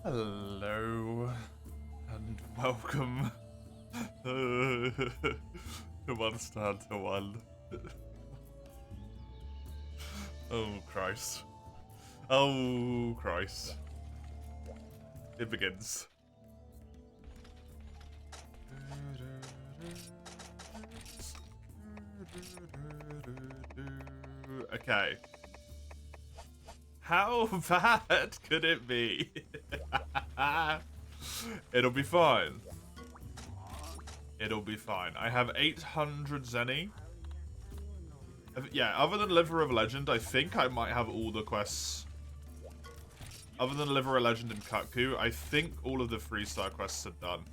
Hello and welcome to Monster Hunter 1. Oh Christ. Oh Christ. It begins. Okay. How bad could it be? It'll be fine. It'll be fine. I have 800 Zenny. Yeah, other than Liver of Legend, I think I might have all the quests. Other than Liver of Legend and Kutku, I think all of the 3-star quests are done.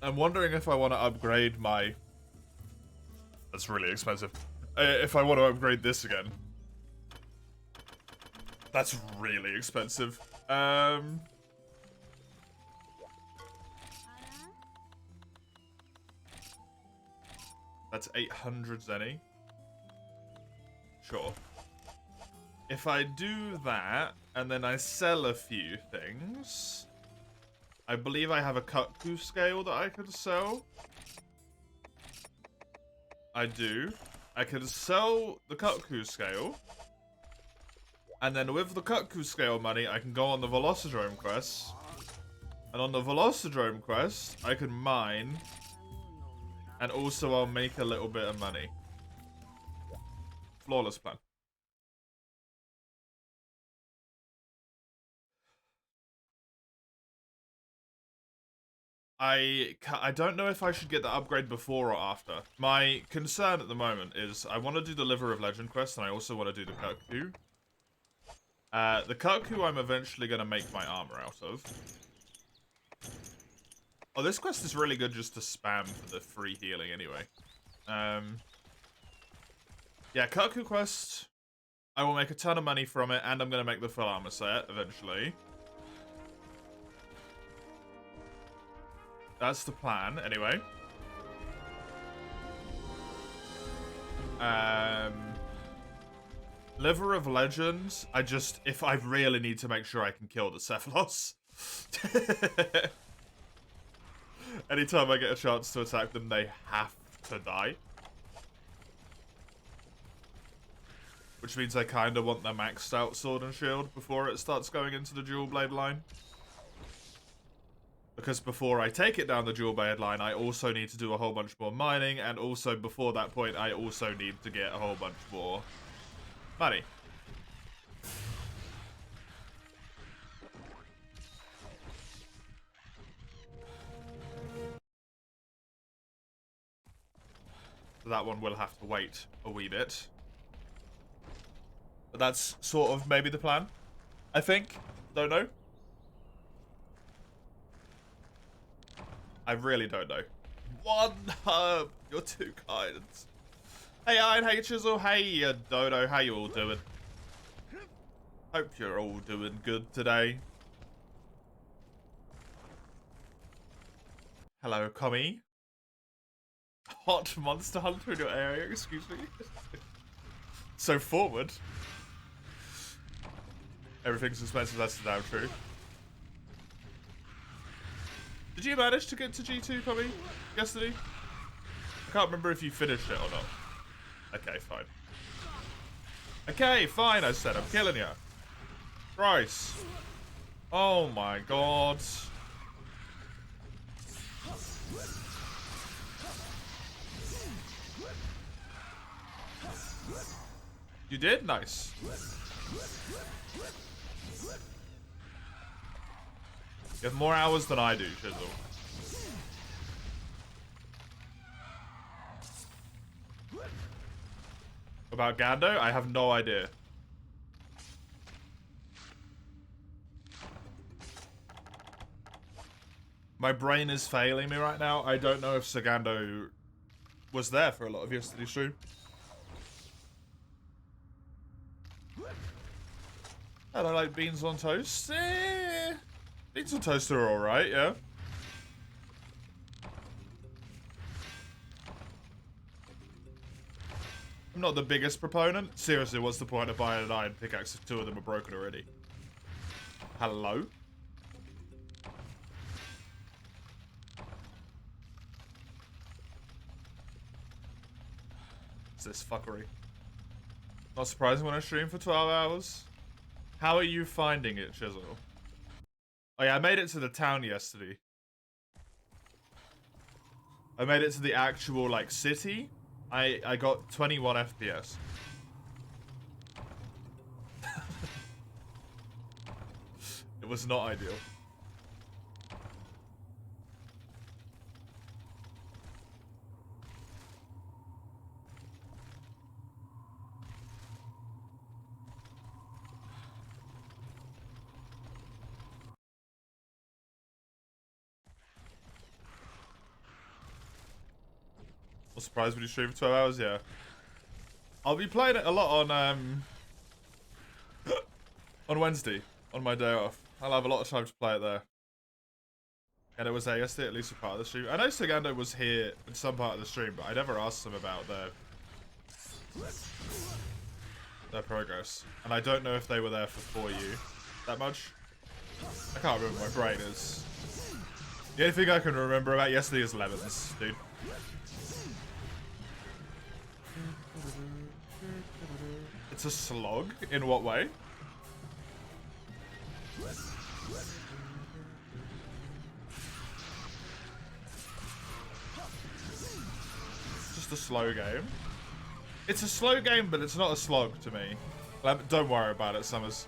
I'm wondering if I want to upgrade my... That's really expensive. If I want to upgrade this again. That's really expensive. That's 800 Zenny. Sure. If I do that, and then I sell a few things... I believe I have a Kutku scale that I could sell. I do. I can sell the Kutku scale. And then with the Kutku scale money, I can go on the Velocidrome quest. And on the Velocidrome quest, I can mine. And also I'll make a little bit of money. Flawless plan. I don't know if I should get the upgrade before or after. My concern at the moment is I want to do the Liver of Legend quest and I also want to do the Kutku. The Kutku I'm eventually going to make my armor out of. Oh, this quest is really good just to spam for the free healing anyway. Yeah, Kutku quest. I will make a ton of money from it and I'm going to make the full armor set eventually. That's the plan, anyway. Liver of Legends, if I really need to make sure I can kill the Cephalos. Anytime I get a chance to attack them, they have to die. Which means I kind of want the maxed out sword and shield before it starts going into the dual blade line. Because before I take it down the dual blade line, I also need to do a whole bunch more mining, and also before that point, I also need to get a whole bunch more money. So that one will have to wait a wee bit. But that's sort of maybe the plan, I think. Don't know. I really don't know. One herb. You're too kind. Hey Iron, hey Chisel, hey Dodo, how you all doing? Hope you're all doing good today. Hello, Commie. Hot Monster Hunter in your area, excuse me. So forward. Everything's expensive, that's the damn truth. Did you manage to get to G2, Commie, yesterday? I can't remember if you finished it or not. Okay, fine. Okay, fine, I said. I'm killing you. Christ. Oh my god. You did? Nice. You have more hours than I do, Chisel. About Gando? I have no idea. My brain is failing me right now. I don't know if Sagando was there for a lot of yesterday's stream. I don't like beans on toast. Beans on toast are alright, yeah. I'm not the biggest proponent. Seriously, what's the point of buying an iron pickaxe if 2 of them are broken already? Hello? What's this fuckery? Not surprising when I stream for 12 hours. How are you finding it, Chisel? Oh yeah, I made it to the town yesterday. I made it to the actual, like, city. I got 21 FPS. It was not ideal. I was surprised when you stream for 12 hours, yeah. I'll be playing it a lot on on Wednesday, on my day off. I'll have a lot of time to play it there. And it was there yesterday, at least a part of the stream. I know Sagando was here in some part of the stream, but I never asked them about their progress. And I don't know if they were there for you that much. I can't remember, my brain is... The only thing I can remember about yesterday is lemons, dude. It's a slog? In what way? Just a slow game. It's a slow game, but it's not a slog to me. Don't worry about it, Summers.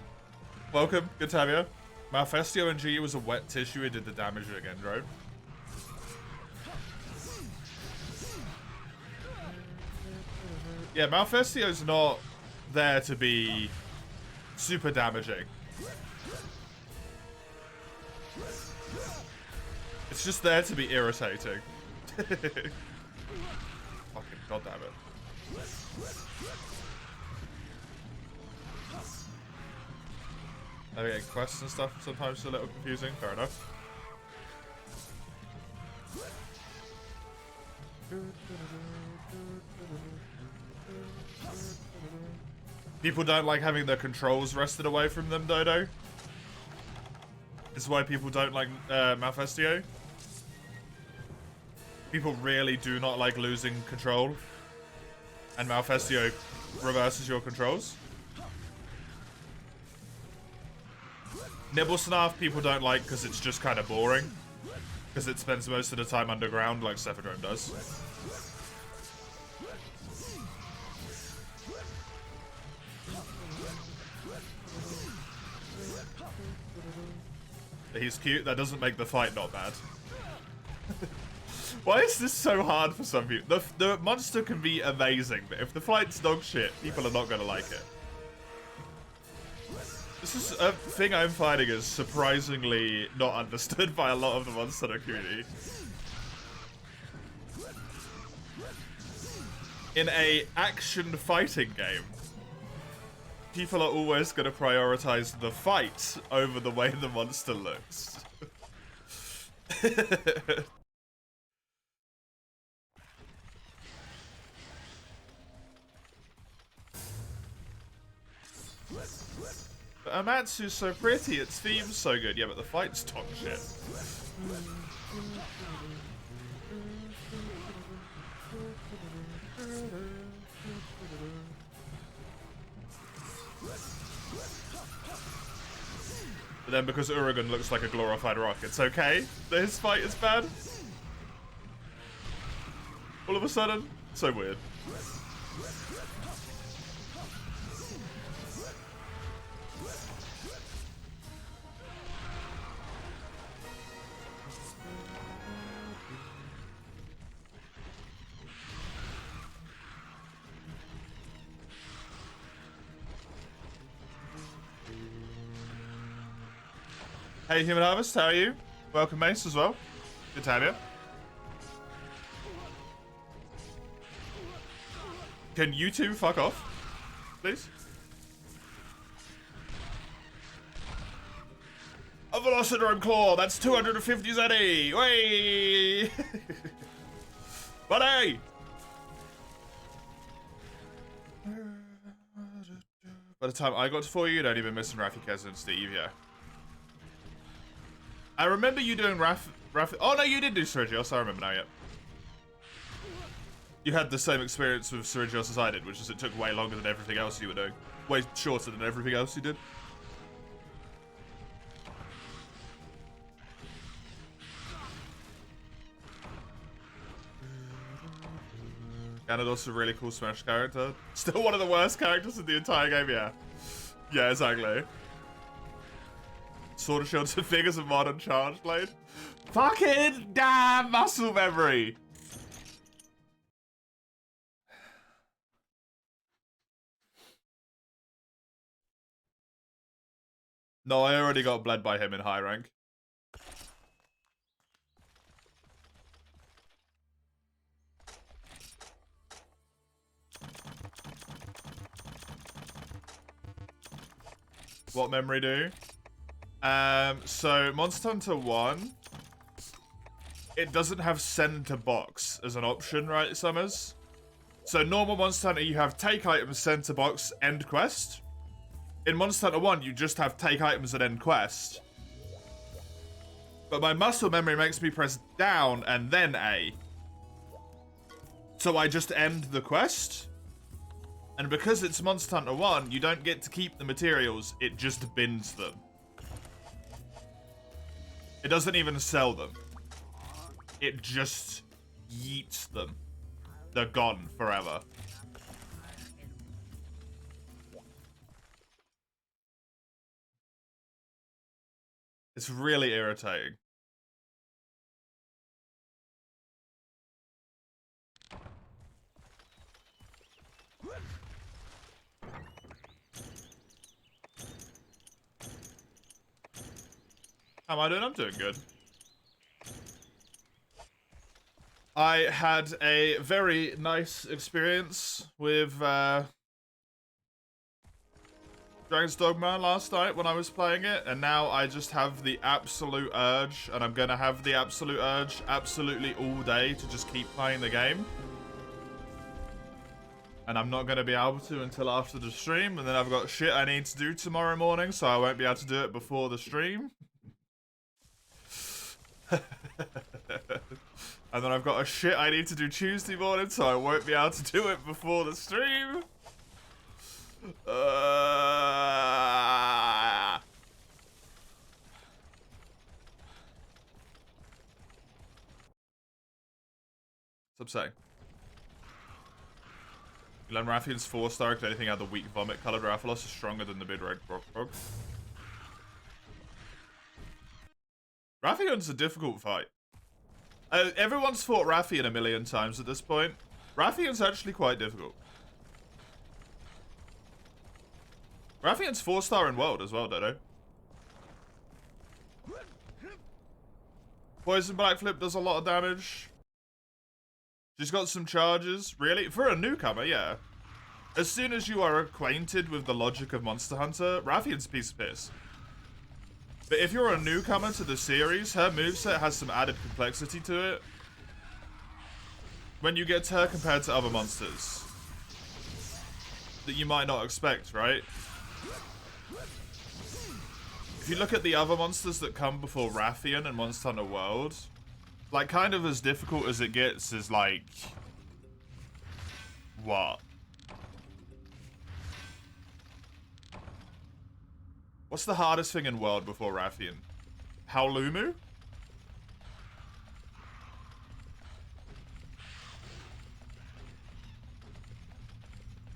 Welcome, good to have you. Malfestio and G was a wet tissue who did the damage again, bro. Yeah, Malfestio's not there to be super damaging. It's just there to be irritating. Fucking goddamn it. Navigating quests and stuff sometimes a little confusing, fair enough. People don't like having their controls wrested away from them, Dodo. It's why people don't like Malfestio. People really do not like losing control. And Malfestio reverses your controls. Nibblesnarf people don't like because it's just kind of boring. Because it spends most of the time underground like Cephadrome does. He's cute. That doesn't make the fight not bad. Why is this so hard for some people? The monster can be amazing, but if the fight's dog shit, people are not going to like it. This is a thing I'm finding is surprisingly not understood by a lot of the monster community. In a action fighting game, people are always going to prioritize the fight over the way the monster looks. But Amatsu's so pretty, its theme's so good. Yeah, but the fight's dog shit. But then because Uragan looks like a glorified rock, it's okay that his fight is bad. All of a sudden, so weird. Hey Human Harvest, how are you? Welcome Mace as well. Good to have you. Can you two fuck off, please? A Velocidrome Claw, that's 250 ZE! Way! Buddy! By the time I got to 4, you'd only been missing Rafi Kez and Steve, yeah. I remember you doing Oh no, you did do Syringios. I remember now, yeah. You had the same experience with Syringios as I did, which is it took way longer than everything else you were doing. Way shorter than everything else you did. Ganondorf's a really cool Smash character. Still one of the worst characters in the entire game, yeah. Yeah, exactly. Sword and Shield's the figures of modern Charge Blade. Fucking damn muscle memory! No, I already got bled by him in high rank. What memory do? So Monster Hunter 1, it doesn't have send to box as an option, right, Summers? So normal Monster Hunter, you have take items, send to box, end quest. In Monster Hunter 1, you just have take items and end quest. But my muscle memory makes me press down and then A. So I just end the quest. And because it's Monster Hunter 1, you don't get to keep the materials, it just bins them. It doesn't even sell them. It just yeets them. They're gone forever. It's really irritating. How am I doing? I'm doing good. I had a very nice experience with Dragon's Dogma last night when I was playing it, and now I just have the absolute urge, and I'm gonna have the absolute urge absolutely all day to just keep playing the game. And I'm not gonna be able to until after the stream, and then I've got shit I need to do tomorrow morning, so I won't be able to do it before the stream. And then I've got a shit I need to do Tuesday morning, so I won't be able to do it before the stream. What's up, saying? Glen Rathian's 4-star, because anything out of the weak vomit-coloured Rathalos is stronger than the mid-rank Rock. Rathian's a difficult fight. Everyone's fought Rathian a million times at this point. Rathian's actually quite difficult. Rathian's 4-star in World as well, Dodo. Poison Blackflip does a lot of damage. She's got some charges. Really? For a newcomer, yeah. As soon as you are acquainted with the logic of Monster Hunter, Rathian's a piece of piss. But if you're a newcomer to the series, her moveset has some added complexity to it. When you get to her compared to other monsters that you might not expect, right? If you look at the other monsters that come before Rathian and Monster Hunter World, like, kind of as difficult as it gets is, like... What? What's the hardest thing in World before Rathian? Howlumu?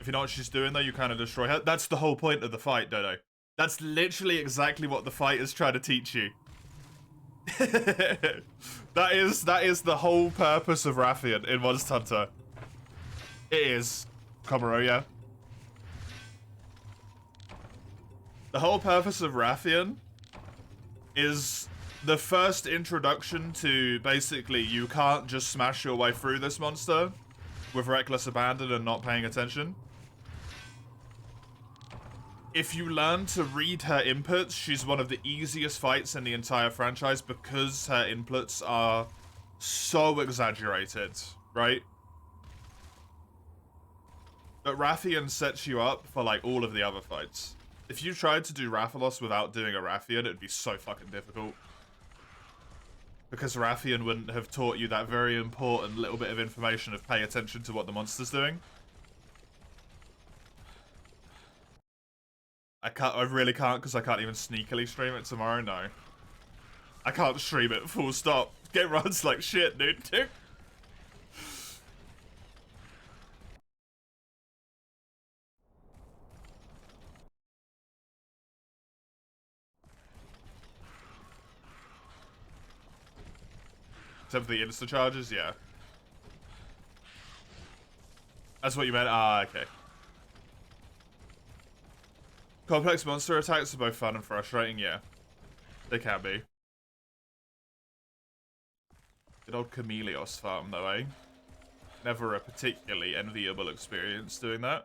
If you know what she's doing, though, you kind of destroy her. That's the whole point of the fight, Dodo. That's literally exactly what the fight is trying to teach you. that is the whole purpose of Rathian in Monster Hunter. It is. Komuro, yeah. The whole purpose of Rathian is the first introduction to basically you can't just smash your way through this monster with reckless abandon and not paying attention. If you learn to read her inputs, she's one of the easiest fights in the entire franchise because her inputs are so exaggerated, right? But Rathian sets you up for, like, all of the other fights. If you tried to do Rathalos without doing a Rathian, it'd be so fucking difficult. Because Rathian wouldn't have taught you that very important little bit of information of pay attention to what the monster's doing. I really can't, because I can't even sneakily stream it tomorrow, no. I can't stream it, full stop. Game runs like shit, dude. Except for the insta charges, yeah. That's what you meant? Ah, okay. Complex monster attacks are both fun and frustrating, yeah. They can be. Good old Chameleos farm, though, eh? Never a particularly enviable experience doing that.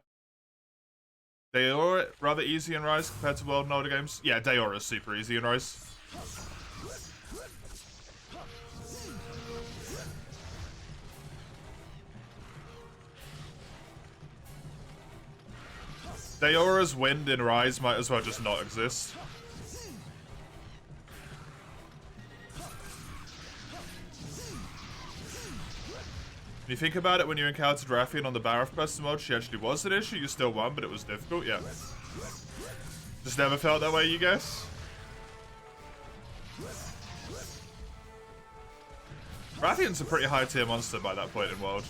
Daora, rather easy in Rise compared to World and older games. Yeah, Daora is super easy in Rise. Daora's wind in Rise might as well just not exist. When you think about it, when you encountered Rathian on the Barrow Quest mod, she actually was an issue. You still won, but it was difficult, yeah. Just never felt that way, you guess? Rathian's a pretty high tier monster by that point in World.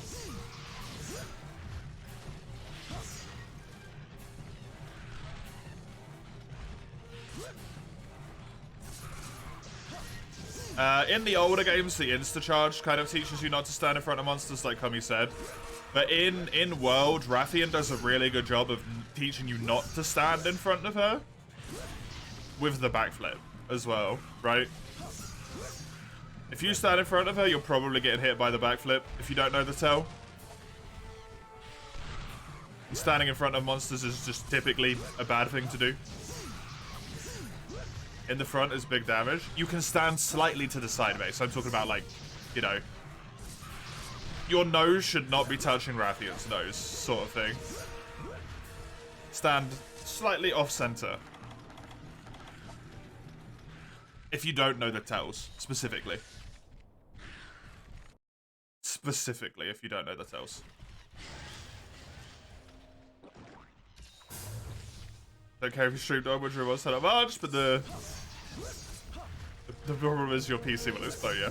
In the older games, the insta-charge kind of teaches you not to stand in front of monsters, like Kami said. But in World, Rathian does a really good job of teaching you not to stand in front of her. With the backflip as well, right? If you stand in front of her, you're probably getting hit by the backflip if you don't know the tell. Standing in front of monsters is just typically a bad thing to do. In the front is big damage. You can stand slightly to the side base. I'm talking about, like, you know, your nose should not be touching Rathian's nose, sort of thing. Stand slightly off center. If you don't know the tells, specifically. Specifically, if you don't know the tells. Don't care if you streamed onwards or so much, but the problem is your PC will explode, yeah.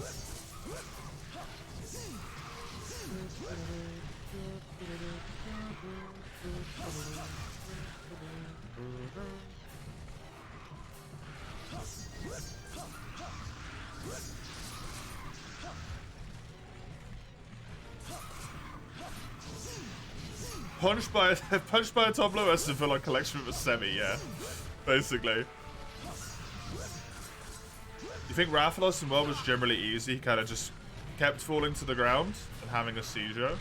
Punched by a top lowest and feel like collection of a semi, yeah. Basically. You think Rathalos in World was generally easy? He kind of just kept falling to the ground and having a seizure.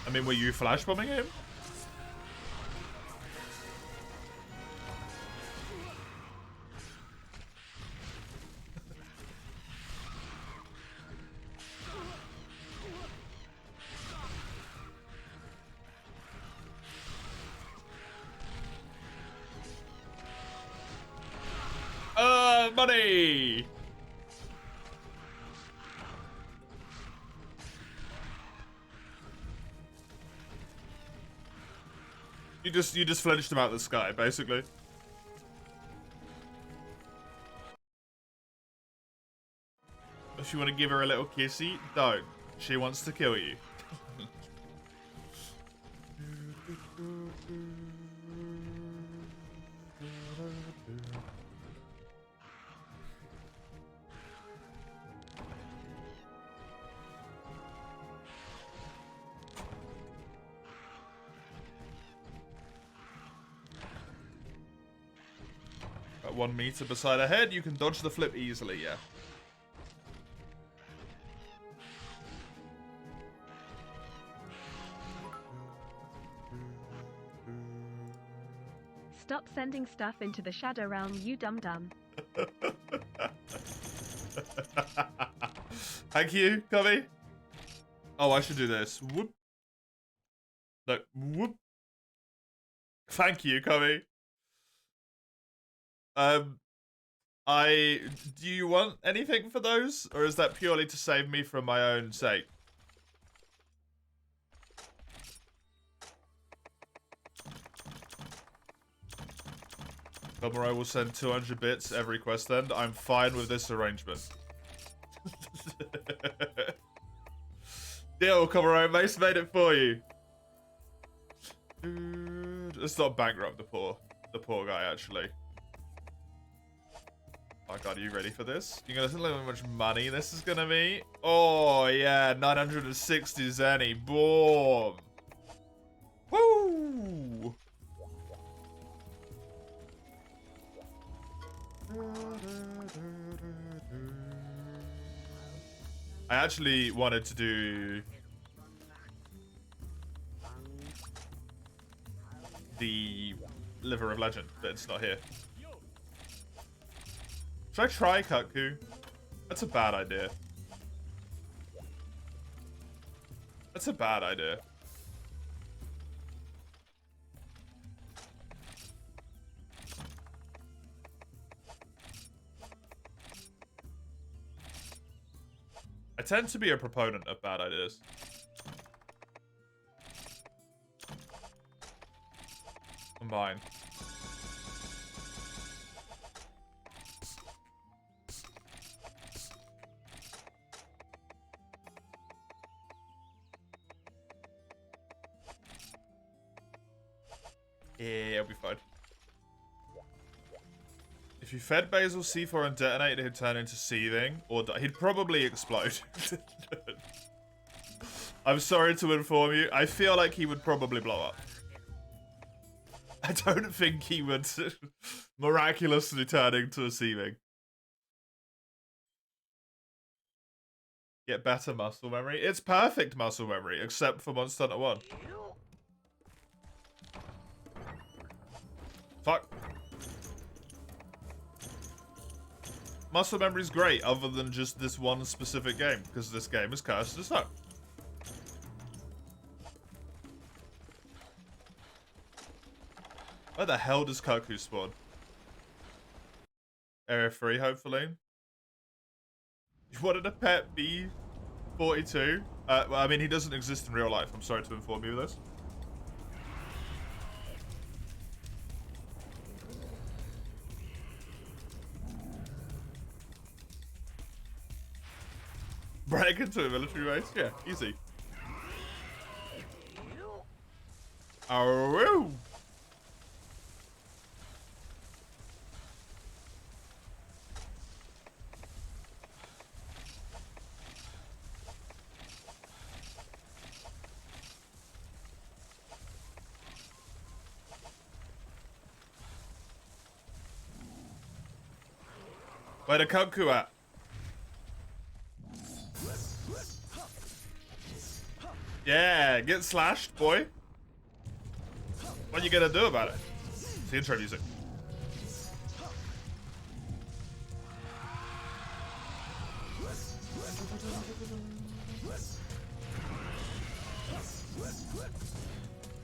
I mean, were you flashbombing him? Money! You just flinched him out of the sky, basically. If you want to give her a little kissy, don't. She wants to kill you. At 1 meter beside her head, you can dodge the flip easily, yeah. Stop sending stuff into the shadow realm, you dum-dum. Thank you, Cubby. Oh, I should do this. Whoop. No, whoop. Thank you, Cubby. Do you want anything for those? Or is that purely to save me from my own sake? Komoro will send 200 bits every quest end. I'm fine with this arrangement. Deal, Komoro. Mace made it for you. Let's not bankrupt the poor guy, actually. Oh god, are you ready for this? You gonna look how much money this is gonna be? Oh yeah, 960 zenny. Boom. Woo! I actually wanted to do the Liver of Legend, but it's not here. Should I try Kutku? That's a bad idea. That's a bad idea. I tend to be a proponent of bad ideas. Combine. Yeah, I'll be fine. If you fed Basil C4 and detonated, he'd turn into seething, or he'd probably explode. I'm sorry to inform you. I feel like he would probably blow up. I don't think he would miraculously turn into a seething. Get better muscle memory. It's perfect muscle memory, except for Monster Hunter 1. Fuck. Muscle memory's great, other than just this one specific game, because this game is cursed as fuck. Where the hell does Koku spawn? Area 3, hopefully. You wanted a pet B42? Well, I mean, he doesn't exist in real life. I'm sorry to inform you of this. Break into a military base? Yeah, easy. Oh, where the Koku at? Yeah, get slashed, boy. What you gonna do about it? It's the intro music.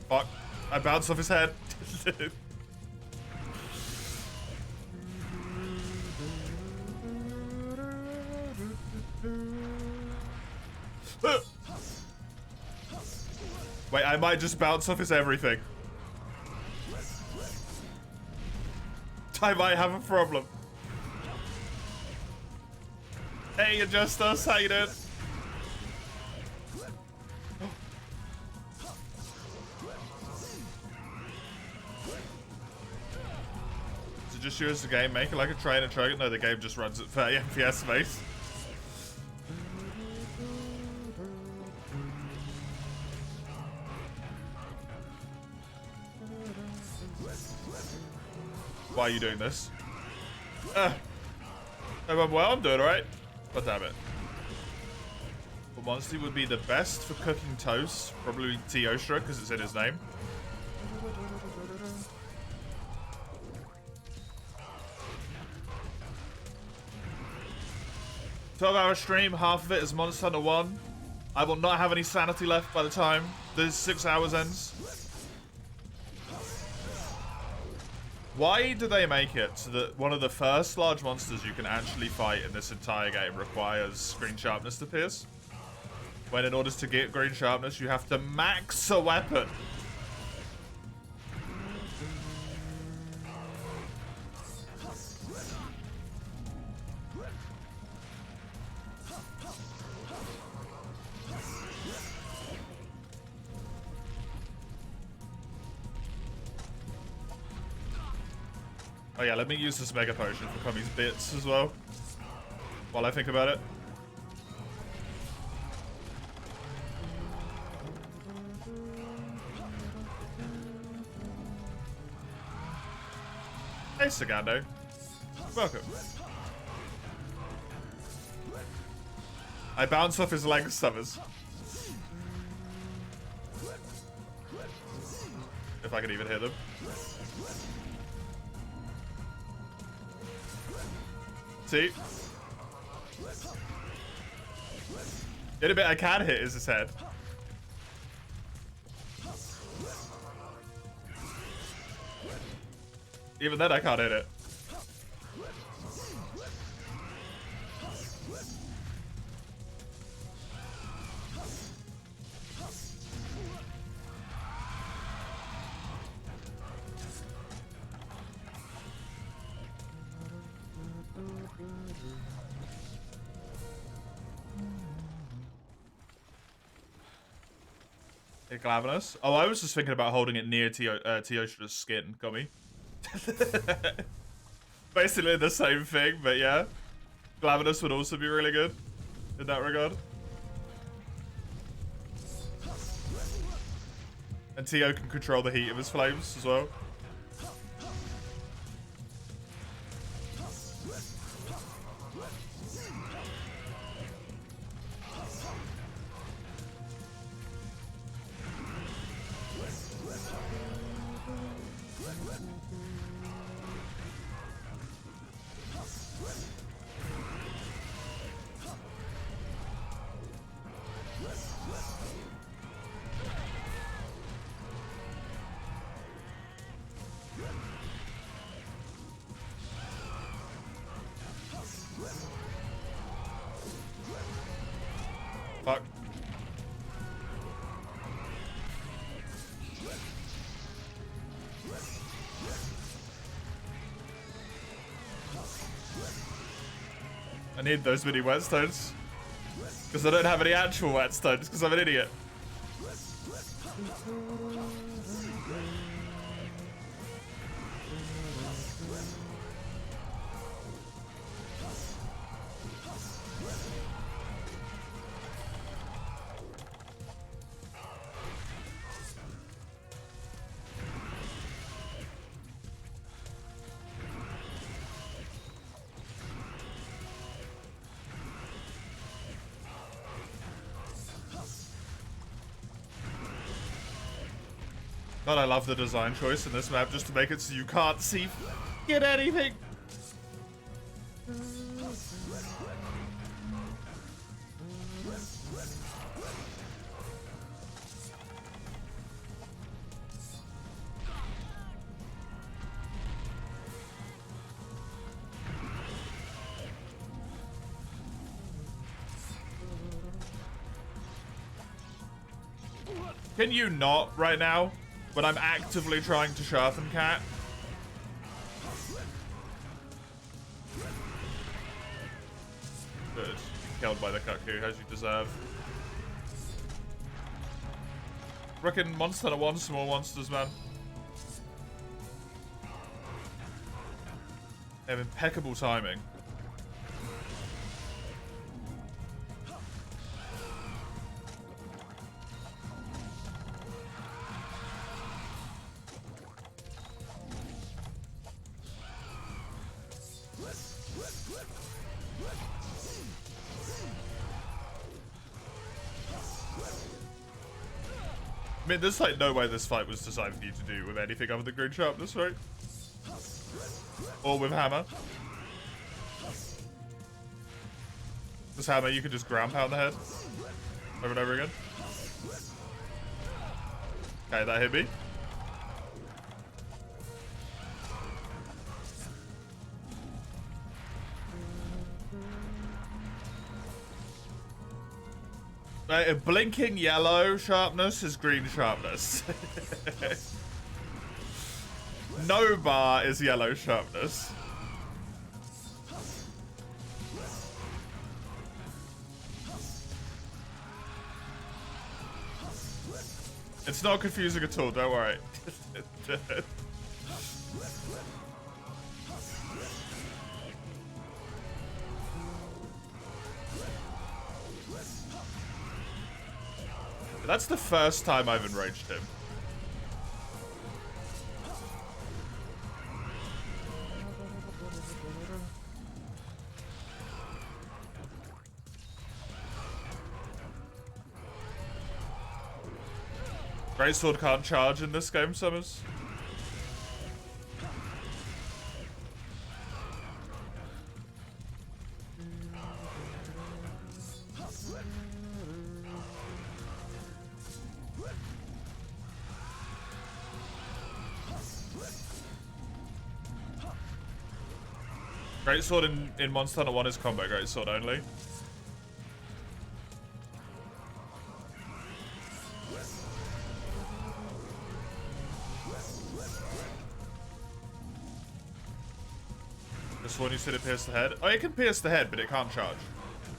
Fuck. I bounced off his head. Wait, I might just bounce off his everything. I might have a problem. Hey, Adjustus, how you doing? So just use the game, make it like a train and track it. No, the game just runs at 30 FPS, mate. Why are you doing this? Well, I'm doing alright. But damn it. But Monty would be the best for cooking toast. Probably Teostra, because it's in his name. "12-hour stream, half of it is Monster Hunter 1. I will not have any sanity left by the time the 6 hours ends. Why do they make it so that one of the first large monsters you can actually fight in this entire game requires green sharpness to pierce? When in order to get green sharpness, you have to max a weapon. Oh yeah, let me use this mega potion for Kummy's bits as well, while I think about it. Hey, Sagando. Welcome. I bounce off his legs, Summers. If I can even hit them. See? The only bit I can hit is his head. Even then, I can't hit it. Hey, Glavenus. Oh, I was just thinking about holding it near Teosha's skin, Gummy. Basically the same thing, but yeah. Glavenus would also be really good in that regard. And Teo can control the heat of his flames as well. Fuck. I need those mini whetstones. Because I don't have any actual whetstones, because I'm an idiot. God, I love the design choice in this map just to make it so you can't see get anything. Can you not right now? When I'm actively trying to sharpen Cat. Good. Killed by the Cuckoo, as you deserve. Frickin' Monster Hunter 1 small monsters, man. They have impeccable timing. I mean, there's like no way this fight was designed for you to do with anything other than green sharpness, right? Or with hammer. This hammer, you can just ground pound the head over and over again. Okay, that hit me. Blinking yellow sharpness is green sharpness. No bar is yellow sharpness. It's not confusing at all, don't worry. That's the first time I've enraged him. Greatsword can't charge in this game, Summers. Greatsword in Monster Hunter 1 is combo Greatsword only. This one you said it pierced the head? Oh, it can pierce the head, but it can't charge.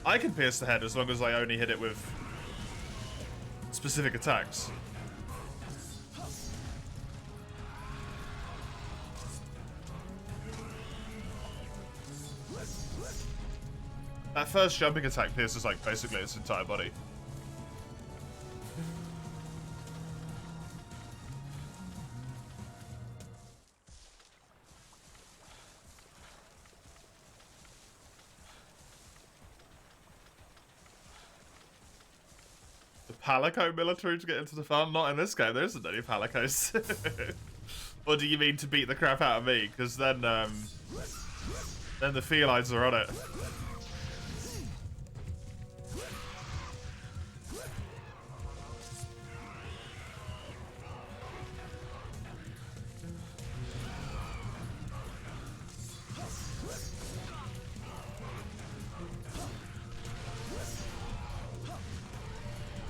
I can pierce the head as long as I only hit it with specific attacks. That first jumping attack pierces like basically its entire body. The Palico military to get into the farm? Not in this game, there isn't any Palicos. Or do you mean to beat the crap out of me? Because then the felines are on it.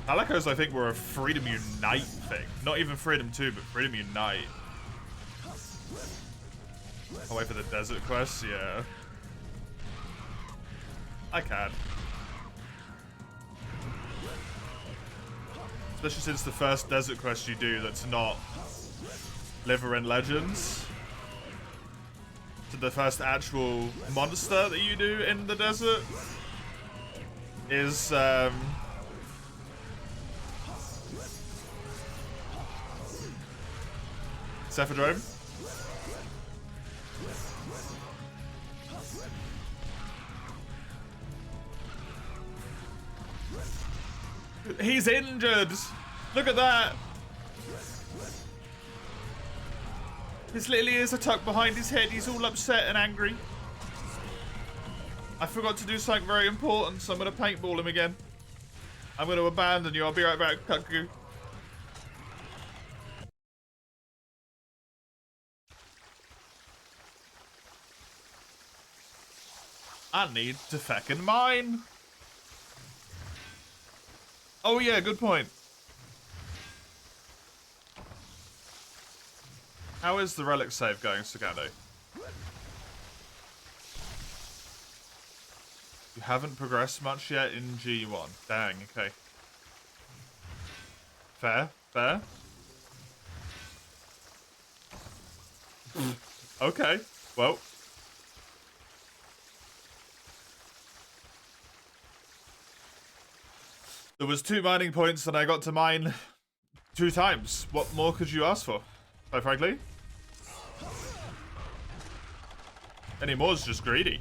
Palicos, I think, were a Freedom Unite thing. Not even Freedom 2, but Freedom Unite. I'll wait for the desert quest, yeah. I can. Especially since the first desert quest you do that's not Liver and Legends. So the first actual monster that you do in the desert is, Cephadrome. He's injured! Look at that! His little ears are tucked behind his head. He's all upset and angry. I forgot to do something very important, so I'm going to paintball him again. I'm going to abandon you. I'll be right back, Cuckoo. I need to feckin' mine. Oh yeah, good point. How is the relic save going, Sagado? You haven't progressed much yet in G1. Dang, okay. Fair, fair. Okay, well. There was 2 mining points and I got to mine 2 times. What more could you ask for, quite frankly? Any more is just greedy.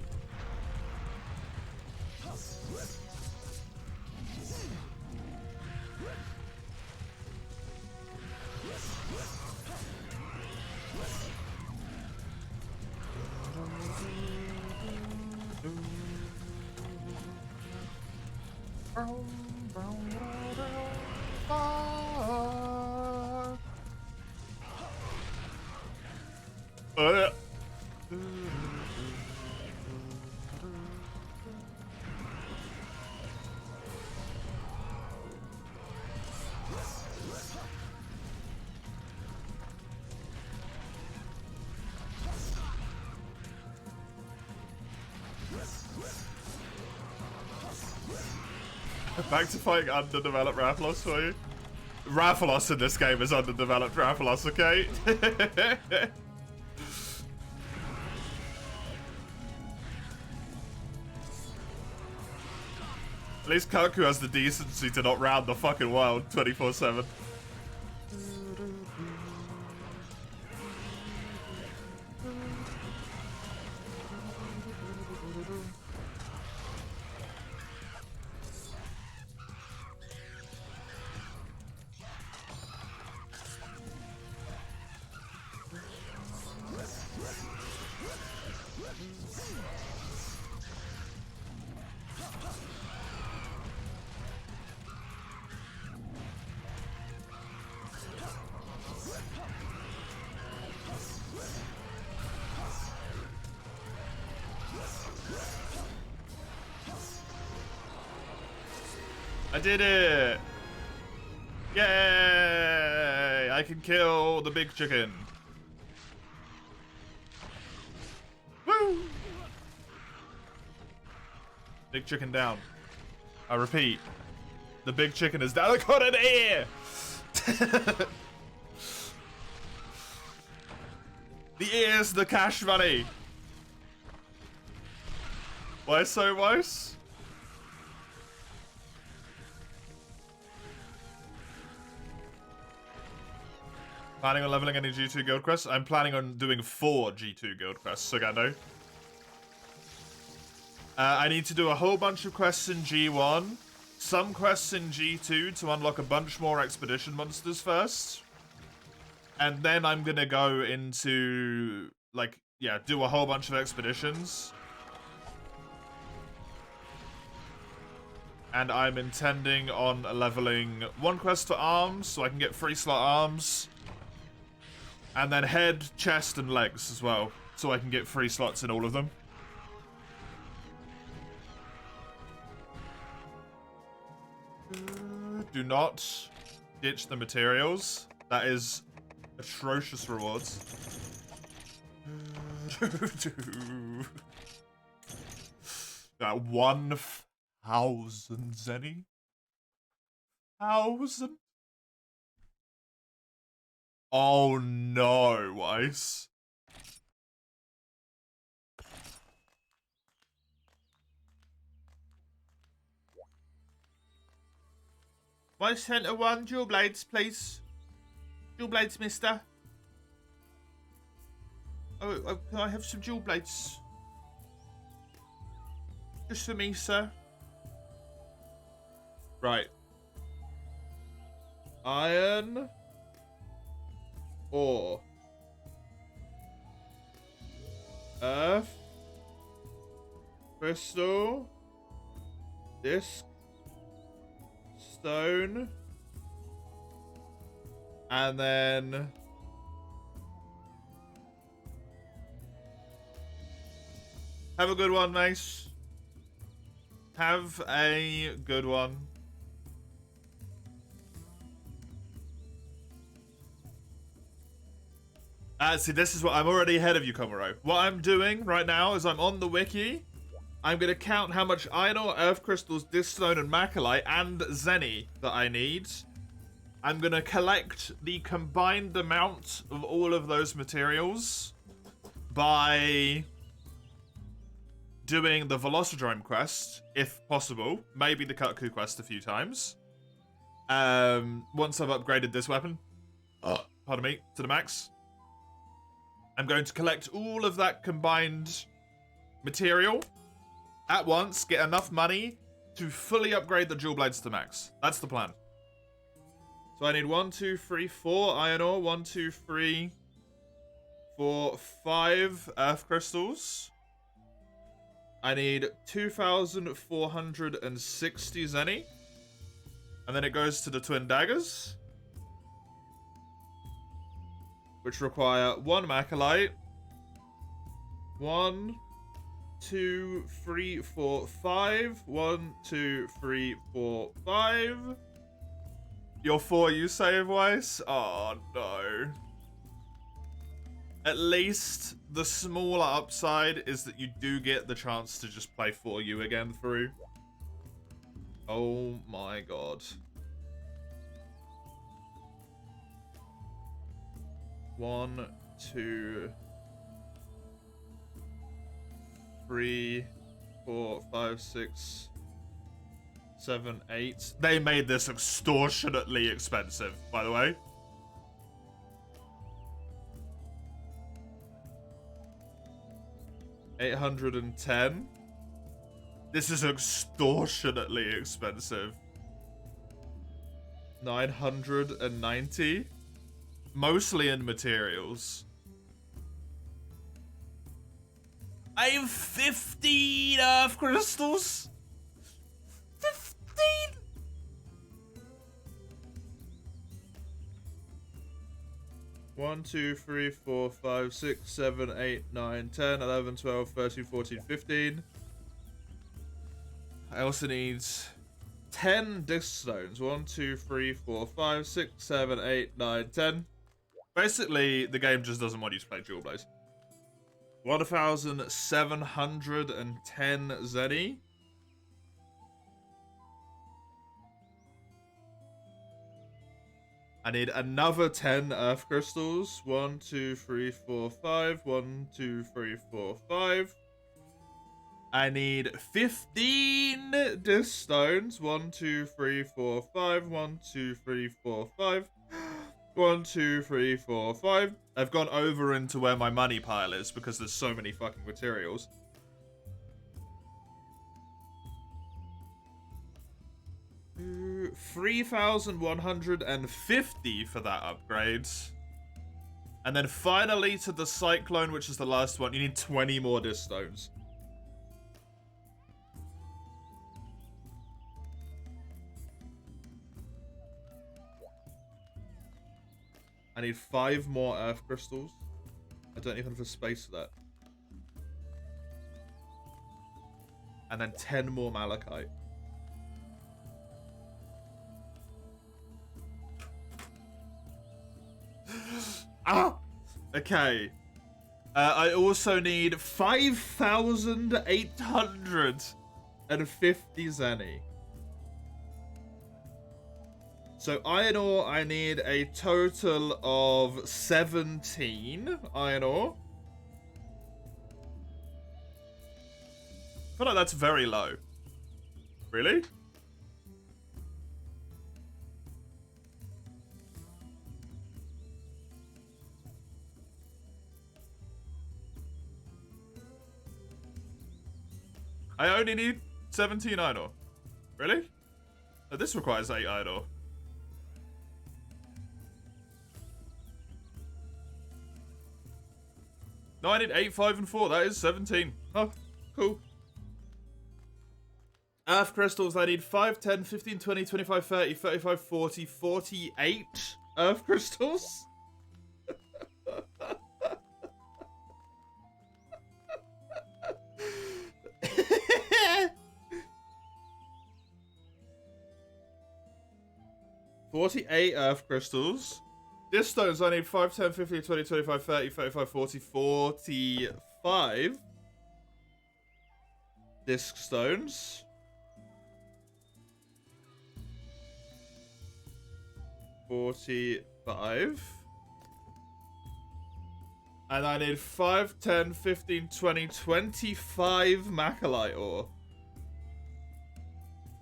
Back to fighting underdeveloped Rathalos for you. Rathalos in this game is underdeveloped Rathalos, okay? At least Kaku has the decency to not round the fucking world 24/7. I did it! Yay! I can kill the big chicken. Woo! Big chicken down. I repeat. The big chicken is down. I got an ear! The ear's the cash money. Why so nice? Planning on leveling any G2 guild quests? I'm planning on doing 4 G2 guild quests, Sugando. I need to do a whole bunch of quests in G1, some quests in G2 to unlock a bunch more expedition monsters first. And then I'm gonna go into, like, yeah, do a whole bunch of expeditions. And I'm intending on leveling 1 quest for arms, so I can get 3 slot arms. And then head, chest, and legs as well, so I can get 3 slots in all of them. Do not ditch the materials. That is atrocious rewards. That 1,000 zenny. 1,000. Oh no, Weiss. My center 1 dual blades, please. Dual blades, mister. Oh, can I have some dual blades? Just for me, sir. Right. Iron. Ore. Earth. Crystal. Disc. Stone. And then... have a good one, Mace. Have a good one. See, this is what I'm already ahead of you, Komuro. What I'm doing right now is I'm on the wiki. I'm going to count how much iron ore, earth crystals, discstone, and macrolite, and zenny that I need. I'm going to collect the combined amount of all of those materials by doing the Velocidrome quest, if possible. Maybe the Kutku quest a few times. Once I've upgraded this weapon, pardon me, to the max. I'm going to collect all of that combined material at once, get enough money to fully upgrade the dual blades to max. That's the plan. So I need 1, 2, 3, 4 iron ore, 1, 2, 3, 4, 5 earth crystals. I need 2,460 zenny. And then it goes to the twin daggers, which require 1 macrolite. 1, 2, 3, 4, 5. 1, 2, 3, 4, 5. Your 4 you save, Weiss? Oh no. At least the smaller upside is that you do get the chance to just play 4U again through. Oh my god. 1, 2, 3, 4, 5, 6, 7, 8. They made this extortionately expensive, by the way. $810. This is extortionately expensive. 990. Mostly in materials. I have 15 earth crystals. 15. One, 2, 3, 4, 5, 6, 7, 8, 9, 10, 11, 12, 13, 14, 15. I also need 10 disc stones. 1, 2, 3, 4, 5, 6, 7, 8, 9, 10. Basically, the game just doesn't want you to play Dual Blaze. 1,710 Zenny. I need another 10 Earth Crystals. 1, 2, 3, 4, 5. 1, 2, 3, 4, 5. I need 15 Disc Stones. 1, 2, 3, 4, 5. 1, 2, 3, 4, 5. 1, 2, 3, 4, 5. I've gone over into where my money pile is because there's so many fucking materials. Ooh, 3,150 for that upgrade. And then finally to the Cyclone, which is the last one, you need 20 more Disc Stones. I need 5 more Earth Crystals. I don't even have the space for that. And then 10 more Malachite. Ah! Okay. I also need 5,850 Zenny. So iron ore, I need a total of 17 iron ore. I feel like that's very low. Really? I only need 17 iron ore. Really? No, this requires 8 iron ore. No, I need 8, 5, and 4. That is 17. Oh, cool. Earth crystals, I need 5, 10, 15, 20, 25, 30, 35, 40, 48 earth crystals. $48 earth crystals. Disc stones, I need 5, 10, 15, 20, 25, 30, 35, 40, 45 disc stones. 45. And I need 5, 10, 15, 20, 25 Macalite ore.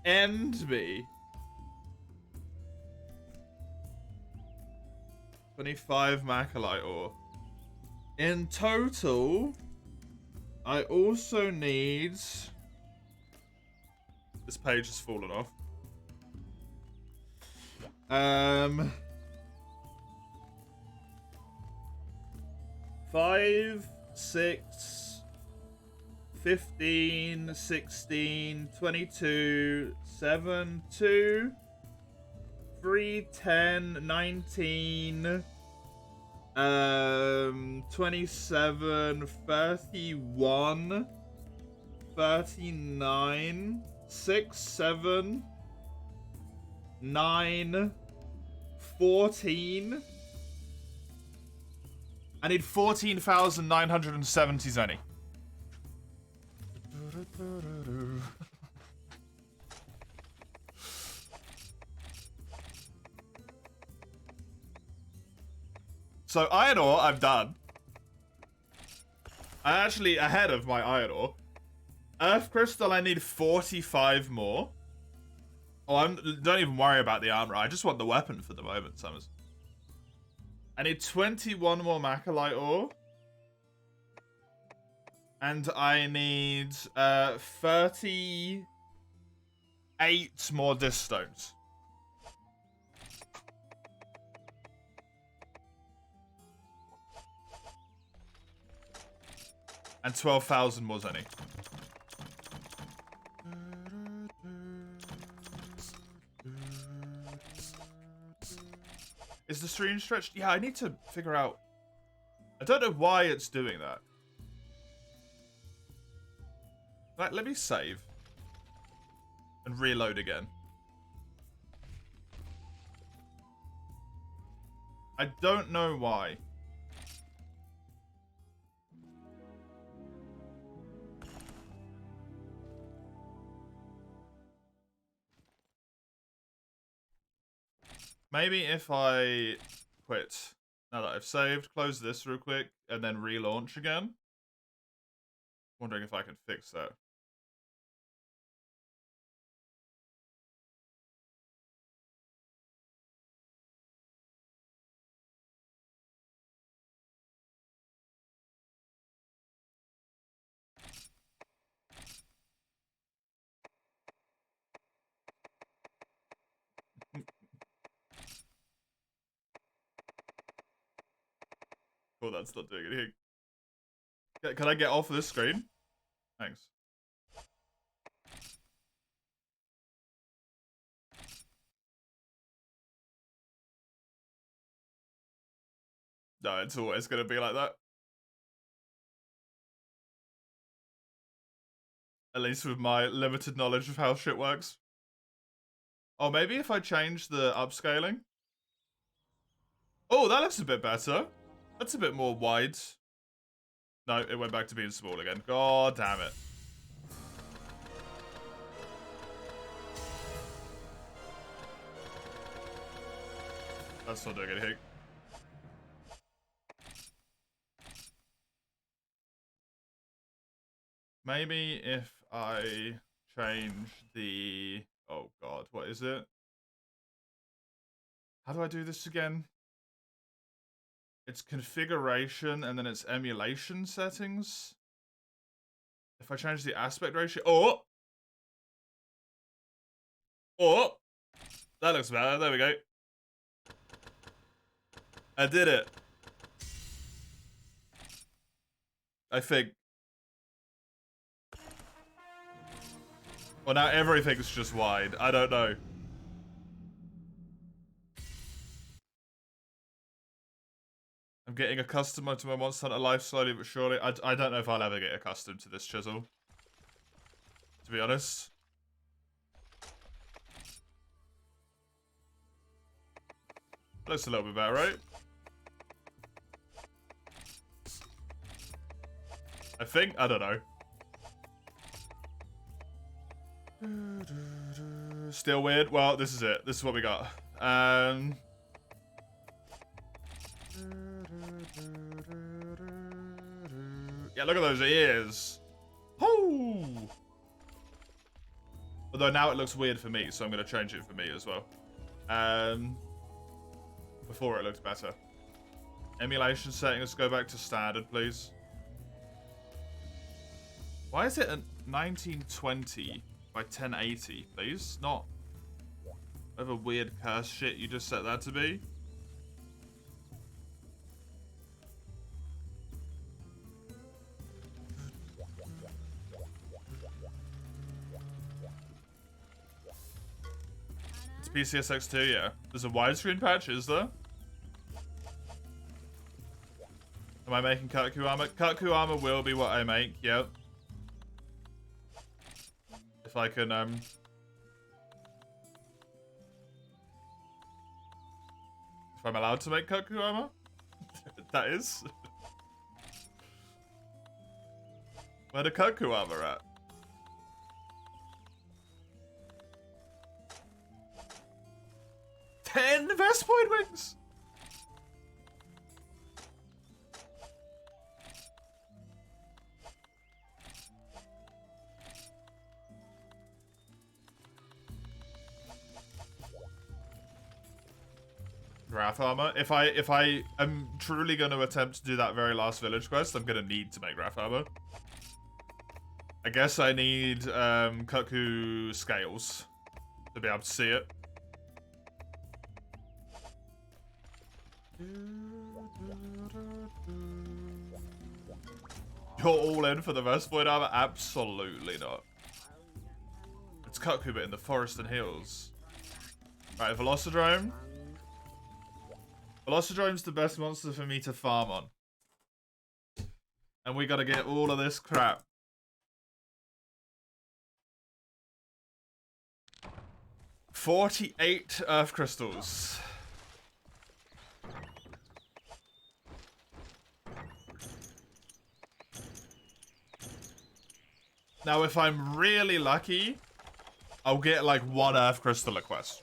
End me. 25 Macalite ore. In total, I also need... This page has fallen off. 5, 6, 15, 16, 22, 7, 2, 3, 10, 19, 27, 31, 39, 6, 7, 9, 14. I need 14,970 Zenny. So iron ore, I'm done. I'm actually ahead of my iron ore. Earth crystal, I need 45 more. Oh, don't even worry about the armor. I just want the weapon for the moment, Summers. I need 21 more macrolite ore. And I need 38 more disc stones. And 12,000 more zenny. Is the stream stretched? Yeah, I need to figure out. I don't know why it's doing that. Right, let me save. And reload again. I don't know why. Maybe if I quit. Now that I've saved, close this real quick, and then relaunch again. Wondering if I can fix that. Oh, that's not doing anything. Can I get off of this screen? Thanks. No, it's always going to be like that. At least with my limited knowledge of how shit works. Oh, maybe if I change the upscaling. Oh, that looks a bit better. That's a bit more wide. No, it went back to being small again. God damn it. That's not doing anything. Maybe if I change the... Oh god, what is it? How do I do this again? It's configuration and then it's emulation settings. If I change the aspect ratio... Oh! Oh! That looks better. There we go. I did it. I think. Well, now everything's just wide. I don't know. I'm getting accustomed to my Monster Hunter life slowly but surely. I don't know if I'll ever get accustomed to this chisel. To be honest. Looks a little bit better, right? I think. I don't know. Still weird. Well, this is it. This is what we got. Yeah, look at those ears. Oh! Although now it looks weird for me, so I'm going to change it for me as well. Before it looked better. Emulation settings, go back to standard, please. Why is it a 1920 by 1080, please? Not whatever weird curse shit you just set that to be. It's PCSX2, yeah. There's a widescreen patch, is there? Am I making Kutku armor? Kutku armor will be what I make, yep. If I can, if I'm allowed to make Kutku armor? That is. Where the Kutku armor at? Ten Vest Point wings! Wrath Armor. If I am truly going to attempt to do that very last village quest, I'm going to need to make Wrath Armor. I guess I need Cuckoo Scales to be able to see it. You're all in for the Rest Void Armor? Absolutely not. It's Cuckoo, but in the forest and hills. Right, Velocidrome. Velocidrome's the best monster for me to farm on. And we gotta get all of this crap. $48 Earth Crystals. Now, if I'm really lucky, I'll get like 1 Earth Crystal a quest.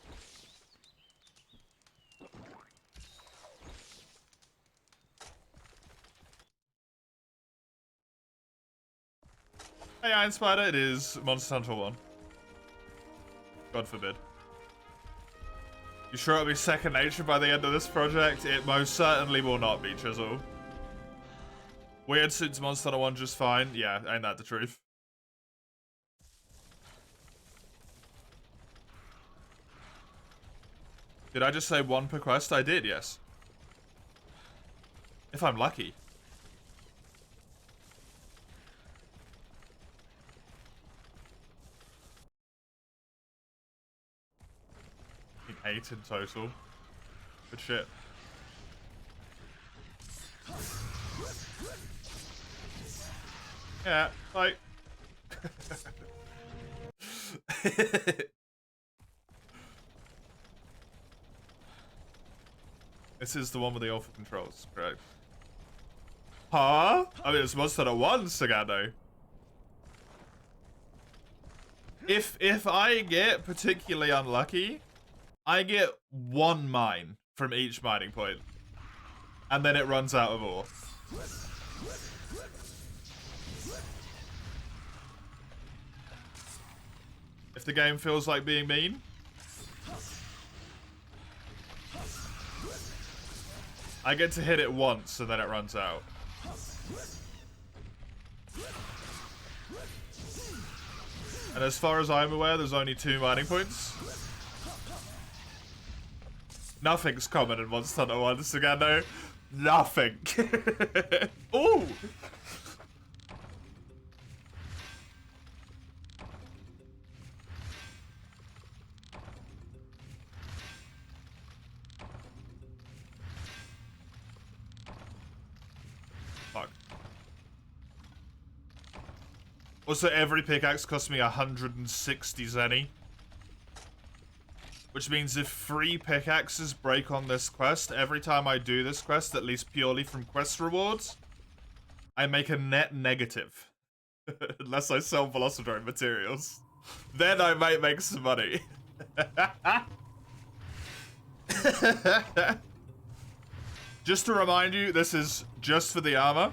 Hey, Iron Spider, it is Monster Hunter 1. God forbid. You sure it'll be second nature by the end of this project? It most certainly will not be, Chisel. Weird suits Monster Hunter 1 just fine. Yeah, ain't that the truth? Did I just say 1 per quest? I did, yes. If I'm lucky. I think 8 in total. Good shit. Yeah, like... This is the one with the alpha controls, correct? Huh? I mean, it's Monster Hunter 1, Sagado. If I get particularly unlucky, I get 1 mine from each mining point. And then it runs out of ore. If the game feels like being mean. I get to hit it once and then it runs out. And as far as I'm aware, there's only 2 mining points. Nothing's common in Monster Hunter 1, Sagando. Nothing. Ooh! Fuck. Also, every pickaxe costs me 160 zenny. Which means if 3 pickaxes break on this quest, every time I do this quest, at least purely from quest rewards, I make a net negative. Unless I sell Velocidrome materials. Then I might make some money. Just to remind you, this is just for the armor.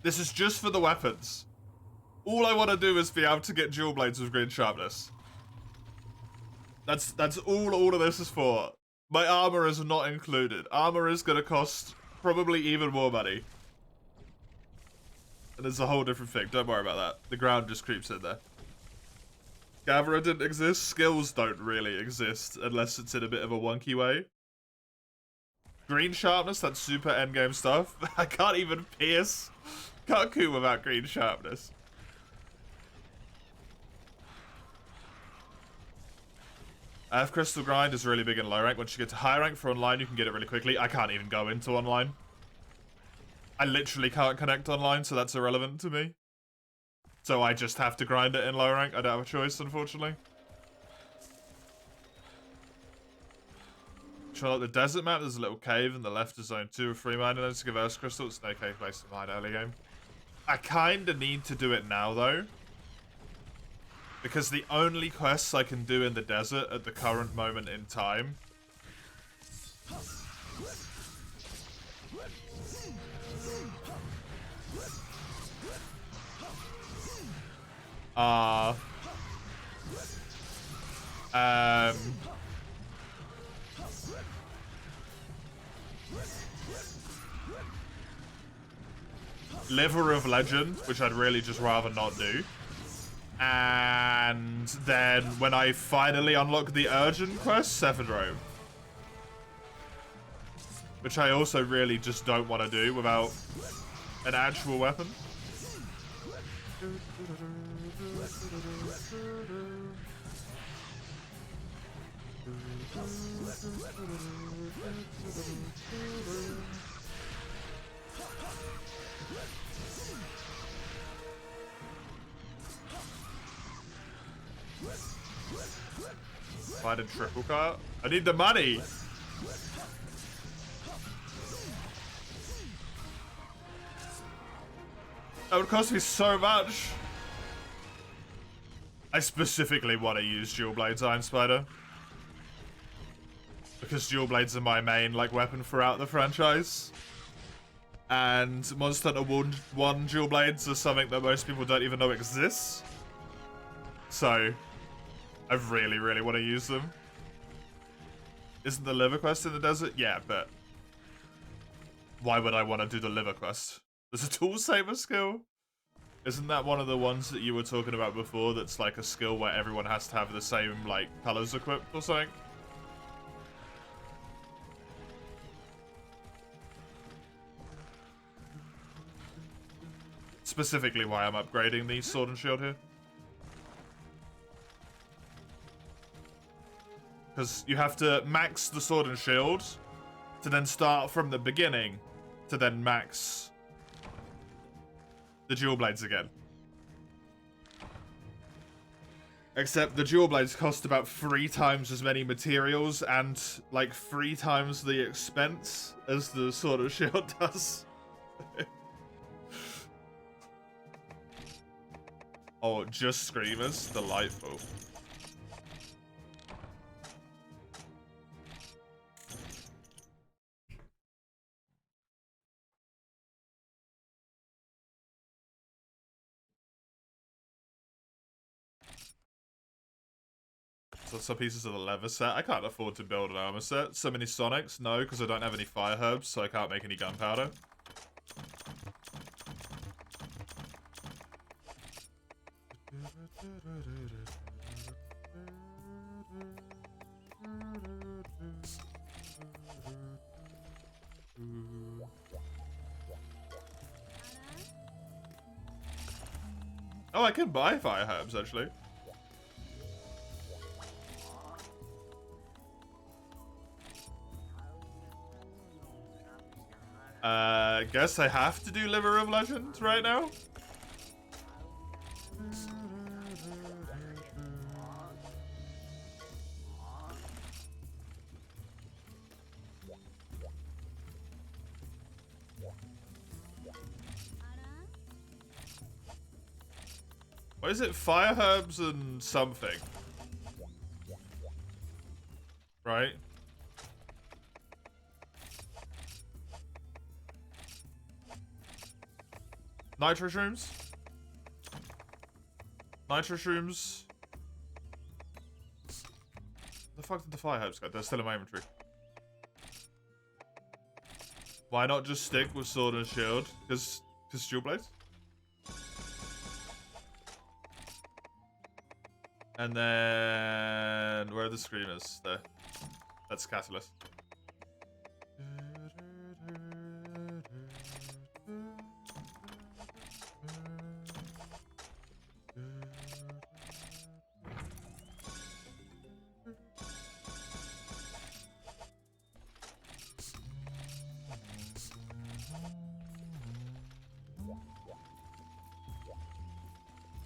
This is just for the weapons. All I want to do is be able to get dual blades with green sharpness. That's all of this is for. My armor is not included. Armor is going to cost probably even more money. And it's a whole different thing. Don't worry about that. The ground just creeps in there. Gatherer didn't exist. Skills don't really exist unless it's in a bit of a wonky way. Green sharpness, that's super endgame stuff. I can't even pierce Cuckoo without green sharpness. Crystal grind is really big in low rank. Once you get to high rank for online, you can get it really quickly. I can't even go into online. I literally can't connect online, so that's irrelevant to me. So I just have to grind it in low rank. I don't have a choice, unfortunately. Try out the desert map. There's a little cave in the left of zone 2 of 3 mining nodes to give Earth Crystal. It's no cave place to mine early game. I kinda need to do it now, though. Because the only quests I can do in the desert at the current moment in time Liver of Legend, which I'd really just rather not do. And then when I finally unlock the urgent quest, Cephadrome. Which I also really just don't want to do without an actual weapon. Find a triple cart. I need the money. That would cost me so much. I specifically want to use Dual Blades, Iron Spider. Because Dual Blades are my main weapon throughout the franchise. And Monster Hunter 1 Dual Blades are something that most people don't even know exists. So, I really, really want to use them. Isn't the liver quest in the desert? Yeah, but why would I want to do the liver quest? There's a tool saver skill. Isn't that one of the ones that you were talking about before that's like a skill where everyone has to have the same colors equipped or something? Specifically why I'm upgrading the sword and shield here. Because you have to max the sword and shield to then start from the beginning to then max the dual blades again. Except the dual blades cost about 3 times as many materials and 3 times the expense as the sword and shield does. Oh, just screamers, delightful. So some pieces of the leather set. I can't afford to build an armor set. So many Sonics? No, because I don't have any fire herbs, so I can't make any gunpowder. Oh, I can buy fire herbs, actually. Guess I have to do Liver of Legend right now. What is it? Fire herbs and something. Right? Nitro shrooms? Nitro shrooms? The fuck did the fire herbs go? They're still in my inventory. Why not just stick with sword and shield? Because dual blades? And then where are the screamers? There. That's catalyst.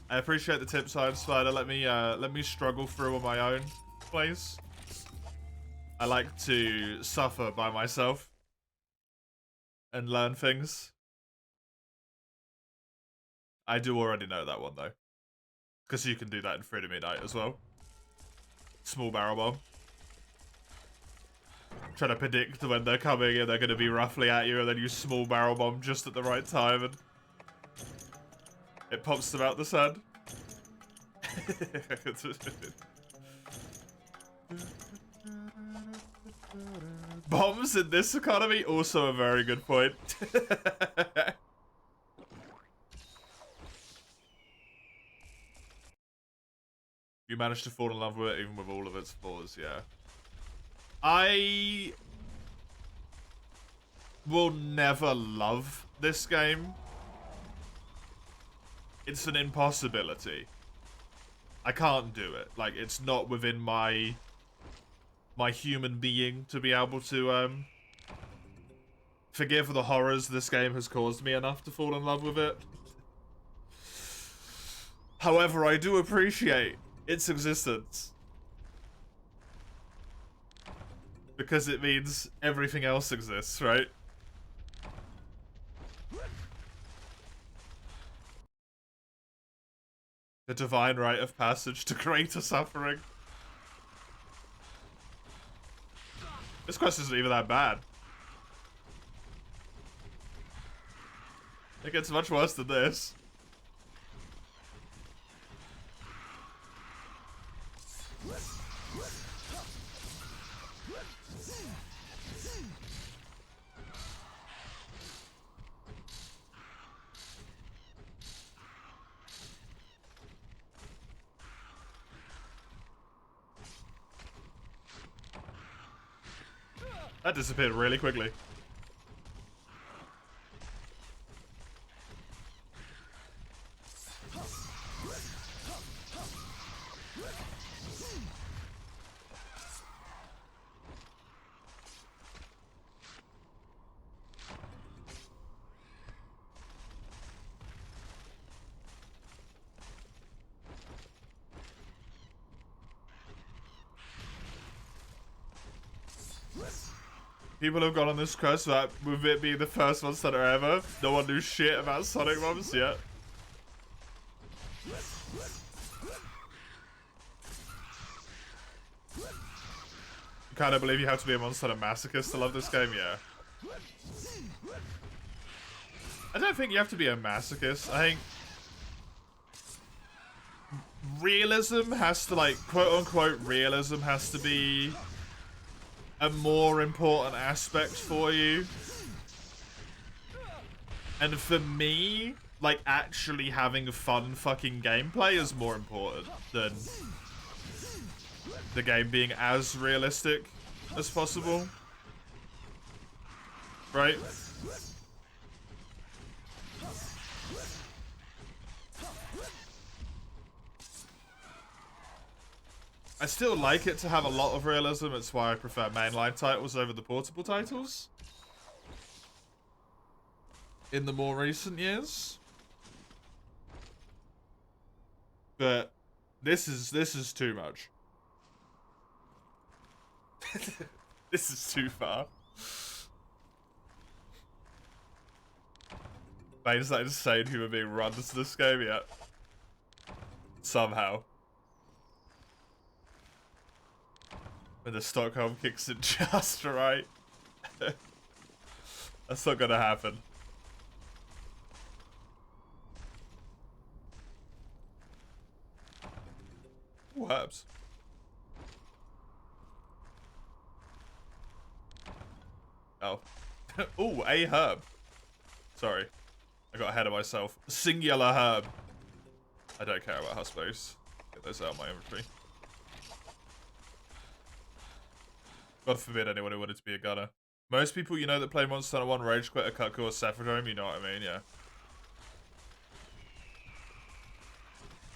I appreciate the tip, Side Spider. Let me struggle through on my own, please. I like to suffer by myself and learn things. I do already know that one though, because you can do that in Freedom Midnight as well. Small barrel bomb. Trying to predict when they're coming and they're going to be roughly at you, and then you small barrel bomb just at the right time and it pops them out the sand. Bombs in this economy, also a very good point. You managed to fall in love with it even with all of its flaws, yeah. I will never love this game. It's an impossibility. I can't do it. Like, it's not within my human being to be able to forgive the horrors this game has caused me enough to fall in love with it. However, I do appreciate its existence. Because it means everything else exists, right? The divine rite of passage to greater suffering. This quest isn't even that bad. It gets much worse than this. That disappeared really quickly. People have gone on this quest that, with it being the first monster ever, no one knew shit about Sonic Bombs yet. You kind of believe you have to be a monster masochist to love this game? Yeah. I don't think you have to be a masochist. I think realism has to, like, quote-unquote realism has to be a more important aspect for you. And for me, like, actually having fun fucking gameplay is more important than the game being as realistic as possible. Right? I still like it to have a lot of realism. It's why I prefer mainline titles over the portable titles in the more recent years. But this is too much. This is too far. Bane's that insane human being runs this game yet. Somehow. When the Stockholm kicks in just right. That's not gonna happen. Ooh, herbs. Oh. Ooh, a herb. Sorry. I got ahead of myself. Singular herb. I don't care about husbos. Get those out of my inventory. God forbid anyone who wanted to be a gunner. Most people you know that play Monster Hunter 1 Rage Quit a Cutco or Cephadrome, you know what I mean, yeah.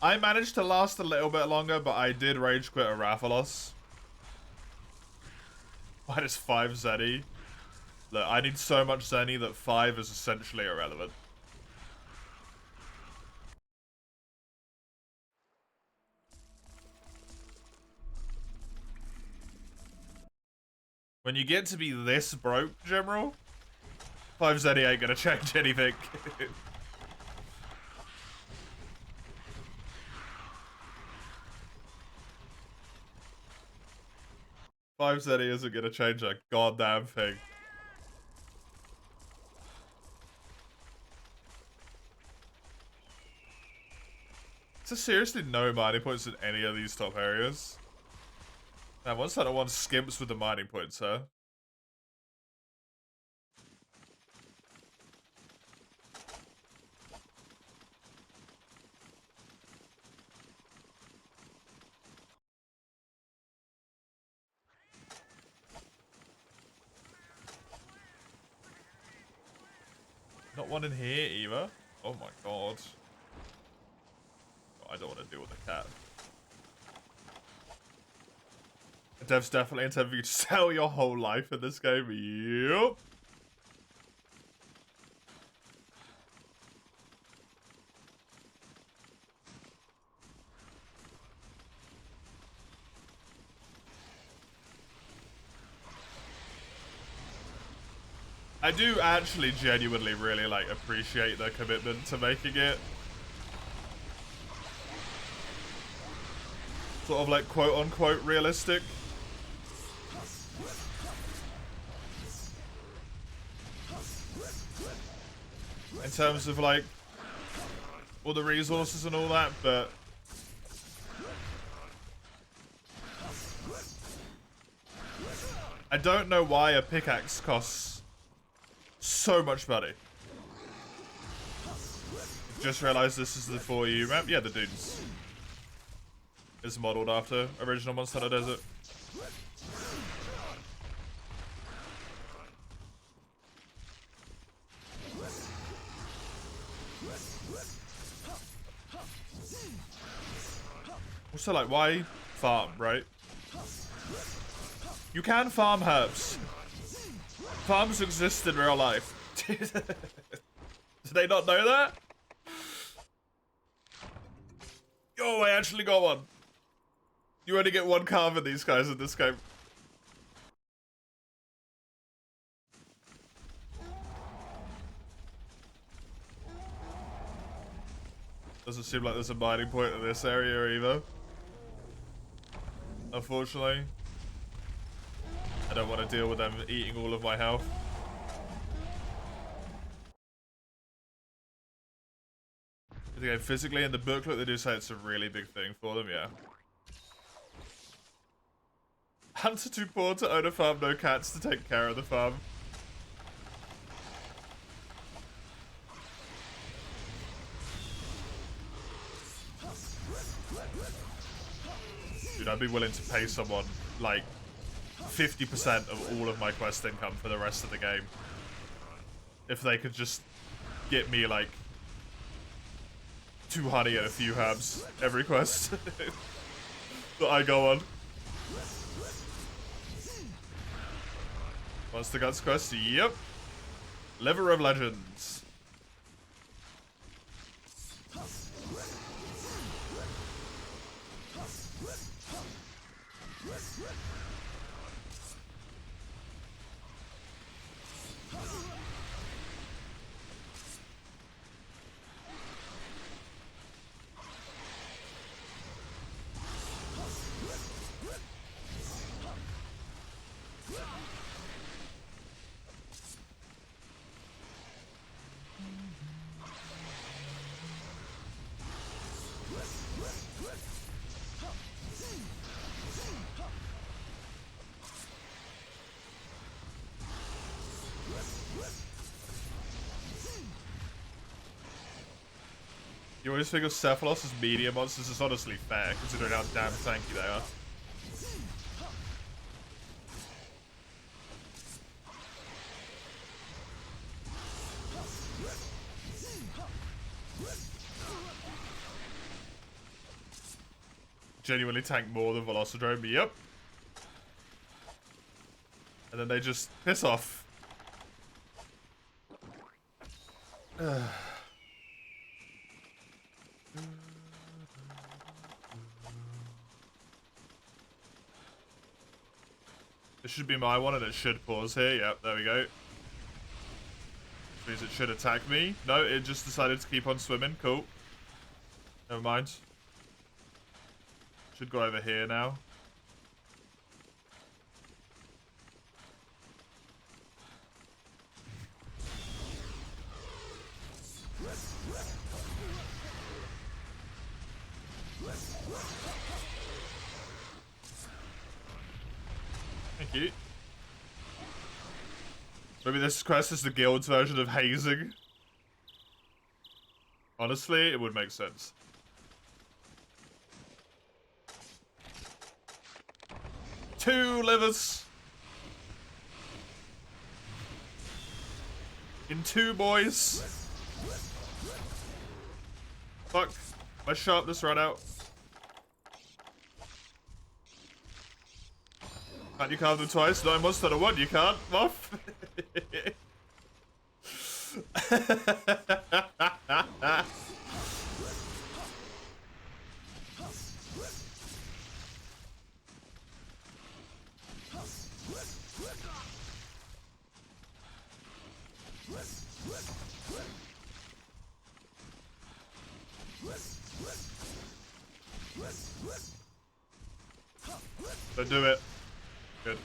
I managed to last a little bit longer, but I did Rage Quit a Rathalos. Minus 5 Zenny. Look, I need so much Zenny that 5 is essentially irrelevant. When you get to be this broke, General, 5 Zenny ain't gonna change anything. 5 Zenny isn't gonna change a goddamn thing. So seriously no mining points in any of these top areas. Man, once that one skimps with the mining points, huh? Not one in here either. Oh my god. I don't want to deal with a cat. Dev's definitely intending you to sell your whole life in this game. Yup. I do actually genuinely really like appreciate their commitment to making it sort of like quote unquote realistic. In terms of like all the resources and all that, but I don't know why a pickaxe costs so much money. Just realized this is the 4U map. Yeah, the dunes is modeled after original Monster Hunter Desert. Also, like, why farm, right? You can farm herbs. Farms exist in real life. Did they not know that? Yo, I actually got one. You only get one carve in these guys in this game. Doesn't seem like there's a mining point in this area either. Unfortunately. I don't want to deal with them eating all of my health. Again, physically in the booklet they do say it's a really big thing for them, yeah. Hunter too poor to own a farm, no cats to take care of the farm. Dude, I'd be willing to pay someone like 50% of all of my quest income for the rest of the game. If they could just get me like 2 honey and a few herbs every quest that I go on. Monster Guts quest, yep. Liver of Legends. You always think of Cephalos as medium monsters. It's honestly fair, considering how damn tanky they are. Genuinely tank more than Velocidrome, yep. And then they just piss off. This should be my one, and it should pause here. Yep, there we go. Which means it should attack me. No, it just decided to keep on swimming. Cool. Never mind. Should go over here now. Thank you. Maybe this quest is the guild's version of hazing. Honestly, it would make sense. Two livers. In two, boys. Fuck. My sharpness ran out. Can't you carve them twice? No, I must have one. You can't, Muff. Don't do it. Good.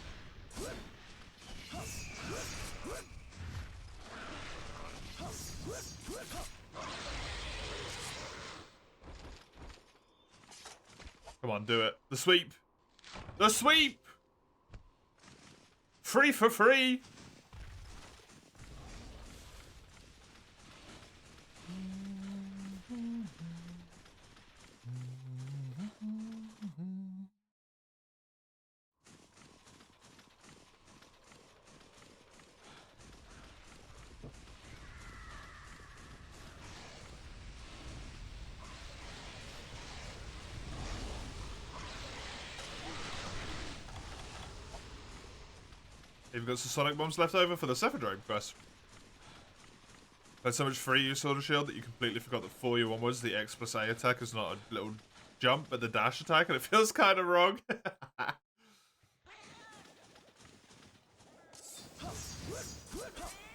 Come on, do it. The sweep. The sweep! Free for free! You've got some Sonic Bombs left over for the Cephadrome quest. Had so much free use Sword Shield that you completely forgot that 4U onwards the X plus A attack is not a little jump but the dash attack, and it feels kind of wrong.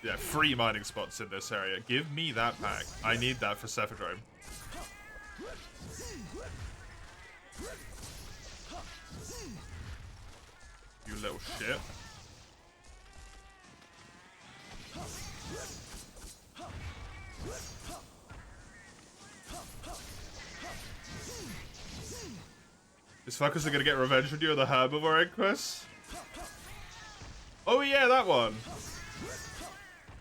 Yeah, free mining spots in this area. Give me that pack. I need that for Cephadrome. You little shit. These fuckers are gonna get revenge on you on the Herbivore Egg quest. Oh yeah, that one.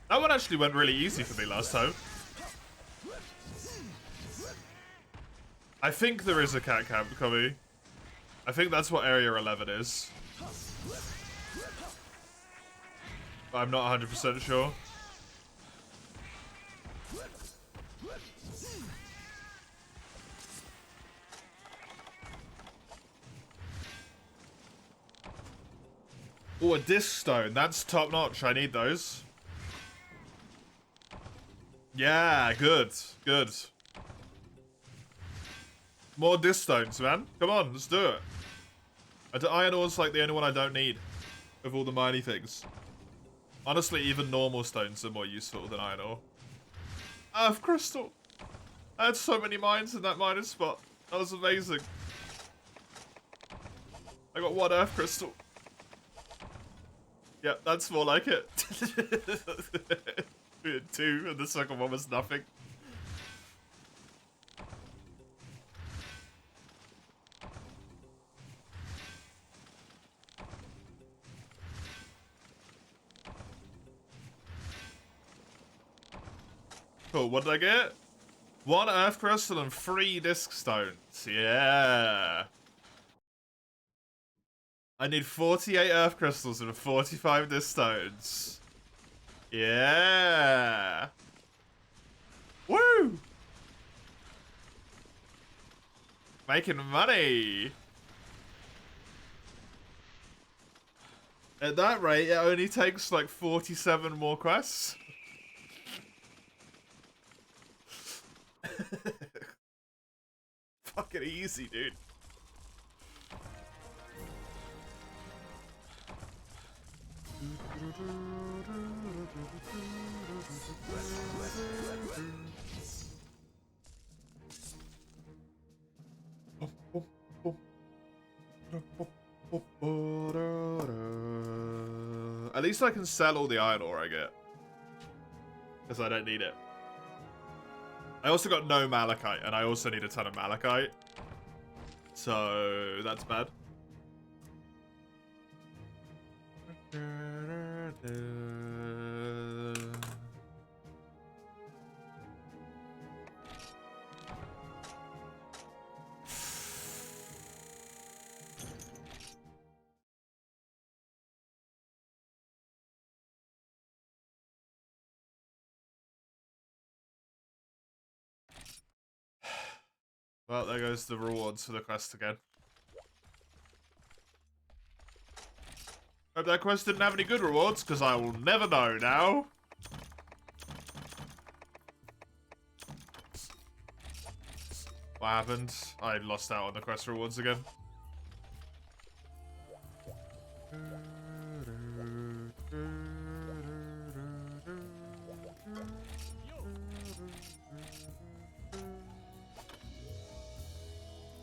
That one actually went really easy for me last time. I think there is a cat camp coming. I think that's what Area 11 is. But I'm not 100% sure. Oh, a disc stone. That's top notch. I need those. Yeah, good. Good. More disc stones, man. Come on, let's do it. Iron ore's like the only one I don't need of all the miney things. Honestly, even normal stones are more useful than iron ore. Earth crystal. I had so many mines in that mining spot. That was amazing. I got one earth crystal. Yep, that's more like it. We had two, and the second one was nothing. Cool, what did I get? One earth crystal and 3 disc stones. Yeah. I need 48 earth crystals and 45 disc stones. Yeah. Woo! Making money. At that rate, it only takes like 47 more quests. Fucking easy, dude. At least I can sell all the iron ore I get. Because I don't need it. I also got no malachite, and I also need a ton of malachite. So, that's bad. Well, there goes the rewards for the quest again. Hope that quest didn't have any good rewards, because I will never know now. What happened? I lost out on the quest rewards again.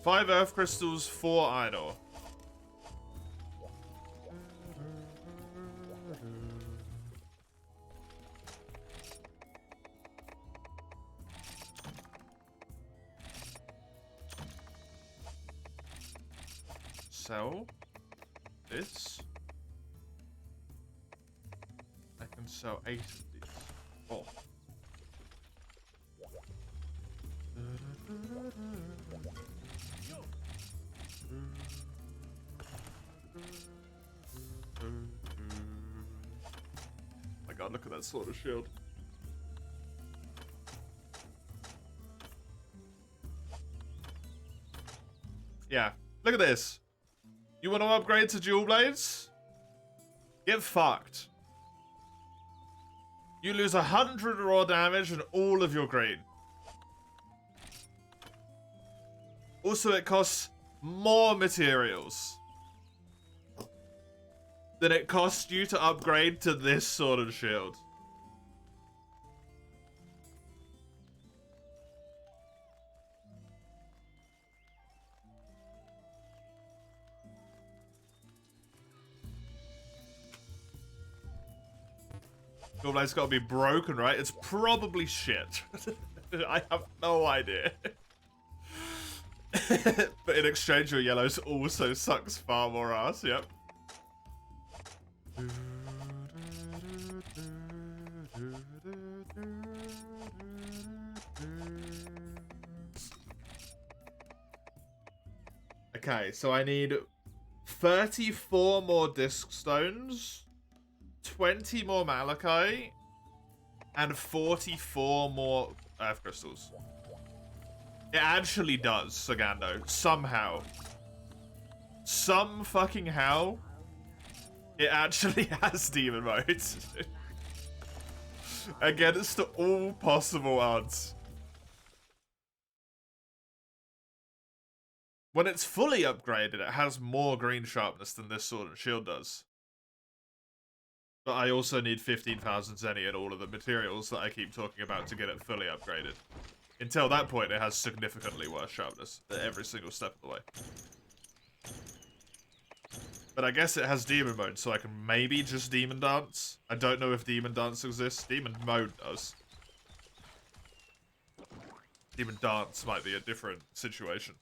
5 earth crystals, 4 iron ore. Sell this. I can sell 8 of these. Oh. My god, look at that sort of shield. Yeah, look at this. You want to upgrade to dual blades? Get fucked. You lose 100 raw damage and all of your green. Also, it costs more materials than it costs you to upgrade to this sort of shield. Dual blade's gotta be broken, right? It's probably shit. I have no idea. But in exchange, your yellows also sucks far more ass, yep. Okay, so I need 34 more disc stones, 20 more malachite, and 44 more earth crystals. It actually does, Sagando. Somehow. Some fucking how. It actually has demon mode. Against all possible odds. When it's fully upgraded, it has more green sharpness than this sword and shield does. But I also need 15,000 zenny and all of the materials that I keep talking about to get it fully upgraded. Until that point, it has significantly worse sharpness at every single step of the way. But I guess it has demon mode, so I can maybe just demon dance. I don't know if demon dance exists. Demon mode does. Demon dance might be a different situation.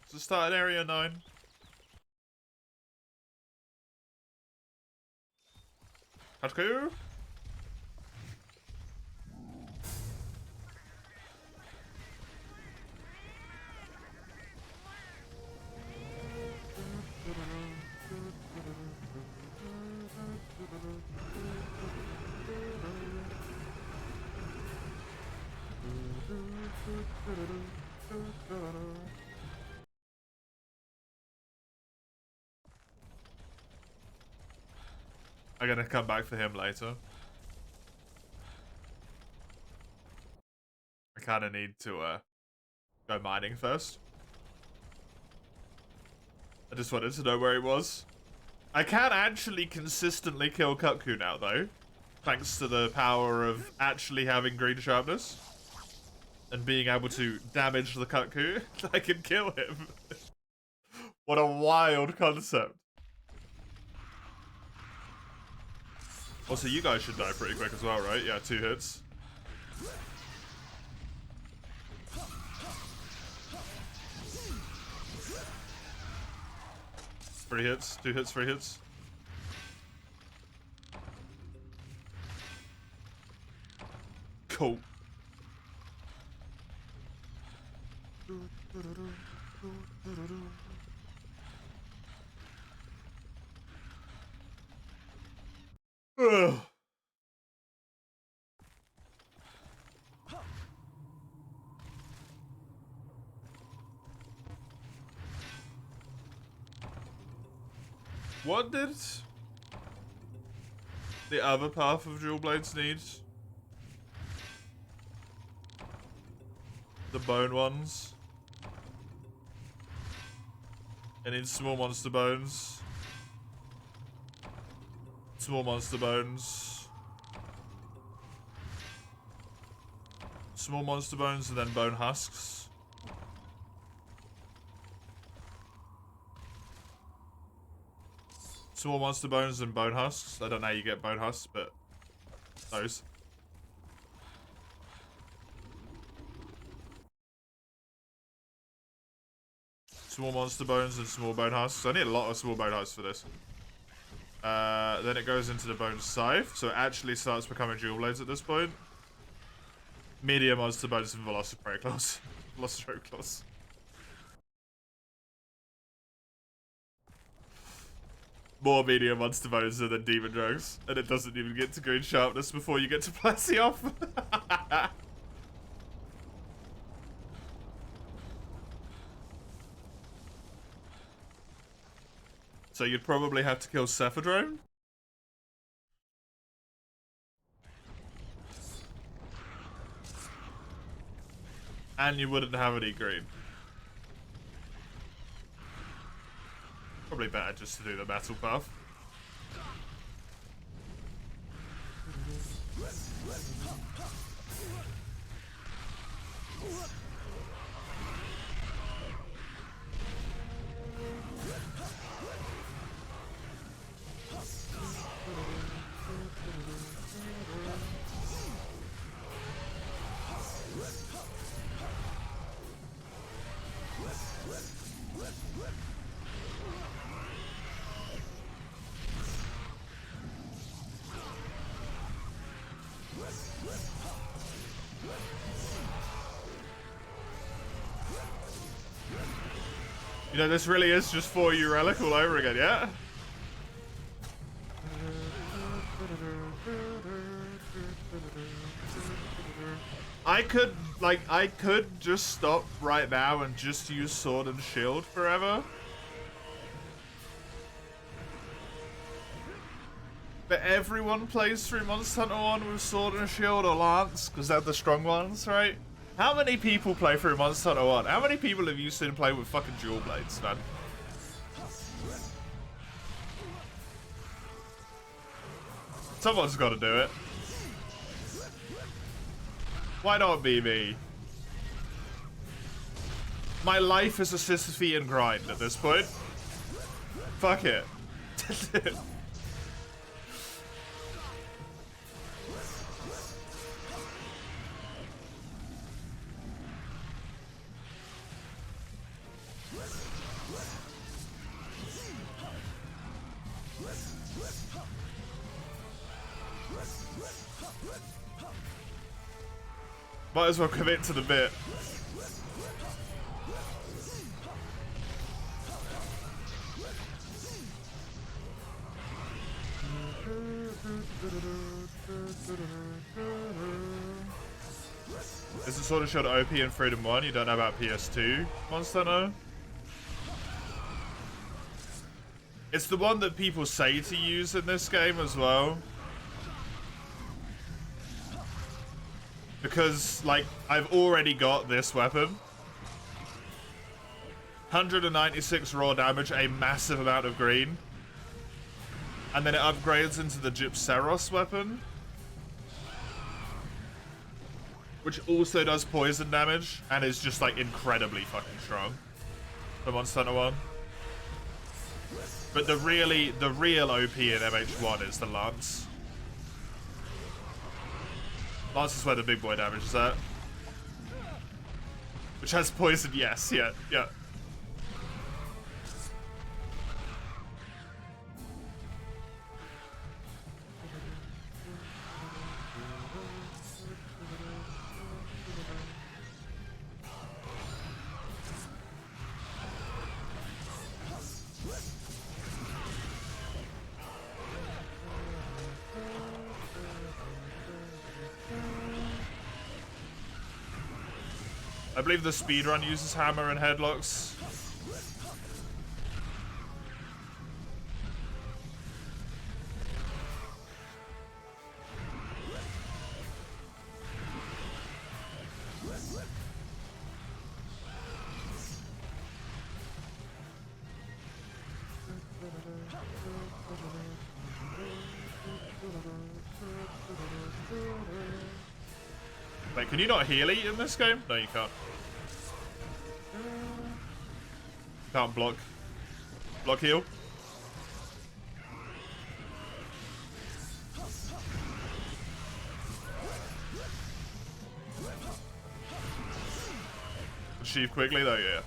So start at area 9. Hatku? I'm gonna come back for him later. I kinda need to go mining first. I just wanted to know where he was. I can actually consistently kill Kutku now though. Thanks to the power of actually having green sharpness. And being able to damage the Kutku. I can kill him. What a wild concept. Also, you guys should die pretty quick as well, right? Yeah, 2 hits. Three hits, 2 hits, 3 hits. Cool. Ugh. What did the other path of dual blades need? The bone ones. It needs small monster bones. Small monster bones. Small monster bones and then bone husks. Small monster bones and bone husks. I don't know how you get bone husks, but those. Small monster bones and small bone husks. I need a lot of small bone husks for this. Then it goes into the bone scythe, so it actually starts becoming dual blades at this point. Medium monster bones and velociraptor claws. Velociraptor claws. More medium monster bones than demon drugs, and it doesn't even get to green sharpness before you get to Plasioff. So you'd probably have to kill Cephadrome. And you wouldn't have any green. Probably better just to do the metal path. You know, this really is just 4U Relic all over again, yeah? I could just stop right now and just use Sword and Shield forever. But everyone plays through Monster Hunter 1 with Sword and Shield or Lance, because they're the strong ones, right? How many people play through Monster Hunter 1? How many people have you seen play with fucking dual blades, man? Someone's got to do it. Why not be me? My life is a Sisyphean grind at this point. Fuck it. Might as well commit to the bit. Is it sort of showed OP in Freedom 1? You don't know about PS2 Monster Hunter? It's the one that people say to use in this game as well. Because, like, I've already got this weapon. 196 raw damage, a massive amount of green. And then it upgrades into the Gypseros weapon. Which also does poison damage, and is just, like, incredibly fucking strong. The Monster Hunter 1. But the real OP in MH1 is the Lance. Lance is where the big boy damage is at. Which has poison, yes, yeah. I believe the speedrun uses hammer and headlocks. Wait, can you not heal eat in this game? No, you can't. Can't block. Block heal. Achieve quickly though, yeah.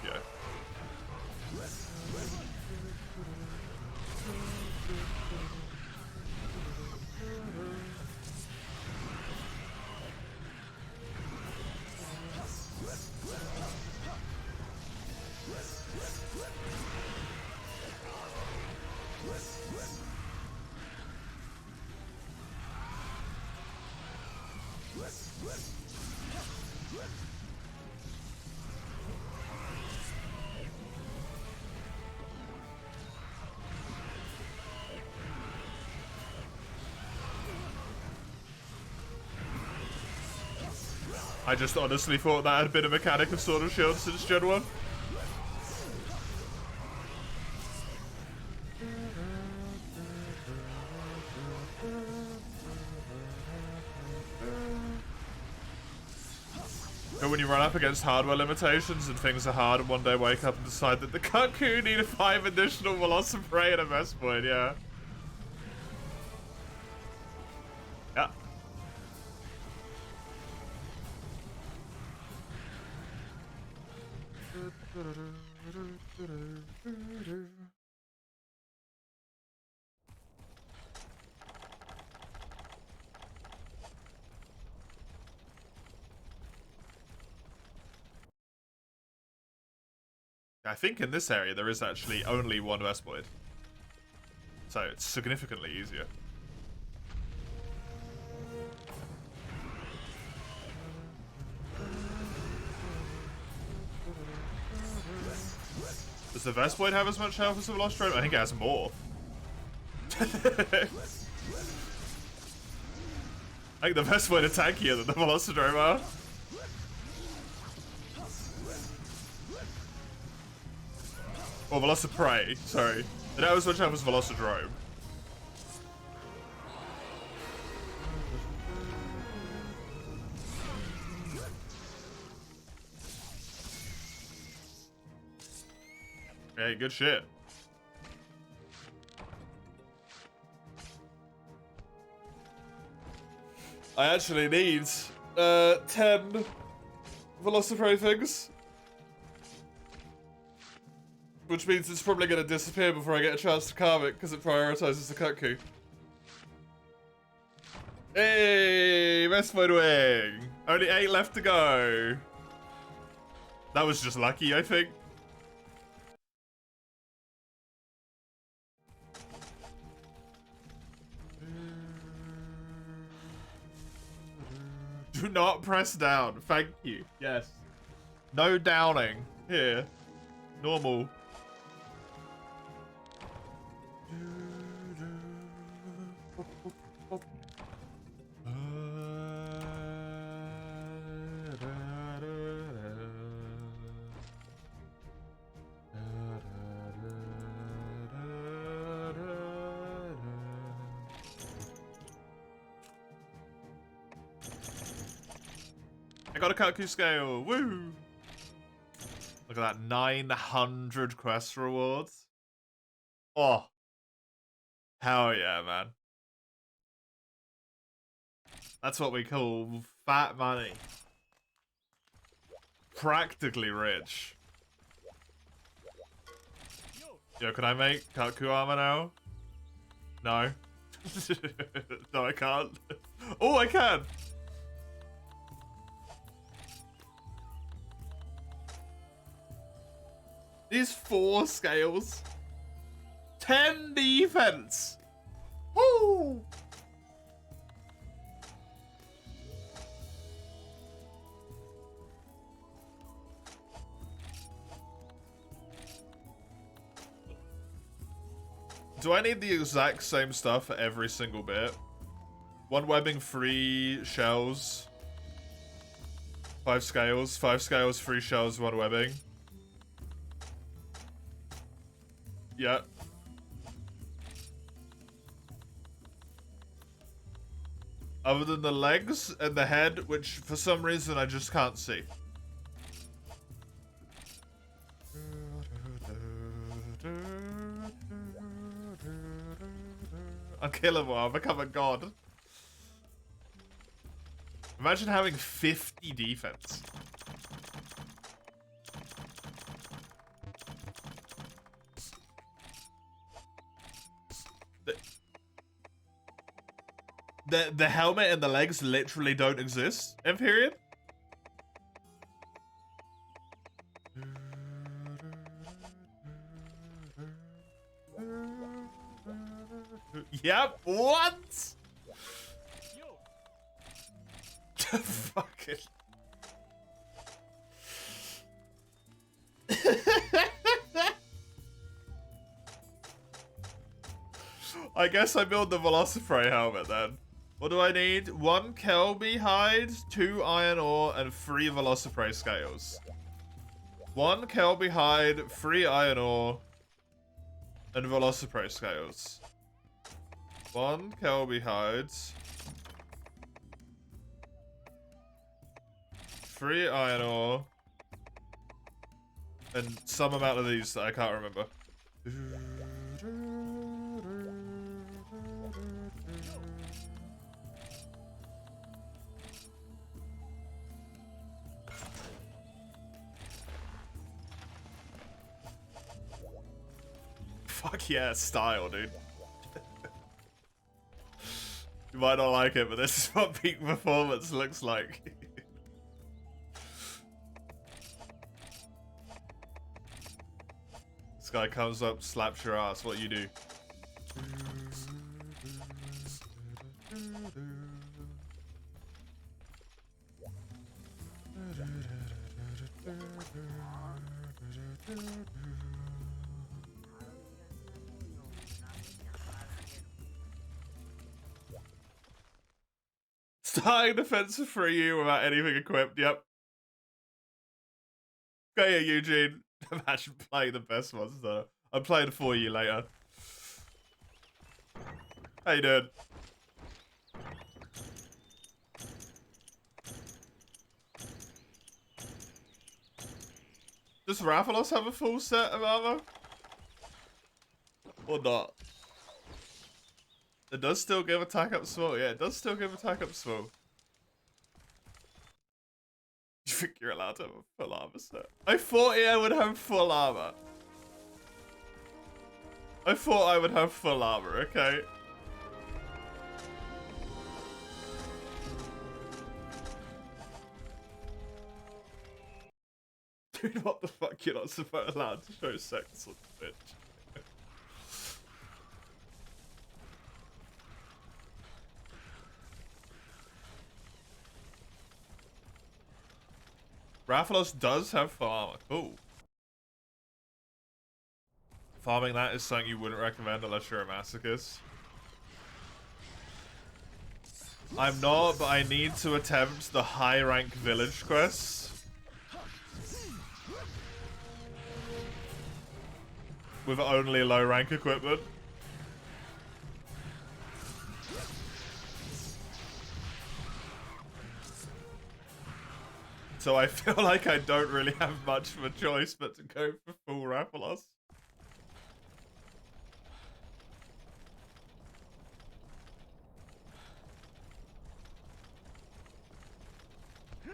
I just honestly thought that had been a mechanic of Sword and Shield since Gen 1. But when you run up against hardware limitations and things are hard and one day wake up and decide that the Cuckoo need 5 additional Velociprey and a Vespoid, yeah. Yeah. I think in this area there is actually only one Vespoid. So it's significantly easier. Does the Vespoid have as much health as the Velociraptor? I think it has more. I think the Vespoid are tankier than the Velociraptor. Or Velociprey, sorry. It has as much health as Velocidrome. Hey, good shit. I actually need 10 Velociprey things. Which means it's probably going to disappear before I get a chance to carve it, because it prioritizes the Cuckoo. Hey, Vespoid Wing! Only 8 left to go. That was just lucky, I think. Do not press down. Thank you. Yes. No downing. Here. Normal. I got a Cuckoo scale. Woo! Look at that, 900 quest rewards. Oh. Hell yeah, man. That's what we call fat money. Practically rich. Yo, can I make Cuckoo armor now? No. No, I can't. Oh, I can! These 4 scales. 10 defense. Woo! Do I need the exact same stuff for every single bit? 1 webbing, 3 shells. 5 scales. 5 scales, 3 shells, 1 webbing. Yep. Other than the legs and the head, which for some reason I just can't see. Unkillable, I'll become a god. Imagine having 50 defense. The helmet and the legs literally don't exist in period. Yep, what? Fucking. I guess I build the Velocipray helmet then. What do I need? 1 Kelby hide, 2 iron ore, and 3 Velocipray scales. 1 Kelby hide, 3 iron ore, and Velocipray scales. 1 Kelby hides, 3 iron ore, and some amount of these that I can't remember. Fuck yeah, style, dude. You might not like it, but this is what peak performance looks like. This guy comes up, slaps your ass, what you do? Starting defensive for you without anything equipped, yep. Okay, Eugene. Imagine playing the best ones though. I'm playing for you later. How you doing? Does Rathalos have a full set of armor? Or not? It does still give attack up small. Yeah, it does still give attack up small. You think you're allowed to have a full armor set? I thought I would have full armor. I thought I would have full armor, okay? Dude, what the fuck? You're not allowed to show sex on Twitch. Rathalos does have full armor. Cool. Farming that is something you wouldn't recommend unless you're a masochist. I'm not, but I need to attempt the high rank village quests. With only low rank equipment. So I feel like I don't really have much of a choice but to go for full Rathalos.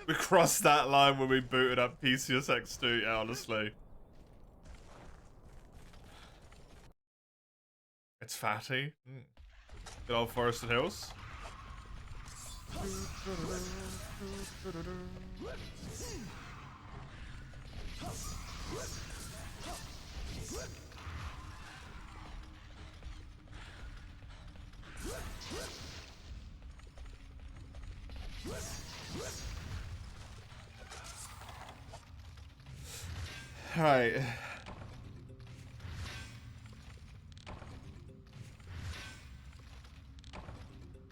We crossed that line when we booted up PCS X2, yeah, honestly. It's fatty. Good old Forest and Hills. Alright.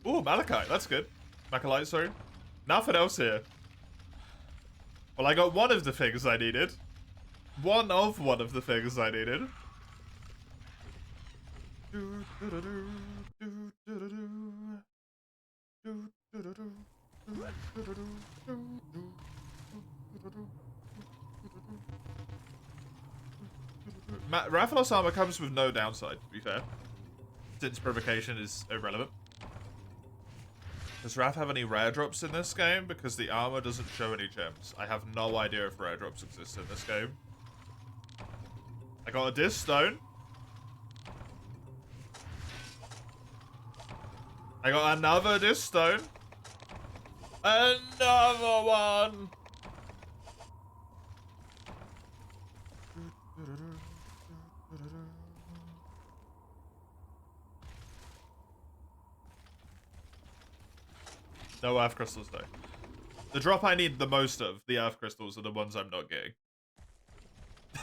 Ooh, Malachite. That's good. Malachite, sorry. Nothing else here. Well, I got one of the things I needed. One of the things I needed. Rathalos armor comes with no downside, to be fair. Since provocation is irrelevant. Does Wrath have any rare drops in this game? Because the armor doesn't show any gems. I have no idea if rare drops exist in this game. I got a disc stone. I got another disc stone. Another one. No earth crystals though. The drop I need the most of, the earth crystals, are the ones I'm not getting.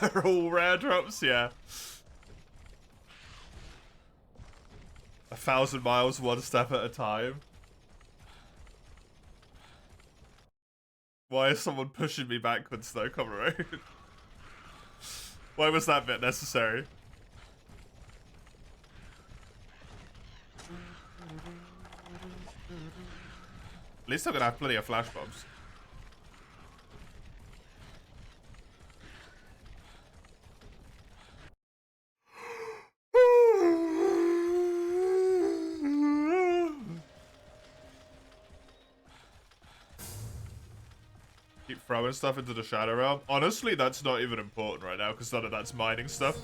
They're all rare drops, yeah. 1,000 miles, one step at a time. Why is someone pushing me backwards though? Come on. Why was that bit necessary? At least I'm gonna have plenty of flash bombs. Keep throwing stuff into the Shadow Realm. Honestly, that's not even important right now, because none of that's mining stuff.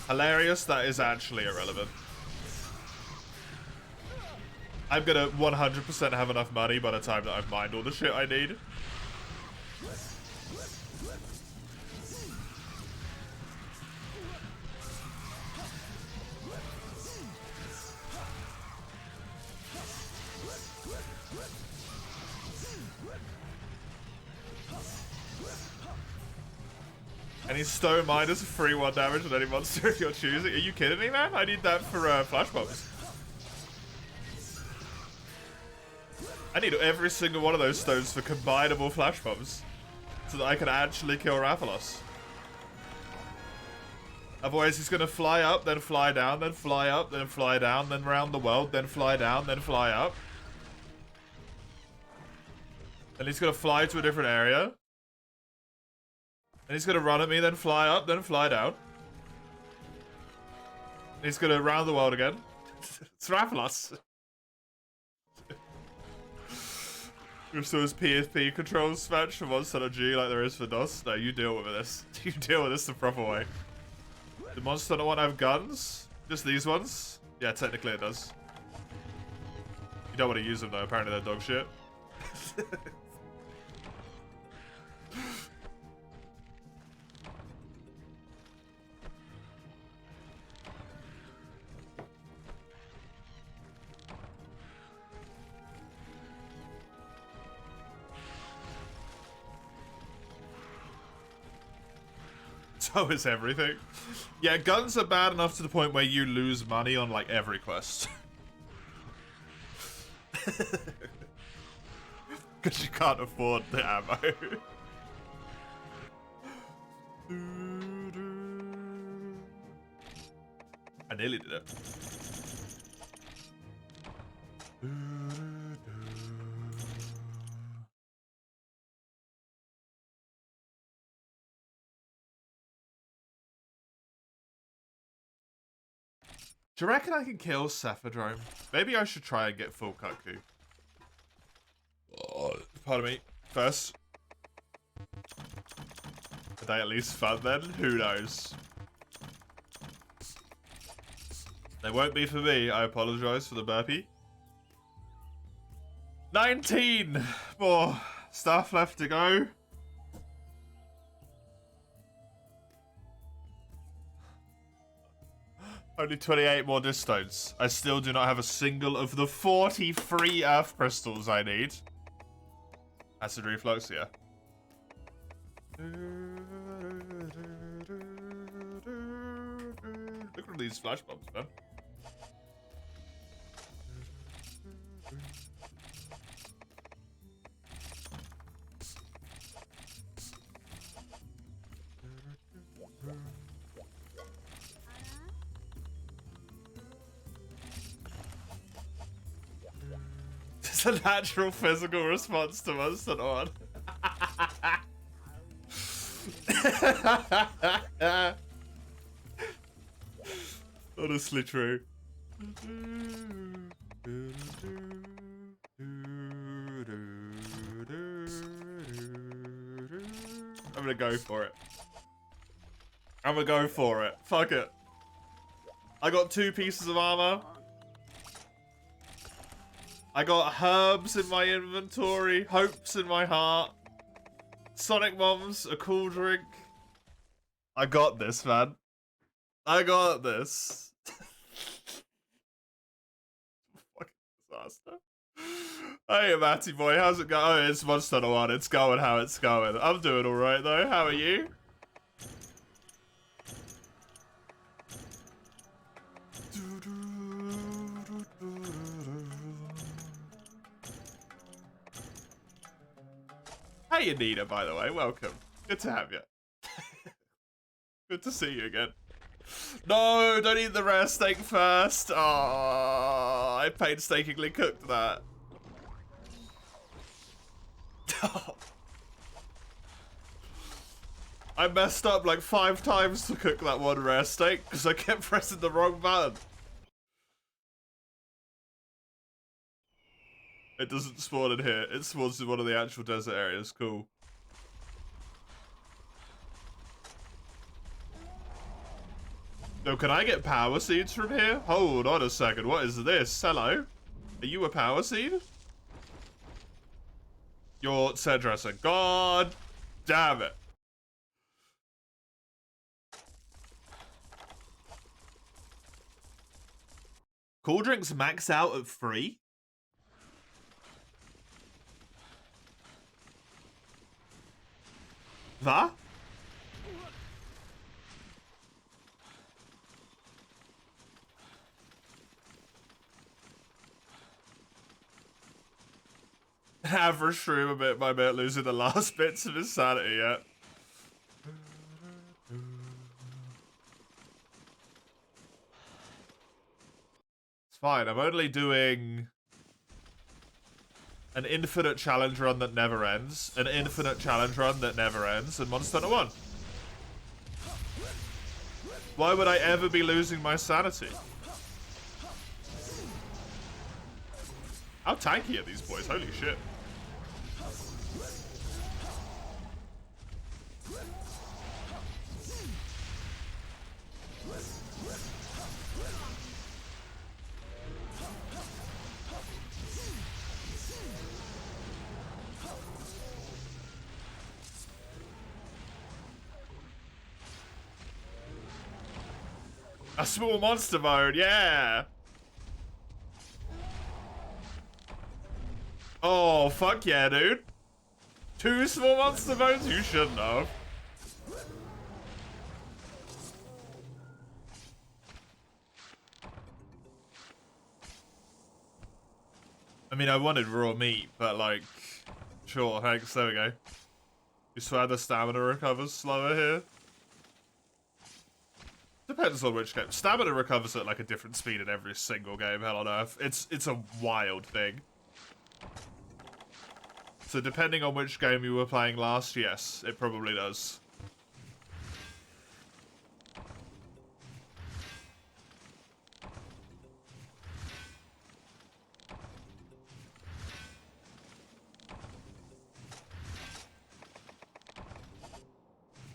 Hilarious, that is actually irrelevant. I'm gonna 100% have enough money by the time that I've mined all the shit I need. Any stone miners for 3-1 damage on any monster if you're choosing. Are you kidding me, man? I need that for flash bombs. I need every single one of those stones for combinable flash bombs. So that I can actually kill Rathalos. Otherwise he's gonna fly up, then fly down, then fly up, then fly down, then round the world, then fly down, then fly up. Then he's gonna fly to a different area. And he's gonna run at me, then fly up, then fly down. And he's gonna round the world again. It's Rathalos. There's those PSP controls match for Monster Hunter G like there is for DOS. No, you deal with this. You deal with this the proper way. The Monster Hunter one have guns? Just these ones? Yeah, technically it does. You don't want to use them though, apparently they're dog shit. So is everything. Yeah, guns are bad enough to the point where you lose money on like every quest. Because you can't afford the ammo. I nearly did it. Do you reckon I can kill Cephadrome? Maybe I should try and get full Kutku. Oh, pardon me. First. Are they at least fun then? Who knows? They won't be for me. I apologize for the burpee. 19 more stuff left to go. Only 28 more disc stones. I still do not have a single of the 43 earth crystals I need. Acid reflux, yeah. from these flash bombs, man. It's a natural physical response to Monster One. Honestly true. I'm gonna go for it. I'm gonna go for it. Fuck it. I got 2 pieces of armor. I got herbs in my inventory, hopes in my heart, Sonic Bombs, a cool drink. I got this, man. I got this. Fucking disaster. Hey, Matty boy, how's it going? Oh, it's Monster One. It's going how it's going. I'm doing alright, though. How are you? Hey, Anita, by the way. Welcome. Good to have you. Good to see you again. No, don't eat the rare steak first. Oh, I painstakingly cooked that. I messed up like 5 times to cook that one rare steak because I kept pressing the wrong button. It doesn't spawn in here. It spawns in one of the actual desert areas. Cool. No, can I get power seeds from here? Hold on a second. What is this? Hello? Are you a power seed? You're set dressing. God damn it. Cool drinks max out at 3? Va? Average stream a bit by bit, losing the last bits of his sanity yet. It's fine, I'm only doing an infinite challenge run that never ends, an infinite challenge run that never ends, and Monster Hunter 1. Why would I ever be losing my sanity? How tanky are these boys? Holy shit. A small monster mode, yeah! Oh, fuck yeah, dude. 2 small monster modes? You shouldn't have. I mean, I wanted raw meat, but like... Sure, thanks, there we go. You swear the stamina recovers slower here? Depends on which game. Stamina recovers at like a different speed in every single game, hell on earth. It's a wild thing. So depending on which game you were playing last, yes, it probably does.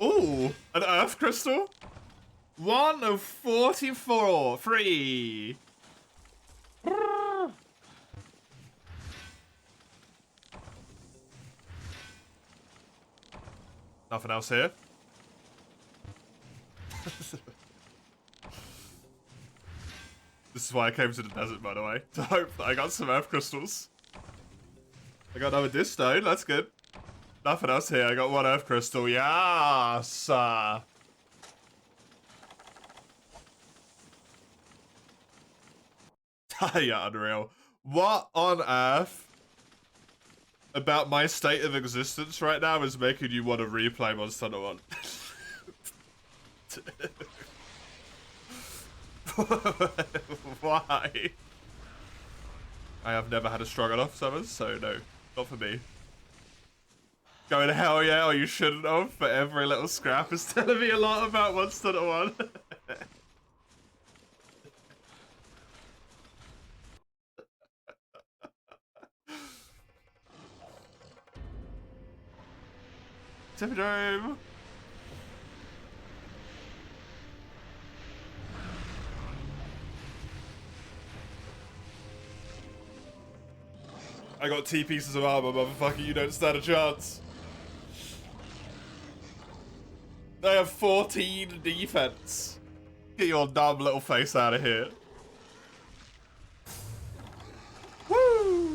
Ooh, an earth crystal? 1 of 44. Free. Nothing else here. This is why I came to the desert, by the way. To hope that I got some earth crystals. I got another disc stone. That's good. Nothing else here. I got 1 earth crystal. Yes. Yeah, unreal. What on earth about my state of existence right now is making you want to replay Monster Hunter 1? Why? I have never had a strong enough summons, so no, not for me. Going hell yeah, or you shouldn't have, but every little scrap is telling me a lot about Monster Hunter 1. Tippydome! I got T pieces of armor, motherfucker, you don't stand a chance. I have 14 defense. Get your dumb little face out of here. Woo!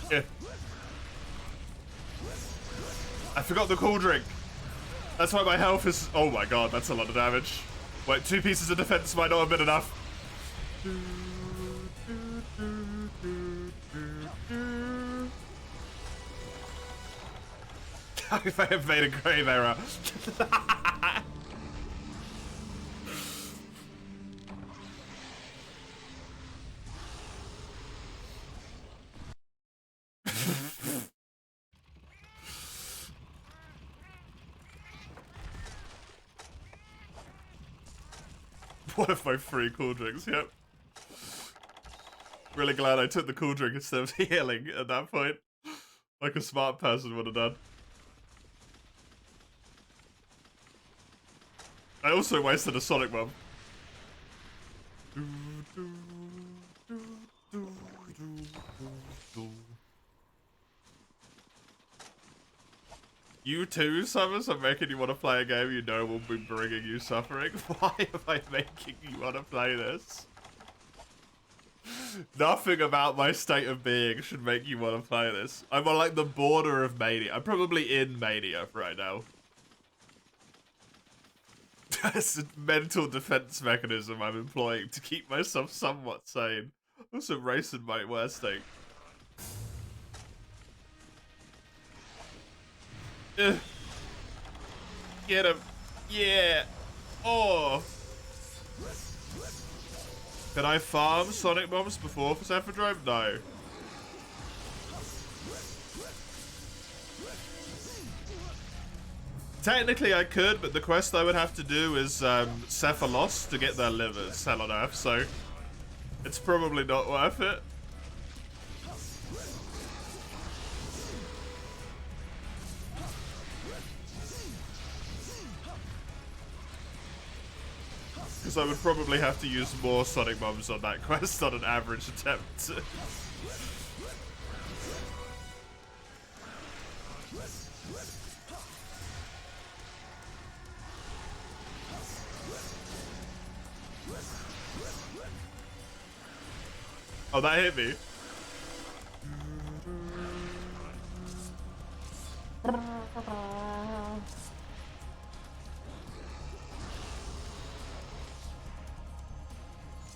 Yeah. I forgot the cool drink. That's why my health is... Oh my god, that's a lot of damage. Wait, 2 pieces of defense might not have been enough. I have made a grave error. One of my 3 cool drinks, yep. Really glad I took the cool drink instead of healing at that point. Like a smart person would have done. I also wasted a Sonic Bomb. You too, Summers, are making you want to play a game you know will be bringing you suffering. Why am I making you want to play this? Nothing about my state of being should make you want to play this. I'm on like the border of Mania. I'm probably in Mania right now. That's a mental defense mechanism I'm employing to keep myself somewhat sane. Also racing my worst thing. Get him. Yeah. Oh. Can I farm Sonic Bombs before Persephone? No. Technically I could, but the quest I would have to do is Cephalos to get their livers, hell on earth, so it's probably not worth it. Because I would probably have to use more Sonic Bombs on that quest on an average attempt. Oh, that hit me.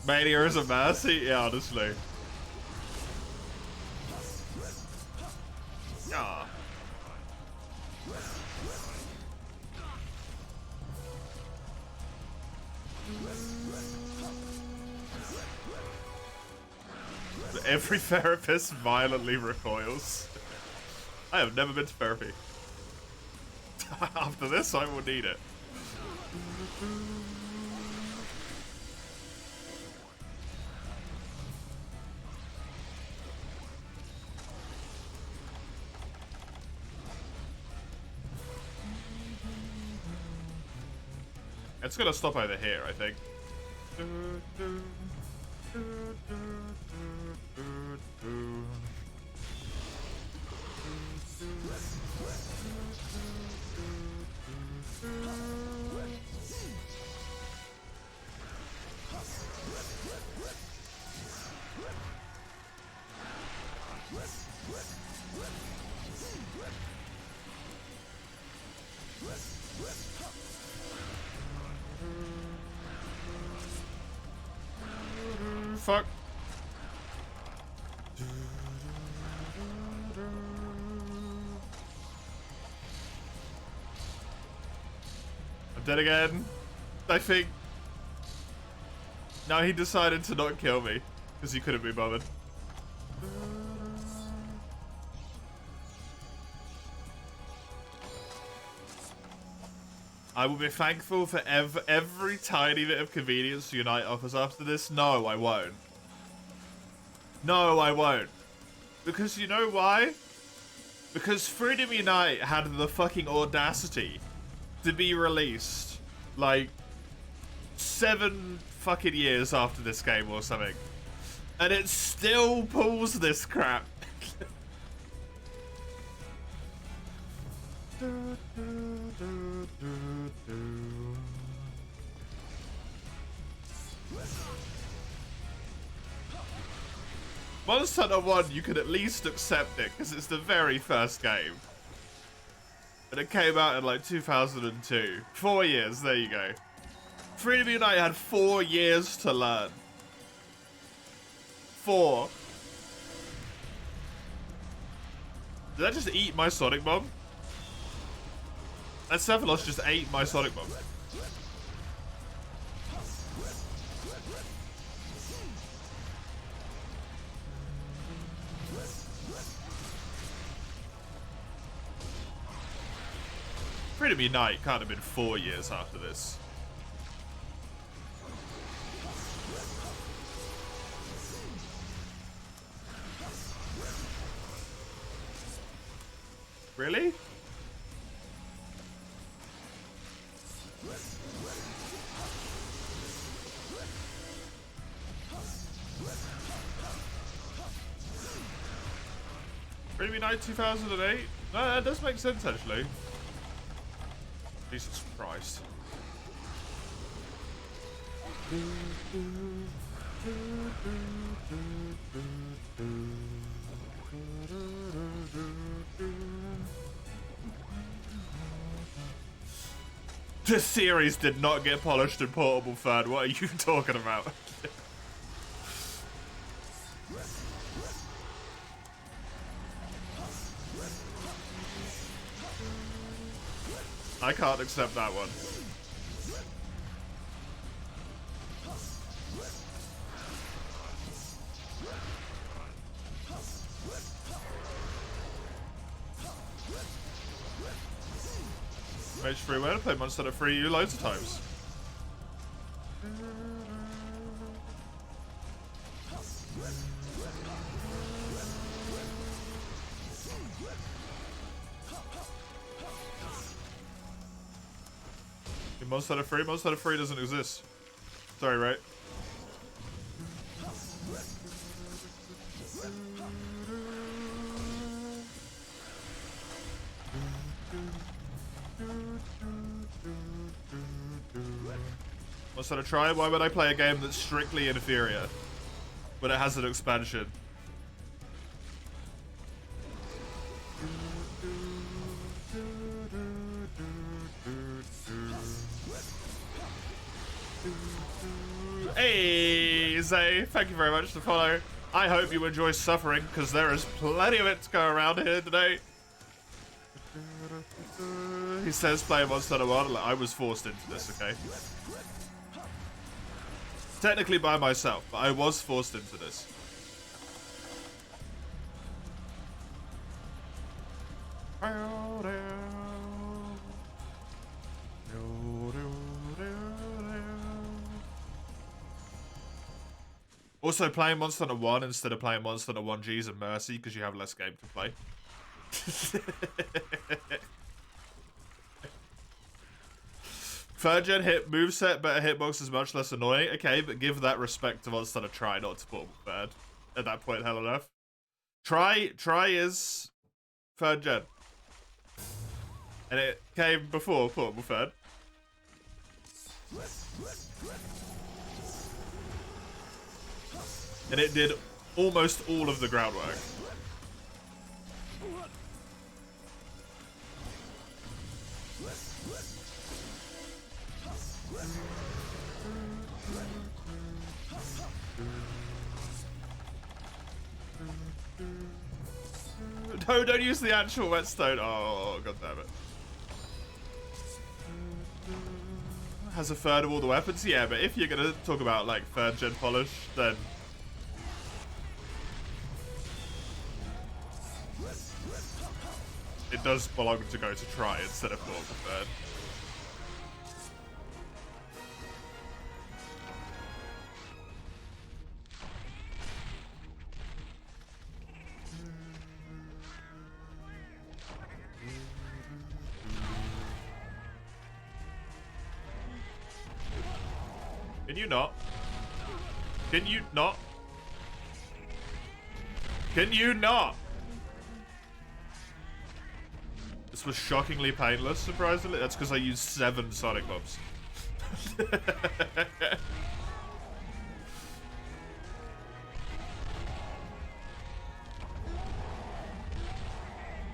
Mania is a mercy? Yeah, honestly. Ah. Every therapist violently recoils. I have never been to therapy. After this, I will need it. It's gonna stop over here, I think. fuck. I'm dead again, I think. No, he decided to not kill me because he couldn't be bothered. I will be thankful for every tiny bit of convenience Unite offers after this. No, I won't. No, I won't. Because you know why? Because Freedom Unite had the fucking audacity to be released like 7 fucking years after this game or something. And it still pulls this crap. Monster Hunter 1, you could at least accept it because it's the very first game. And it came out in like 2002. 4 years, there you go. Freedom Unite had 4 years to learn. 4. Did I just eat my Sonic Bomb? That Cephalos just ate my Sonic Bomb. Freedom Unite can't have been 4 years after this. Really? Freedom Unite 2008? No, that does make sense actually. Jesus Christ. This series did not get polished in Portable Third. What are you talking about? I can't accept that one. MH1 where to play Monster Hunter 3 loads of times. In Monster Hunter 3? Monster Hunter 3 doesn't exist. Sorry, right? Monster Hunter Tri? Why would I play a game that's strictly inferior when it has an expansion? Hey, Zay, thank you very much for the follow. I hope you enjoy suffering, because there is plenty of it to go around here today. He says play Monster Hunter 1. I was forced into this, okay? Technically by myself, but I was forced into this. Also, playing Monster Hunter 1 instead of playing Monster Hunter 1G is a mercy because you have less game to play. Third gen hit moveset, better hitbox is much less annoying. Okay, but give that respect to Monster Hunter Tri, not to Portable Third. At that point, hell enough. Tri is third gen. And it came before Portable Third. And it did almost all of the groundwork. No, don't use the actual whetstone. Oh, god damn it. Has a third of all the weapons? Yeah, but if you're gonna talk about like third gen polish, then it does belong to go to try instead of normal third. Can you not? Can you not? Can you not? This was shockingly painless, surprisingly. That's because I used 7 Sonic Bombs.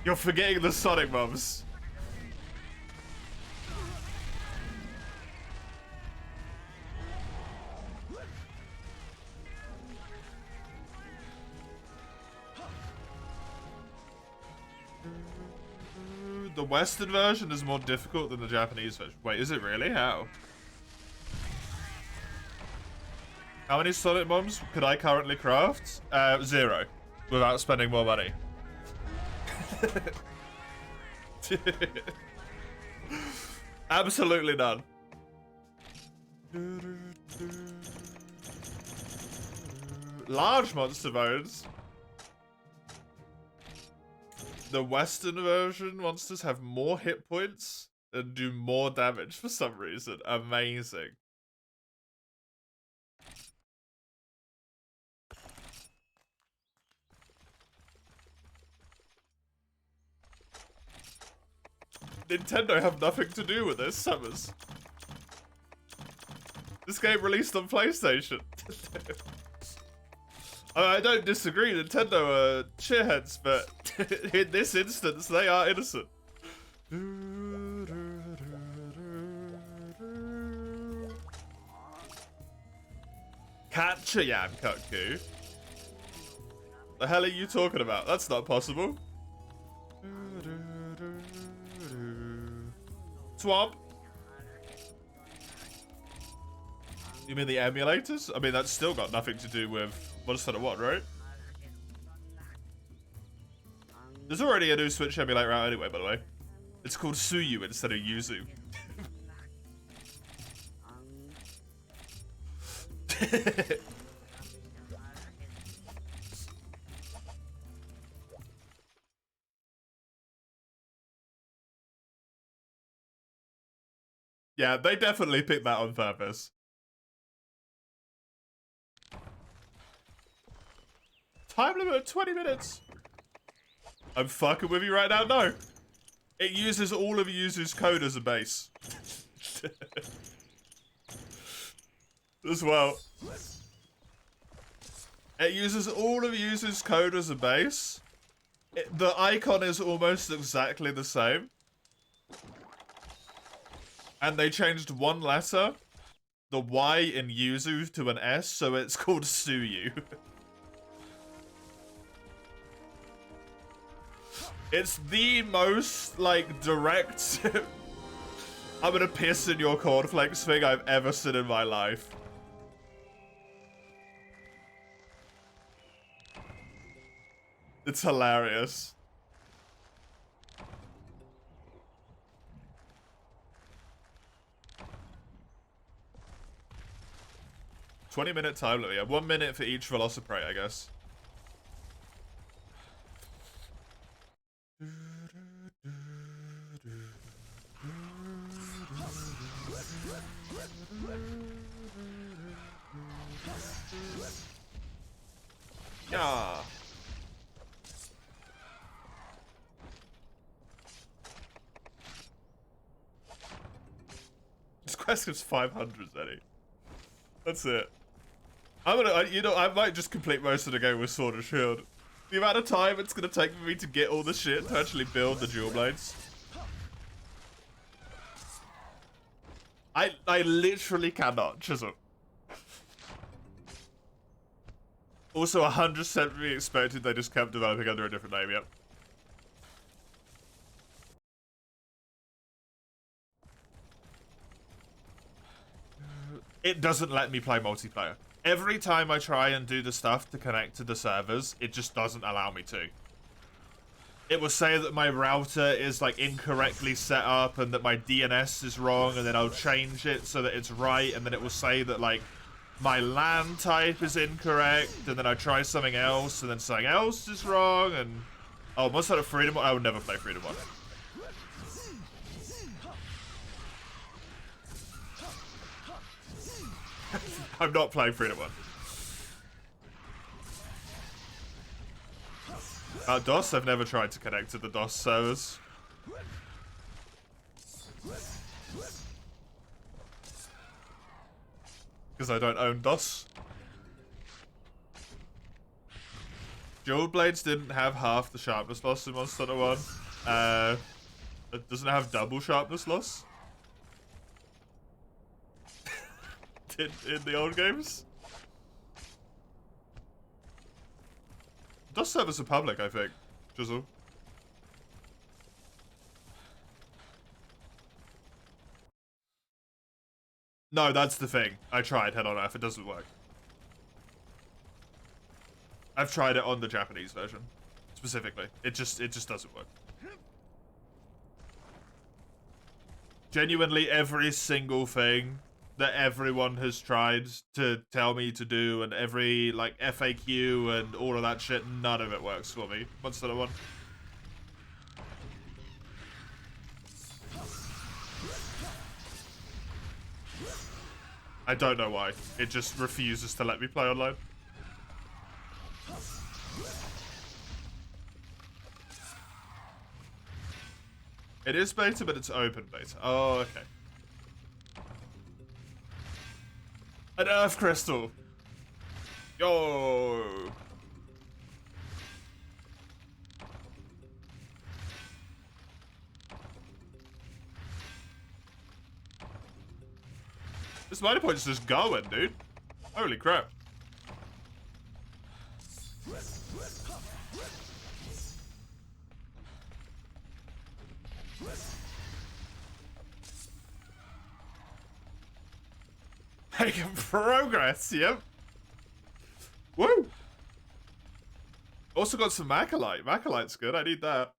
You're forgetting the Sonic Bombs. The Western version is more difficult than the Japanese version. Wait, is it really? How? How many Sonic Bombs could I currently craft? 0. Without spending more money. Absolutely none. Large monster bones. The Western version monsters have more hit points and do more damage for some reason. Amazing. Nintendo have nothing to do with this, Summers. This game released on PlayStation. I don't disagree, Nintendo are cheerheads, but in this instance, they are innocent. Catch a Yam Kutku? The hell are you talking about? That's not possible. Swamp? You mean the emulators? I mean, that's still got nothing to do with Monster Hunter 1, right? There's already a new Switch emulator out anyway, by the way. It's called Suyu instead of Yuzu. Yeah, they definitely picked that on purpose. Time limit of 20 minutes. I'm fucking with you right now. No. It uses all of Yuzu's code as a base. As well. It uses all of Yuzu's code as a base. The icon is almost exactly the same. And they changed one letter, the Y in Yuzu, to an S, so it's called Suyu. It's the most, like, direct I'm gonna piss in your cornflakes thing I've ever seen in my life. It's hilarious. $20-minute time limit. Yeah, 1 minute for each Velociprey, I guess. Yeah. This quest gives 500, Eddie. That's it. I'm gonna, you know, I might just complete most of the game with Sword and Shield. The amount of time it's gonna take for me to get all the shit to actually build the dual blades. I literally cannot, Chisel. Also, 100% be expected they just kept developing under a different name, yep. it doesn't let me play multiplayer. Every time I try and do the stuff to connect to the servers, it just doesn't allow me to. It will say that my router is like incorrectly set up and that my DNS is wrong, and then I'll change it so that it's right, and then it will say that like my LAN type is incorrect, and then I try something else, and then something else is wrong, and oh, must have Freedom 1? I would never play Freedom 1. I'm not playing Freedom 1. DOS, I've never tried to connect to the DOS servers. Because I don't own DOS. Dual Blades didn't have half the sharpness loss in Monster Hunter 1. It doesn't have double sharpness loss. in the old games. DOS servers are public, I think. Jizzle. No, that's the thing. I tried Head on Earth. It doesn't work. I've tried it on the Japanese version, specifically. It just doesn't work. Genuinely, every single thing that everyone has tried to tell me to do, and every like FAQ and all of that shit, none of it works for me. Monster Hunter 1. I don't know why. It just refuses to let me play online. It is beta, but it's open beta. Oh, okay. An Earth Crystal. Yo. This minor point's just going, dude. Holy crap. Making progress, yep. Woo! Also got some Macalite. Macalite's good, I need that.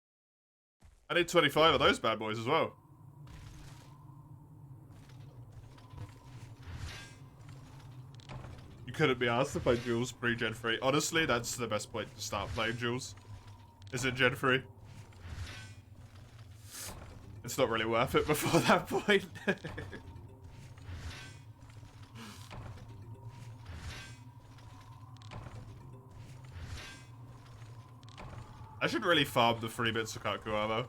I need 25 of those bad boys as well. You couldn't be asked to play Jules pre-Gen 3. Honestly, that's the best point to start playing Jules. Is it Gen 3? It's not really worth it before that point. I should really farm the 3-bit Sukaku ammo.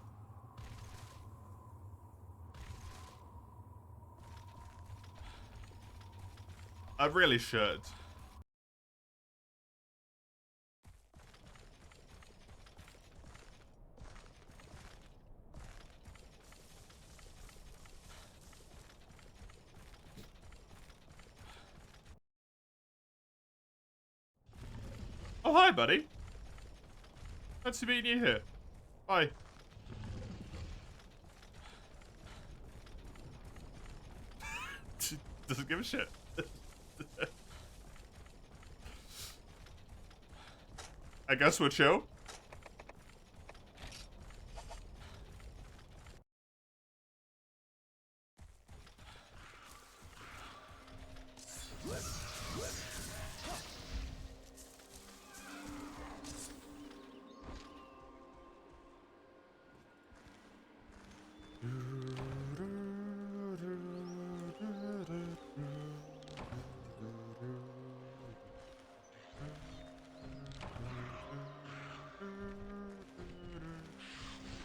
I really should. Oh, hi, buddy. Fancy meeting you here. Bye. Doesn't give a shit. I guess we're chill.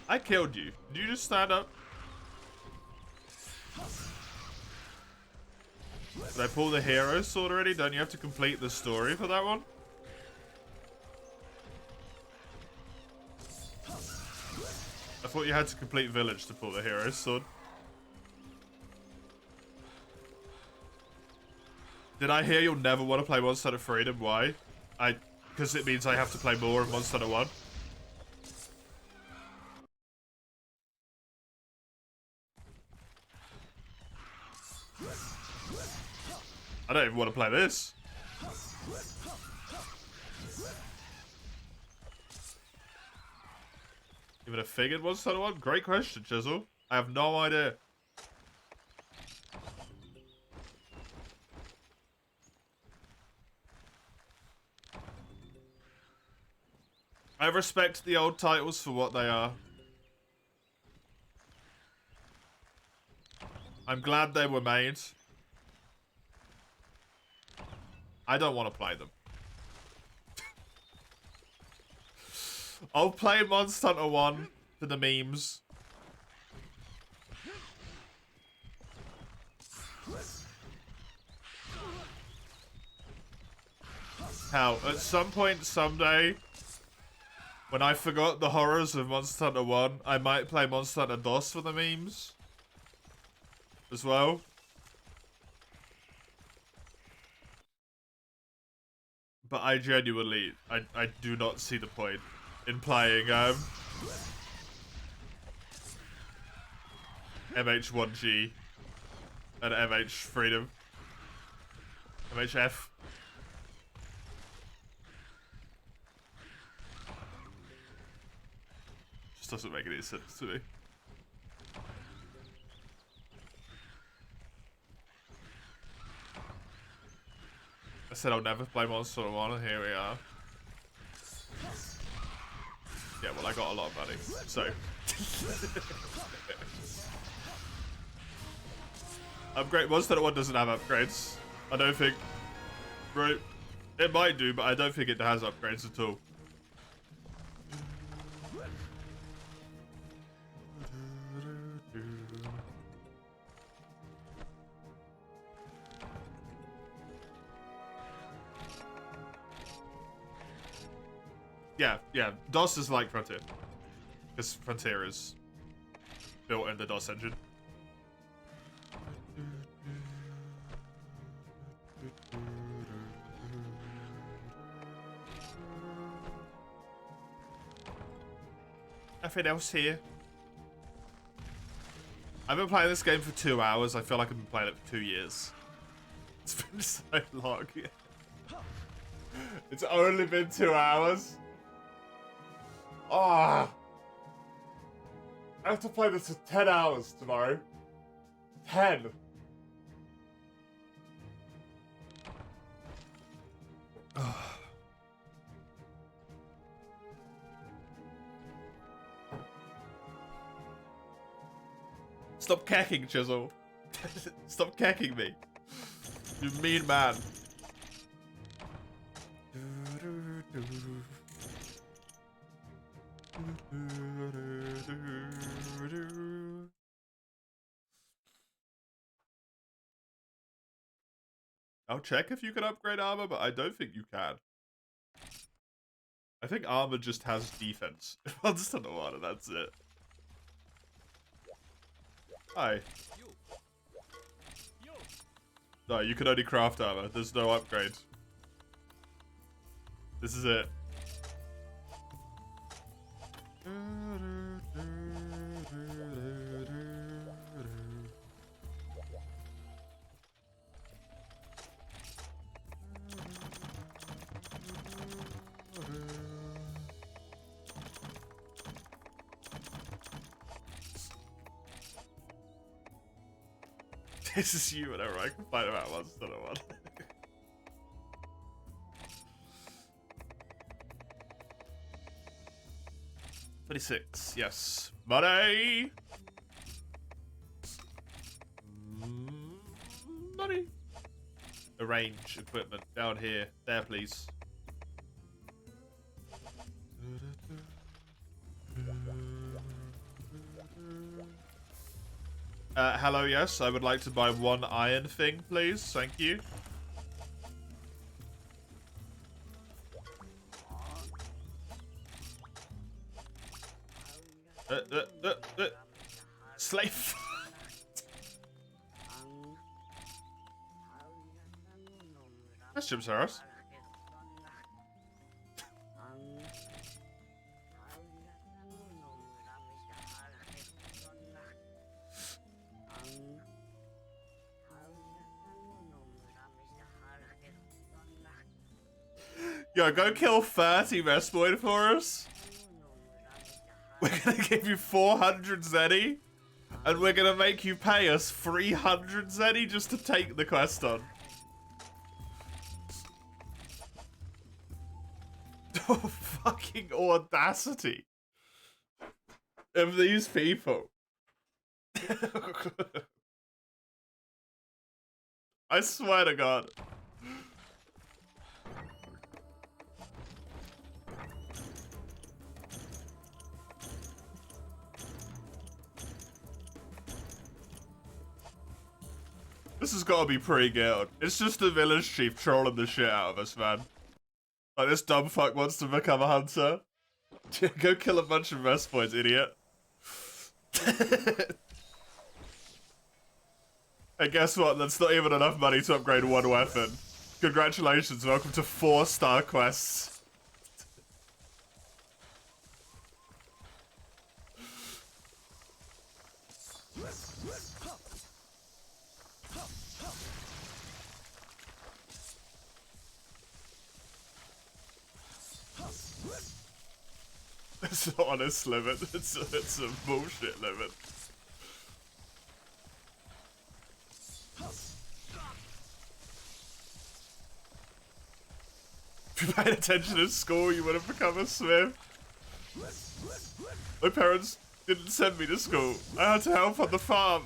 I killed you. Did you just stand up? Did I pull the hero sword already? Don't you have to complete the story for that one? I thought you had to complete village to pull the hero sword. Did I hear you'll never want to play Monster Hunter Freedom? Why? Because it means I have to play more of Monster Hunter 1. I don't even want to play this. Even a figured Monster Hunter 1? Great question, Chisel. I have no idea. I respect the old titles for what they are. I'm glad they were made. I don't want to play them. I'll play Monster Hunter 1 for the memes. Hell, at some point, someday, when I forgot the horrors of Monster Hunter 1, I might play Monster Hunter DOS for the memes. As well. But I genuinely, I do not see the point in playing, MH1G and MH Freedom. MHF. Just doesn't make any sense to me. I said I'll never play Monster Hunter 1, and here we are. Yeah, well, I got a lot of money, so. Upgrade. Monster Hunter 1 doesn't have upgrades. I don't think. Right. It might do, but I don't think it has upgrades at all. Yeah. DOS is like Frontier. Because Frontier is built in the DOS engine. Nothing else here. I've been playing this game for 2 hours. I feel like I've been playing it for 2 years. It's been so long. It's only been 2 hours. Ah, I have to play this for 10 hours tomorrow. 10. Stop cacking, Chisel. Stop cacking me. You mean man. I'll check if you can upgrade armor, but I don't think you can. I think armor just has defense. Monster Hunter 1 and that's it. Hi. No, you can only craft armor. There's no upgrade. This is it. This is you whenever I complain about Monster Hunter 1. 26, yes. Money! Money! Arrange equipment down here. There, please. Hello, yes. I would like to buy 1 iron thing, please. Thank you. Slave. That's Jim Saros. Yo, go kill 30 Vespoid for us. We're gonna give you 400 Zeni, and we're gonna make you pay us 300 Zeni just to take the quest on. Oh, fucking audacity of these people. I swear to God. This has got to be pretty good. It's just the village chief trolling the shit out of us, man. Like, this dumb fuck wants to become a hunter. Go kill a bunch of Vespoids, idiot. Hey, guess what? That's not even enough money to upgrade one weapon. Congratulations, welcome to 4-star quests. It's an honest limit. It's a bullshit limit. If you paid attention in school, you would have become a smith. My parents didn't send me to school. I had to help on the farm.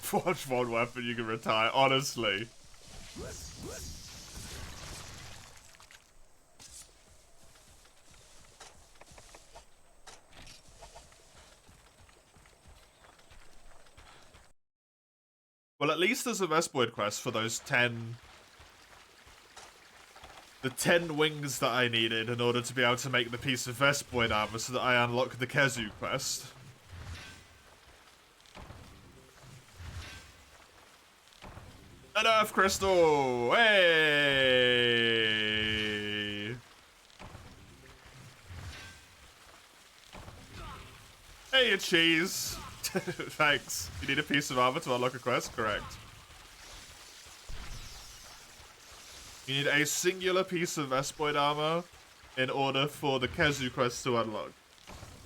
Forge one weapon, you can retire, honestly. Well, at least there's a Vespoid quest for those 10... The 10 wings that I needed in order to be able to make the piece of Vespoid armor so that I unlock the Kezu quest. An Earth Crystal! Hey! Hey, you cheese! Thanks. You need a piece of armor to unlock a quest? Correct. You need a singular piece of Vespoid armor in order for the Kezu quest to unlock.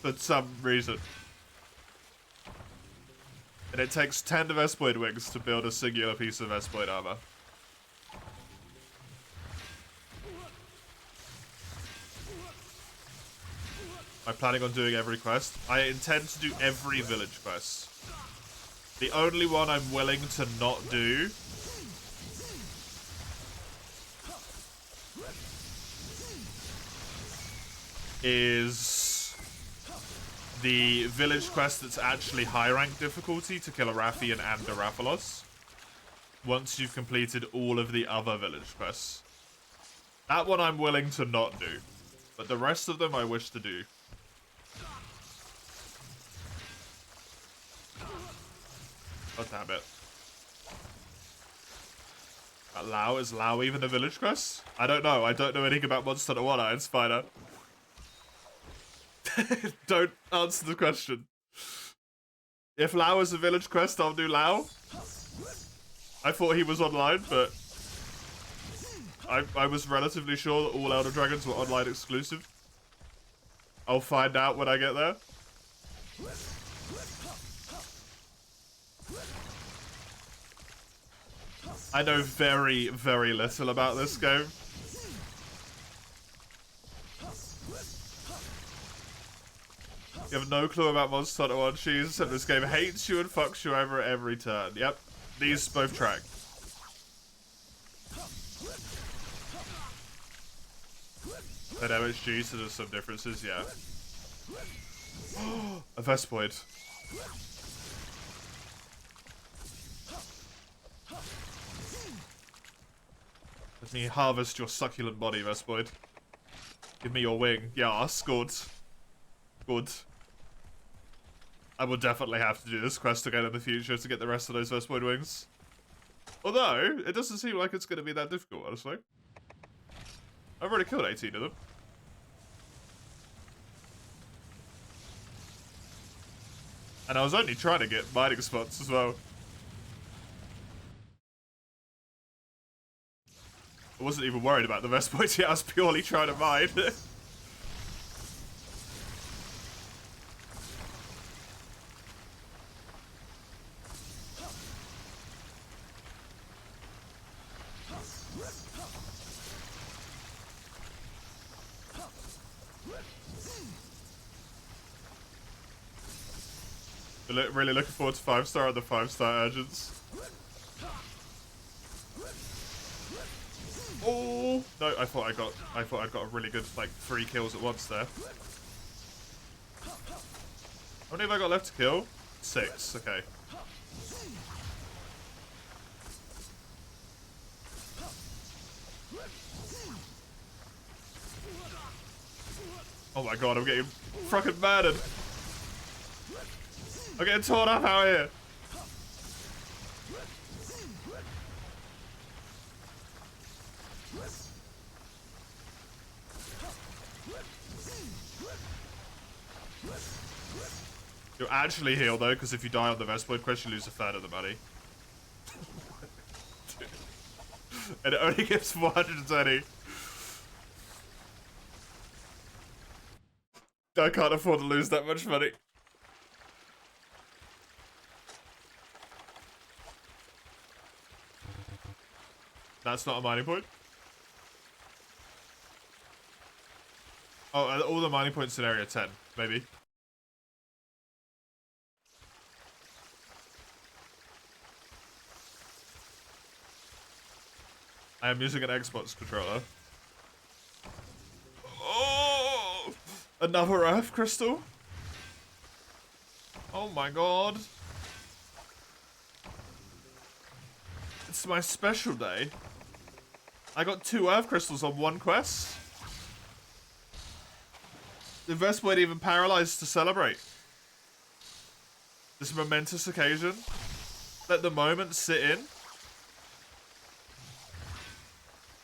For some reason. And it takes 10 Vespoid wings to build a singular piece of Vespoid armor. I'm planning on doing every quest. I intend to do every village quest. The only one I'm willing to not do is the village quest that's actually high rank difficulty to kill a Rathian and a Rathalos. Once you've completed all of the other village quests. That one I'm willing to not do. But the rest of them I wish to do. Oh, damn it. Lao? Is Lao even a village quest? I don't know. I don't know anything about Monster Hunter 1 Iron Spider. Don't answer the question. If Lao is a village quest, I'll do Lao. I thought he was online, but I was relatively sure that all Elder Dragons were online exclusive. I'll find out when I get there. I know very, very little about this game. You have no clue about Monster Hunter 1 Cheese, except this game hates you and fucks you over at every turn. Yep, these both track. And MH1, so there's some differences, yeah. A Vespoid. Let me harvest your succulent body, Vespoid. Give me your wing. Yes, good. Good. I will definitely have to do this quest again in the future to get the rest of those Vespoid wings. Although, it doesn't seem like it's going to be that difficult, honestly. I've already killed 18 of them. And I was only trying to get mining spots as well. I wasn't even worried about the best points yet, I was purely trying to mine. Really looking forward to 5-star and the 5-star urgents. Oh no! I thought I got a really good like 3 kills at once there. How many have I got left to kill? 6. Okay. Oh my god! I'm getting fucking murdered. I'm getting torn up out here. You'll actually heal though, because if you die on the Vespoid quest, you lose a third of the money. And it only gives 420. I can't afford to lose that much money. That's not a mining point. Oh, all the mining points in area 10, maybe. I am using an Xbox controller. Oh! Another Earth Crystal? Oh my god. It's my special day. I got 2 Earth Crystals on 1 quest. The Vest weren't even paralyzed to celebrate. This momentous occasion. Let the moment sit in.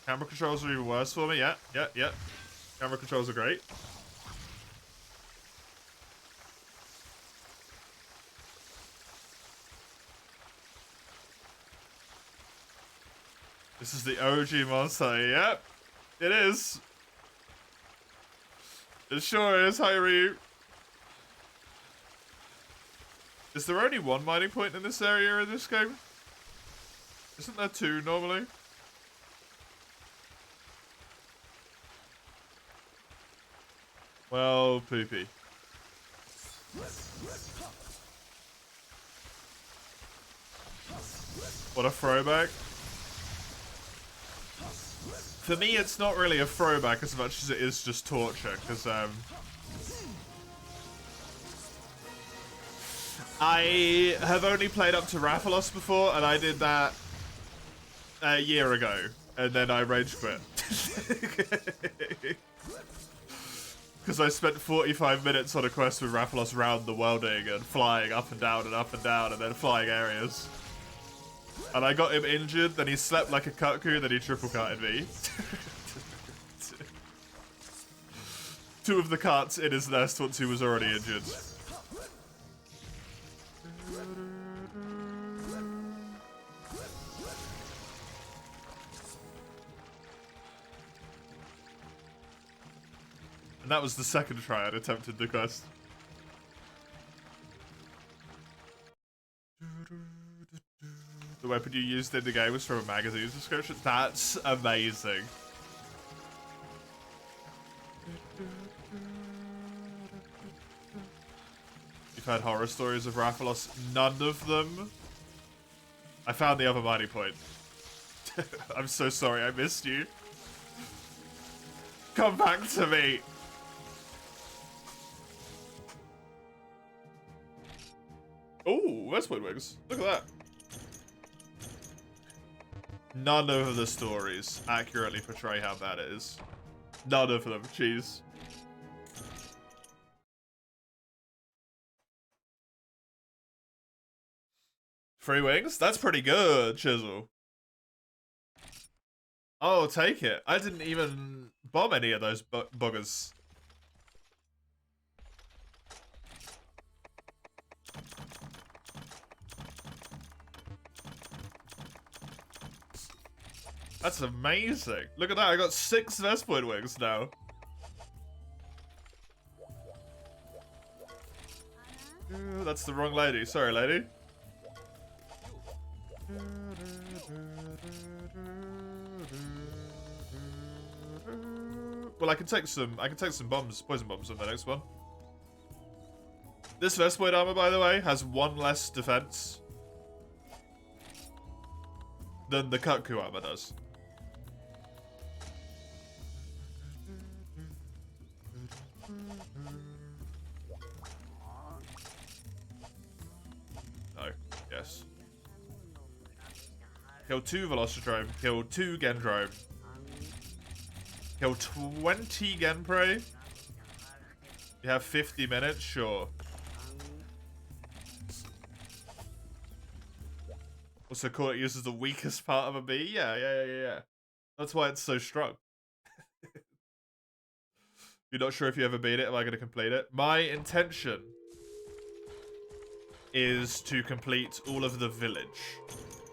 Camera controls are even worse for me. Yeah. Camera controls are great. This is the OG monster. Yep. It is. It sure is, Hyru. Is there only 1 mining point in this area in this game? Isn't there 2 normally? Well, poopy. What a throwback. For me, it's not really a throwback as much as it is just torture, because, I have only played up to Rathalos before, and I did that a year ago, and then I rage quit. Because I spent 45 minutes on a quest with Rathalos round the welding and flying up and down, and then flying areas. And I got him injured, then he slept like a cuckoo, then he triple carted me. 2 of the carts in his nest once he was already injured. And that was the second try I'd attempted the quest. The weapon you used in the game was from a magazine subscription? That's amazing. You've heard horror stories of Rathalos? None of them. I found the other mining point. I'm so sorry, I missed you. Come back to me. Oh, Westwood Wings. Look at that. None of the stories accurately portray how bad it is. None of them. Jeez. Free wings? That's pretty good, Chisel. Oh, take it. I didn't even bomb any of those buggers. That's amazing. Look at that. I got 6 Vespoid wings now. Ooh, that's the wrong lady. Sorry, lady. Well, I can take some bombs, poison bombs on the next one. This Vespoid armor, by the way, has 1 less defense than the Kutku armor does. No. Yes. Kill 2 Velocidrome. Kill 2 Gendrome. Kill 20 Genprey. You have 50 minutes? Sure. Also, call it uses the weakest part of a bee? Yeah. That's why it's so strong. You're not sure if you ever beat it? Am I going to complete it? My intention is to complete all of the village.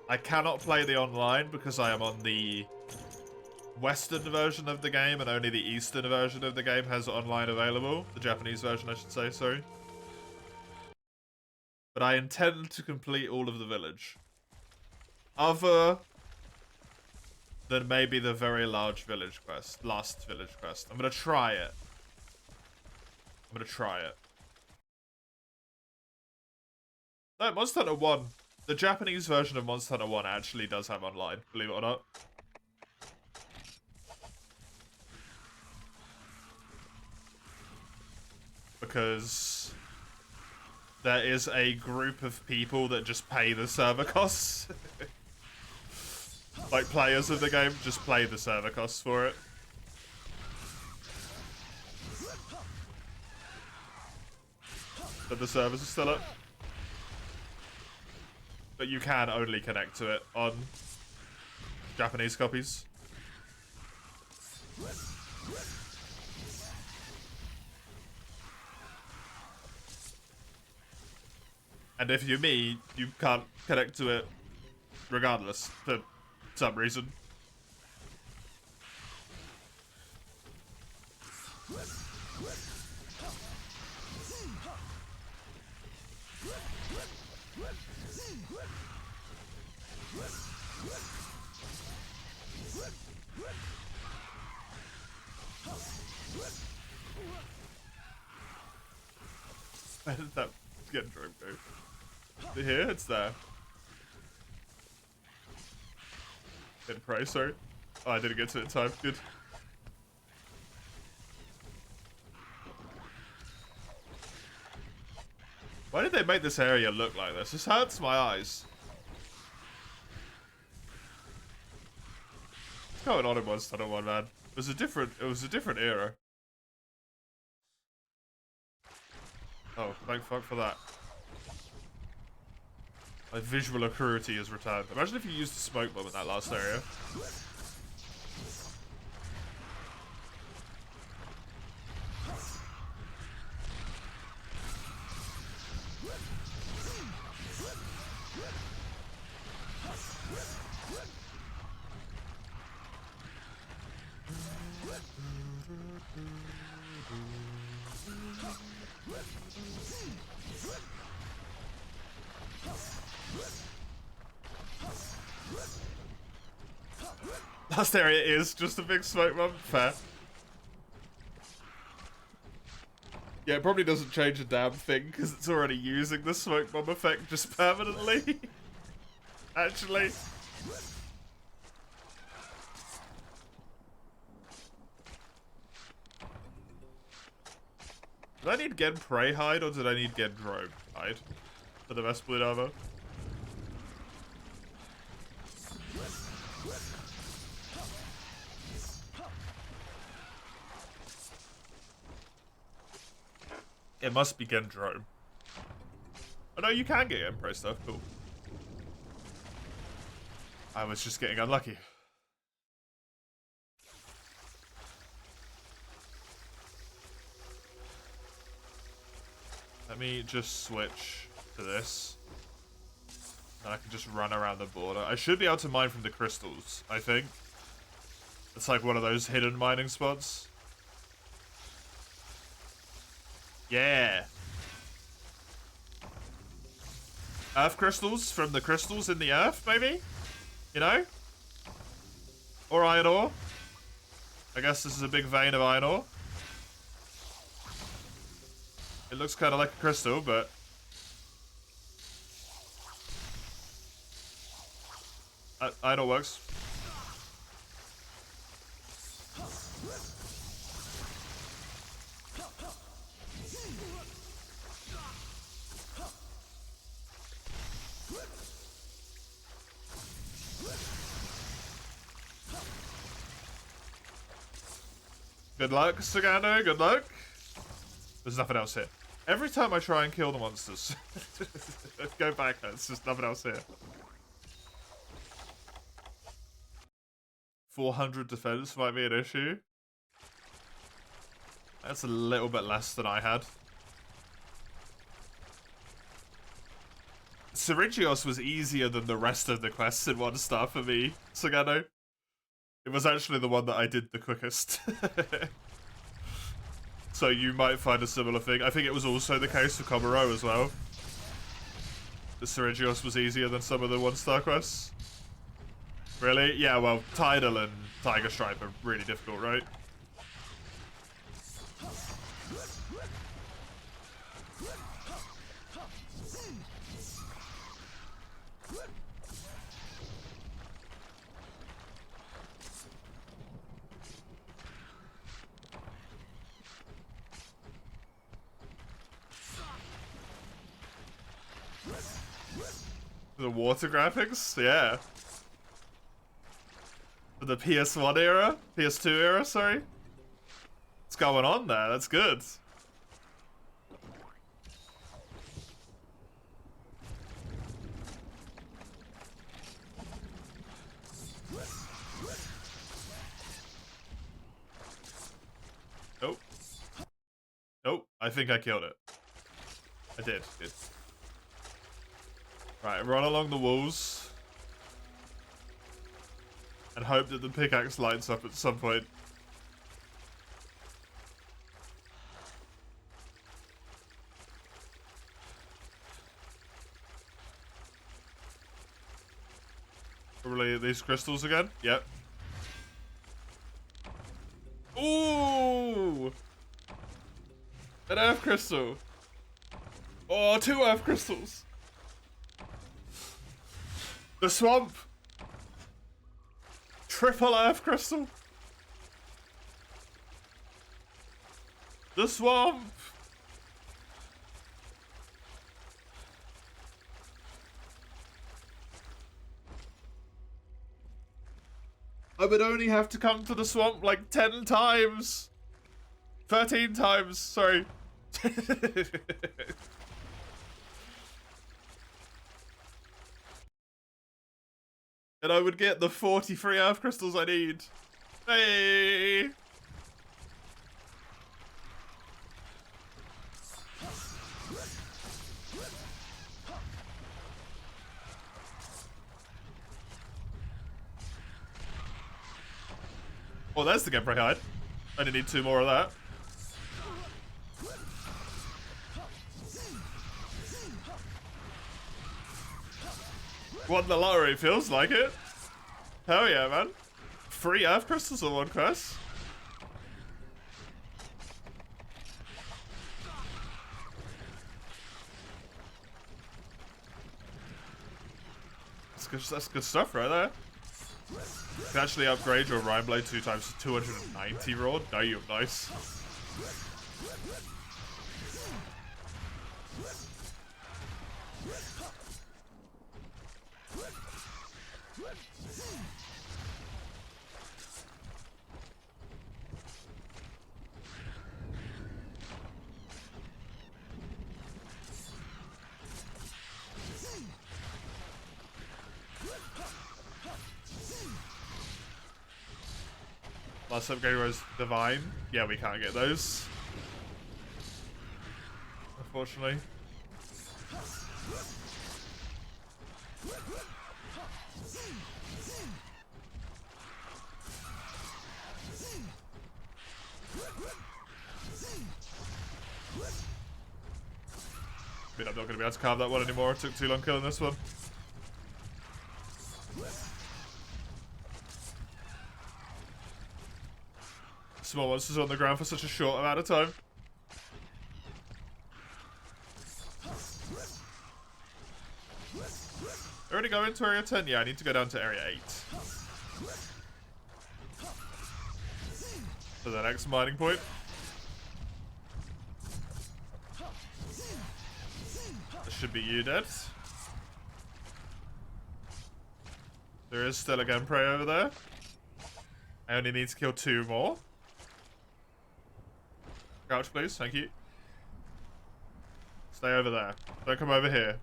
I cannot play the online because I am on the Western version of the game and only the Eastern version of the game has online available. The Japanese version, I should say, sorry. But I intend to complete all of the village. Other than maybe the very large village quest. Last village quest. I'm going to try it. No, Monster Hunter 1. The Japanese version of Monster Hunter 1 actually does have online, believe it or not. Because there is a group of people that just pay the server costs. Like players of the game just play the server costs for it. But the servers are still up. But you can only connect to it on Japanese copies. And if you're me, you can't connect to it regardless, for some reason. Where did that Gendrome go? Here? It's there. Didn't pray, sorry. Oh, I didn't get to it in time. Good. Why did they make this area look like this? This hurts my eyes. What's going on in Monster Hunter 1, man? It was a different era. Oh, thank fuck for that. My visual acuity is returned. Imagine if you used the smoke bomb in that last area. Last area is just a big smoke bomb. Fair. Yeah, it probably doesn't change a damn thing because it's already using the smoke bomb effect just permanently. Actually. Did I need Gen Prey hide or did I need Gen Drome hide for the Vespoid armor? It must be Gendrome. Oh no, you can get Emperor stuff, cool. I was just getting unlucky. Let me just switch to this. And I can just run around the border. I should be able to mine from the crystals, I think. It's like one of those hidden mining spots. Yeah. Earth crystals from the crystals in the earth, maybe? You know? Or iron ore. I guess this is a big vein of iron ore. It looks kind of like a crystal, but... iron ore works. Good luck, Sagano, good luck. There's nothing else here. Every time I try and kill the monsters, go back, there's just nothing else here. 400 defense might be an issue. That's a little bit less than I had. Syringios was easier than the rest of the quests in 1 star for me, Sagano. It was actually the one that I did the quickest. So you might find a similar thing. I think it was also the case for Komuro as well. The Syringios was easier than some of the 1-star quests. Really? Yeah, well, Tidal and Tiger Stripe are really difficult, right? The water graphics? Yeah. For the PS1 era? PS2 era, sorry? What's going on there? That's good. Nope. Nope. I think I killed it. I did. Good. Right, run along the walls. And hope that the pickaxe lights up at some point. Probably these crystals again? Yep. Ooh! An earth crystal! Oh, 2 earth crystals! The swamp! Triple earth crystal! The swamp! I would only have to come to the swamp like 10 times! 13 times, sorry. And I would get the 43 earth crystals I need. Hey! Well, there's the Gemfrey hide. I only need 2 more of that. Won the lottery, feels like it. Hell yeah, man. 3 earth crystals on 1 quest. That's good stuff right there. You can actually upgrade your Rhyme Blade 2 times to 290 raw. No, you're nice. Last upgrade was Divine. Yeah, we can't get those. unfortunately. I mean, I'm not going to be able to carve that one anymore. It took too long killing this one. Small monsters on the ground for such a short amount of time. Already go into area 10? Yeah, I need to go down to area 8. For the next mining point. That should be you dead. There is still a gun prey over there. I only need to kill 2 more. Crouch, please. Thank you. Stay over there. Don't come over here.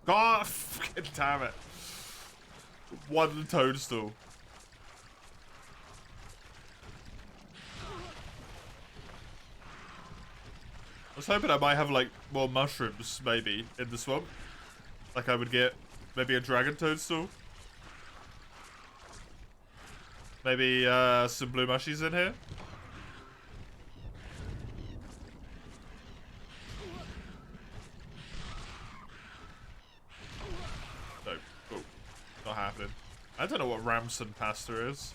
God, fucking damn it. One toadstool. I was hoping I might have, like, more mushrooms, maybe, in the swamp. Like I would get maybe a dragon toadstool. Maybe some blue mushies in here. No. Oh. Not happening. I don't know what Ramson pasta is.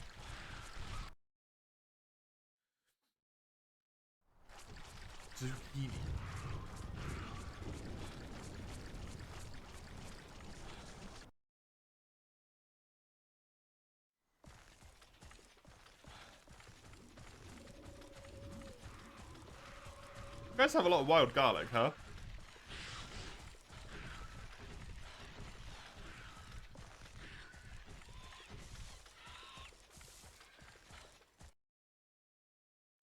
Zucchini. You guys have a lot of wild garlic, huh?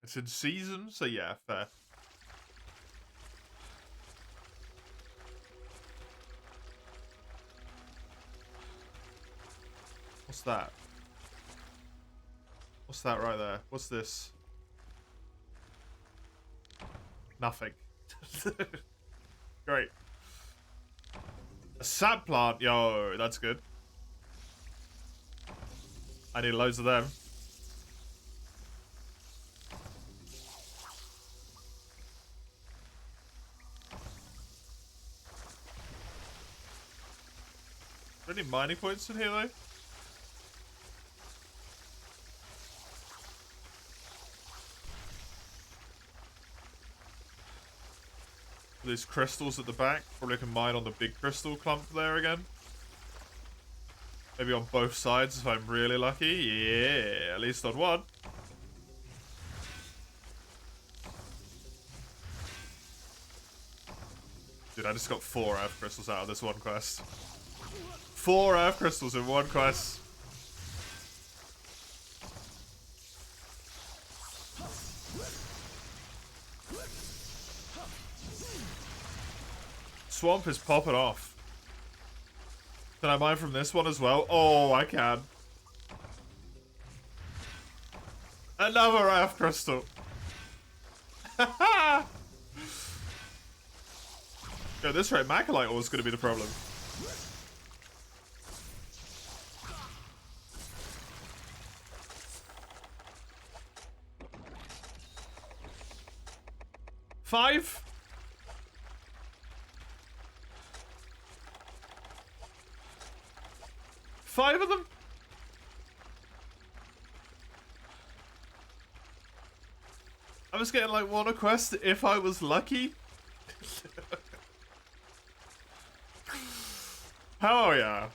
It's in season, so yeah, fair. What's that? What's that right there? What's this? Nothing. Great. A sap plant. Yo, that's good. I need loads of them. Are there any mining points in here, though? These crystals at the back. Probably can mine on the big crystal clump there again. Maybe on both sides if I'm really lucky. Yeah, at least on one. Dude, I just got 4 earth crystals out of this one quest. 4 earth crystals in one quest. Swamp is popping off. Can I mine from this one as well? Oh, I can. Another earth crystal. At this rate, Macalite ore is going to be the problem. Five? Five of them? I was getting like 1 a quest if I was lucky. Hell yeah.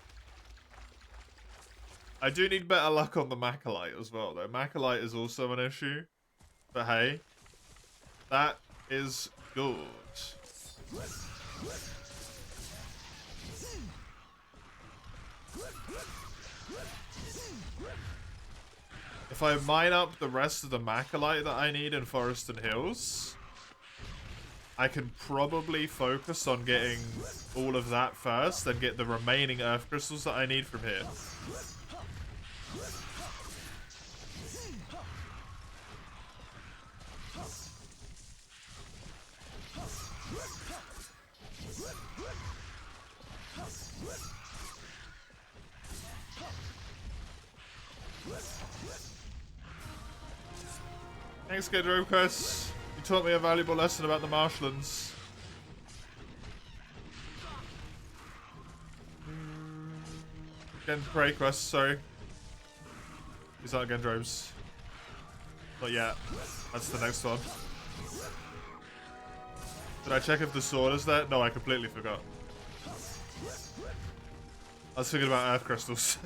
I do need better luck on the Macalite as well, though. Macalite is also an issue. But hey, that is good. If I mine up the rest of the Macalite that I need in Forest and Hills, I can probably focus on getting all of that first and get the remaining earth crystals that I need from here. Thanks, Gedro Quest. You taught me a valuable lesson about the marshlands. Again, Prey Quest, sorry. These aren't Gendrobes. Not yet. That's the next one. Did I check if the sword is there? No, I completely forgot. I was thinking about earth crystals.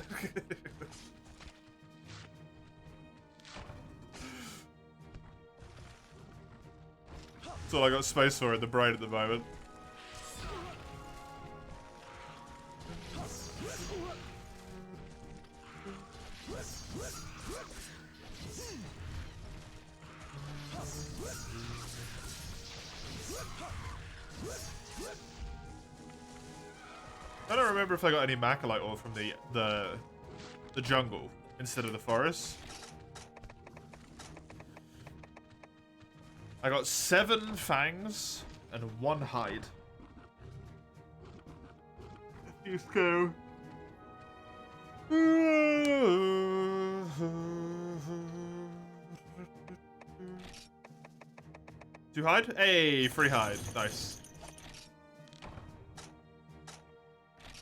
That's all I got space for in the brain at the moment. I don't remember if I got any Macalite ore from the jungle instead of the forest. I got 7 fangs and 1 hide. Let's go. 2 hide? Hey, 3 hide. Nice.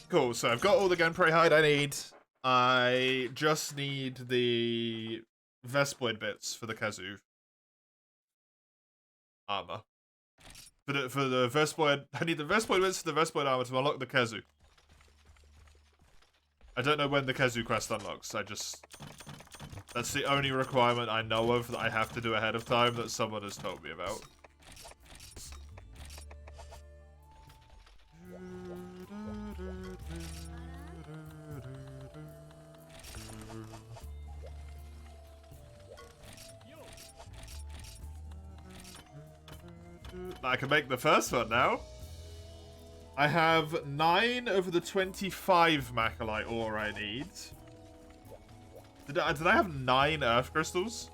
Cool, so I've got all the Gunprey hide I need. I just need the Vespoid bits for the Kazoo armor. For the Vespoid, I need the Vespoid bits for the Vespoid armor to unlock the Kazoo. I don't know when the Kazoo quest unlocks. That's the only requirement I know of that I have to do ahead of time that someone has told me about. I can make the first one now. I have 9 of the 25 Macalite ore I need. Did I have 9 earth crystals?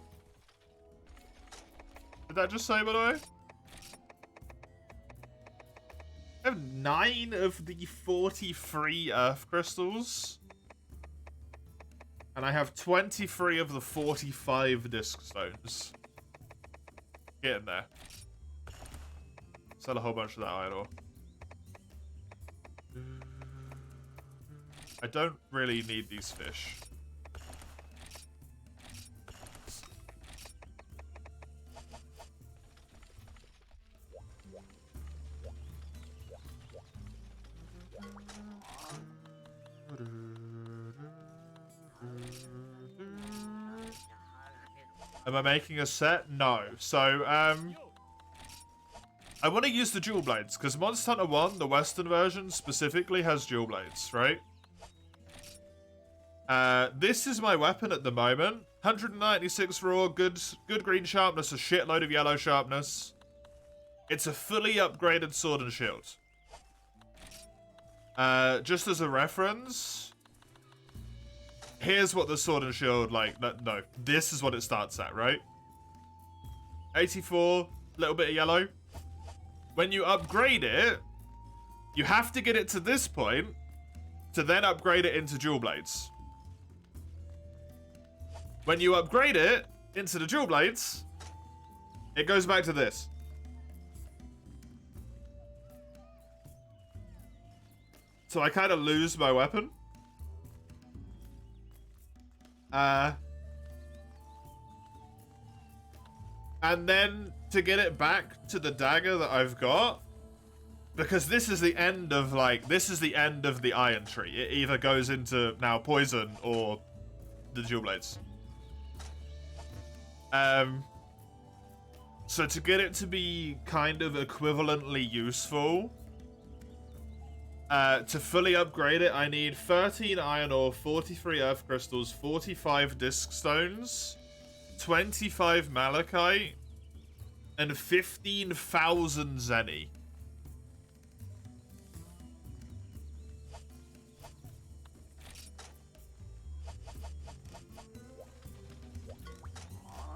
Did that just say, by the way? I have 9 of the 43 earth crystals. And I have 23 of the 45 disc stones. Get in there. Sell a whole bunch of that iron ore. I don't really need these fish. Am I making a set? No. So, I want to use the dual blades, because Monster Hunter 1, the Western version, specifically has dual blades, right? This is my weapon at the moment. 196 raw, good green sharpness, a shitload of yellow sharpness. It's a fully upgraded sword and shield. Just as a reference, here's what the sword and shield, like, no, this is what it starts at, right? 84, little bit of yellow. When you upgrade it, you have to get it to this point to then upgrade it into dual blades. When you upgrade it into the dual blades, it goes back to this. So I kind of lose my weapon. And then to get it back to the dagger that I've got, because this is the end of, like, this is the end of the iron tree. It either goes into now poison or the dual blades. So to get it to be kind of equivalently useful, to fully upgrade it, I need 13 iron ore, 43 earth crystals, 45 disc stones, 25 malachite, and 15,000 zenny.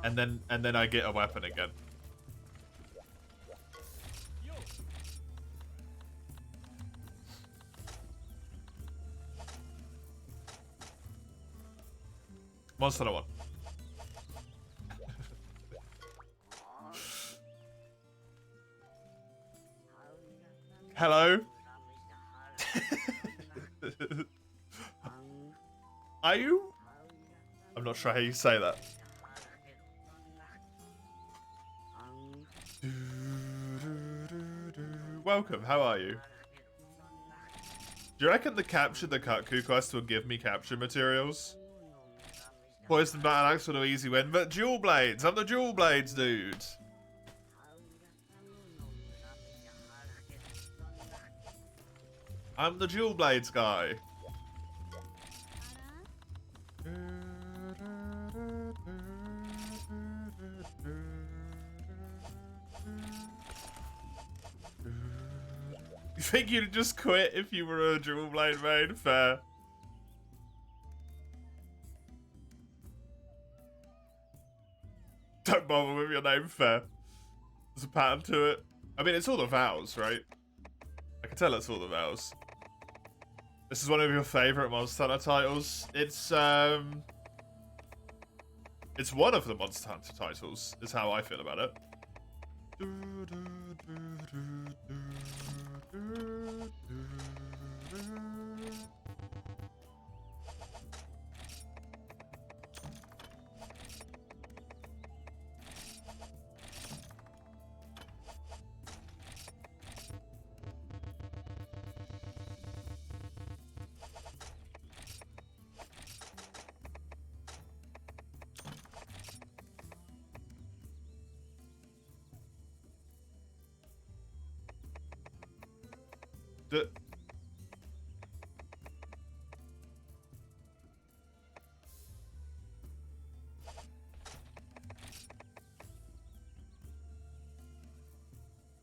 And then I get a weapon again. Monster Hunter 1. Hello? Are you? I'm not sure how you say that. Welcome, how are you? Do you reckon the capture the Kutku quest will give me capture materials? Poison battle axe for no easy win, but dual blades! I'm the dual blades dude! I'm the dual blades guy. You think you'd just quit if you were a dual blade main? Fair. Don't bother with your name, fair. There's a pattern to it. I mean, it's all the vowels, right? I can tell it's all the vowels. This is one of your favourite Monster Hunter titles. It's one of the Monster Hunter titles, is how I feel about it.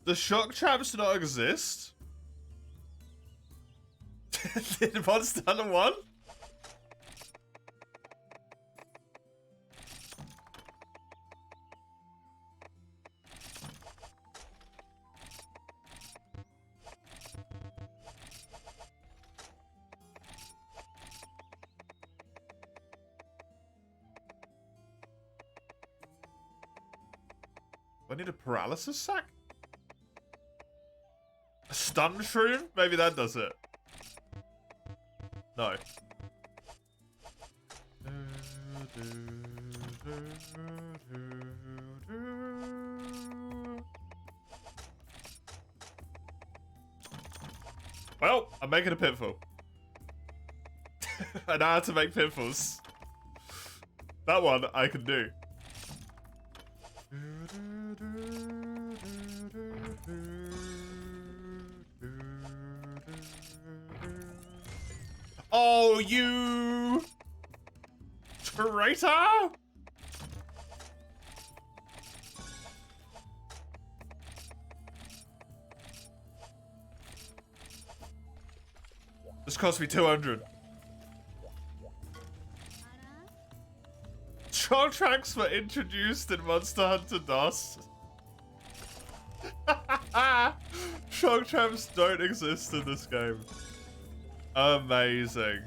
The shock traps do not exist? In Monster Hunter 1? Do I need a paralysis sack? A stun shroom? Maybe that does it. No. Well, I'm making a pitfall. I know how to make pitfalls. That one I can do. Oh, you traitor! This cost me 200. Shock tracks were introduced in Monster Hunter DOS. Shock traps don't exist in this game. Amazing.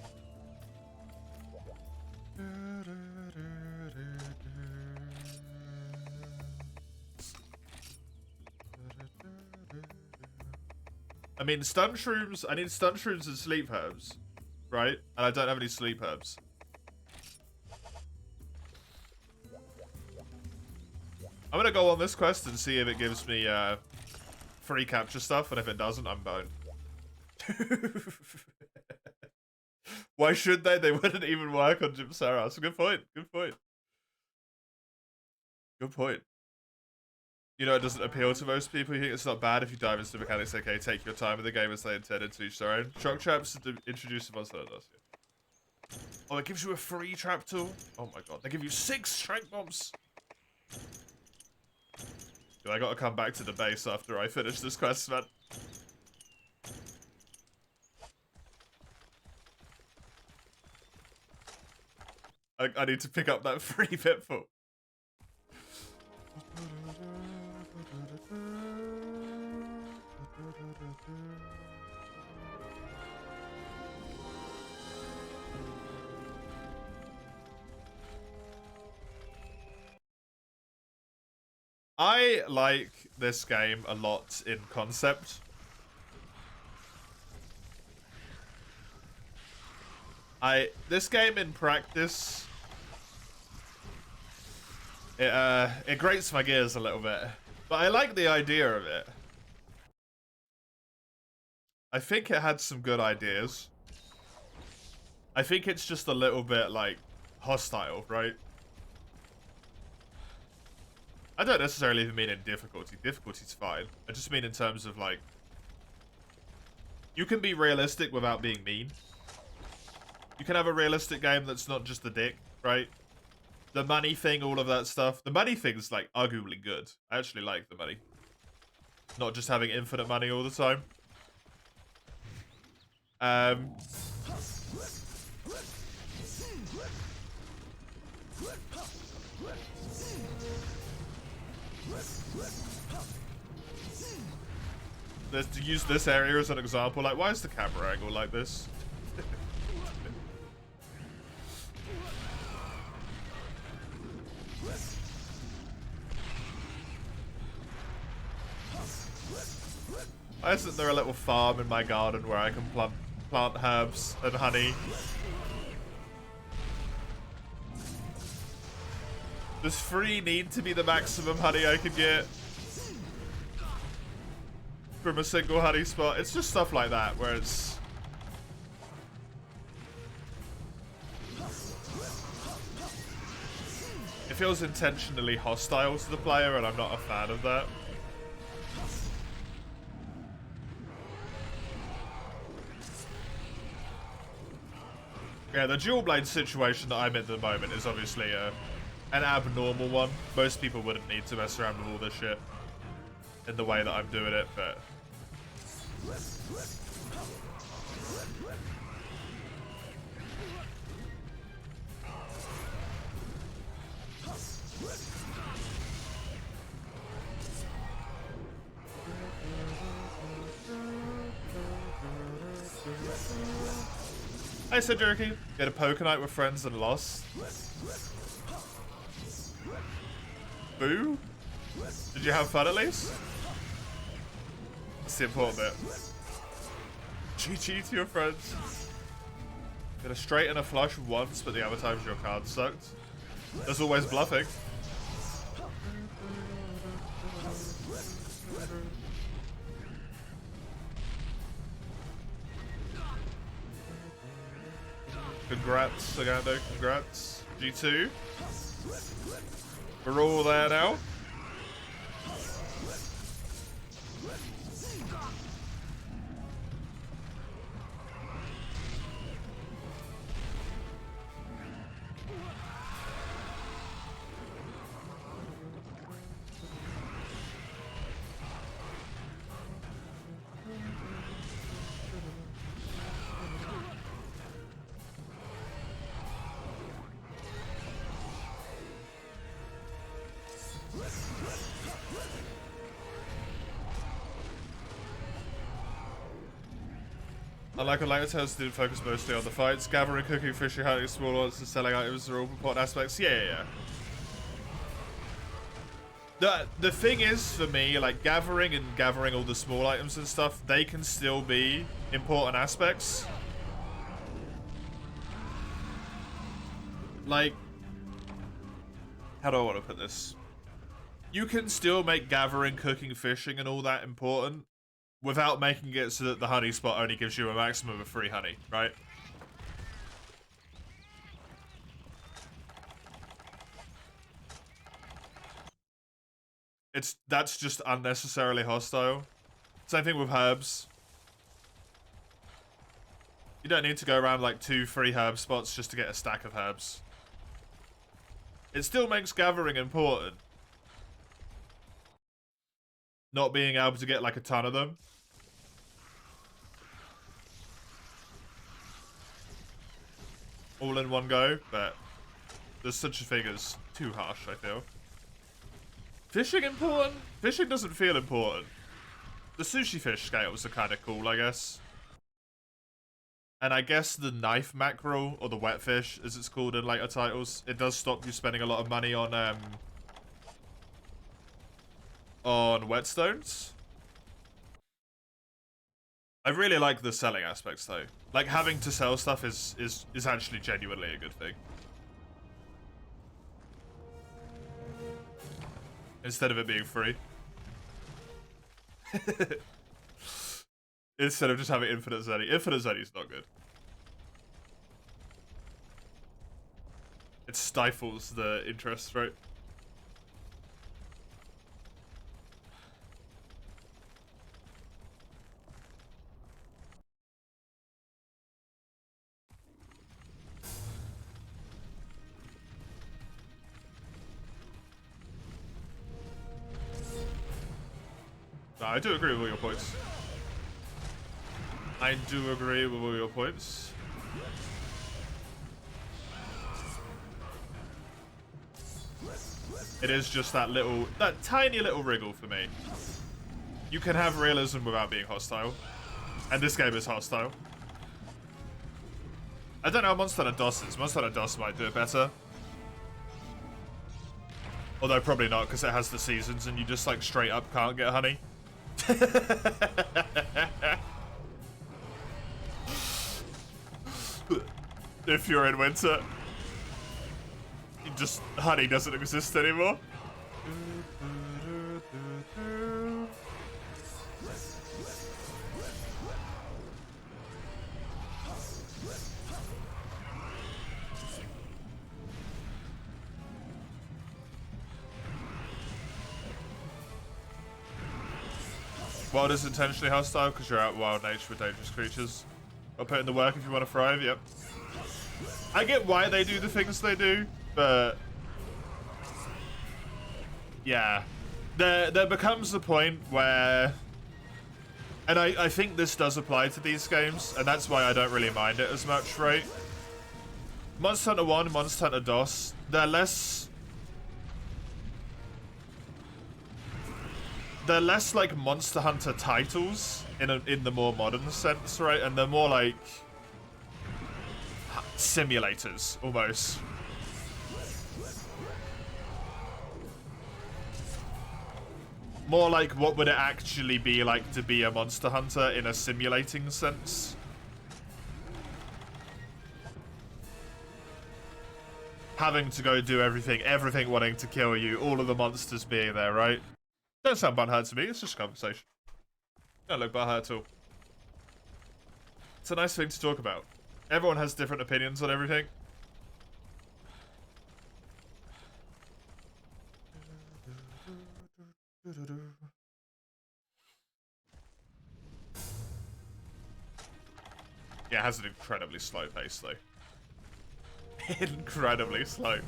I mean, stun shrooms. I need stun shrooms and sleep herbs, right? And I don't have any sleep herbs. I'm gonna go on this quest and see if it gives me free capture stuff, and if it doesn't, I'm boned. Why should they? They wouldn't even work on Jim Saras. Good point. Good point. Good point. You know, it doesn't appeal to most people. You think it's not bad if you dive into the mechanics. Okay, take your time with the game as they intended, to each their own. Shock traps introduced Monster Hunter does. Oh, it gives you a free trap tool. Oh my god, they give you 6 strength bombs. Dude, I gotta come back to the base after I finish this quest, man. I need to pick up that free pitfall. I like this game a lot in concept. This game in practice, it grates my gears a little bit, but I like the idea of it. I think it had some good ideas. I think it's just a little bit like hostile, right? I don't necessarily even mean in difficulty. Difficulty's fine. I just mean in terms of like, you can be realistic without being mean. You can have a realistic game that's not just a dick, right? The money thing, all of that stuff. The money thing's like arguably good. I actually like the money. Not just having infinite money all the time. To use this area as an example, like, why is the camera angle like this? Why isn't there a little farm in my garden where I can plant herbs and honey? Does 3 need to be the maximum honey I could get from a single honey spot? It's just stuff like that where it's... It feels intentionally hostile to the player, and I'm not a fan of that. Yeah, the dual blade situation that I'm in at the moment is obviously an abnormal one. Most people wouldn't need to mess around with all this shit in the way that I'm doing it, but... I said Jerky. Get a poker night with friends and lost. Boo? Did you have fun at least? That's the important bit. GG to your friends. Get a straight and a flush once, but the other times your card sucked. There's always bluffing. Congrats, Sagando, congrats. G2. We're all there now. Unlike Orangutans, didn't focus mostly on the fights. Gathering, cooking, fishing, hunting, small lots, and selling items are all important aspects. Yeah. The thing is, for me, like, gathering all the small items and stuff, they can still be important aspects. Like, how do I want to put this? You can still make gathering, cooking, fishing, and all that important without making it so that the honey spot only gives you a maximum of 3 honey, right? That's just unnecessarily hostile. Same thing with herbs. You don't need to go around like 2-3 herb spots just to get a stack of herbs. It still makes gathering important. Not being able to get like a ton of them. All in one go, but there's such a thing as too harsh, I feel. Fishing important? Fishing doesn't feel important. The sushi fish scales are kind of cool, I guess. And I guess the knife mackerel, or the wet fish, as it's called in later titles, it does stop you spending a lot of money on whetstones. I really like the selling aspects though. Like having to sell stuff is actually genuinely a good thing. Instead of it being free. Instead of just having infinite Zenny. Infinite Zenny is not good. It stifles the interest, right? No, I do agree with all your points. I do agree with all your points. It is just that tiny little wriggle for me. You can have realism without being hostile. And this game is hostile. I don't know how Monster Hunter DOS is. Monster Hunter DOS might do it better. Although probably not, because it has the seasons and you just like straight up can't get honey. If you're in winter, honey doesn't exist anymore. Wild is intentionally hostile because you're out in wild nature with dangerous creatures. I'll put in the work if you want to thrive, yep. I get why they do the things they do, but yeah. There becomes the point where, and I think this does apply to these games, and that's why I don't really mind it as much, right? Monster Hunter 1, Monster Hunter DOS, they're less like Monster Hunter titles in the more modern sense, right? And they're more like simulators, almost. More like what would it actually be like to be a Monster Hunter in a simulating sense. Having to go do everything wanting to kill you, all of the monsters being there, right? Don't sound butthurt to me, it's just a conversation. Don't look butthurt at all. It's a nice thing to talk about. Everyone has different opinions on everything. Yeah, it has an incredibly slow pace though. Incredibly slow.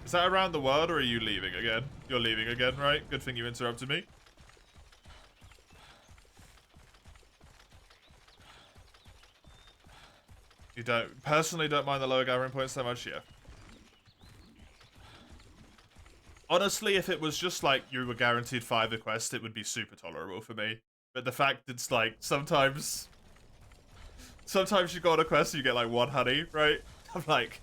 Is that around the world, or are you leaving again? You're leaving again, right? Good thing you interrupted me. You personally don't mind the lower gathering points so much, yeah. Honestly, if it was just like you were guaranteed 5 a quest, it would be super tolerable for me. But the fact it's like sometimes you go on a quest and you get like 1 honey, right? I'm like,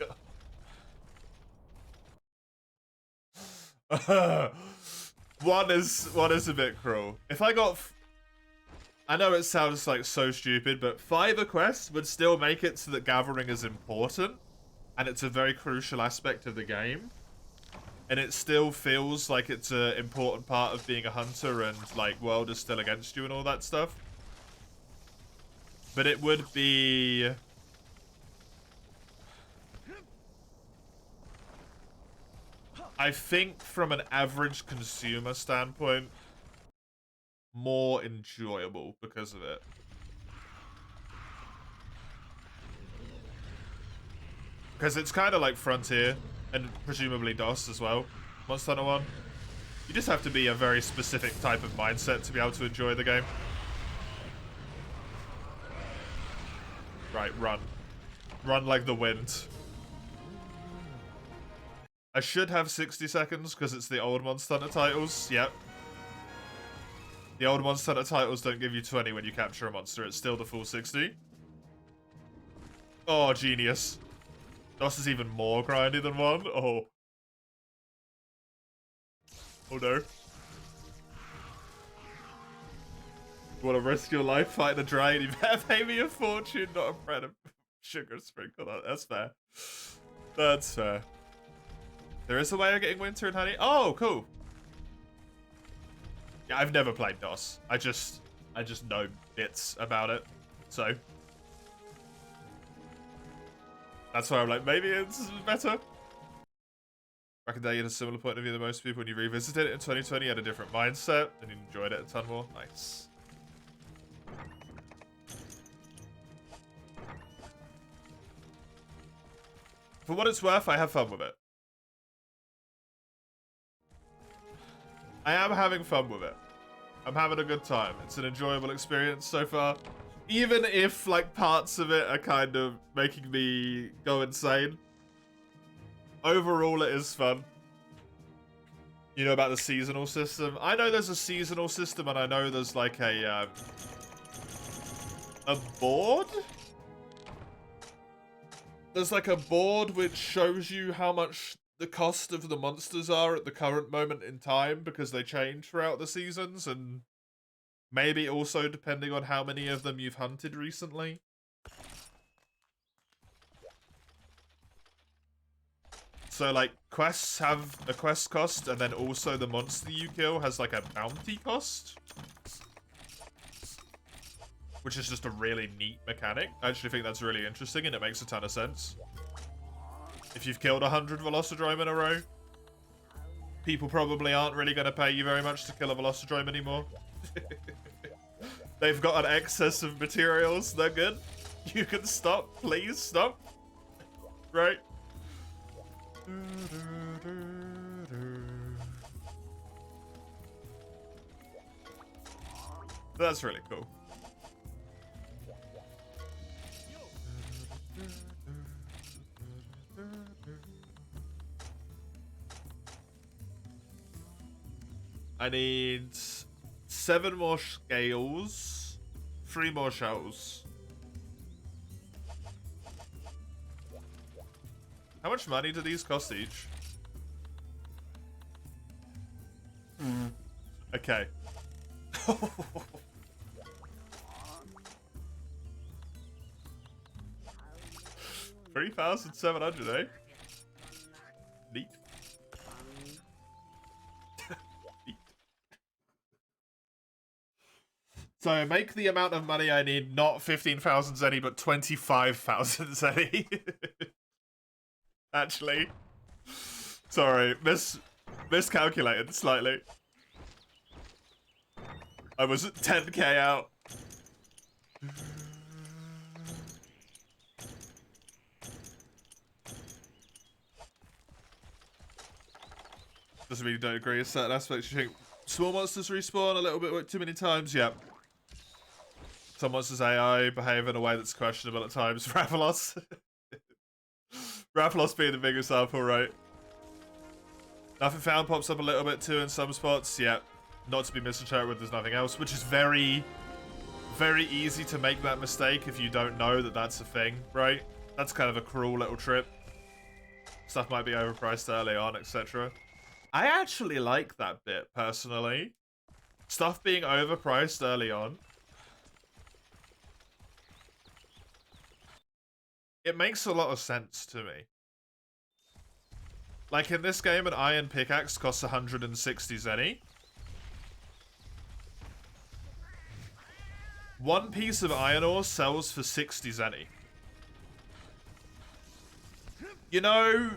one is a bit cruel. If I got, I know it sounds like so stupid, but 5 a quest would still make it so that gathering is important, and it's a very crucial aspect of the game. And it still feels like it's an important part of being a hunter, and like world is still against you and all that stuff. But it would be, I think from an average consumer standpoint, more enjoyable because of it. Because it's kind of like Frontier, and presumably DOS as well. Monster Hunter 1. You just have to be a very specific type of mindset to be able to enjoy the game. Right, run. Run like the wind. I should have 60 seconds because it's the old Monster Hunter titles. Yep. The old Monster Hunter titles don't give you 20 when you capture a monster. It's still the full 60. Oh, genius. DOS is even more grindy than 1. Oh. Oh no. You want to risk your life fighting a dragon? You better pay me a fortune, not a bread of sugar sprinkle. That's fair. That's fair. There is a way of getting winter and honey. Oh, cool. Yeah, I've never played DOS. I just know bits about it. So that's why I'm like, maybe it's better. Back in the day, you had a similar point of view to most people. When you revisited it in 2020, you had a different mindset and you enjoyed it a ton more. Nice. For what it's worth, I have fun with it. I am having fun with it. I'm having a good time. It's an enjoyable experience so far. Even if, like, parts of it are kind of making me go insane. Overall, it is fun. You know about the seasonal system? I know there's a seasonal system, and I know there's, like, a board? There's, like, a board which shows you how much the cost of the monsters are at the current moment in time, because they change throughout the seasons, and maybe also depending on how many of them you've hunted recently. So, like, quests have a quest cost, and then also the monster you kill has, like, a bounty cost. Which is just a really neat mechanic. I actually think that's really interesting, and it makes a ton of sense. If you've killed 100 Velocidrome in a row, people probably aren't really going to pay you very much to kill a Velocidrome anymore. They've got an excess of materials. They're good. You can stop. Please stop. Right? That's really cool. I need 7 more scales, 3 more shells. How much money do these cost each? Okay. 3,700, eh? Neat. Neat. So make the amount of money I need not 15,000 zenny, but 25,000 zenny. Actually. Sorry, miscalculated slightly. I was 10k out. Doesn't mean you don't agree with certain aspects. You think small monsters respawn a little bit too many times? Yep. Some monsters' AI behave in a way that's questionable at times. Rathalos. Rathalos being the big example, right? Nothing found pops up a little bit too in some spots. Yep. Not to be misinterpreted with there's nothing else, which is very, very easy to make that mistake if you don't know that that's a thing, right? That's kind of a cruel little trip. Stuff might be overpriced early on, etc. I actually like that bit, personally. Stuff being overpriced early on. It makes a lot of sense to me. Like in this game, an iron pickaxe costs 160 zenny. One piece of iron ore sells for 60 zenny. You know,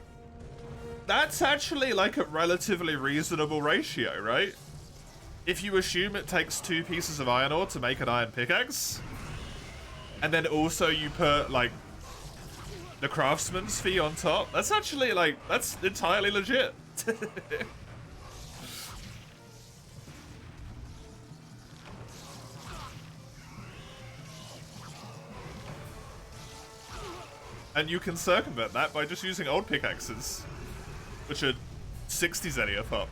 that's actually like a relatively reasonable ratio, right? If you assume it takes 2 pieces of iron ore to make an iron pickaxe, and then also you put like the craftsman's fee on top, that's actually like, that's entirely legit. And you can circumvent that by just using old pickaxes, which are 60 zenny a pop.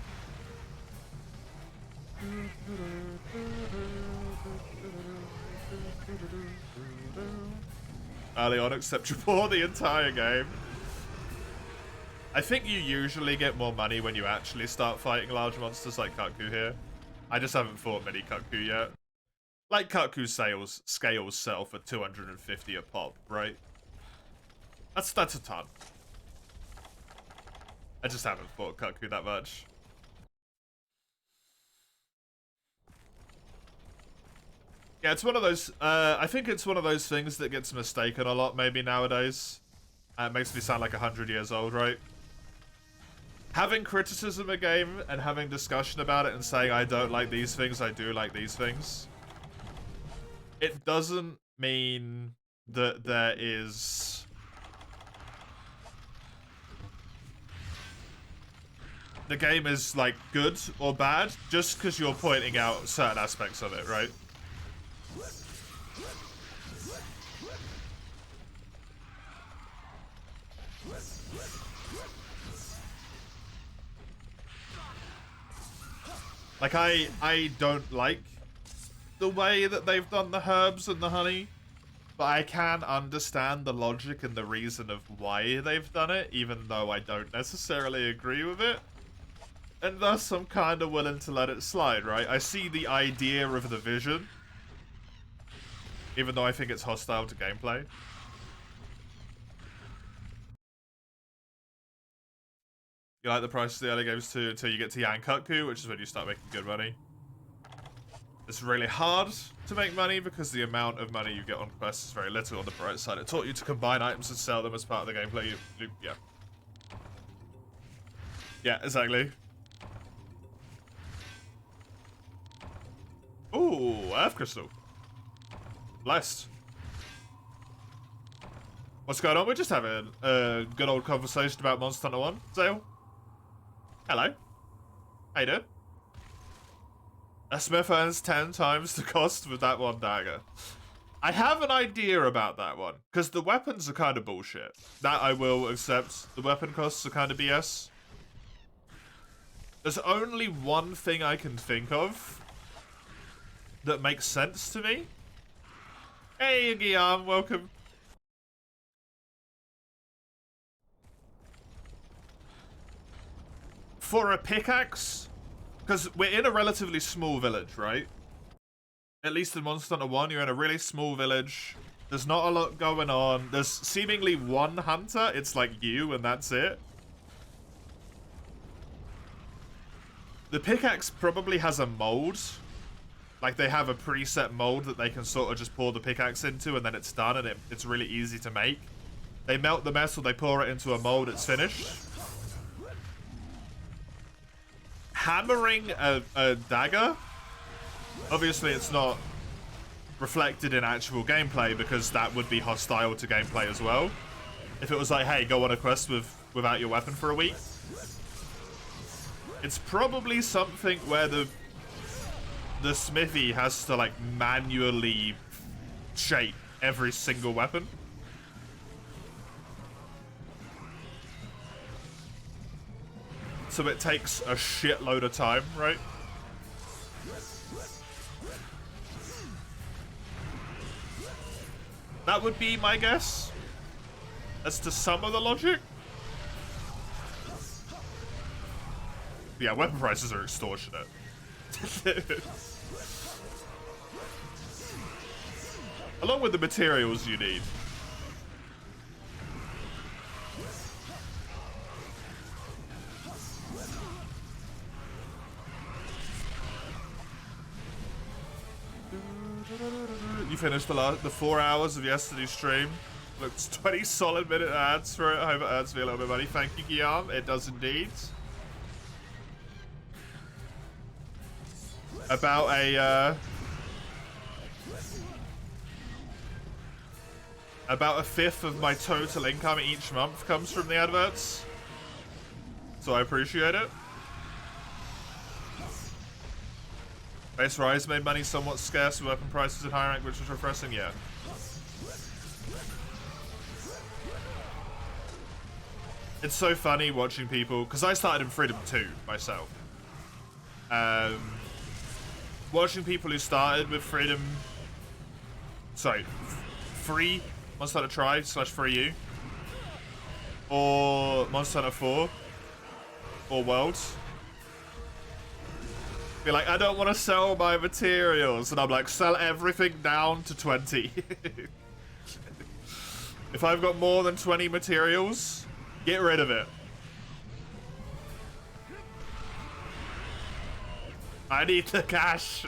early on, except you pour the entire game. I think you usually get more money when you actually start fighting large monsters like Kutku here. I just haven't fought many Kutku yet. Like Kutku scales sell for 250 a pop, right? That's a ton. I just haven't fought Kutku that much. Yeah, it's one of those, I think it's one of those things that gets mistaken a lot maybe nowadays. It makes me sound like 100 years old, right? Having criticism of a game and having discussion about it and saying I don't like these things, I do like these things. It doesn't mean that there is... the game is, like, good or bad just because you're pointing out certain aspects of it, right? Like, I don't like the way that they've done the herbs and the honey, but I can understand the logic and the reason of why they've done it, even though I don't necessarily agree with it. And thus, I'm kind of willing to let it slide, right? I see the idea of the vision, even though I think it's hostile to gameplay. You like the price of the early games too until you get to Yankutku, which is when you start making good money. It's really hard to make money because the amount of money you get on quests is very little. On the bright side, it taught you to combine items and sell them as part of the gameplay. Yeah. Yeah, exactly. Ooh, Earth Crystal. Blessed. What's going on? We're just having a good old conversation about Monster Hunter 1. Zale. Hello. How you doing? A smith earns 10 times the cost with that one dagger. I have an idea about that one, because the weapons are kind of bullshit. That I will accept. The weapon costs are kind of BS. There's only one thing I can think of that makes sense to me. Hey, Guillaume, welcome. For a pickaxe, because we're in a relatively small village, right? At least in Monster Hunter 1, you're in a really small village. There's not a lot going on. There's seemingly one hunter. It's like you, and that's it. The pickaxe probably has a mold. Like, they have a preset mold that they can sort of just pour the pickaxe into, and then it's done, and it's really easy to make. They melt the metal, they pour it into a mold, it's finished. Hammering a dagger, obviously it's not reflected in actual gameplay because that would be hostile to gameplay as well. If it was like, hey, go on a quest without your weapon for a week. It's probably something where the smithy has to like manually shape every single weapon. So it takes a shitload of time, right? That would be my guess as to some of the logic. Yeah, weapon prices are extortionate. Along with the materials you need. You finished the 4 hours of yesterday's stream. Looks 20 solid minute ads for it. I hope it earns me a little bit of money. Thank you, Guillaume. It does indeed. About a fifth of my total income each month comes from the adverts. So I appreciate it. Base Rise made money somewhat scarce with weapon prices at high rank, which was refreshing, yeah. It's so funny watching people, because I started in Freedom 2 myself. Watching people who started with Freedom... Sorry, Free Monster Hunter Tri /free you. Or Monster Hunter 4. Or Worlds. Be like, I don't want to sell my materials. And I'm like, sell everything down to 20. If I've got more than 20 materials, get rid of it. I need the cash.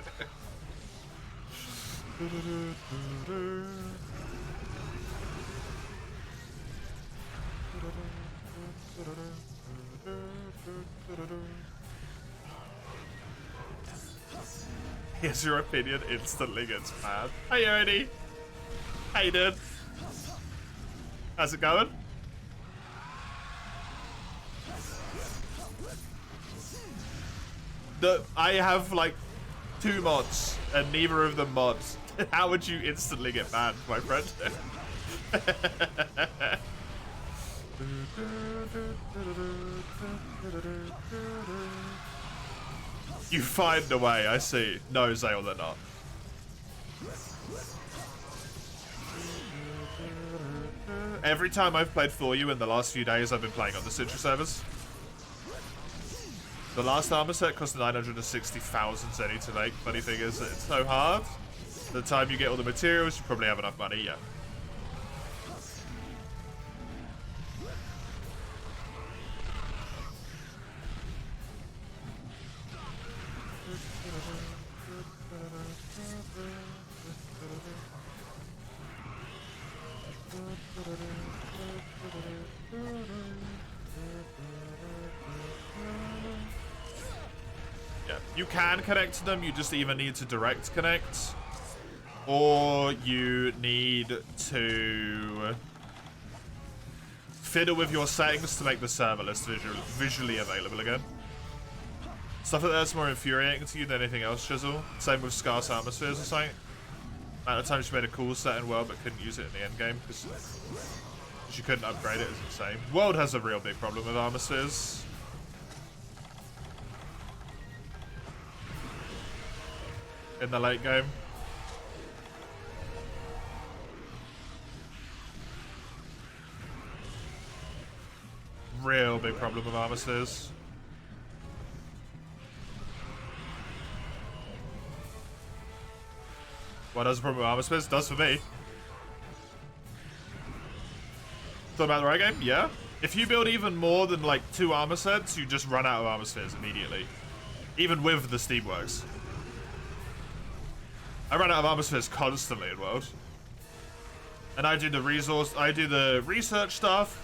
Here's your opinion, instantly gets mad. Hey, Ernie. How you doing? How's it going? I have like 2 mods, and neither of them mods. How would you instantly get banned, my friend? You find a way, I see. No, Zale, they're not. Every time I've played for you in the last few days, I've been playing on the Citra servers. The last armor set cost 960,000 Zenny to make. Funny thing is that it's so hard. By the time you get all the materials, you probably have enough money, yeah. You can connect to them, you just either need to direct connect, or you need to fiddle with your settings to make the server list visually available again. Stuff like that's more infuriating to you than anything else, Chisel. Same with scarce armor spheres or something. Amount of times you made a cool set in World but couldn't use it in the end game because you couldn't upgrade it is insane. World has a real big problem with armor spheres. In the late game. Real big problem with armor spheres. What does the problem with armor spheres? Does for me. Thought about the right game? Yeah. If you build even more than like 2 armor sets, you just run out of armor spheres immediately. Even with the Steamworks. I run out of armor spheres constantly in World. And I do the research stuff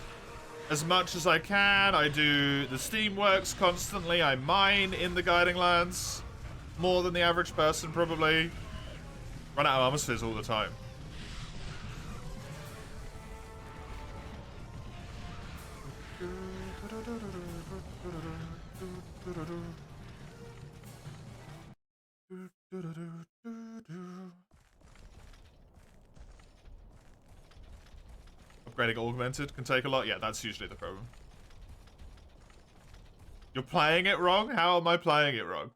as much as I can. I do the Steamworks constantly. I mine in the Guiding Lands. More than the average person, probably. Run out of armor spheres all the time. Upgrading augmented can take a lot. Yeah, that's usually the problem. You're playing it wrong? How am I playing it wrong?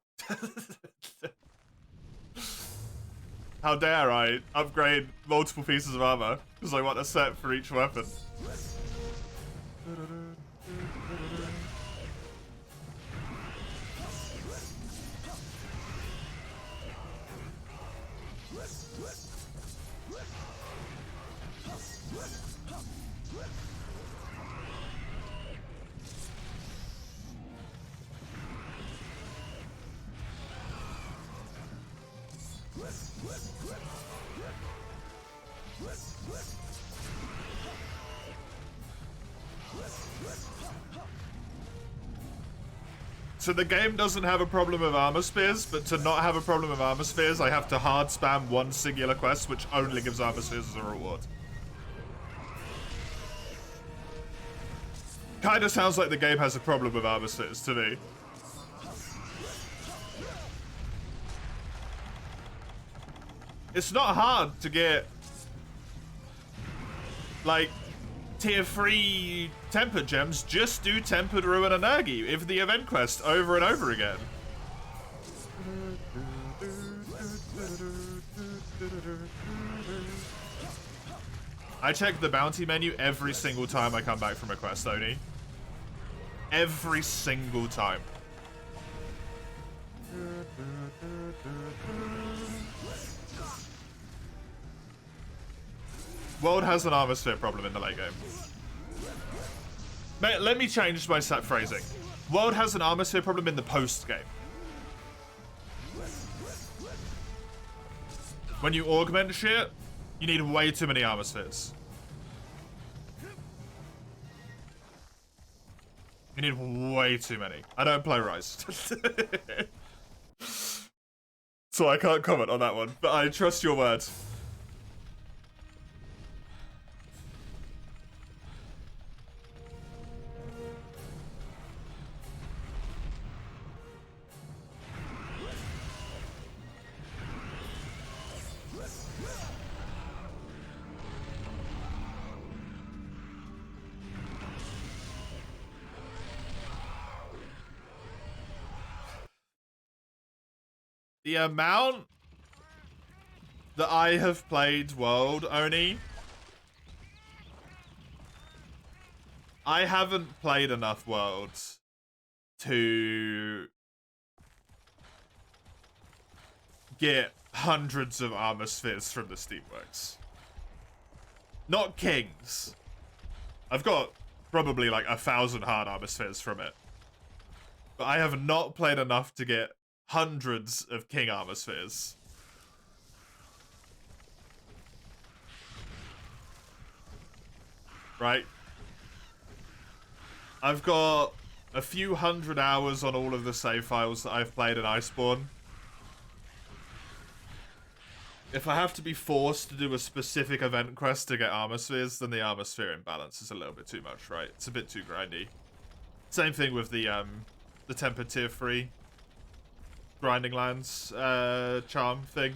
How dare I upgrade multiple pieces of armor because I want a set for each weapon. So the game doesn't have a problem with armor spheres, but to not have a problem with armor spheres, I have to hard spam one singular quest, which only gives armor spheres as a reward. Kinda sounds like the game has a problem with armor spheres to me. It's not hard to get, like, tier 3 tempered gems. Just do tempered ruin and Nergi if the event quest over and over again. I check the bounty menu every single time I come back from a quest, Oni. Every single time. World has an armor sphere problem in the late game. Mate, let me change my set phrasing. World has an armor sphere problem in the post game. When you augment shit, you need way too many armor spheres. You need way too many. I don't play Rise. So I can't comment on that one, but I trust your word. The amount that I have played World, Oni, I haven't played enough Worlds to get hundreds of armor spheres from the Steamworks. Not kings. I've got probably like 1,000 hard armor spheres from it. But I have not played enough to get hundreds of king armor spheres. Right? I've got a few hundred hours on all of the save files that I've played in Iceborne. If I have to be forced to do a specific event quest to get armor spheres, then the armor sphere imbalance is a little bit too much, right? It's a bit too grindy. Same thing with the tempered tier 3 grinding lands charm thing.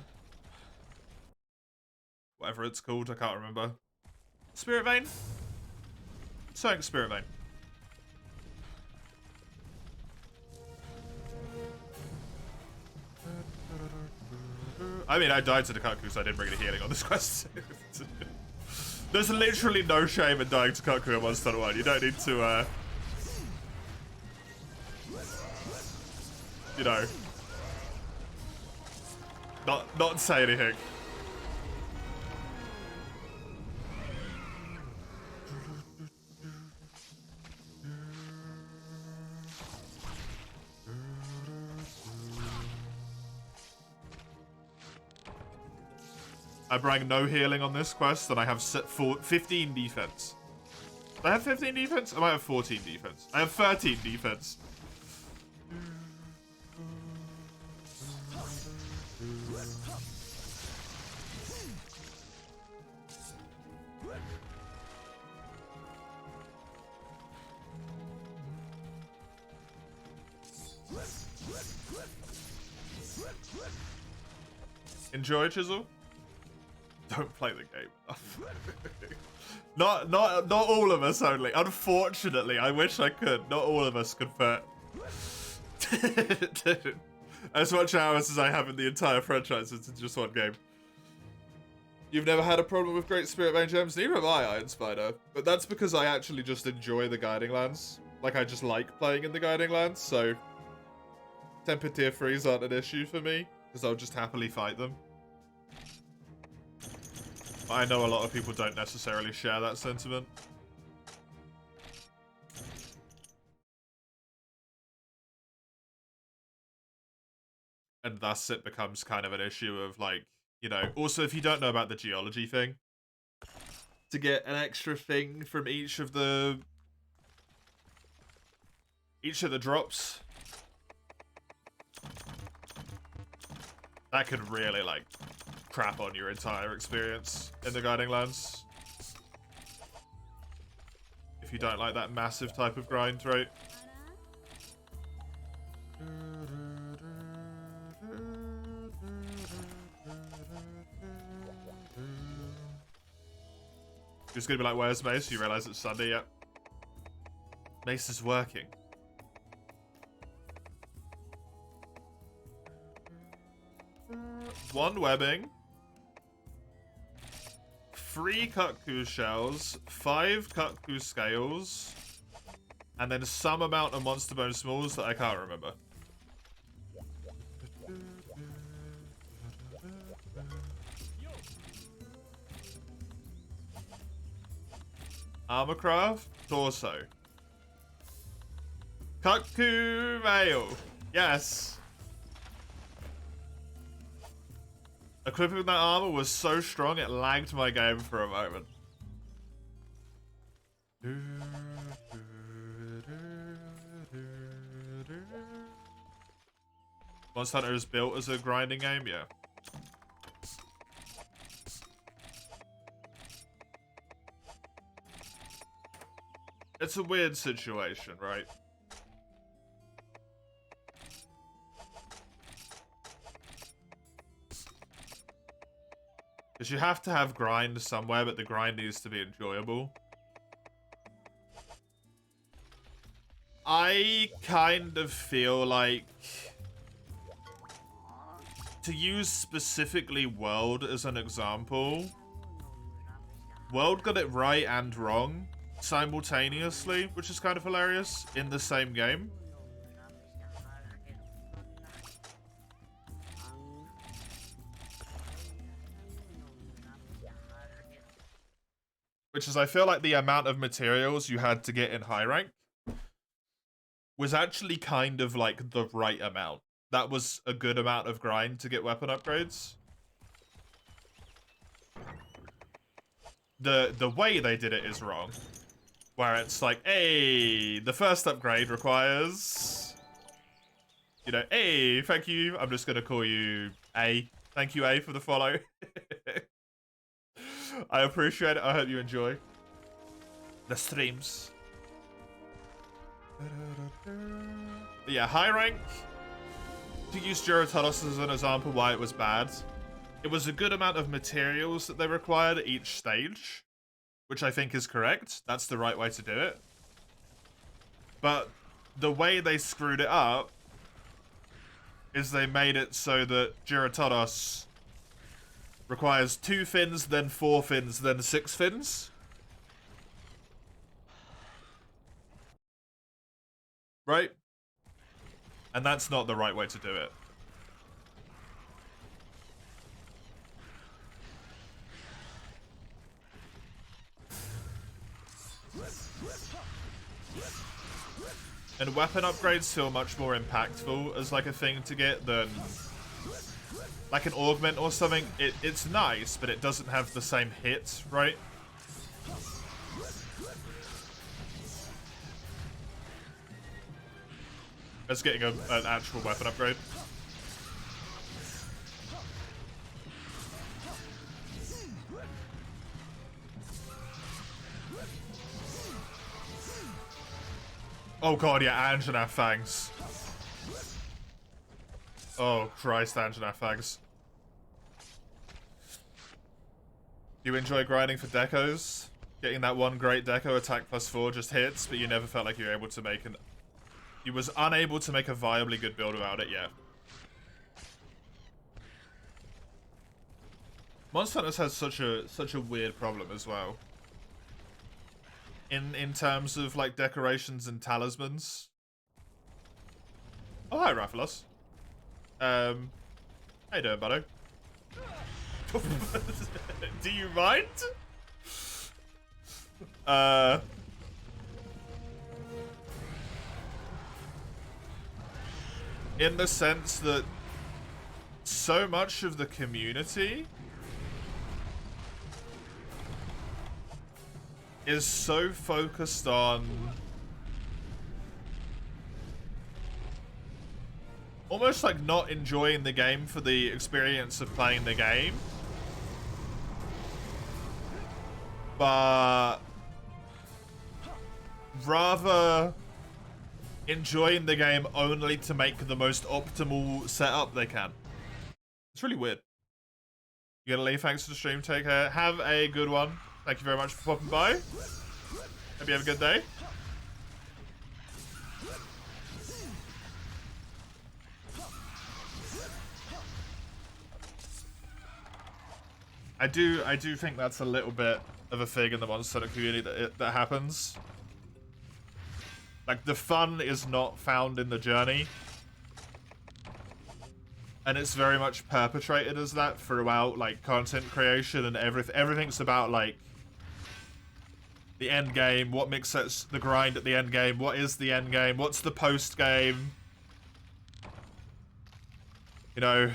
Whatever it's called, I can't remember. Spirit Vein? Something Spirit Vein. I mean, I died to the Cuckoo, so I didn't bring any healing on this quest. There's literally no shame in dying to Cuckoo in 1.1. You don't need to, you know, not say anything. I bring no healing on this quest, and I have 15 defense. Do I have 15 defense? I might have 14 defense. I have 13 defense. Enjoy, Chisel. Don't play the game. not all of us only. Unfortunately, I wish I could. Not all of us convert. As much hours as I have in the entire franchise into just one game. You've never had a problem with Great Spirit Vein Gems? Neither have I, Iron Spider. But that's because I actually just enjoy the Guiding Lands. Like, I just like playing in the Guiding Lands, so tempered tier 3s aren't an issue for me, because I'll just happily fight them. I know a lot of people don't necessarily share that sentiment. And thus it becomes kind of an issue of, like, you know, also if you don't know about the geology thing, to get an extra thing from each of the drops, that could really, like, crap on your entire experience in the Guiding Lands. If you don't like that massive type of grind, right? Just gonna be like, where's Mace? You realize it's Sunday, yep. Mace is working. One webbing. 3 Kutku shells, 5 Kutku scales, and then some amount of monster bone smalls that I can't remember. Armorcraft, torso. Kutku mail. Yes. Equipping that armor was so strong it lagged my game for a moment. Monster Hunter is built as a grinding game, yeah. It's a weird situation, right? Because you have to have grind somewhere, but the grind needs to be enjoyable. I kind of feel like, to use specifically World as an example, World got it right and wrong simultaneously, which is kind of hilarious, in the same game. Which is, I feel like the amount of materials you had to get in high rank was actually kind of like the right amount. That was a good amount of grind to get weapon upgrades. The way they did it is wrong. Where it's like, hey, the first upgrade requires, you know, hey, thank you. I'm just going to call you A. Thank you, A, for the follow. I appreciate it. I hope you enjoy the streams. But yeah, high rank. To use Gyrotalos as an example why it was bad, it was a good amount of materials that they required at each stage, which I think is correct. That's the right way to do it. But the way they screwed it up is they made it so that Gyrotalos requires 2 fins, then 4 fins, then 6 fins. Right? And that's not the right way to do it. And weapon upgrades feel much more impactful as like a thing to get than like an augment or something. It's nice, but it doesn't have the same hit, right? As getting an actual weapon upgrade. Oh god, yeah, Anjanath Fangs. Oh Christ, Anjanath Fangs. Do you enjoy grinding for decos? Getting that one great deco attack +4 just hits, but you never felt like you were able to make an... You was unable to make a viably good build without it yet. Monster Hunters has such a weird problem as well. In terms of like decorations and talismans. Oh hi Raphalos. How you doing, buddo? Do you mind? In the sense that so much of the community is so focused on almost like not enjoying the game for the experience of playing the game, but rather enjoying the game only to make the most optimal setup they can. It's really weird. You gotta leave. Thanks for the stream. Take care. Have a good one. Thank you very much for popping by. Hope you have a good day. I do think that's a little bit of a thing in the Monster Hunter community that happens. Like, the fun is not found in the journey. And it's very much perpetrated as that throughout, like, content creation and everything's about, like, the end game, what makes it the grind at the end game, what is the end game, what's the post game, you know,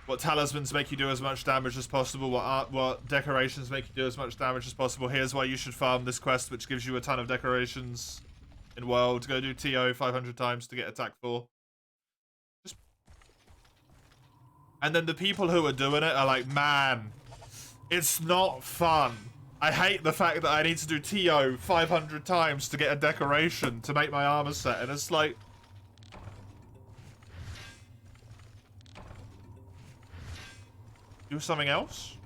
what talismans make you do as much damage as possible, what decorations make you do as much damage as possible. Here's why you should farm this quest, which gives you a ton of decorations in world. Go do TO 500 times to get attack 4. And then the people who are doing it are like, man, it's not fun. I hate the fact that I need to do TO 500 times to get a decoration to make my armor set. And it's like... do something else?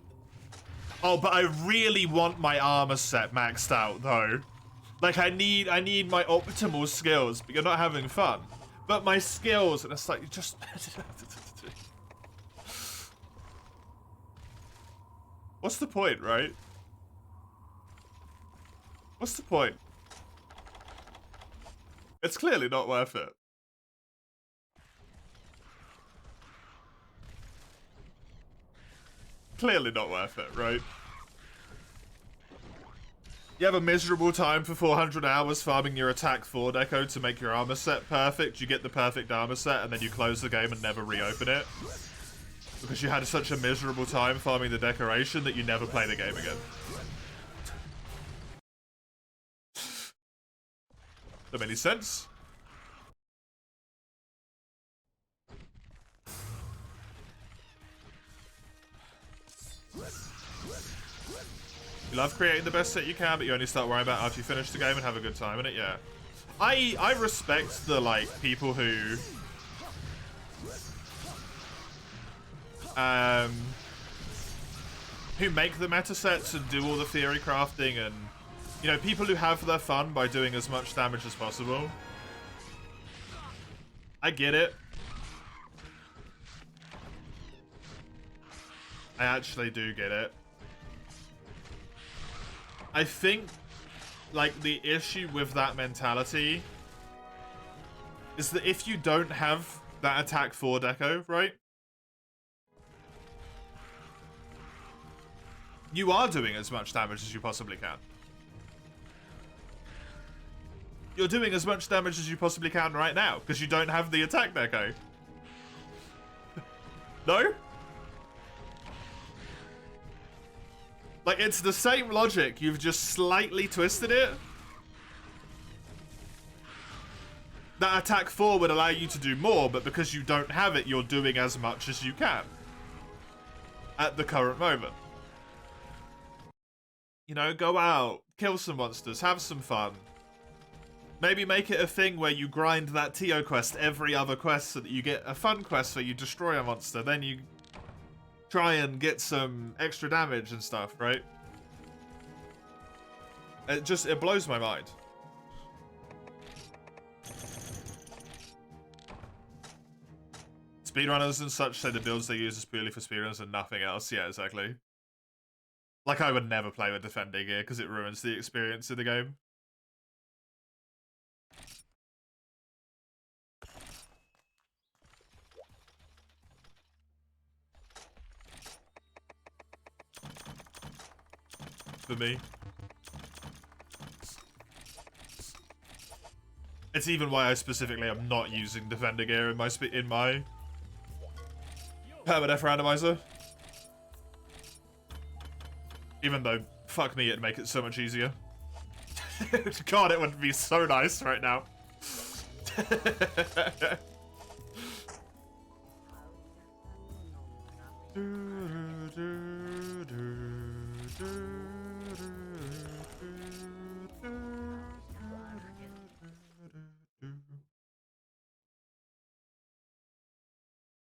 Oh, but I really want my armor set maxed out, though. Like, I need my optimal skills, but you're not having fun. But my skills, and it's like, you just... What's the point, right? What's the point? It's clearly not worth it. Clearly not worth it, right? You have a miserable time for 400 hours farming your attack 4 deco to make your armor set perfect. You get the perfect armor set and then you close the game and never reopen it. Because you had such a miserable time farming the decoration that you never play the game again. Doesn't make any sense. You love creating the best set you can, but you only start worrying about after you finish the game and have a good time in it, yeah. I respect the, like, people who... who make the meta sets and do all the theory crafting and, you know, people who have their fun by doing as much damage as possible. I get it. I actually do get it. I think, like, the issue with that mentality is that if you don't have that attack 4 deco, right? You are doing as much damage as you possibly can. You're doing as much damage as you possibly can right now, because you don't have the attack deco. No? Like, it's the same logic, you've just slightly twisted it. That attack 4 would allow you to do more, but because you don't have it, you're doing as much as you can. At the current moment. You know, go out, kill some monsters, have some fun. Maybe make it a thing where you grind that TO quest every other quest so that you get a fun quest where you destroy a monster, then you try and get some extra damage and stuff, right? It blows my mind. Speedrunners and such say the builds they use is purely for speedrunners and nothing else. Yeah, exactly. Like, I would never play with defending gear because it ruins the experience of the game. For me. It's even why I specifically am not using defender gear in my permadeath randomizer. Even though, fuck me, it'd make it so much easier. God, it would be so nice right now.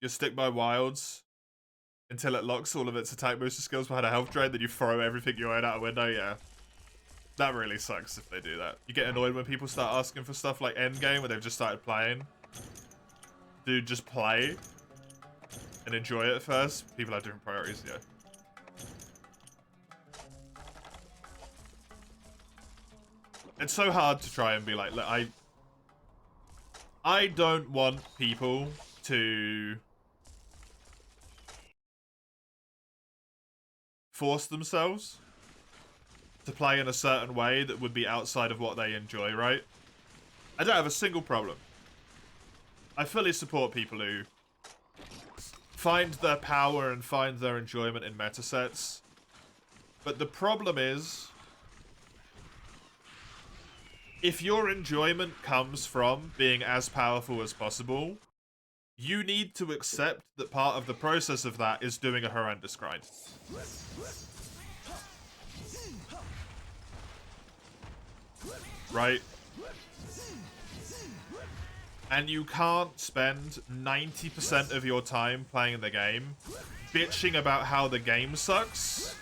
You stick by wilds until it locks all of its attack booster skills behind a health drain, then you throw everything you own out a window, yeah. That really sucks if they do that. You get annoyed when people start asking for stuff like endgame where they've just started playing. Dude, just play and enjoy it first. People have different priorities, yeah. It's so hard to try and be like, look, I don't want people to force themselves to play in a certain way that would be outside of what they enjoy, right? I don't have a single problem. I fully support people who find their power and find their enjoyment in meta sets. But the problem is, if your enjoyment comes from being as powerful as possible, you need to accept that part of the process of that is doing a horrendous grind. Right? And you can't spend 90% of your time playing the game bitching about how the game sucks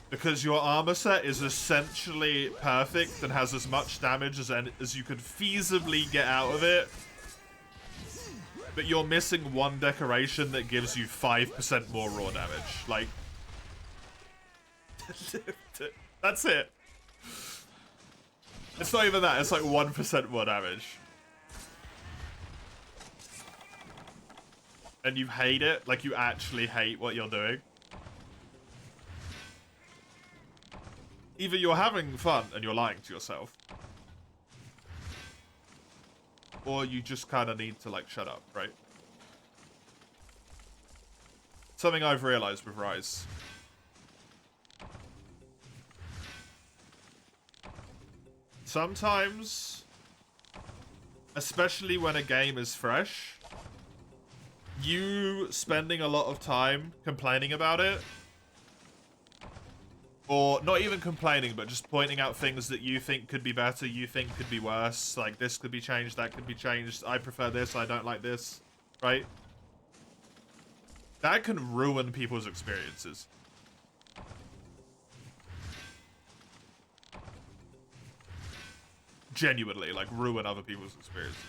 because your armor set is essentially perfect and has as much damage as you could feasibly get out of it, but you're missing one decoration that gives you 5% more raw damage. Like, that's it. It's not even that, it's like 1% more damage. And you hate it? Like, you actually hate what you're doing? Either you're having fun and you're lying to yourself, or you just kind of need to, like, shut up, right? Something I've realized with Rise. Sometimes, especially when a game is fresh, you spending a lot of time complaining about it, or not even complaining, but just pointing out things that you think could be better, you think could be worse, like this could be changed, that could be changed, I prefer this, I don't like this, right? That can ruin people's experiences. Genuinely, like, ruin other people's experiences.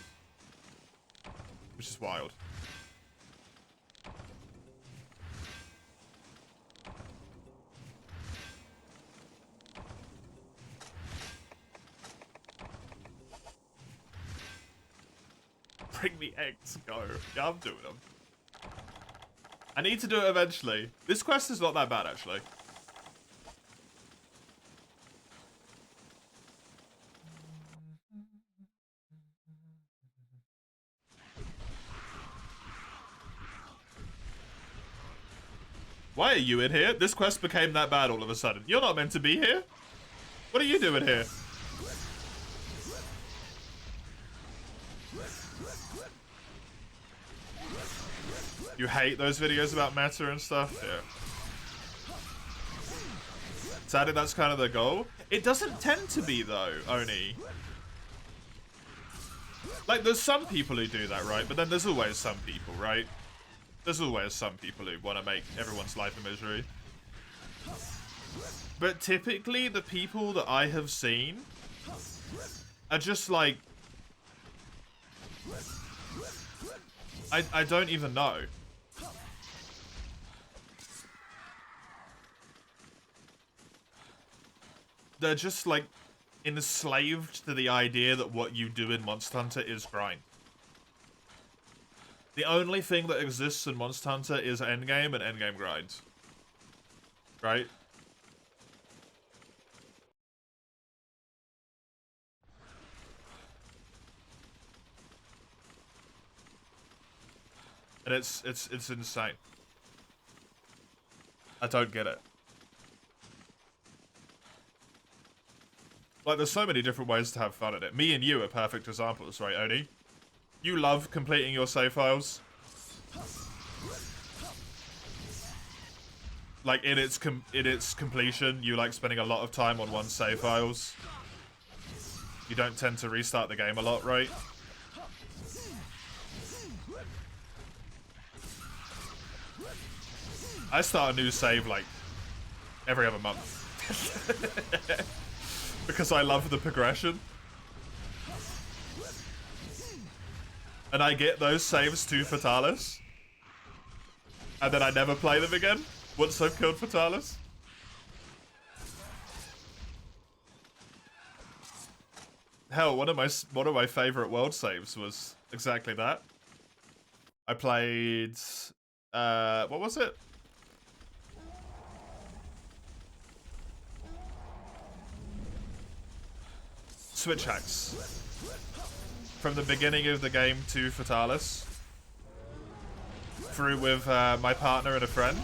Which is wild. Bring me eggs, go. Yeah, I'm doing them. I need to do it eventually. This quest is not that bad, actually. Why are you in here? This quest became that bad all of a sudden. You're not meant to be here. What are you doing here? You hate those videos about meta and stuff? Yeah. Sadly, that's kind of the goal. It doesn't tend to be, though, Oni. Like, there's some people who do that, right? But then there's always some people, right? There's always some people who want to make everyone's life a misery. But typically, the people that I have seen are just like... I don't even know. They're just like enslaved to the idea that what you do in Monster Hunter is grind. The only thing that exists in Monster Hunter is endgame and endgame grind. Right? And it's insane. I don't get it. Like, there's so many different ways to have fun at it. Me and you are perfect examples, right, Oni? You love completing your save files. Like, in its completion, you like spending a lot of time on one save files. You don't tend to restart the game a lot, right? I start a new save, like, every other month. Because I love the progression. And I get those saves to Fatalis. And then I never play them again once I've killed Fatalis. Hell, one of my favorite world saves was exactly that. I played, what was it? Switch hacks. From the beginning of the game to Fatalis. Through with my partner and a friend.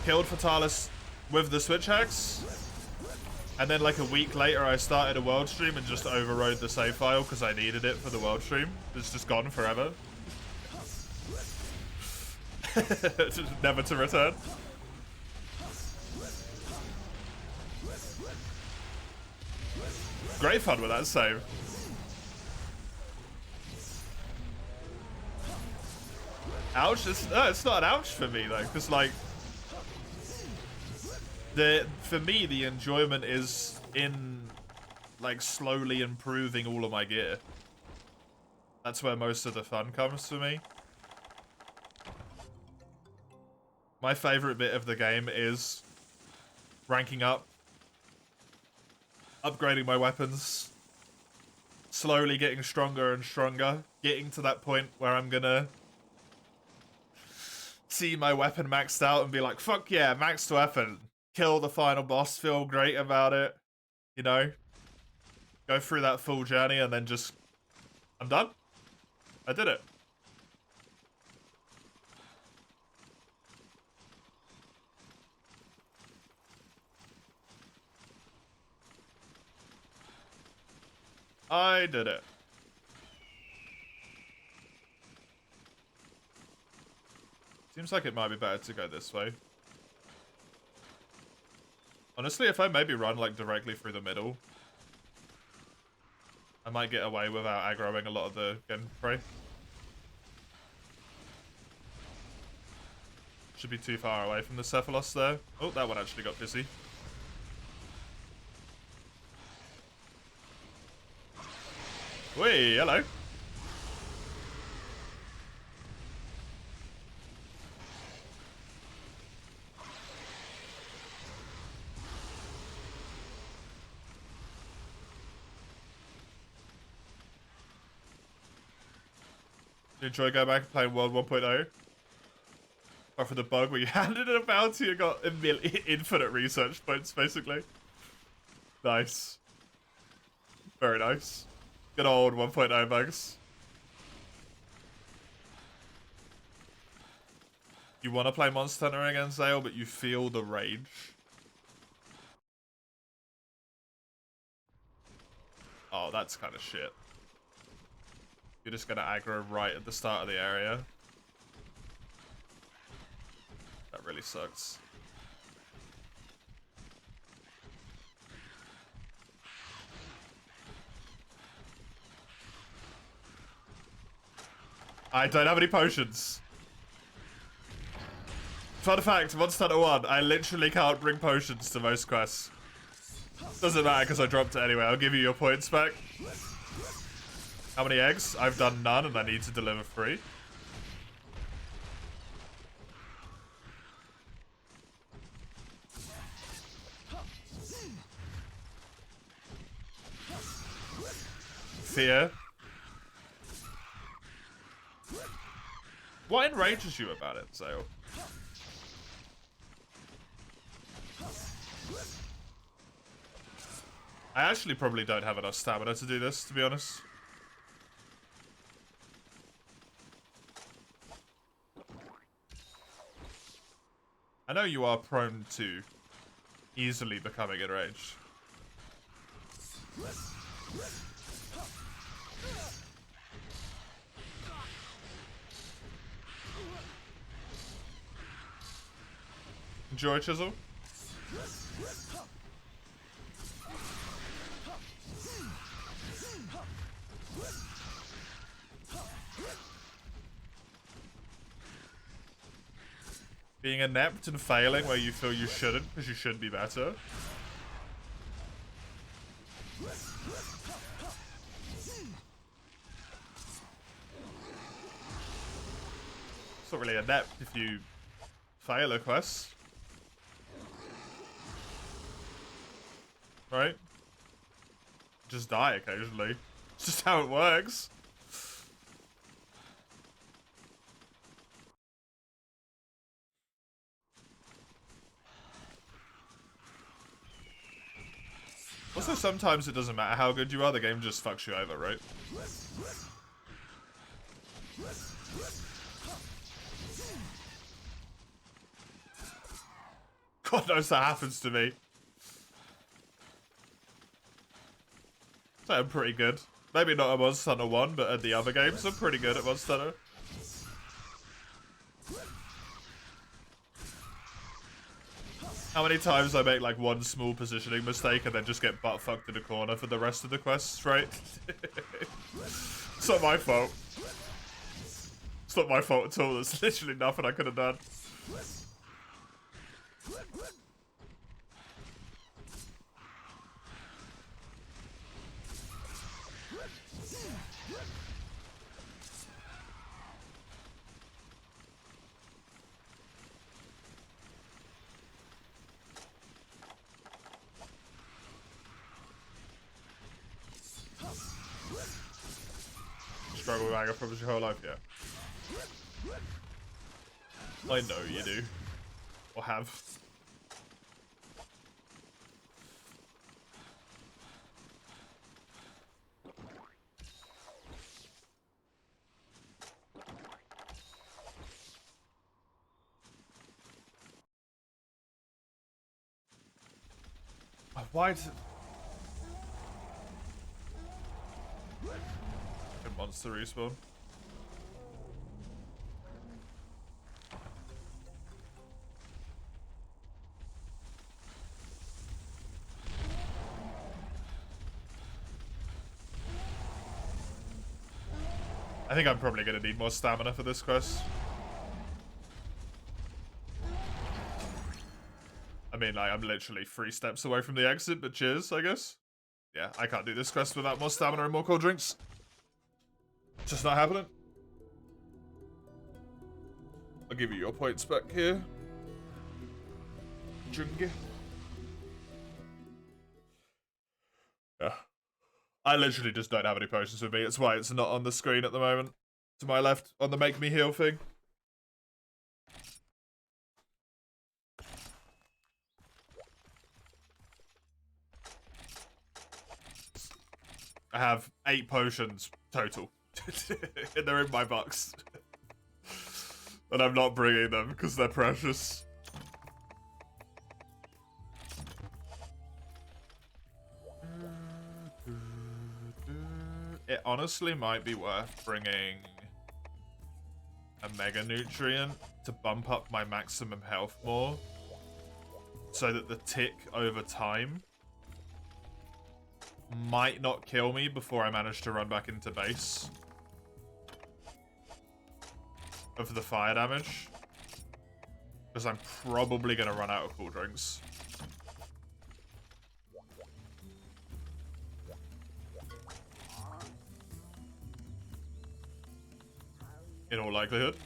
Killed Fatalis with the switch hacks. And then like a week later I started a world stream and just overrode the save file because I needed it for the world stream. It's just gone forever. Never to return. Great fun with that save. Ouch? It's not an ouch for me though, because like for me the enjoyment is in like slowly improving all of my gear. That's where most of the fun comes for me. My favorite bit of the game is ranking up, upgrading my weapons, slowly getting stronger and stronger, getting to that point where I'm gonna see my weapon maxed out and be like, fuck yeah, maxed weapon. Kill the final boss, feel great about it. You know? Go through that full journey and then just... I'm done. I did it. I did it. Seems like it might be better to go this way. Honestly, if I maybe run like directly through the middle, I might get away without aggroing a lot of the Genfrey. Should be too far away from the Cephalos there. Oh, that one actually got busy. Whee, hello. You enjoy going back and playing World 1.0? Or for the bug where you handed in a bounty and got infinite research points, basically. Nice. Very nice. Good old 1.0 bugs. You want to play Monster Hunter again, Zale, but you feel the rage. Oh, that's kind of shit. You're just gonna aggro right at the start of the area. That really sucks. I don't have any potions. Fun fact, Monster Hunter 1, I literally can't bring potions to most quests. Doesn't matter because I dropped it anyway. I'll give you your points back. How many eggs? I've done none and I need to deliver 3. Fear. What enrages you about it, Zale? I actually probably don't have enough stamina to do this, to be honest. I know you are prone to easily becoming enraged. Enjoy, Chisel. Being inept and failing where you feel you shouldn't because you should be better. It's not really inept if you fail a quest. right? Just die occasionally. It's just how it works. Also, sometimes it doesn't matter how good you are, the game just fucks you over, right? God knows that happens to me. So I'm pretty good. Maybe not at Monster Hunter 1, but at the other games, I'm pretty good at Monster Hunter. How many times I make like one small positioning mistake and then just get butt fucked in a corner for the rest of the quests, right? It's not my fault. It's not my fault at all. There's literally nothing I could have done. Struggle with anger problems your whole life, yeah. I know you do. Or have. Why did... A monster respawn. I think I'm probably gonna need more stamina for this quest. I mean, like, I'm literally 3 steps away from the exit, but cheers, I guess. Yeah, I can't do this quest without more stamina and more cold drinks. Just not happening. I'll give you your points back here. Drink. Yeah. I literally just don't have any potions with me. It's why it's not on the screen at the moment. To my left, on the make me heal thing. I have 8 potions total. And they're in my box. And I'm not bringing them because they're precious. It honestly might be worth bringing a Mega Nutrient to bump up my maximum health more. So that the tick over time might not kill me before I manage to run back into base. Of the fire damage. Because I'm probably going to run out of cool drinks. In all likelihood.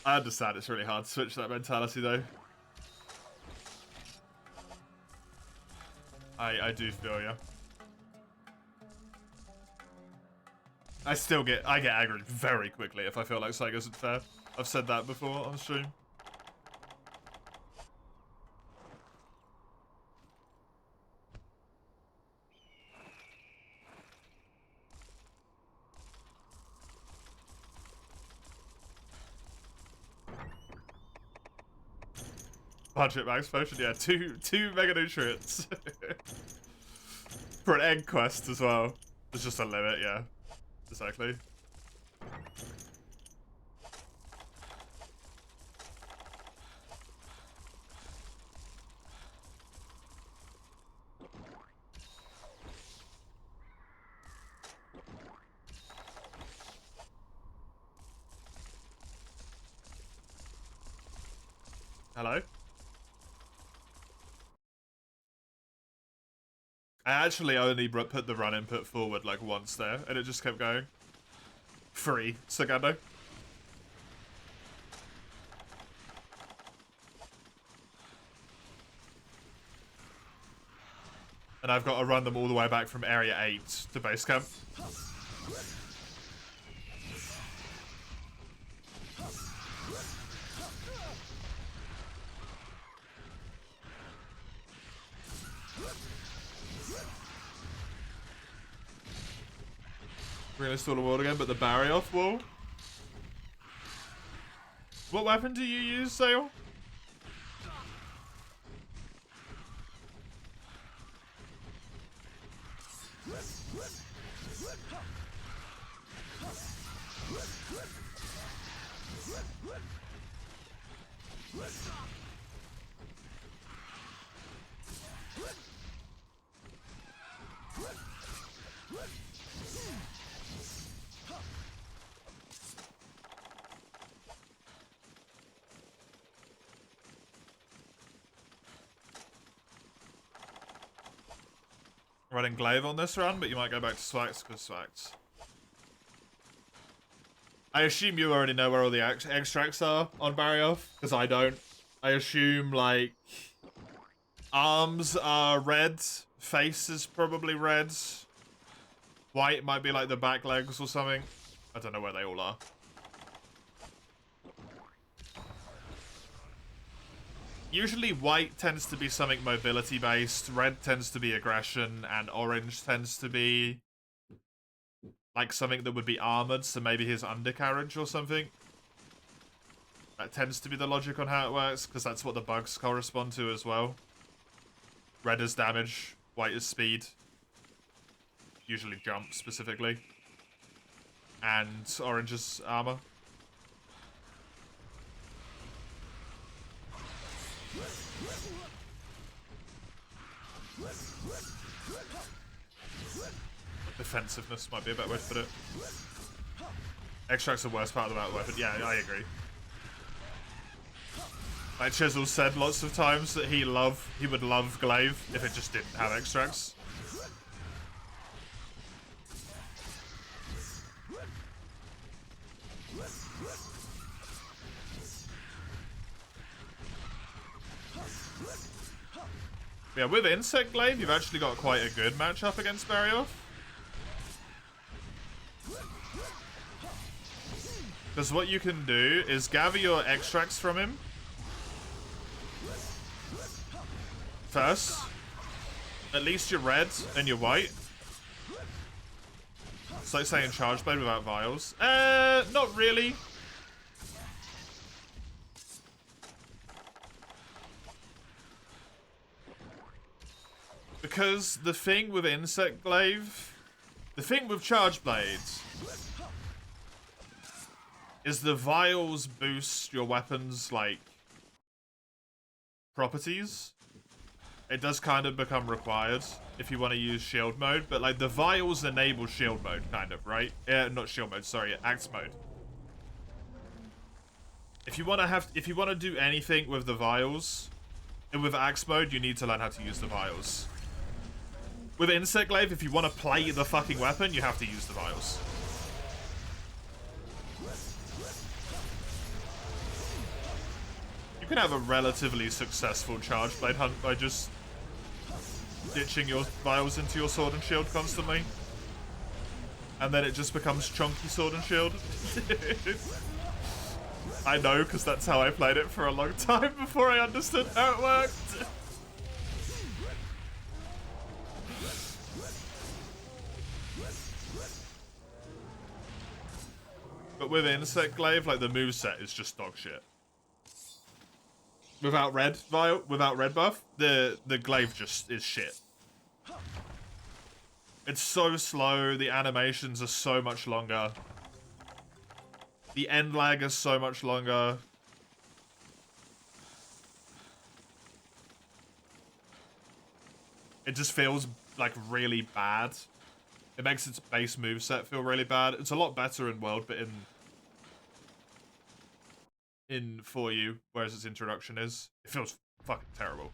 I understand it's really hard to switch that mentality though. I do feel you. I get angry very quickly if I feel like something isn't fair. I've said that before on stream. Budget max potion, yeah, two mega nutrients. For an egg quest as well. There's just a limit, yeah. Exactly. Hello? I actually only put the run input forward like once there, and it just kept going. Free, Sagando. And I've got to run them all the way back from area 8 to base camp. We're gonna install a wall again, but the barrier off wall. What weapon do you use, Sale? Running Glaive on this run, but you might go back to Swax because Swax. I assume you already know where all the extracts are on Barrioff, because I don't. I assume, like, arms are red, face is probably red, white might be like the back legs or something. I don't know where they all are. Usually white tends to be something mobility based, red tends to be aggression, and orange tends to be like something that would be armored, so maybe his undercarriage or something. That tends to be the logic on how it works, because that's what the bugs correspond to as well. Red is damage, white is speed. Usually jump, specifically. And orange is armor. Defensiveness might be a better way to put it. Extract's the worst part of that weapon. Yeah, I agree. Like Chisel said lots of times that he would love Glaive if it just didn't have extracts. Yeah, with Insect Glaive, you've actually got quite a good matchup against Barrioff. Because what you can do is gather your extracts from him first. At least your red and your white. It's like saying Charge Blade without vials. Not really. Because the thing with Insect Glaive, the thing with Charge Blades, is the vials boost your weapons, like, properties. It does kind of become required if you want to use shield mode, but like the vials enable shield mode, kind of, right? Not shield mode, sorry, axe mode. If you want to do anything with the vials, and with axe mode, you need to learn how to use the vials. With Insect Glaive, if you want to play the fucking weapon, you have to use the vials. You can have a relatively successful Charge Blade hunt by just ditching your vials into your sword and shield constantly. And then it just becomes chunky sword and shield. I know, because that's how I played it for a long time before I understood how it worked. But with Insect Glaive, like, the moveset is just dog shit. Without red buff, the glaive just is shit. It's so slow, the animations are so much longer. The end lag is so much longer. It just feels like really bad. It makes its base moveset feel really bad. It's a lot better in World, but in 4U, whereas its introduction is, it feels fucking terrible.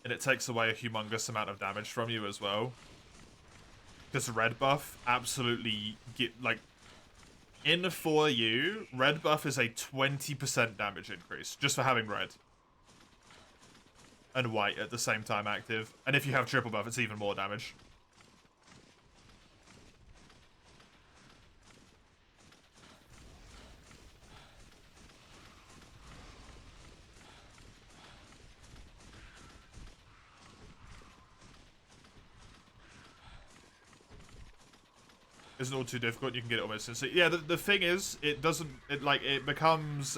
And it takes away a humongous amount of damage from you as well. Because red buff absolutely in for you, red buff is a 20% damage increase just for having red. And white at the same time active. And if you have triple buff, it's even more damage. Isn't all too difficult. You can get it almost instantly. Yeah, the thing is, it doesn't. It becomes.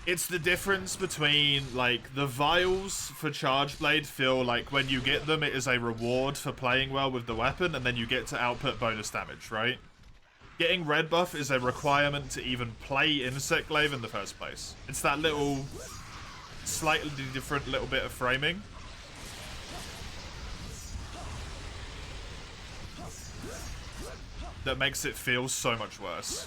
It's the difference between like the vials for Charge Blade feel like when you get them, it is a reward for playing well with the weapon, and then you get to output bonus damage, right? Getting red buff is a requirement to even play Insect Glaive in the first place. It's that little, slightly different little bit of framing. That makes it feel so much worse.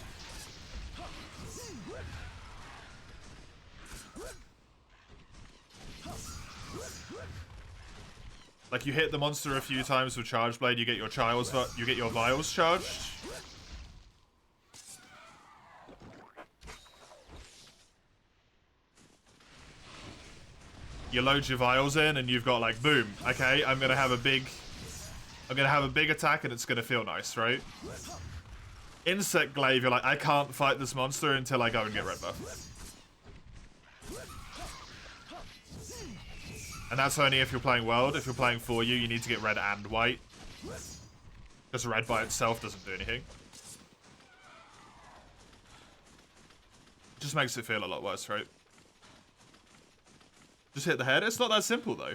Like you hit the monster a few times with Charge Blade, you get your vials charged. You load your vials in and you've got like boom, okay, I'm gonna have a big attack and it's gonna feel nice, right? Insect Glaive, you're like, I can't fight this monster until I go and get red buff. And that's only if you're playing World. If you're playing for you, you need to get red and white. Because red by itself doesn't do anything. Just makes it feel a lot worse, right? Just hit the head? It's not that simple, though.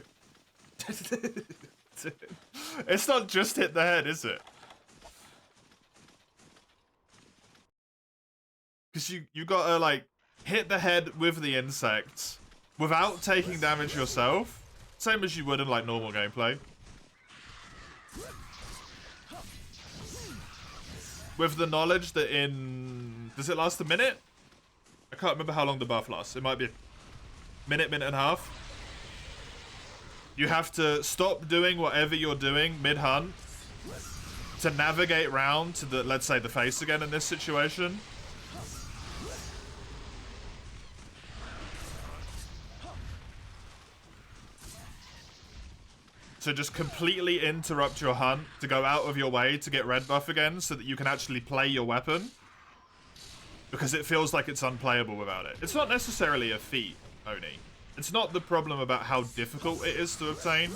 It's not just hit the head, is it? Because you gotta, like, hit the head with the insect without taking damage yourself. Same as you would in, like, normal gameplay. With the knowledge that in... Does it last a minute? I can't remember how long the buff lasts. It might be a minute and a half. You have to stop doing whatever you're doing mid-hunt to navigate round to the, let's say, the face again in this situation. So just completely interrupt your hunt to go out of your way to get red buff again so that you can actually play your weapon. Because it feels like it's unplayable without it. It's not necessarily a feat, Oni. It's not the problem about how difficult it is to obtain.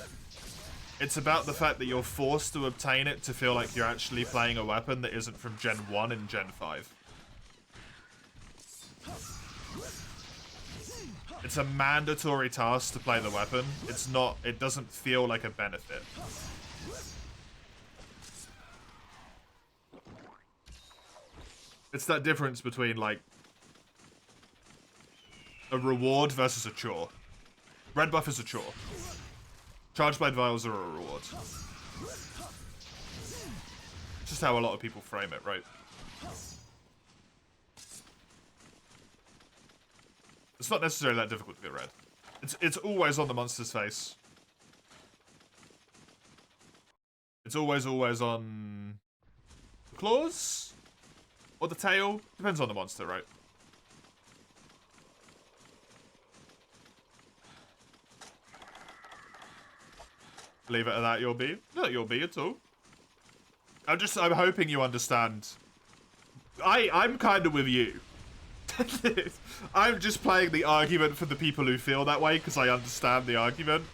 It's about the fact that you're forced to obtain it to feel like you're actually playing a weapon that isn't from Gen 1 and Gen 5. It's a mandatory task to play the weapon. It's not, it doesn't feel like a benefit. It's that difference between, like, a reward versus a chore. Red buff is a chore. Charge Blade vials are a reward. It's just how a lot of people frame it, right? It's not necessarily that difficult to get red. It's always on the monster's face. It's always on the claws? Or the tail? Depends on the monster, right? Leave it at that, you'll be. Not you'll be at all. I'm hoping you understand. I'm kind of with you. I'm just playing the argument for the people who feel that way because I understand the argument.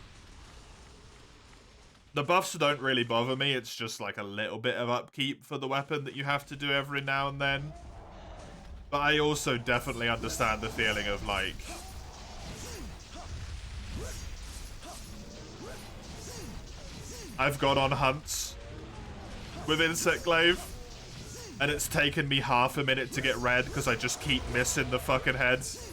The buffs don't really bother me. It's just like a little bit of upkeep for the weapon that you have to do every now and then. But I also definitely understand the feeling of like... I've gone on hunts with Insect Glaive. And it's taken me half a minute to get red because I just keep missing the fucking heads.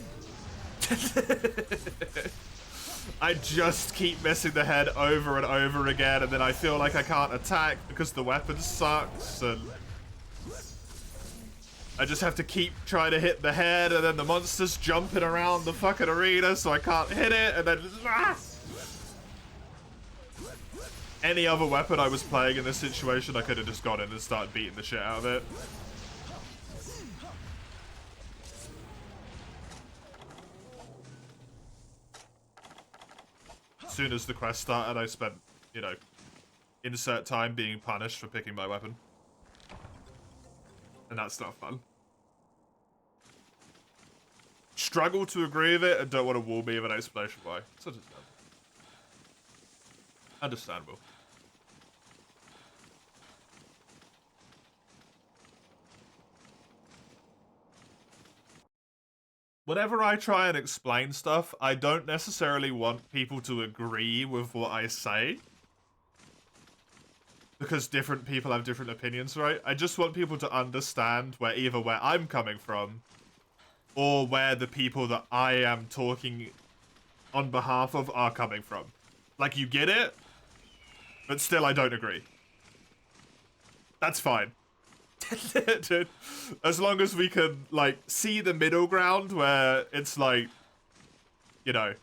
I just keep missing the head over and over again, and then I feel like I can't attack because the weapon sucks. And I just have to keep trying to hit the head, and then the monster's jumping around the fucking arena, so I can't hit it, and then any other weapon I was playing in this situation, I could have just gone in and started beating the shit out of it. As soon as the quest started, I spent, you know, insert time being punished for picking my weapon. And that's not fun. Struggle to agree with it and don't want to wall me with an explanation why. It's understandable. Understandable. Whenever I try and explain stuff, I don't necessarily want people to agree with what I say. Because different people have different opinions, right? I just want people to understand where either where I'm coming from or where the people that I am talking on behalf of are coming from. Like, you get it, but still I don't agree. That's fine. Dude, as long as we can, like, see the middle ground where it's like, you know,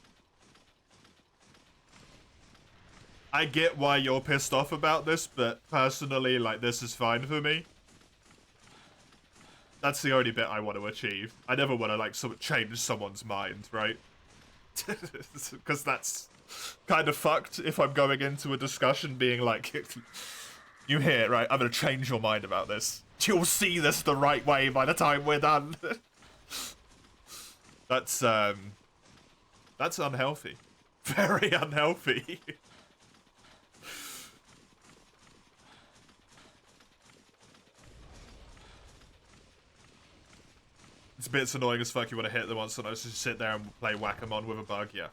I get why you're pissed off about this, but personally, like, this is fine for me. That's the only bit I want to achieve. I never want to, like, sort of change someone's mind, right? Because that's kind of fucked if I'm going into a discussion being like, you hear, right? I'm going to change your mind about this. You'll see this the right way by the time we're done. That's unhealthy. Very unhealthy. It's a bit annoying as fuck. You want to hit them once, and I just sit there and play whack-a-mole with a bug. Yeah,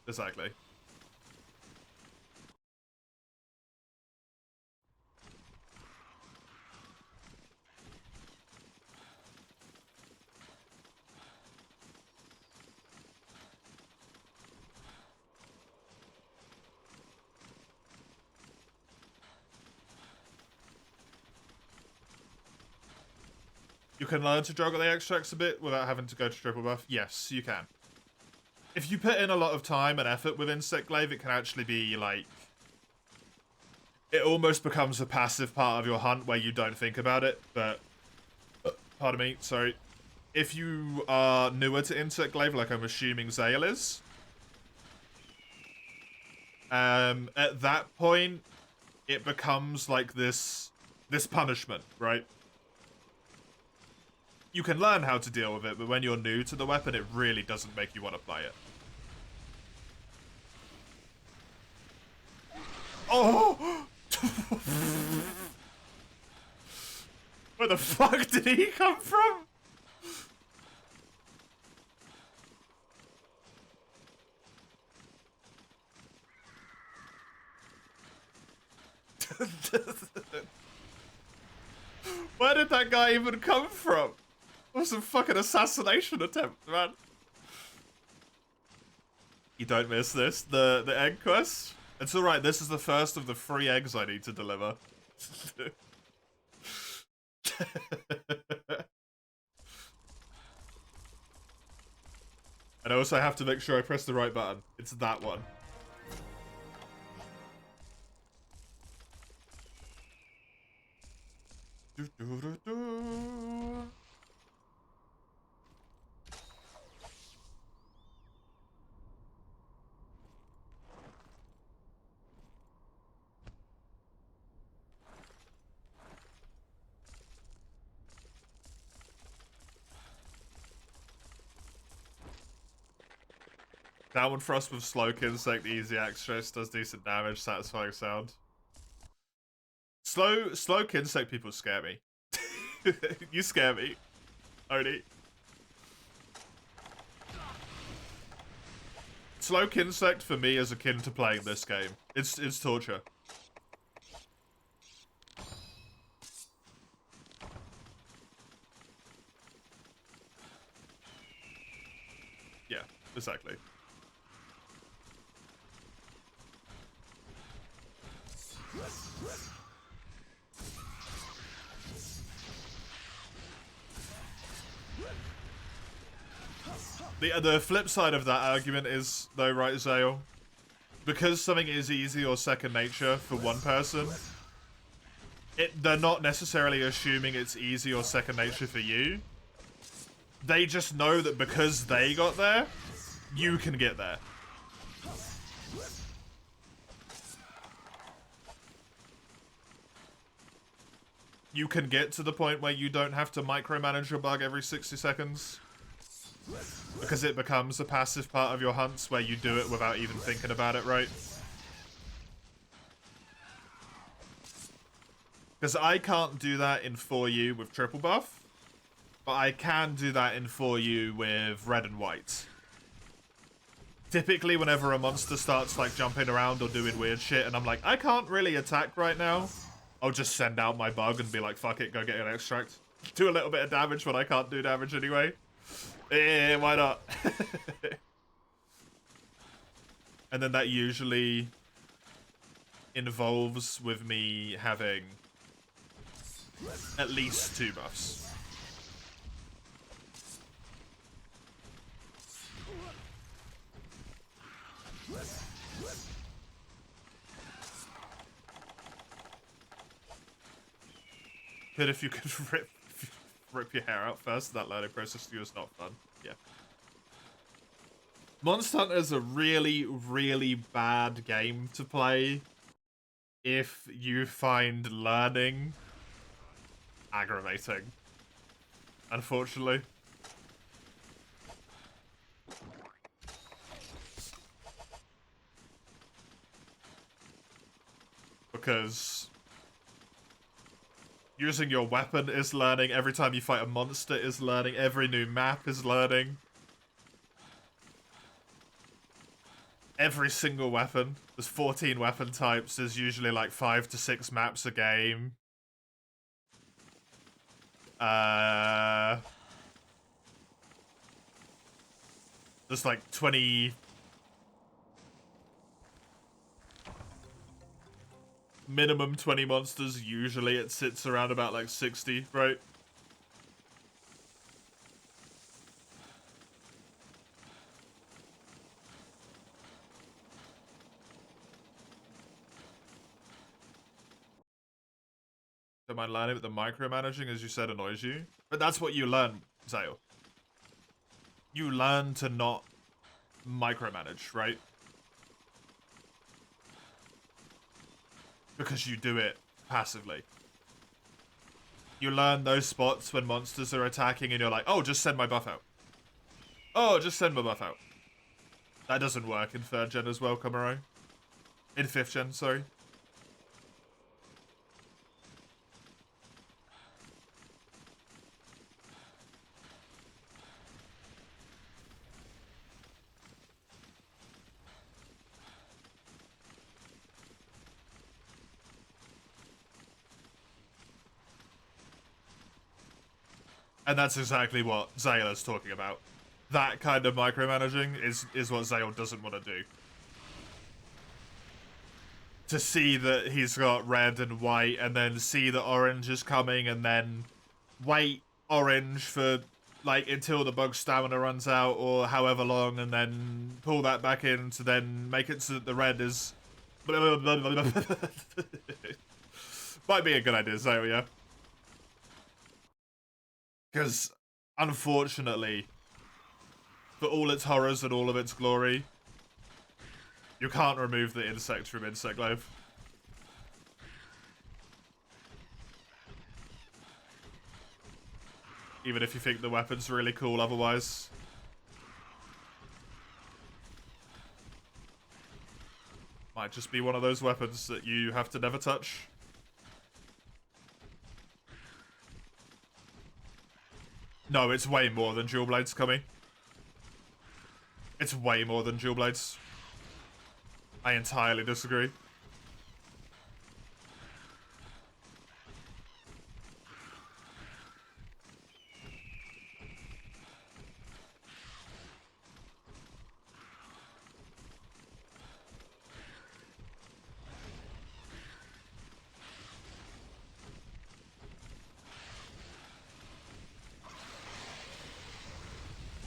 exactly. You can learn to juggle the extracts a bit without having to go to triple buff. Yes, you can. If you put in a lot of time and effort with Insect Glaive, it can actually be, like... It almost becomes a passive part of your hunt where you don't think about it, but... Pardon me, sorry. If you are newer to Insect Glaive, like I'm assuming Zale is... at that point, it becomes, like, this punishment, right? You can learn how to deal with it, but when you're new to the weapon, it really doesn't make you want to play it. Oh! Where the fuck did he come from? Where did that guy even come from? It was a fucking assassination attempt, man. You don't miss this, the egg quest? It's alright, this is the first of the 3 eggs I need to deliver. And I also have to make sure I press the right button. It's that one. Downward thrust with slow insect, easy access, does decent damage, satisfying sound. Slow insect people scare me. You scare me, Oni. Slow insect for me is akin to playing this game. It's torture. Yeah, exactly. The flip side of that argument is, though, right, Zale? Because something is easy or second nature for one person, they're not necessarily assuming it's easy or second nature for you. They just know that because they got there, you can get there. You can get to the point where you don't have to micromanage your bug every 60 seconds. Because it becomes a passive part of your hunts where you do it without even thinking about it, right? Because I can't do that in 4U with triple buff, but I can do that in 4U with red and white. Typically, whenever a monster starts like jumping around or doing weird shit, and I'm like, I can't really attack right now, I'll just send out my bug and be like, fuck it, go get an extract. Do a little bit of damage when I can't do damage anyway. Eh, why not? And then that usually involves with me having at least 2 buffs. But if you could rip your hair out first, that learning process to you is not fun. Yeah. Monster Hunter is a really, really bad game to play if you find learning aggravating. Unfortunately. Because using your weapon is learning, every time you fight a monster is learning, every new map is learning. Every single weapon. There's 14 weapon types, there's usually like 5 to 6 maps a game. There's like 20... minimum 20 monsters, usually it sits around about like 60, right? Don't mind learning, but the micromanaging, as you said, annoys you. But that's what you learn, Zale. You learn to not micromanage, right? Because you do it passively. You learn those spots when monsters are attacking and you're like, oh, just send my buff out. Oh, just send my buff out. That doesn't work in 3rd gen as well, Kamaro. In 5th gen, sorry. And that's exactly what Zale is talking about. That kind of micromanaging is what Zale doesn't want to do. To see that he's got red and white, and then see that orange is coming, and then wait orange for, like, until the bug stamina runs out, or however long, and then pull that back in to then make it so that the red is... Might be a good idea, Zale, yeah. Because, unfortunately, for all its horrors and all of its glory, you can't remove the insect from Insect Glaive. Even if you think the weapon's really cool otherwise. Might just be one of those weapons that you have to never touch. No, it's way more than dual blades, Cummy. It's way more than dual blades. I entirely disagree.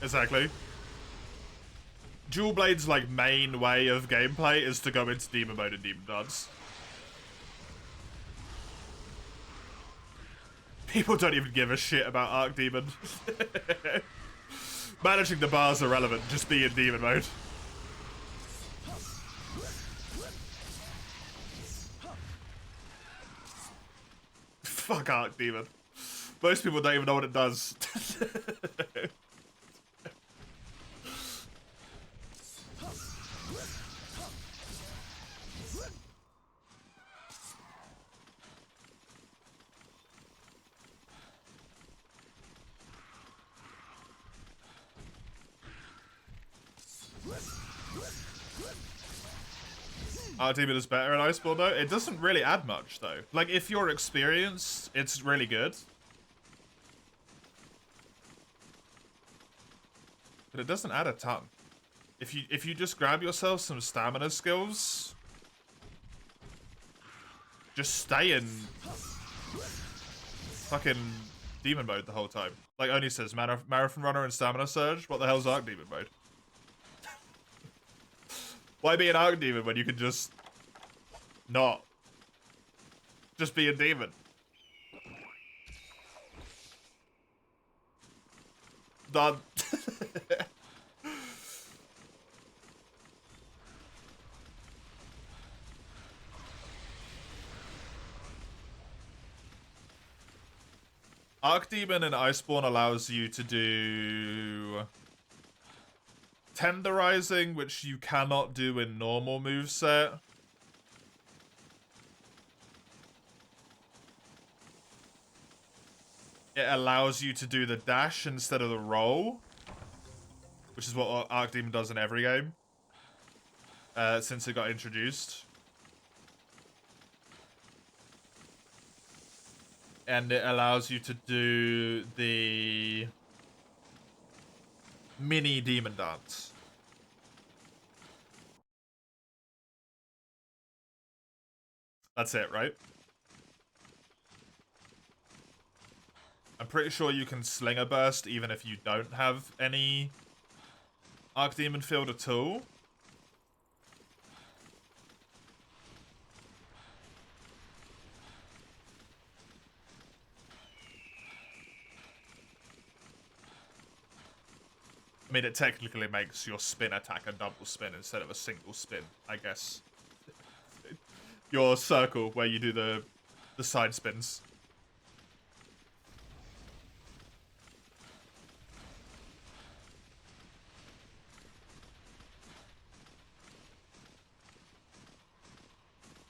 Exactly. Dual Blade's like main way of gameplay is to go into demon mode and demon dance. People don't even give a shit about Archdemon. Managing the bars are irrelevant, just be in demon mode. Fuck Archdemon. Most people don't even know what it does. Archdemon is better in Iceborne though. It doesn't really add much though. Like if you're experienced, it's really good. But it doesn't add a ton. If you just grab yourself some stamina skills, just stay in fucking demon mode the whole time. Like Oni says, marathon runner and stamina surge. What the hell's Archdemon mode? Why be an Archdemon when you can just not? Just be a demon. Done. Archdemon in Iceborne allows you to do tenderizing, which you cannot do in normal moveset. It allows you to do the dash instead of the roll, which is what Archdemon does in every game since it got introduced. And it allows you to do the mini demon dance. That's it, right? I'm pretty sure you can sling a burst even if you don't have any Archdemon field at all. I mean, it technically makes your spin attack a double spin instead of a single spin, I guess. Your circle, where you do the side spins.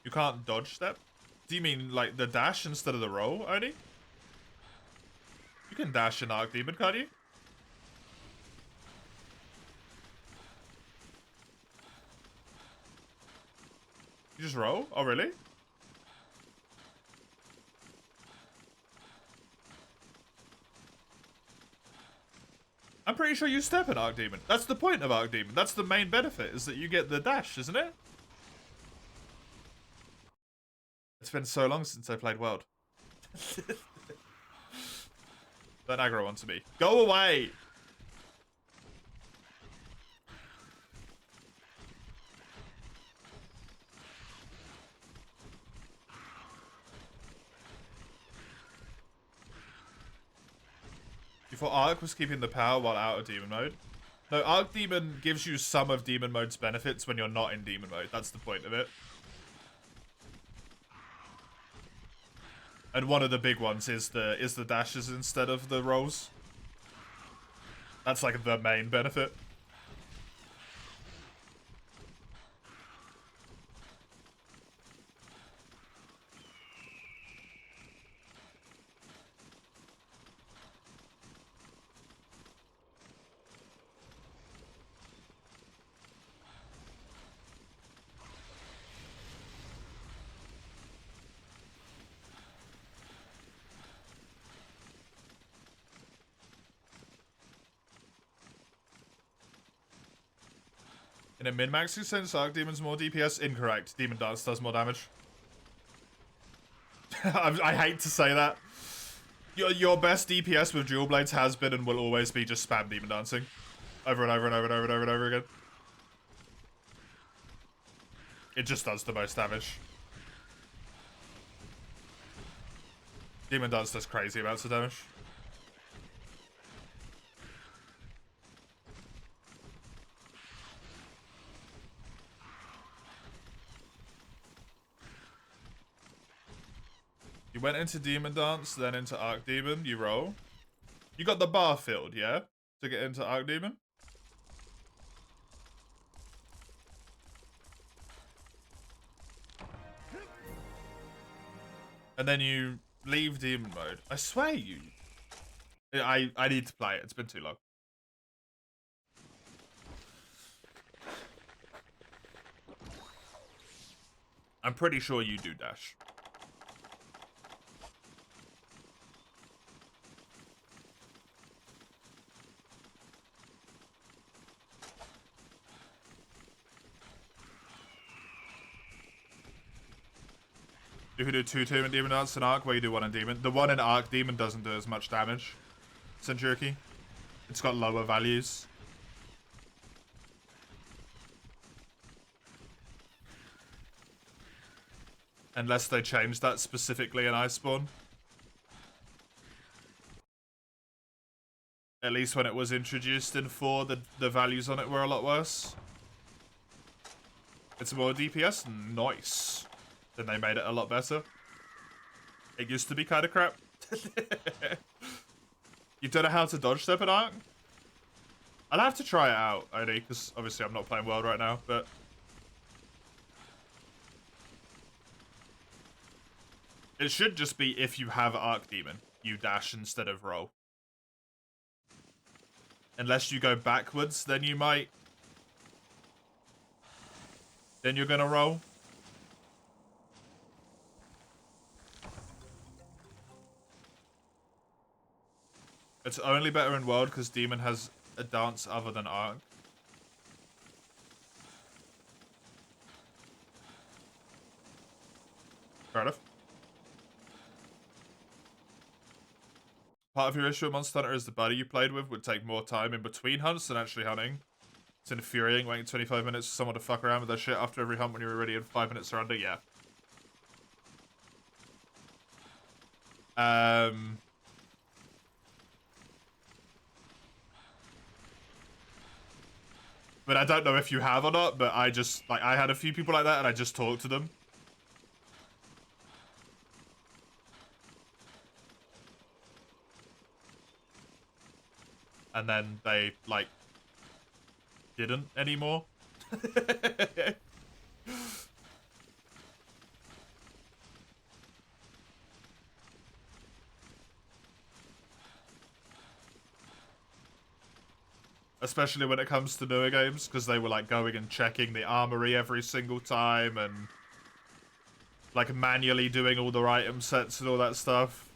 You can't dodge step? Do you mean, like, the dash instead of the roll, only? You can dash in Archdemon, can't you? You just roll? Oh, really? I'm pretty sure you step in Archdemon. That's the point of Archdemon. That's the main benefit, is that you get the dash, isn't it? It's been so long since I played World. Don't aggro onto me. Go away! You thought Arc was keeping the power while out of Demon mode? No, Archdemon gives you some of Demon mode's benefits when you're not in Demon mode. That's the point of it. And one of the big ones is the dashes instead of the rolls. That's like the main benefit. In a min-maxing sense, Archdemon's more DPS? Incorrect. Demon Dance does more damage. I hate to say that. Your best DPS with dual blades has been and will always be just spam Demon Dancing. Over and over and over and over and over and over again. It just does the most damage. Demon Dance does crazy amounts of damage. You went into Demon Dance, then into Archdemon, you roll. You got the bar filled, yeah? To get into Archdemon? And then you leave Demon mode. I swear you... I need to play it. It's been too long. I'm pretty sure you do dash. You can do 2 Demon Demon Dance in Arc, where you do 1 in Demon. The 1 in Arc Demon doesn't do as much damage. Centuriki. It's got lower values. Unless they change that specifically in Iceborne. At least when it was introduced in 4, the values on it were a lot worse. It's more DPS? Nice. Then they made it a lot better. It used to be kind of crap. You don't know how to dodge step in Arc? I'll have to try it out, only because obviously I'm not playing World right now, but... It should just be if you have Archdemon, you dash instead of roll. Unless you go backwards, then you might... Then you're gonna roll. It's only better in World because Demon has a dance other than Arc. Fair enough. Part of your issue with Monster Hunter is the buddy you played with would take more time in between hunts than actually hunting. It's infuriating waiting 25 minutes for someone to fuck around with their shit after every hunt when you're already in 5 minutes or under. Yeah. But I don't know if you have or not, but I just, like, I had a few people like that and I just talked to them. And then they, like, didn't anymore. Especially when it comes to newer games, because they were, like, going and checking the armory every single time and, like, manually doing all their item sets and all that stuff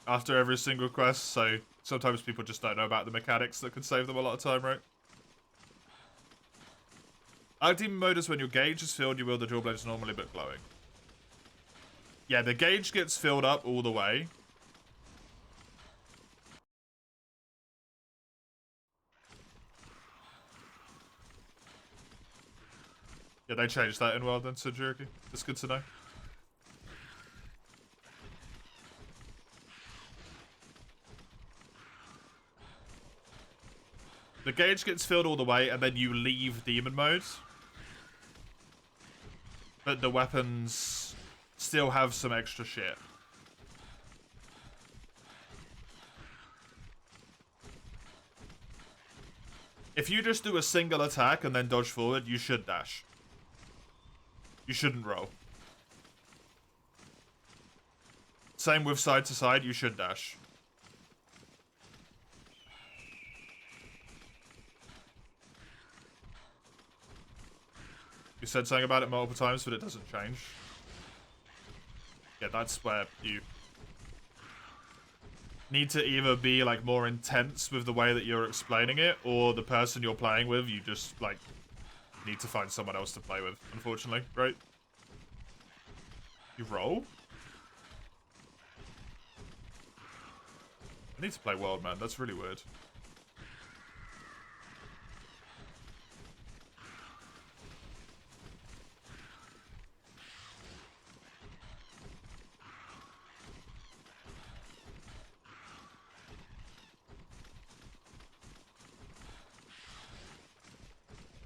after every single quest, so sometimes people just don't know about the mechanics that could save them a lot of time, right? Archdemon mode is when your gauge is filled, you wield the dual blades normally but glowing. Yeah, the gauge gets filled up all the way. Yeah, they changed that in World then, so Jerky. It's good to know. The gauge gets filled all the way, and then you leave Demon mode. But the weapons still have some extra shit. If you just do a single attack and then dodge forward, you should dash. You shouldn't roll. Same with side to side, you should dash. You said something about it multiple times, but it doesn't change. Yeah, that's where you need to either be, like, more intense with the way that you're explaining it, or the person you're playing with, you just, like, need to find someone else to play with, unfortunately, right? You roll? I need to play World, man. That's really weird.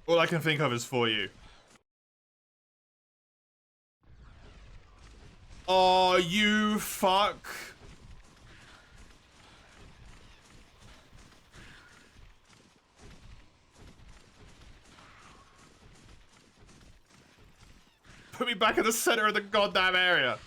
All I can think of is for you. Oh, you fuck. Put me back in the center of the goddamn area.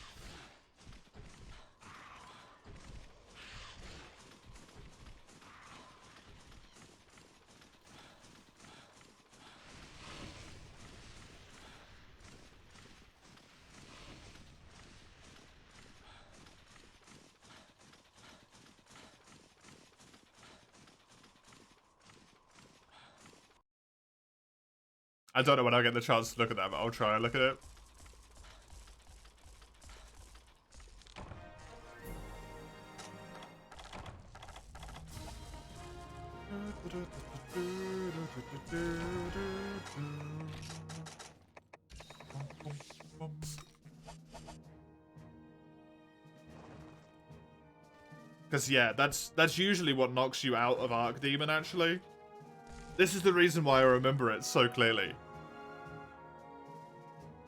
I don't know when I'll get the chance to look at that, but I'll try and look at it. Because yeah, that's usually what knocks you out of Archdemon, actually. This is the reason why I remember it so clearly.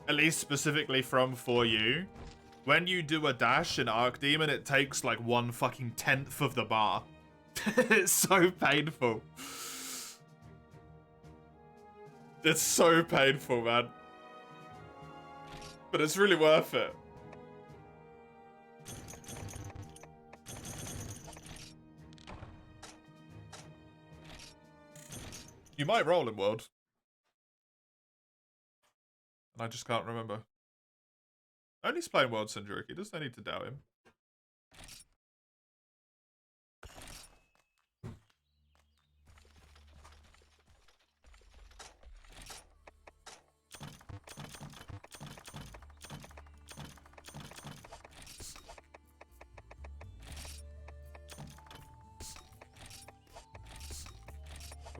At least specifically from 4U. When you do a dash in Archdemon, it takes like 1/10 of the bar. It's so painful. It's so painful, man. But it's really worth it. You might roll in World. And I just can't remember. Only he's playing World Sinduriki. There's no need to doubt him.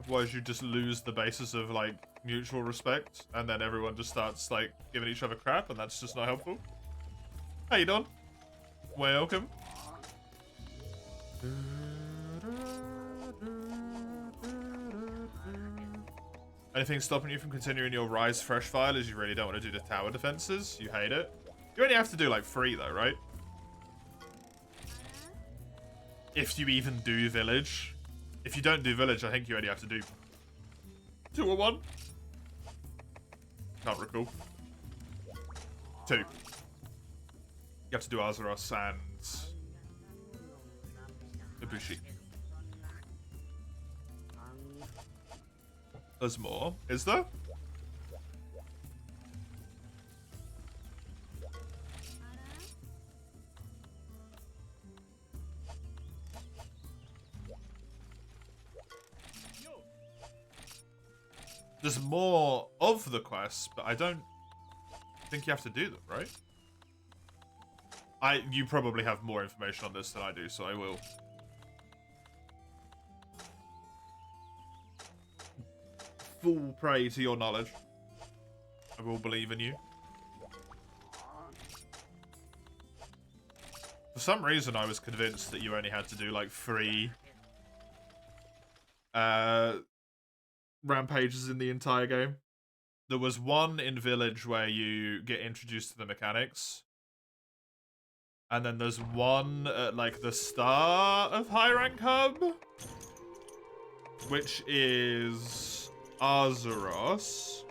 Otherwise you just lose the basis of like mutual respect and then everyone just starts like giving each other crap and that's just not helpful. How you doing? Welcome. Anything stopping you from continuing your Rise Fresh file is you really don't want to do the tower defenses? You hate it? You only have to do like 3 though, right? If you even do Village. If you don't do Village, I think you only have to do 2 or 1. Can't recall. 2. You have to do Azeroth and Ibushi. There's more. Is there? There's more of the quests, but I don't think you have to do them, right? You probably have more information on this than I do, so I will. Full prey to your knowledge. I will believe in you. For some reason, I was convinced that you only had to do like 3 rampages in the entire game. There was one in Village where you get introduced to the mechanics. And then there's one at like the start of High Rank Hub, which is Azeroth.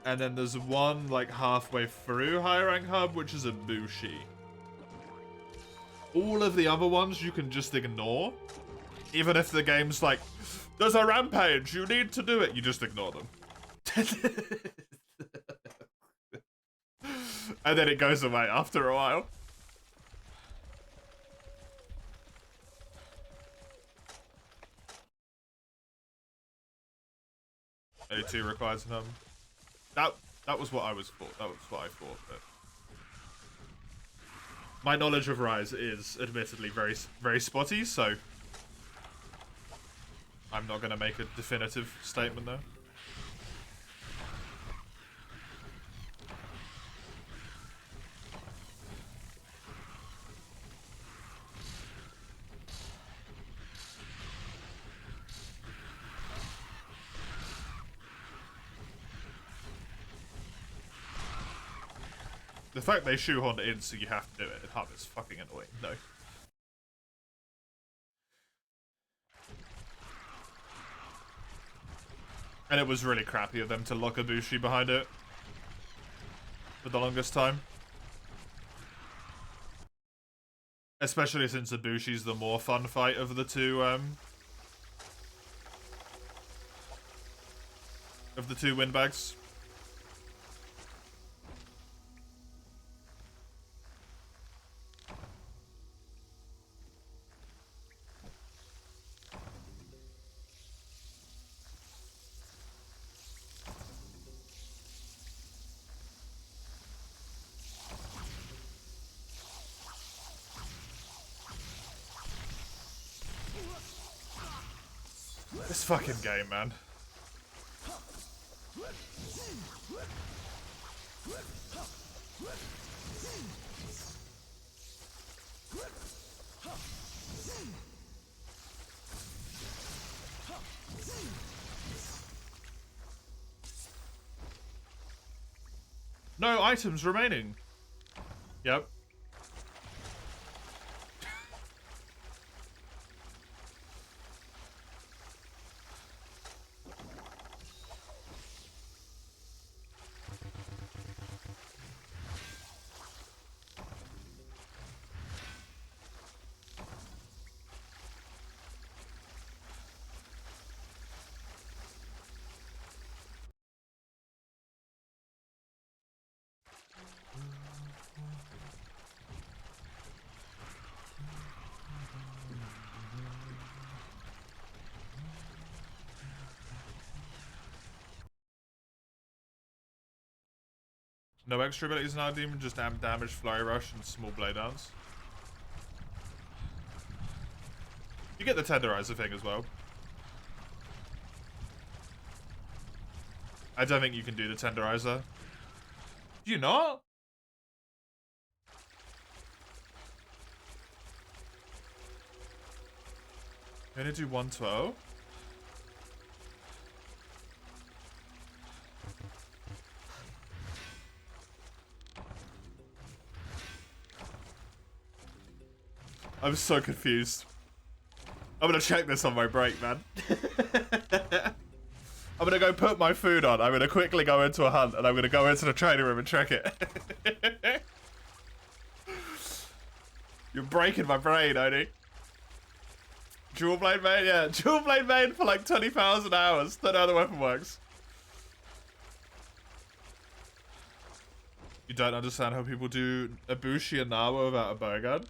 And then there's one like halfway through High Rank Hub, which is Ibushi. All of the other ones you can just ignore. Even if the game's like, there's a rampage, you need to do it. You just ignore them. And then it goes away after a while. O2 requires an that was what I was thought. That was what I thought. But my knowledge of Rise is admittedly very spotty, so I'm not going to make a definitive statement there. The fact they shoehorned it in so you have to do it in hub is fucking annoying, no. And it was really crappy of them to lock Ibushi behind it for the longest time. Especially since Ibushi's the more fun fight of the two, windbags. This fucking game, man. No items remaining. Yep. No extra abilities in our demon, just damage, flurry rush, and small blade downs. You get the tenderizer thing as well. I don't think you can do the tenderizer. Do you not? You only do 112? I'm so confused. I'm gonna check this on my break, man. I'm gonna go put my food on. I'm gonna quickly go into a hunt, and I'm gonna go into the training room and check it. You're breaking my brain, Oni. Dual blade main? Yeah, dual blade main for like 20,000 hours. Don't know how the weapon works. You don't understand how people do Ibushi and Nawa without a bowgun?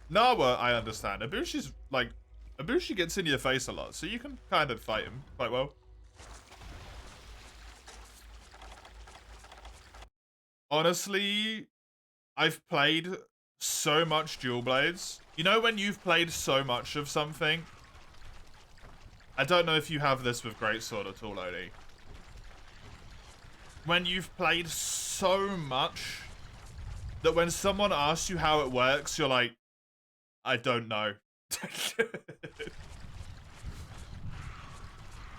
Nawa, I understand. Ibushi's like... Ibushi gets in your face a lot, so you can kind of fight him quite well. Honestly, I've played so much dual blades. You know when you've played so much of something? I don't know if you have this with Greatsword at all, Odie. When you've played so much that when someone asks you how it works, you're like, I don't know.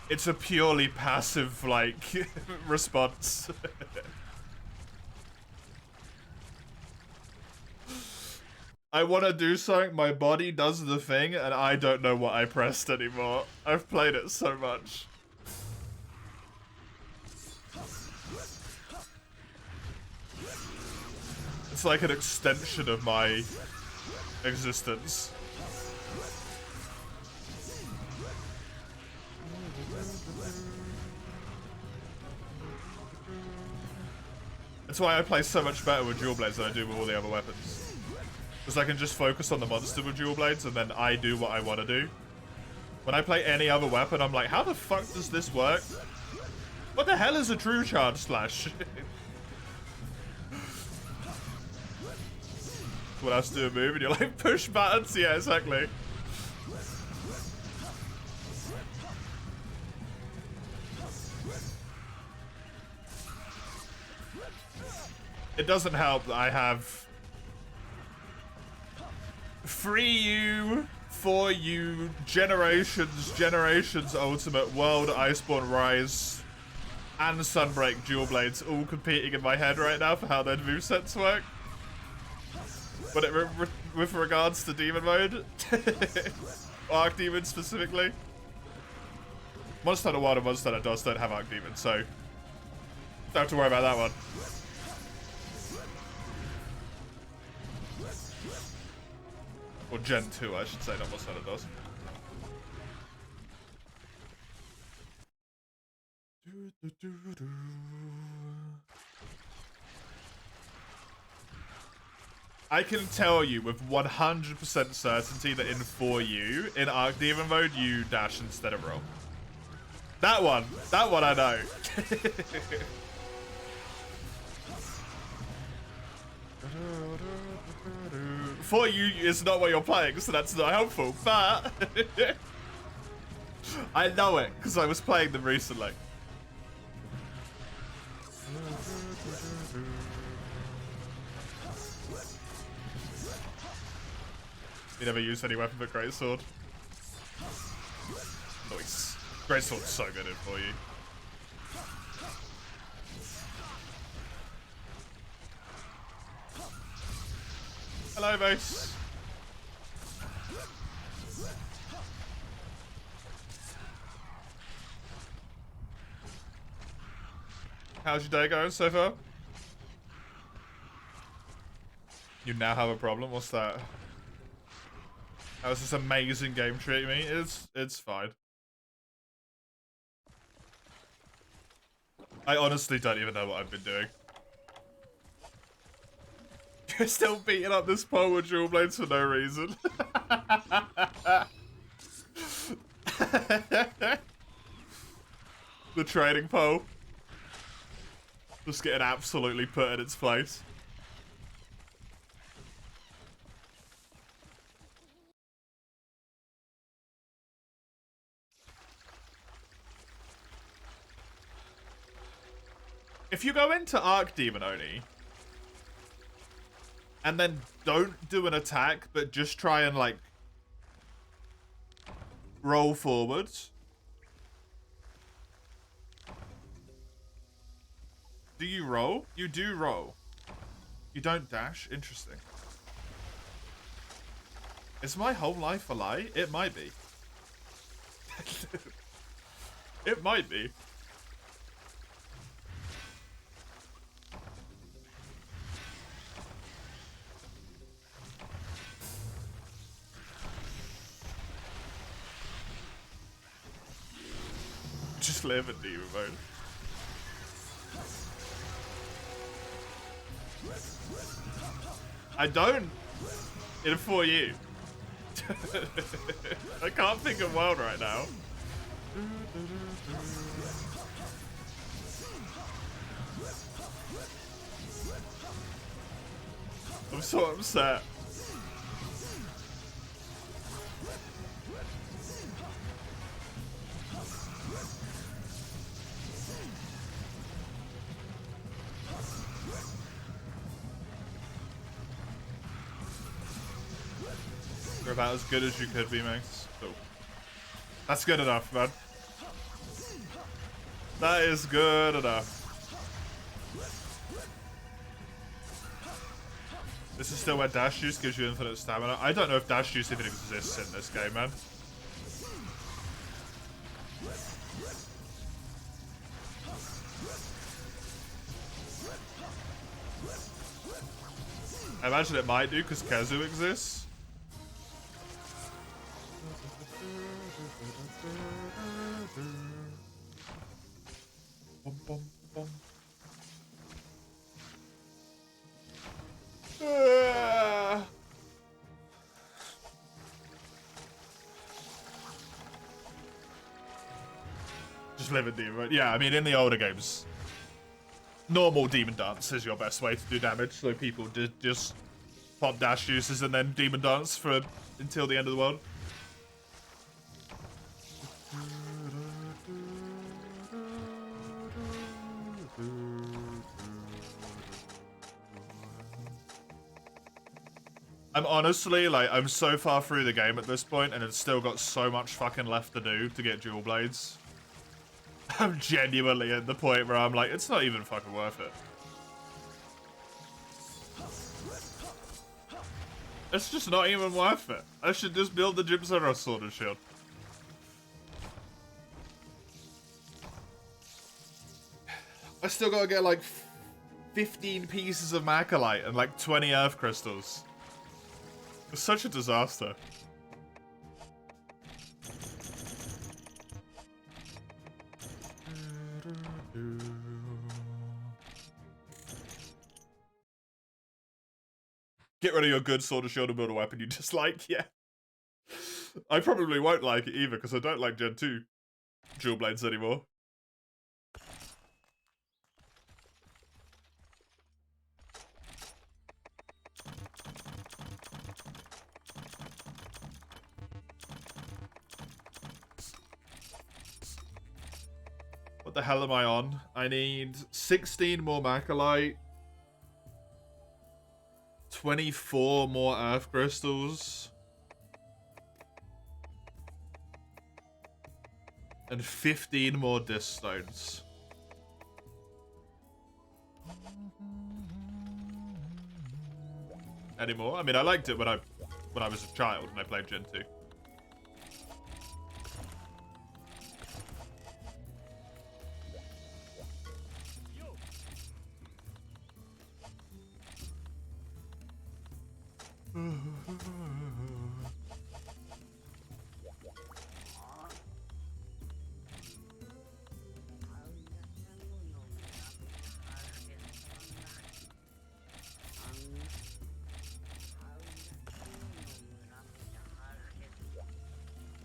It's a purely passive, like, response. I want to do something, my body does the thing, and I don't know what I pressed anymore. I've played it so much. It's like an extension of my existence. That's why I play so much better with dual blades than I do with all the other weapons. Because I can just focus on the monster with dual blades and then I do what I want to do. When I play any other weapon, I'm like, how the fuck does this work? What the hell is a true charge slash? What else do a move and you're like, push buttons? Yeah, exactly. It doesn't help that I have free you, for you, generations ultimate world Iceborne Rise and Sunbreak dual blades all competing in my head right now for how their movesets work. But with regards to demon mode, Archdemon specifically, Monster Hunter 1 and Monster Hunter DOS don't have Archdemon, so don't have to worry about that one. Or Gen 2, I should say, not Monster Hunter DOS. I can tell you with 100% certainty that in 4U, in Archdemon mode, you dash instead of roll. That one I know. 4U is not what you're playing, so that's not helpful, but I know it, because I was playing them recently. You never used any weapon but Greatsword. Nice. Greatsword's so good in for you. Hello, Base. How's your day going so far? You now have a problem? What's that? How's this amazing game treating me? It's fine. I honestly don't even know what I've been doing. You're still beating up this pole with dual blades for no reason. The trading pole. Just getting absolutely put in its place. If you go into Archdemon only, and then don't do an attack, but just try and, like, roll forwards. Do you roll? You do roll. You don't dash? Interesting. Is my whole life a lie? It might be. It might be. Just live in demon mode. I don't. In 4U. I can't think of world right now. I'm so upset. You're about as good as you could be, Max. Cool. That's good enough, man. That is good enough. This is still where dash juice gives you infinite stamina. I don't know if dash juice even exists in this game, man. I imagine it might do because Kazu exists. Bum, bum, bum. Just live in demon mode. Yeah, I mean, in the older games, normal demon dance is your best way to do damage. So people did just pop dash juices and then demon dance for until the end of the world. I'm honestly, like, I'm so far through the game at this point, and it's still got so much fucking left to do to get dual blades. I'm genuinely at the point where I'm like, it's not even fucking worth it. It's just not even worth it. I should just build the Gypsaros Sword and Shield. I still gotta get like 15 pieces of Macalite and like 20 Earth Crystals. It's such a disaster. Get rid of your good Sword and Shield and build a weapon you dislike, yeah. I probably won't like it either, because I don't like Gen 2 dual blades anymore. What the hell am I on? I need 16 more Macalite. 24 more Earth Crystals. And 15 more Disc Stones. Anymore? I mean, I liked it when I was a child and I played Gen 2.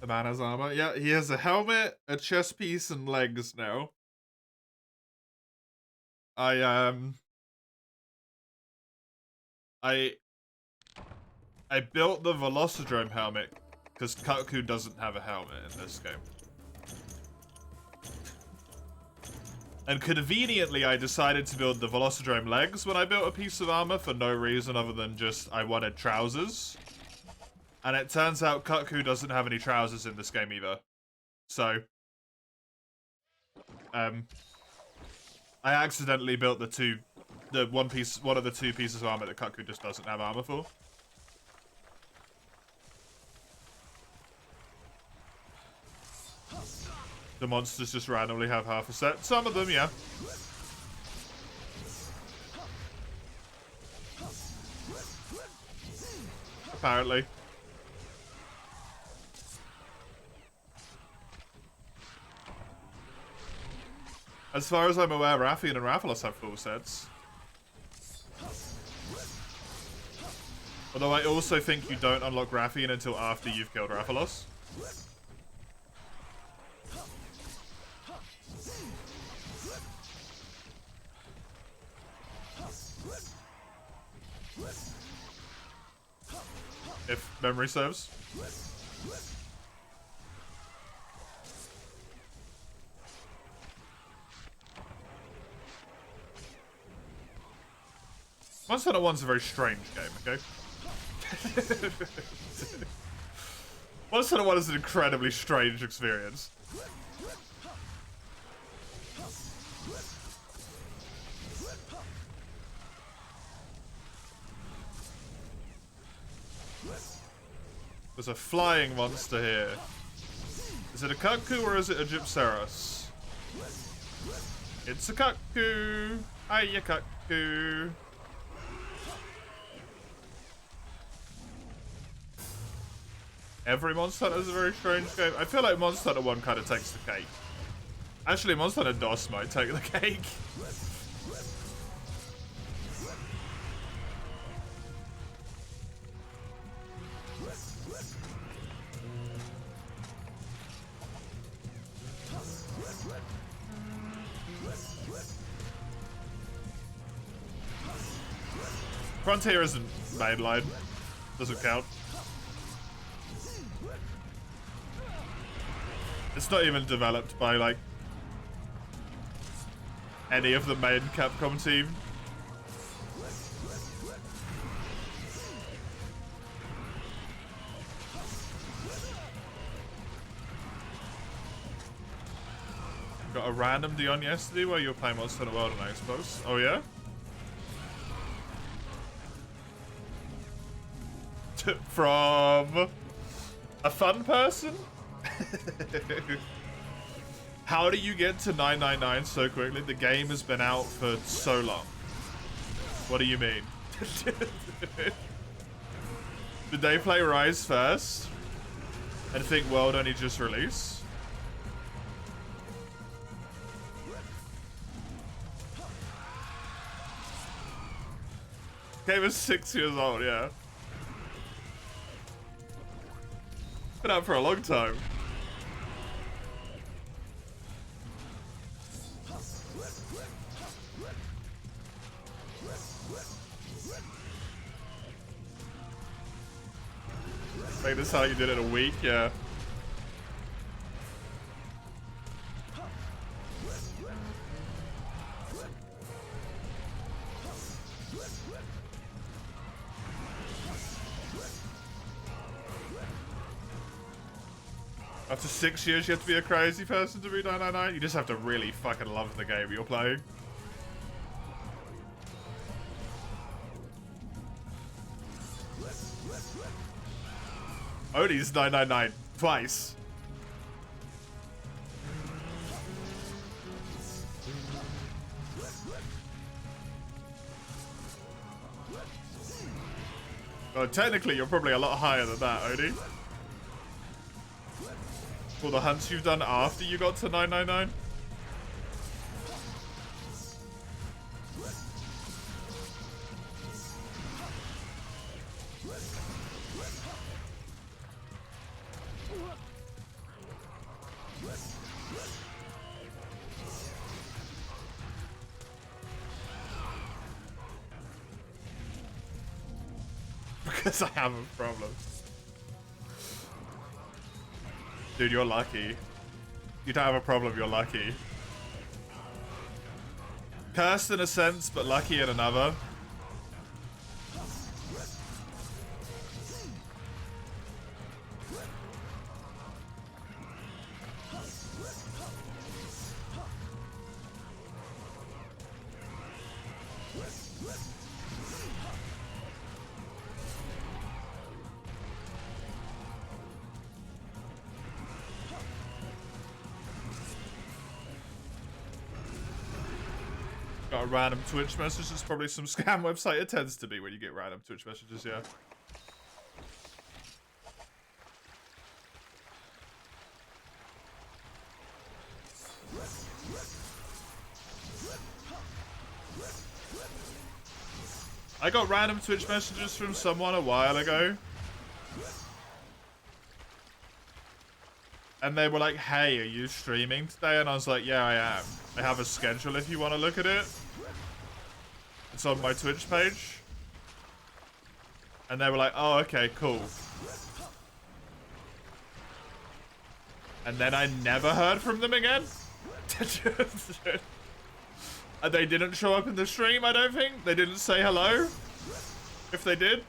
The man has armor. Yeah, he has a helmet, a chest piece, and legs now. I built the Velocidrome helmet because Kutku doesn't have a helmet in this game. And conveniently, I decided to build the Velocidrome legs when I built a piece of armor for no reason other than just I wanted trousers. And it turns out Kutku doesn't have any trousers in this game either. So, I accidentally built one of the two pieces of armor that Kutku just doesn't have armor for. The monsters just randomly have half a set. Some of them, yeah. Apparently. As far as I'm aware, Rathian and Rathalos have full sets. Although I also think you don't unlock Rathian until after you've killed Rathalos. If memory serves. Monster Hunter 1's a very strange game, okay? Monster Hunter 1 is an incredibly strange experience. There's a flying monster here. Is it a Kutku or is it a Gypsaros? It's a Kutku! Hiya, Kutku! Every Monster Hunter is a very strange game. I feel like Monster Hunter 1 kind of takes the cake. Actually, Monster Hunter DOS might take the cake. Frontier isn't mainline. Doesn't count. It's not even developed by, like, any of the main Capcom team. Got a random Dion yesterday while you were playing Monster Hunter World on Xbox. Oh yeah? From a fun person? How do you get to 999 so quickly? The game has been out for so long. What do you mean? Did they play Rise first? And think World only just released? Game is 6 years old, yeah. Been out for a long time. Like this is how you did it in a week, yeah. After 6 years, you have to be a crazy person to read 999. You just have to really fucking love the game you're playing. Odie's 999 twice. Well, technically, you're probably a lot higher than that, Odie. For the hunts you've done after you got to 999? Because I have a problem. Dude, you're lucky. You don't have a problem, you're lucky. Cursed in a sense, but lucky in another. Got a random Twitch message. It's probably some scam website. It tends to be when you get random Twitch messages, yeah. I got random Twitch messages from someone a while ago. And they were like, hey, are you streaming today? And I was like, yeah, I am. I have a schedule if you want to look at it. It's on my Twitch page. And they were like, oh, okay, cool. And then I never heard from them again. And they didn't show up in the stream, I don't think. They didn't say hello. If they did.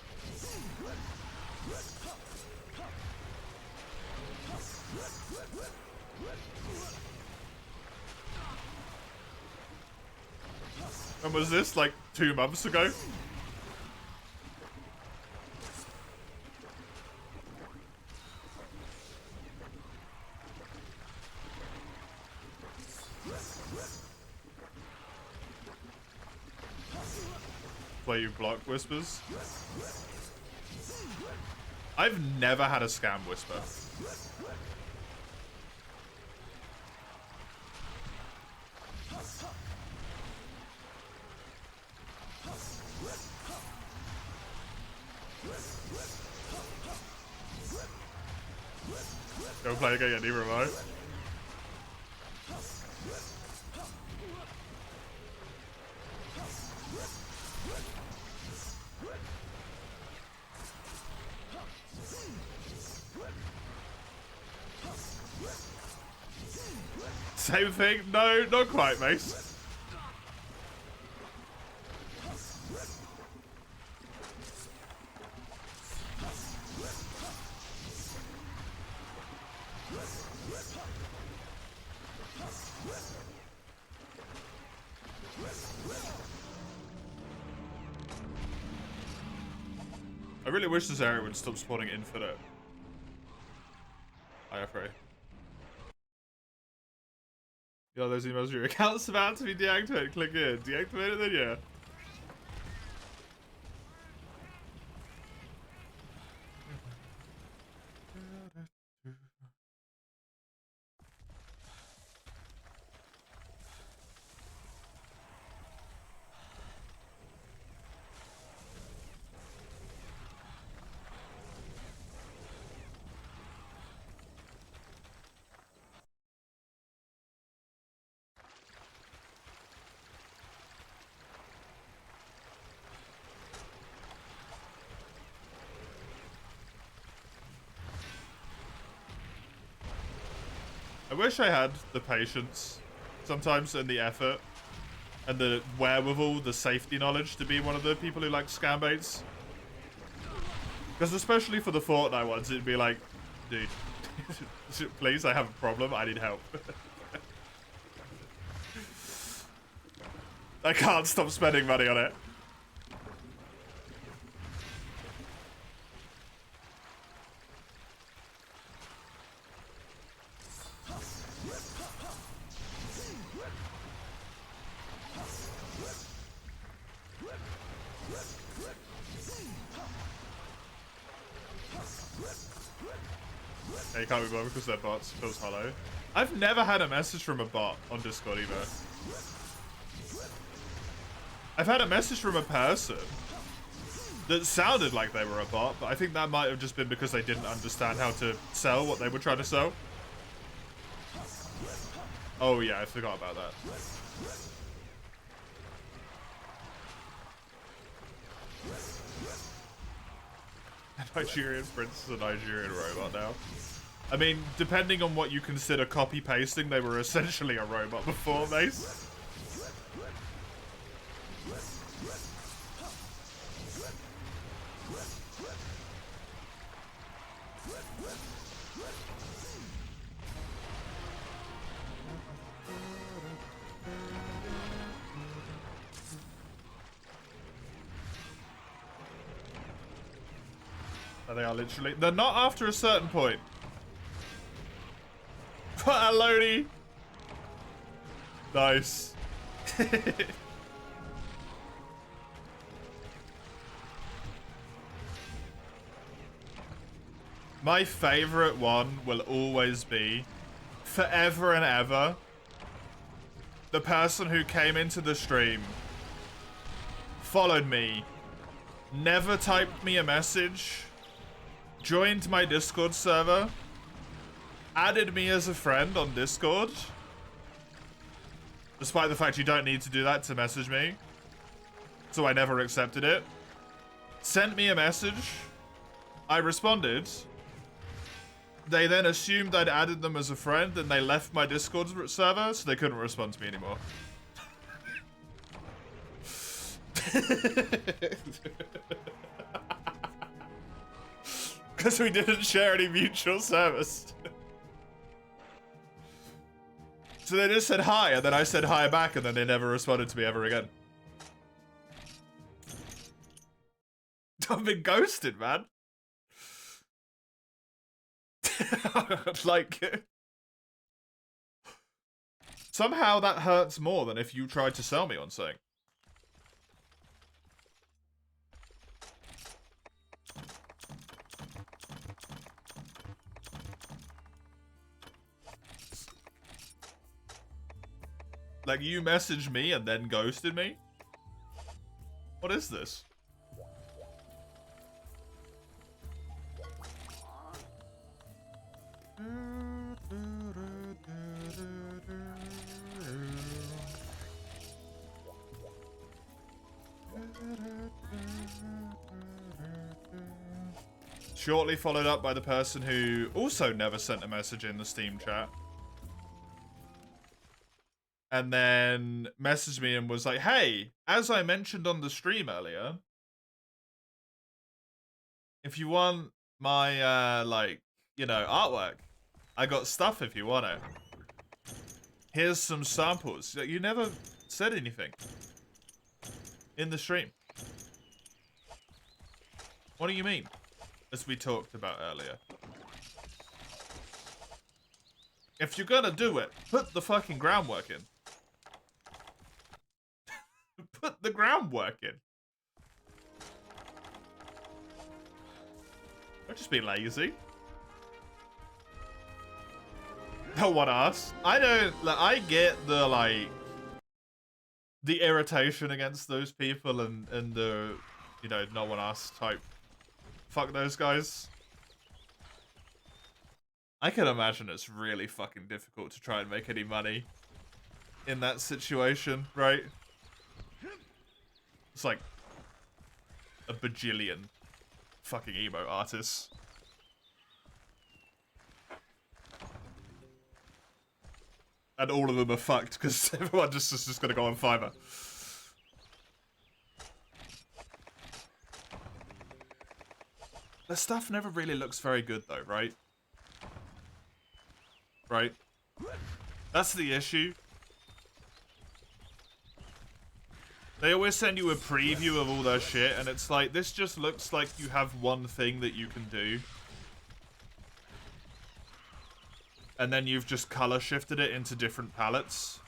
When was this? Like 2 months ago? Where you block whispers? I've never had a scam whisper. Go play again, any remote. Same thing? No, not quite, mate. really wish this area would stop spawning infinite. I afraid. Yo, those emails, your account's about to be deactivated. Click here. Deactivate it then, yeah. I wish I had the patience sometimes and the effort and the wherewithal, the safety knowledge to be one of the people who like scam baits. Because especially for the Fortnite ones, it'd be like, dude, please, I have a problem, I need help. I can't stop spending money on it. They can't be bothered because their bots feels hollow. I've never had a message from a bot on Discord either. I've had a message from a person that sounded like they were a bot, but I think that might have just been because they didn't understand how to sell what they were trying to sell. Oh yeah, I forgot about that. A Nigerian prince is a Nigerian robot now. I mean, depending on what you consider copy-pasting, they were essentially a robot before, Mace. They are literally... They're not after a certain point. What a loady. Nice. My favorite one will always be, forever and ever, the person who came into the stream, followed me, never typed me a message, joined my Discord server, added me as a friend on Discord, despite the fact you don't need to do that to message me, so I never accepted it, sent me a message, I responded, they then assumed I'd added them as a friend, and they left my Discord server, so they couldn't respond to me anymore. Because we didn't share any mutual service. So they just said hi, and then I said hi back, and then they never responded to me ever again. I've been ghosted, man. Like, somehow that hurts more than if you tried to sell me on something. Like, you messaged me and then ghosted me? What is this? Shortly followed up by the person who also never sent a message in the Steam chat. And then messaged me and was like, hey, as I mentioned on the stream earlier, if you want my, like, you know, artwork, I got stuff if you want it. Here's some samples. You never said anything in the stream. What do you mean? As we talked about earlier. If you're gonna do it, put the fucking groundwork in. Put the groundwork in. Don't just be lazy. No one asked. I don't, like, I get the, like, the irritation against those people and the, you know, no one asked type. Fuck those guys. I can imagine it's really fucking difficult to try and make any money in that situation, right? It's like a bajillion fucking emo artists. And all of them are fucked because everyone is just gonna go on Fiverr. The stuff never really looks very good though, right? Right? That's the issue. They always send you a preview of all their shit, and it's like, this just looks like you have one thing that you can do. And then you've just color shifted it into different palettes.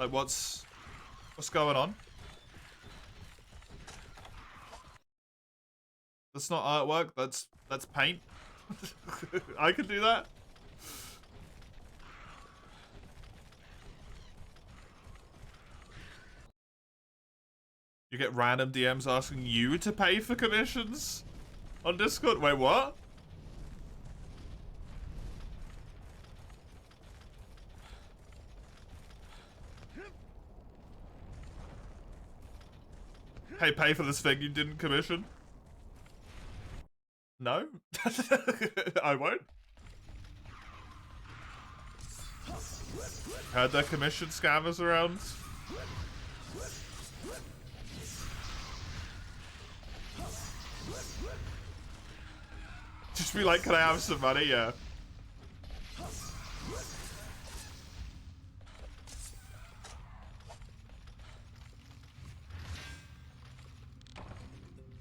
Like, what's going on? That's not artwork, that's paint. I can do that. You get random DMs asking you to pay for commissions on Discord? Wait, what? Hey, pay for this thing you didn't commission? No? I won't. Heard there commission scammers around? Just be like, can I have some money? Yeah.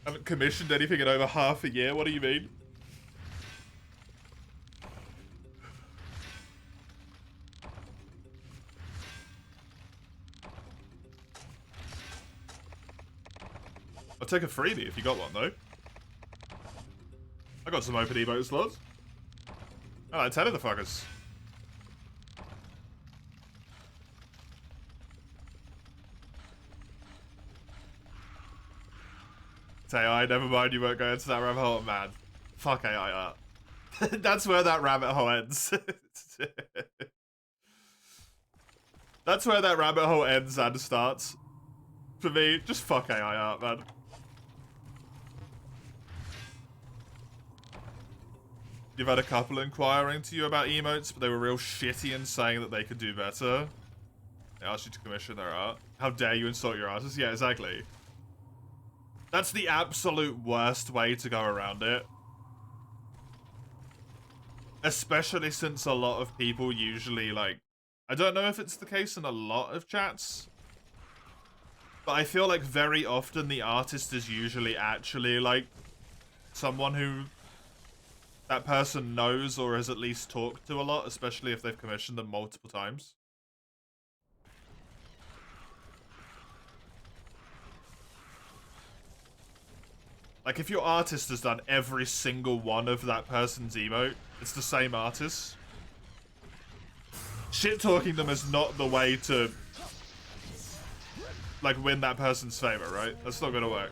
I haven't commissioned anything in over half a year. What do you mean? I'll take a freebie if you got one, though. I got some open emote slots. I like 10 of the fuckers. Say, AI, never mind, you won't go into that rabbit hole, man. Fuck AI art. That's where that rabbit hole ends. That's where that rabbit hole ends and starts. For me, just fuck AI art, man. You've had a couple inquiring to you about emotes, but they were real shitty and saying that they could do better. They asked you to commission their art. How dare you insult your artists? Yeah, exactly. That's the absolute worst way to go around it. Especially since a lot of people usually, like... I don't know if it's the case in a lot of chats. But I feel like very often the artist is usually actually, like, someone who that person knows or has at least talked to a lot, especially if they've commissioned them multiple times. Like, if your artist has done every single one of that person's emote, it's the same artist. Shit-talking them is not the way to, like, win that person's favor, right? That's not gonna work.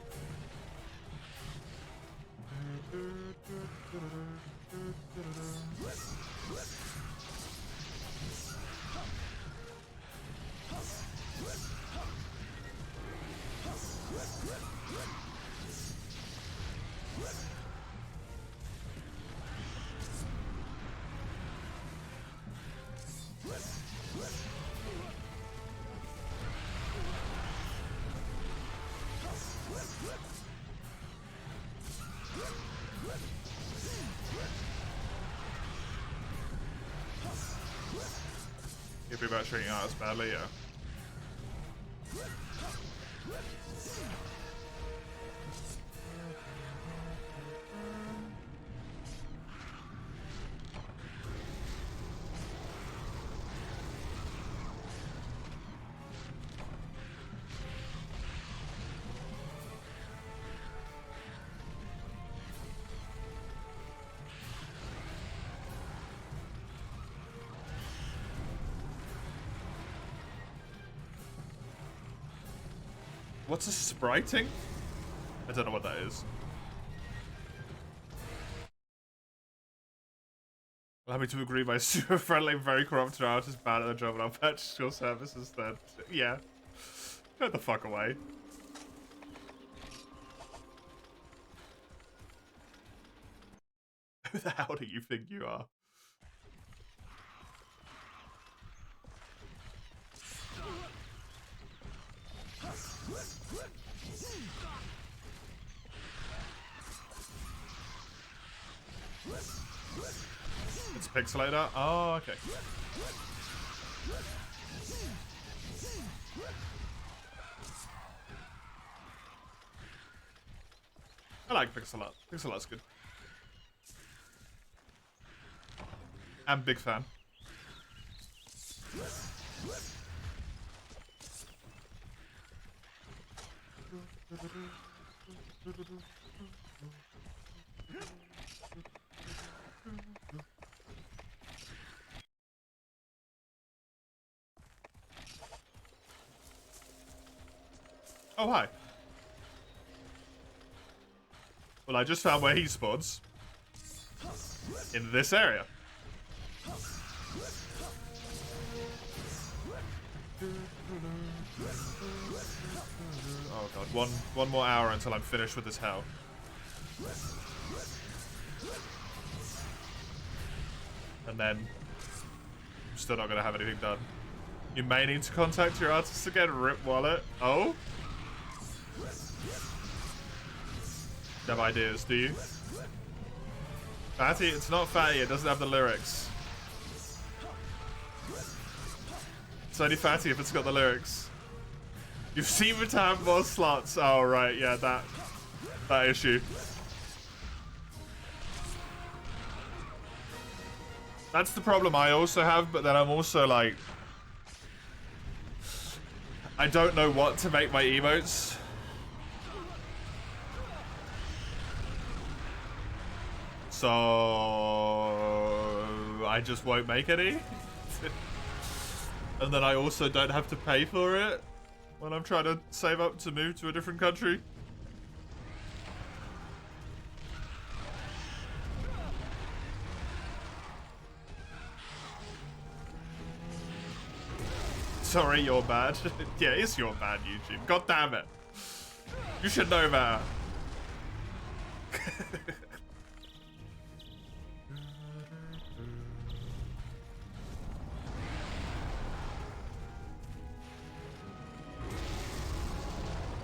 You'd be about treating artists badly, yeah. What's a spriting? I don't know what that is. Allow me to agree my super friendly, very corrupt route is bad at the job and I'll purchase your services then. Yeah. Get the fuck away. Who the hell do you think you are? It's pixelator? Oh, okay. I like pixel art. Pixel art's good. I'm a big fan. Oh, hi. Well, I just found where he spawns. In this area. Oh god, one more hour until I'm finished with this hell. And then I'm still not gonna have anything done. You may need to contact your artist again, Rip Wallet. Oh? You have ideas, do you? Fatty, it's not Fatty, it doesn't have the lyrics. It's only Fatty if it's got the lyrics. You seem to have more slots. Oh, right, yeah, that issue. That's the problem I also have, but then I'm also like... I don't know what to make my emotes. So... I just won't make any. And then I also don't have to pay for it when I'm trying to save up to move to a different country. Sorry, you're bad. Yeah, it's your bad, YouTube. God damn it. You should know better.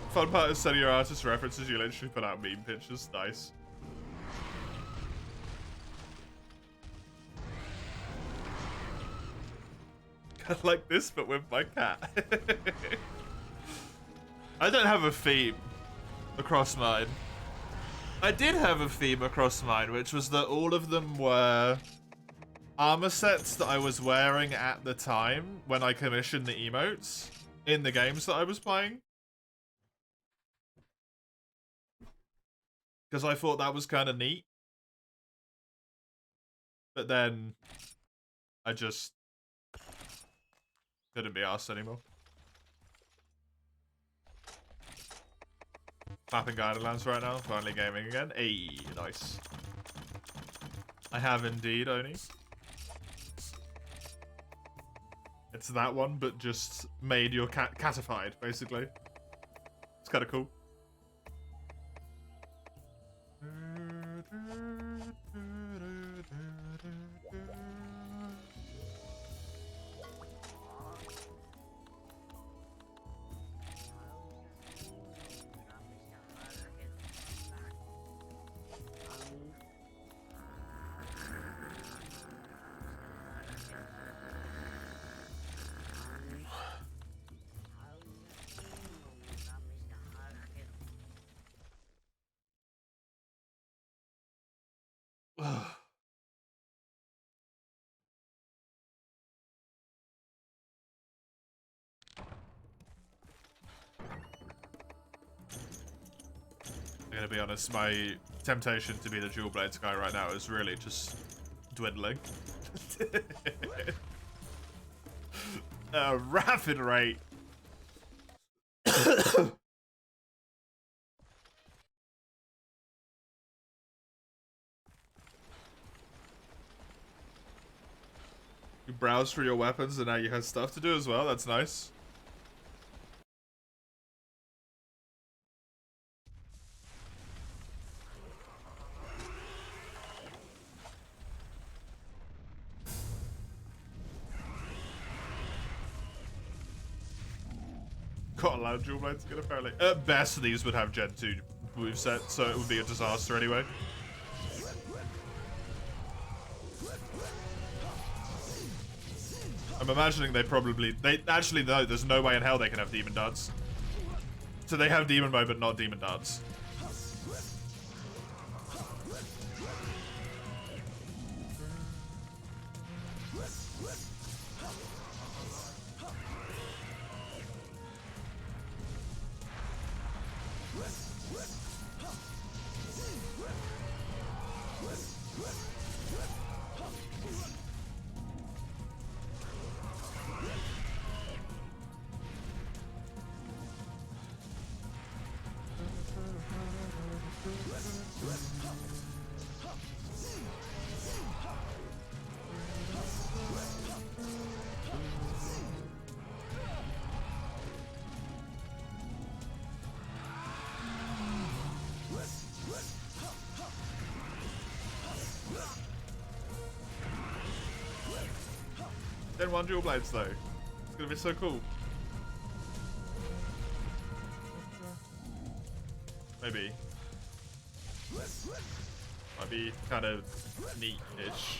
Fun part is sending your artist references. You literally put out meme pictures. Nice. Kind of like this, but with my cat. I don't have a theme across mine. I did have a theme across mine, which was that all of them were armor sets that I was wearing at the time when I commissioned the emotes in the games that I was playing. Because I thought that was kind of neat. But then I just couldn't be asked anymore. Clapping Guidelands right now. Finally gaming again. Hey, nice. I have indeed, Oni. It's that one, but just made your cat catified, basically. It's kind of cool. I'm gonna be honest, my temptation to be the dual blades guy right now is really just dwindling. At a rapid rate. browse through your weapons and now you have stuff to do as well. That's nice. Got a lot of dual blades to get apparently. At best, these would have Gen 2 moveset, so it would be a disaster anyway. I'm imagining they actually, no, there's no way in hell they can have Demon Darts. So they have Demon Mode, but not Demon Darts. Then one dual blades though. It's gonna be so cool. Maybe. Might be kind of neat-ish.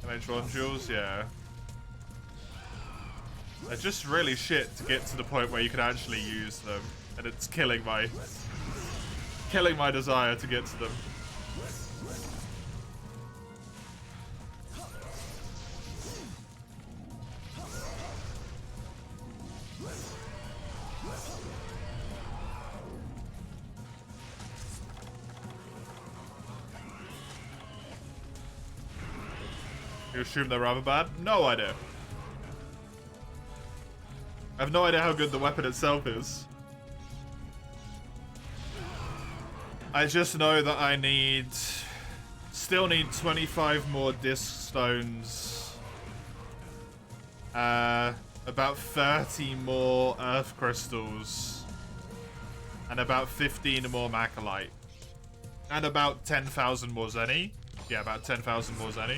MH1 duels, yeah. They're just really shit to get to the point where you can actually use them, and it's killing my desire to get to them. You assume they're rather bad? No idea. I have no idea how good the weapon itself is. I just know that I still need 25 more disc stones. About 30 more earth crystals. And about 15 more macrolite. And about 10,000 more zenny. Yeah, about 10,000 more zenny.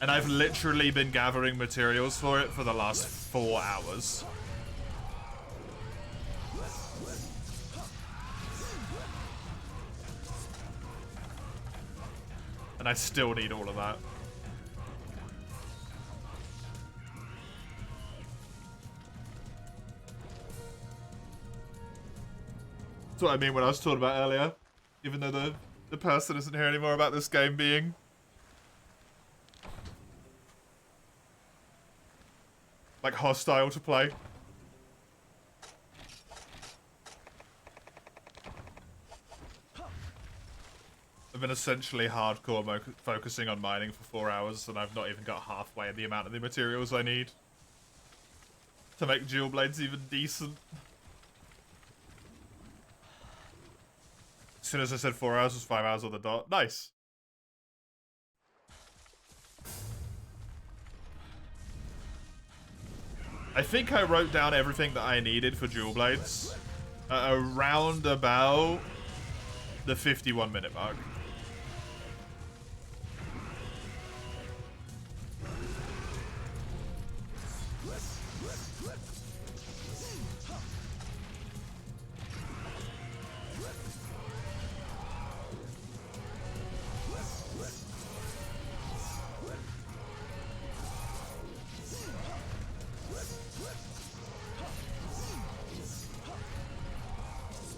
And I've literally been gathering materials for it for the last 4 hours. And I still need all of that. That's what I mean when I was talking about earlier. Even though the person isn't here anymore about this game being like hostile to play. I've been essentially hardcore focusing on mining for 4 hours, and I've not even got halfway the amount of the materials I need to make dual blades even decent. As soon as I said 4 hours, it was 5 hours on the dot. Nice. I think I wrote down everything that I needed for dual blades around about the 51-minute mark.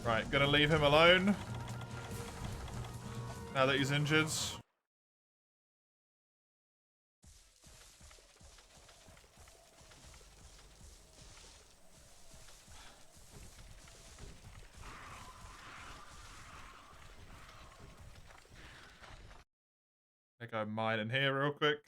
Right, gonna leave him alone. Now that he's injured. go mine in here real quick.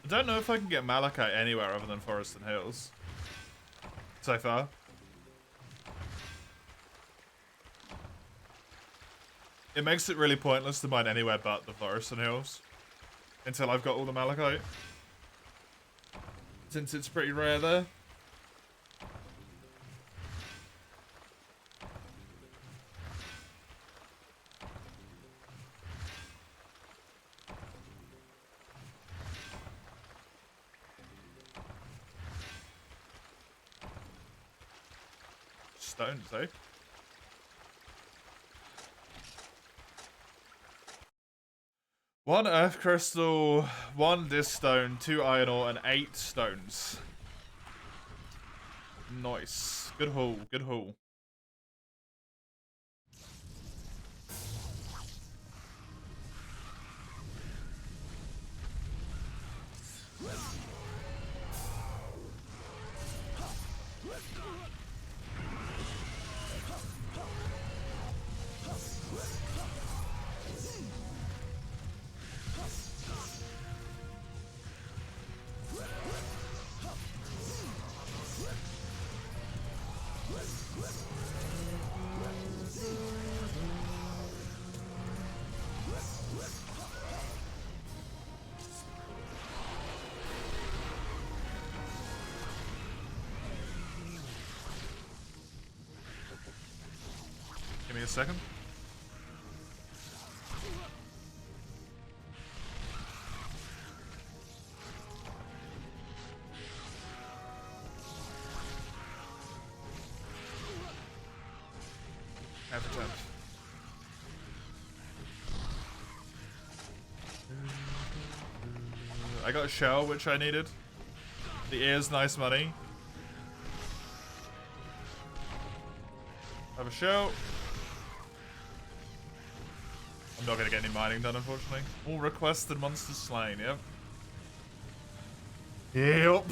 I don't know if I can get Malachite anywhere other than Forest and Hills. So far. It makes it really pointless to mine anywhere but the Forest and Hills. Until I've got all the Malachite. Since it's pretty rare there. Stones, eh? One earth crystal, one disc stone, 2 iron ore, and 8 stones. Nice. Good haul, good haul. Give me a second. Have a chance. I got a shell, which I needed. The ear's nice money. Have a shell. I'm not gonna get any mining done, unfortunately. All requested monsters slain, yep. Yep.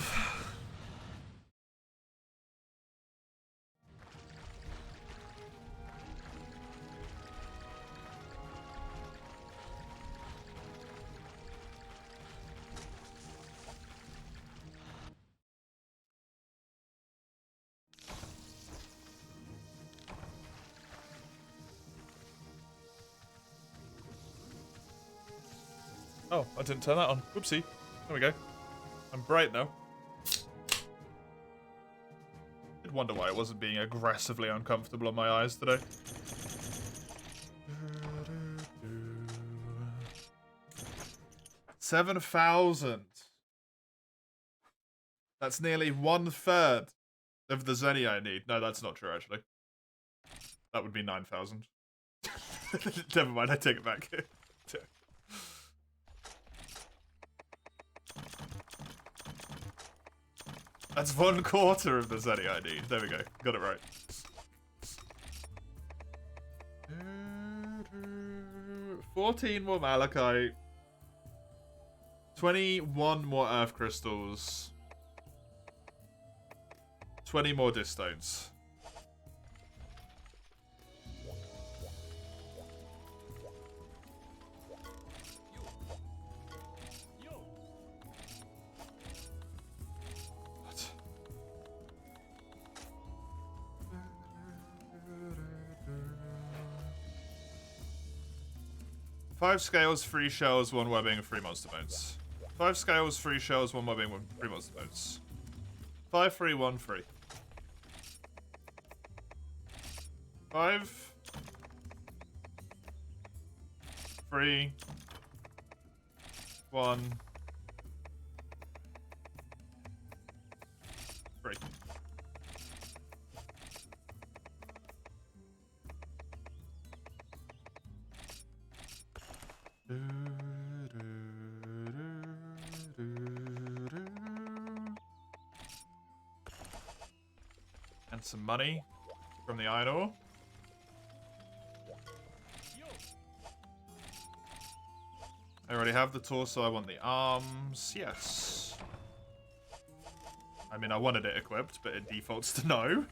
Oh, I didn't turn that on. Whoopsie. There we go. I'm bright now. Did wonder why I wasn't being aggressively uncomfortable on my eyes today. 7,000. That's nearly 1/3 of the Zenny I need. No, that's not true, actually. That would be 9,000. Never mind, I take it back. That's 1/4 of the Zenny I need. There we go. Got it right. 14 more Malachite. 21 more Earth Crystals. 20 more Disc Stones. What? Five scales, 3 shells, 1 webbing, 3 monster bones. 5 scales, 3 shells, 1 webbing, 3 monster bones. 5, 3, 1, 3. 5, 3, MH1. 3. And some money from the idol. I already have the torso, I want the arms. Yes. I mean, I wanted it equipped, but it defaults to no.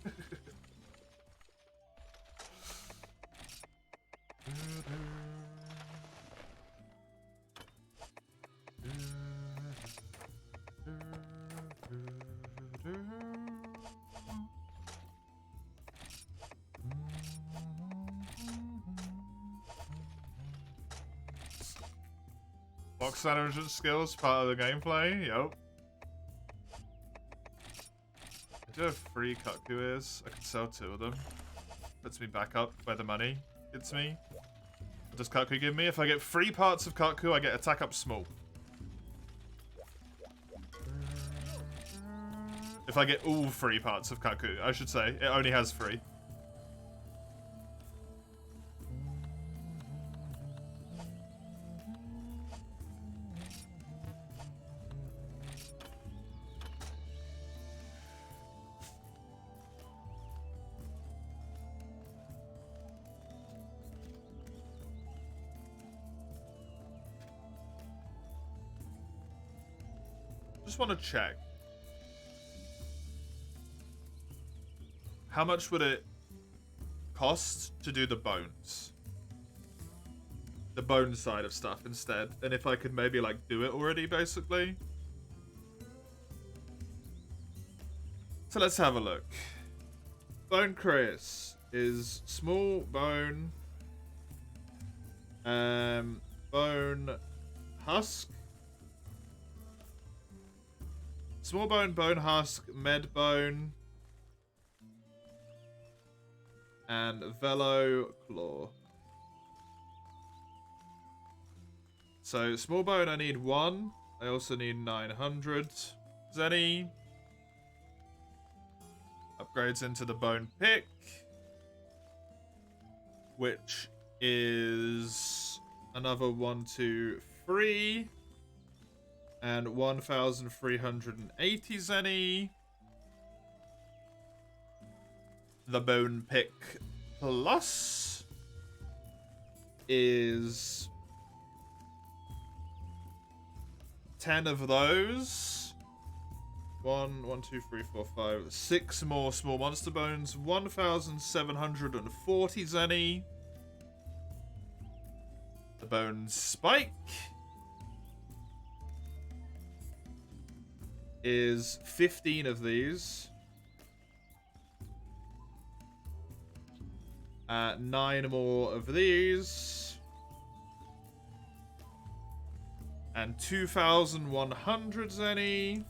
Box management skills, part of the gameplay, yep. I do have 3 Kaku ears. I can sell 2 of them. Puts me back up where the money gets me. What does Kaku give me? If I get 3 parts of Kaku, I get attack up small. If I get all 3 parts of Kaku, I should say. It only has 3. Just want to check. How much would it cost to do the bones? The bone side of stuff instead. And if I could maybe like do it already, basically. So let's have a look. Bone Chris is small bone. Bone husk. Small bone, bone husk, med bone, and velo claw. So small bone, I need 1. I also need 900 zenny. Upgrades into the bone pick, which is another 1, 2, 3. And 1,380 zenny. The bone pick plus is 10 of those. 1, 2, 3, 4, 5, 6 more small monster bones. 1,740 zenny. The bone spike is 15 of these. 9 more of these. And 2,100 zenny.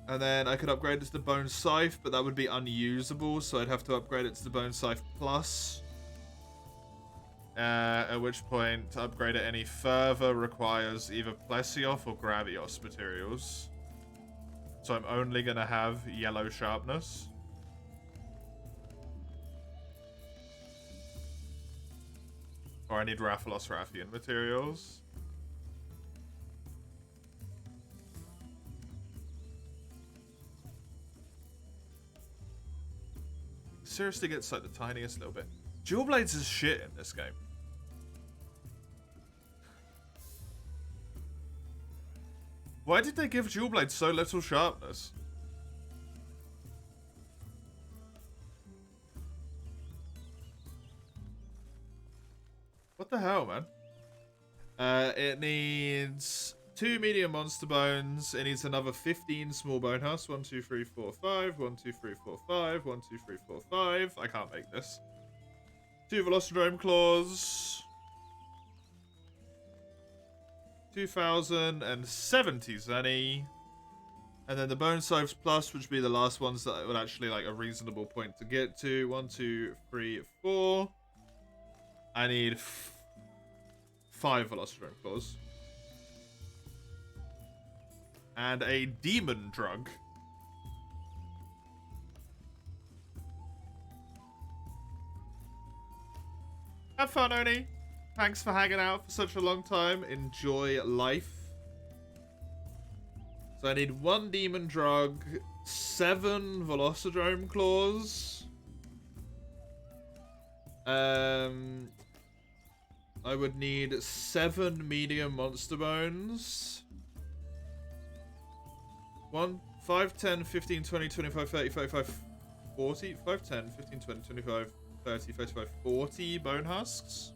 And then I could upgrade it to the bone scythe, but that would be unusable, so I'd have to upgrade it to the bone scythe plus. At which point, to upgrade it any further requires either Plesioth or Gravios materials. So I'm only going to have yellow sharpness. Or I need Rathalos Rathian materials. Seriously gets like the tiniest little bit. Dual Blades is shit in this game. Why did they give Dual Blade so little sharpness? What the hell, man? It needs 2 medium monster bones. It needs another 15 small bone husks. 1, 2, 3, 4, 5. 1, 2, 3, 4, 5. 1, 2, 3, 4, 5. I can't make this. 2 Velocidrome claws. 2,070 zenny. And then the bone scythes plus, which would be the last ones that would actually like a reasonable point to get to. 1, 2, 3, 4. I need 5 Velocidrome Claws. And a Demon Drug. Have fun, Oni. Thanks for hanging out for such a long time. Enjoy life. So I need 1 Demon Drug, 7 Velocidrome Claws. I would need 7 Medium Monster Bones. 1, 5, 10, 15, 20, 25, 30, 35, 40. 5, 10, 15, 20, 25, 30, 35, 40 Bone Husks.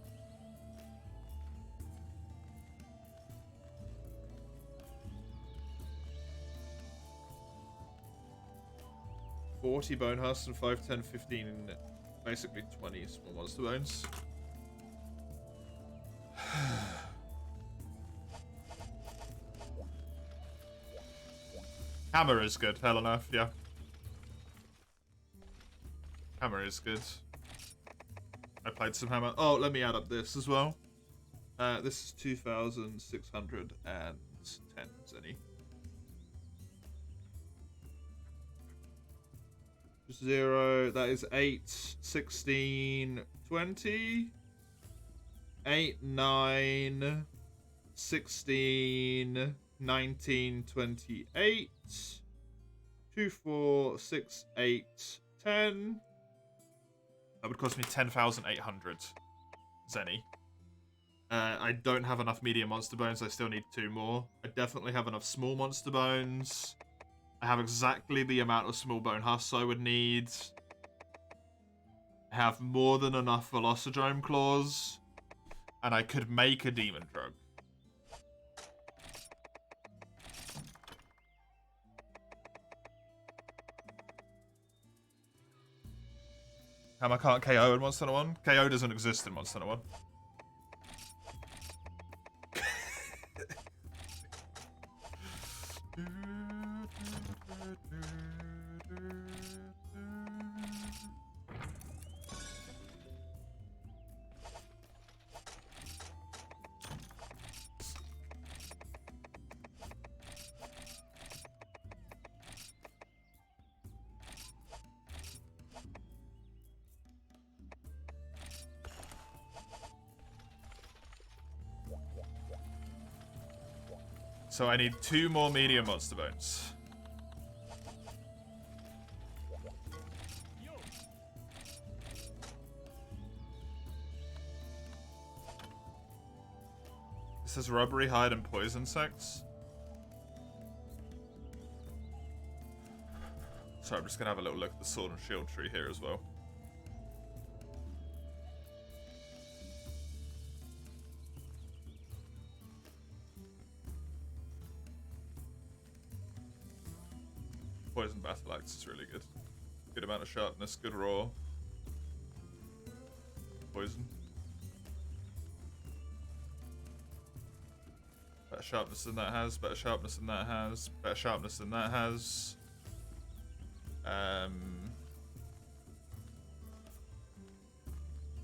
Bone husks and 5, 10, 15, basically 20 small monster bones. Hammer is good, hell enough, yeah. Hammer is good. I played some hammer. Oh, let me add up this as well. This is 2,610 zenny. 0, that is 8, 16, 20. 8, 9, 16, 19, 28. 2, 4, 6, 8, 10. That would cost me 10,800 zenny. I don't have enough medium monster bones. I still need 2 more. I definitely have enough small monster bones. I have exactly the amount of small bone husks I would need. I have more than enough Velocidrome Claws. And I could make a Demon Drug. I can't KO in Monster Hunter 1? KO doesn't exist in Monster Hunter 1. So I need 2 more medium monster bones. This is rubbery hide and poison sex. So I'm just gonna have a little look at the sword and shield tree here as well. Poison battle axe is really good. Good amount of sharpness, good raw. Poison. Better sharpness than that has, better sharpness than that has, better sharpness than that has.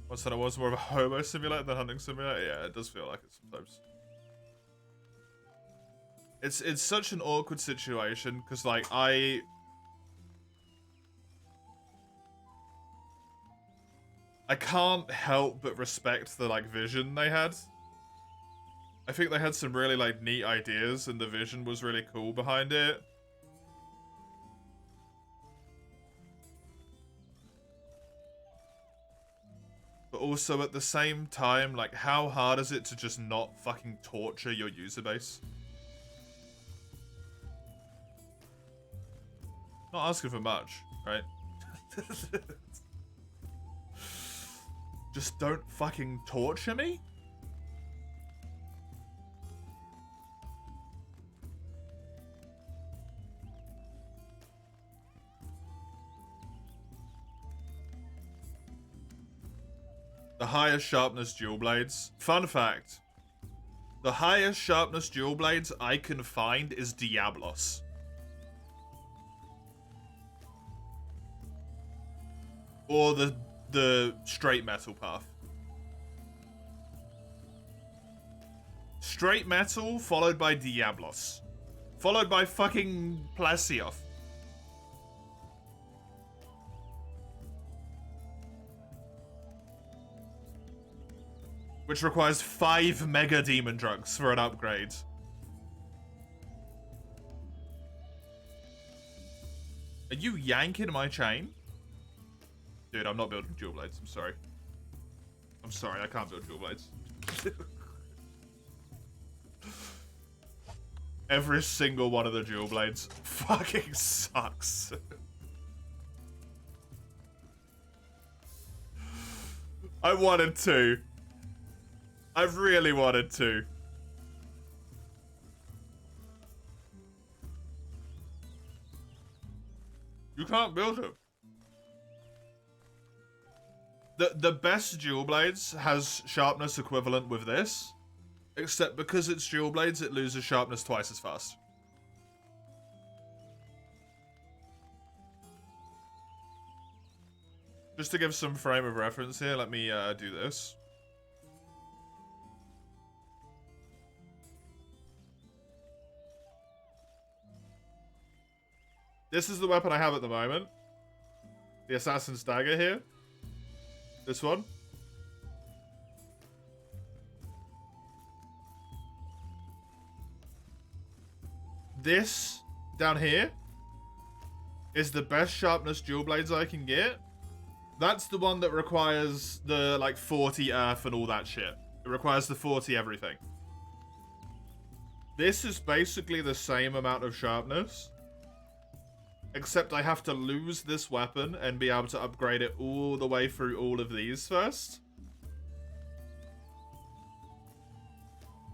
What's that? It was more of a hobo simulator than hunting simulator? Yeah, it does feel like it sometimes. It's such an awkward situation, because, like, I can't help but respect the, like, vision they had. I think they had some really, like, neat ideas, and the vision was really cool behind it. But also, at the same time, like, how hard is it to just not fucking torture your user base? Not asking for much, right? Just don't fucking torture me? The highest sharpness dual blades. Fun fact. The highest sharpness dual blades I can find is Diablos. Or the straight metal path. straight metal, followed by Diablos. Followed by fucking Plasioth. Which requires 5 Mega Demon Drugs for an upgrade. Are you yanking my chain? Dude, I'm not building dual blades. I'm sorry. I'm sorry, I can't build dual blades. Every single one of the dual blades fucking sucks. I wanted to. I really wanted to. You can't build them. The best dual blades has sharpness equivalent with this, except because it's dual blades, it loses sharpness twice as fast. Just to give some frame of reference here, let me do this. This is the weapon I have at the moment. The Assassin's Dagger here. This one. This down here is the best sharpness dual blades I can get. That's the one that requires the like 40 earth and all that shit. It requires the 40 everything. This is basically the same amount of sharpness, except I have to lose this weapon and be able to upgrade it all the way through all of these first.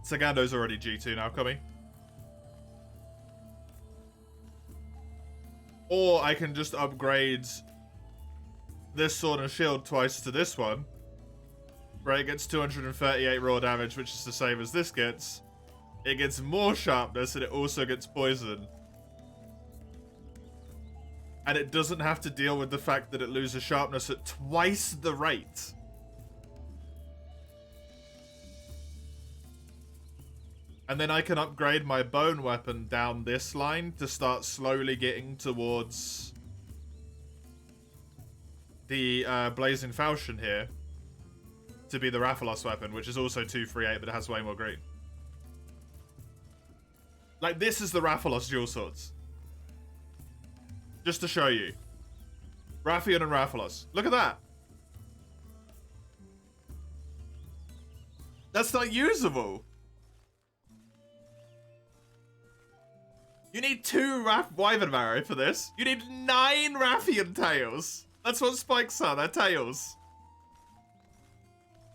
Sagando's already G2 now coming. Or I can just upgrade this sword and shield twice to this one, where it gets 238 raw damage, which is the same as this gets. It gets more sharpness and it also gets poison. And it doesn't have to deal with the fact that it loses sharpness at twice the rate. And then I can upgrade my bone weapon down this line to start slowly getting towards the Blazing Falchion here to be the Rathalos weapon, which is also 238, but it has way more green. Like, this is the Rathalos dual swords. Just to show you. Rathian and Rathalos. Look at that. That's not usable. You need 2 Wyvern Marrow for this. You need 9 Rathian tails. That's what spikes are, they're tails.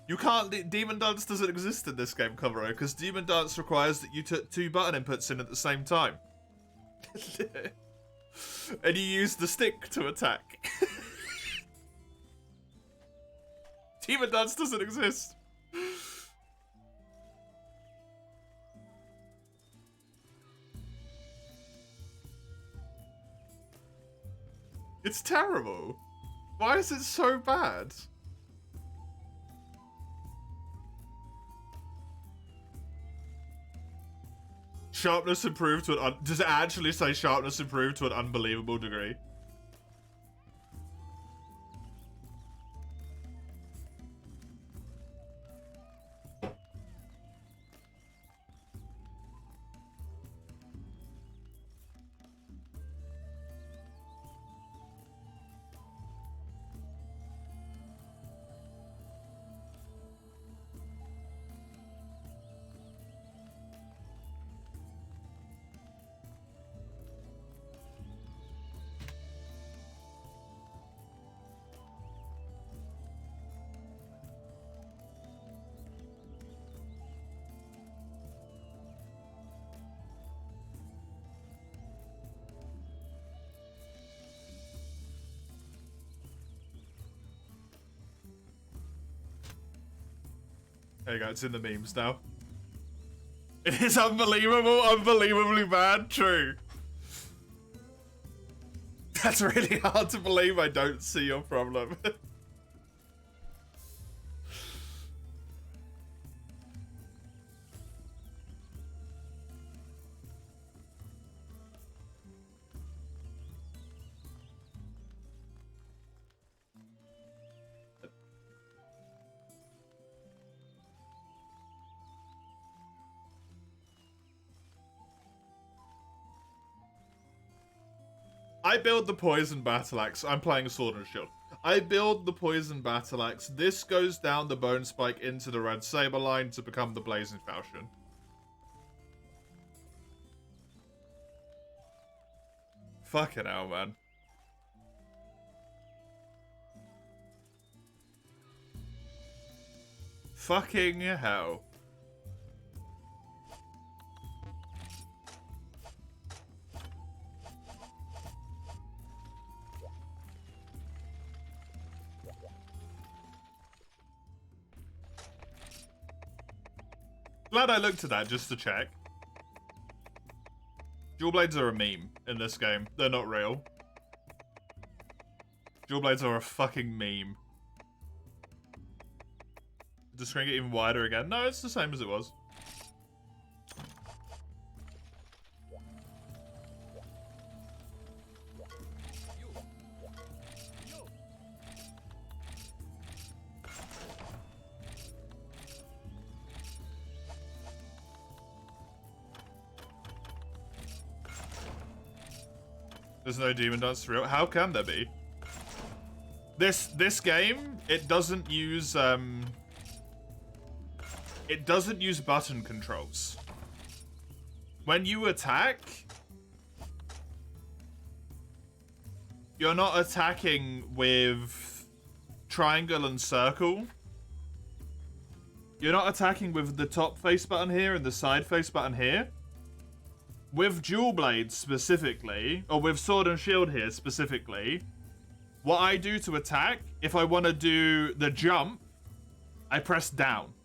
You can't... Demon Dance doesn't exist in this game, Conroy, because Demon Dance requires that you took 2 button inputs in at the same time. And you use the stick to attack. Demon Dance doesn't exist. It's terrible. Why is it so bad? Sharpness improved to an... Does it actually say sharpness improved to an unbelievable degree? There you go, it's in the memes now. It is unbelievable, unbelievably bad, true. That's really hard to believe. I don't see your problem. I build the poison battle axe. I'm playing a sword and shield. I build the poison battle axe. This goes down the bone spike into the red saber line to become the blazing falchion. Fucking hell, man. Fucking hell. Glad I looked at that just to check. Dual blades are a meme in this game. They're not real. Dual blades are a fucking meme. Did the screen get even wider again? No, it's the same as it was. There's no demon dance real. How can there be? This game, it doesn't use button controls. When you attack, you're not attacking with triangle and circle. You're not attacking with the top face button here and the side face button here. With dual blades specifically, or with sword and shield here specifically, what I do to attack, if I want to do the jump, I press down.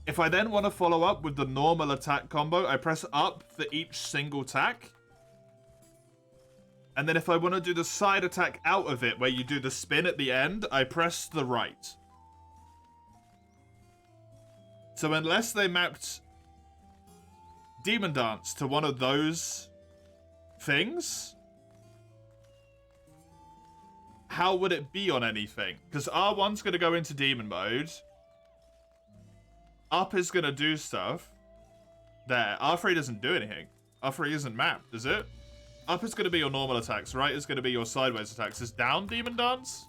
If I then want to follow up with the normal attack combo, I press up for each single attack. And then if I want to do the side attack out of it, where you do the spin at the end, I press the right. So unless they mapped Demon Dance to one of those things, how would it be on anything? Because R1's going to go into demon mode. Up is going to do stuff. There. R3 doesn't do anything. R3 isn't mapped, is it? Up is going to be your normal attacks. Right is going to be your sideways attacks. Is down Demon Dance?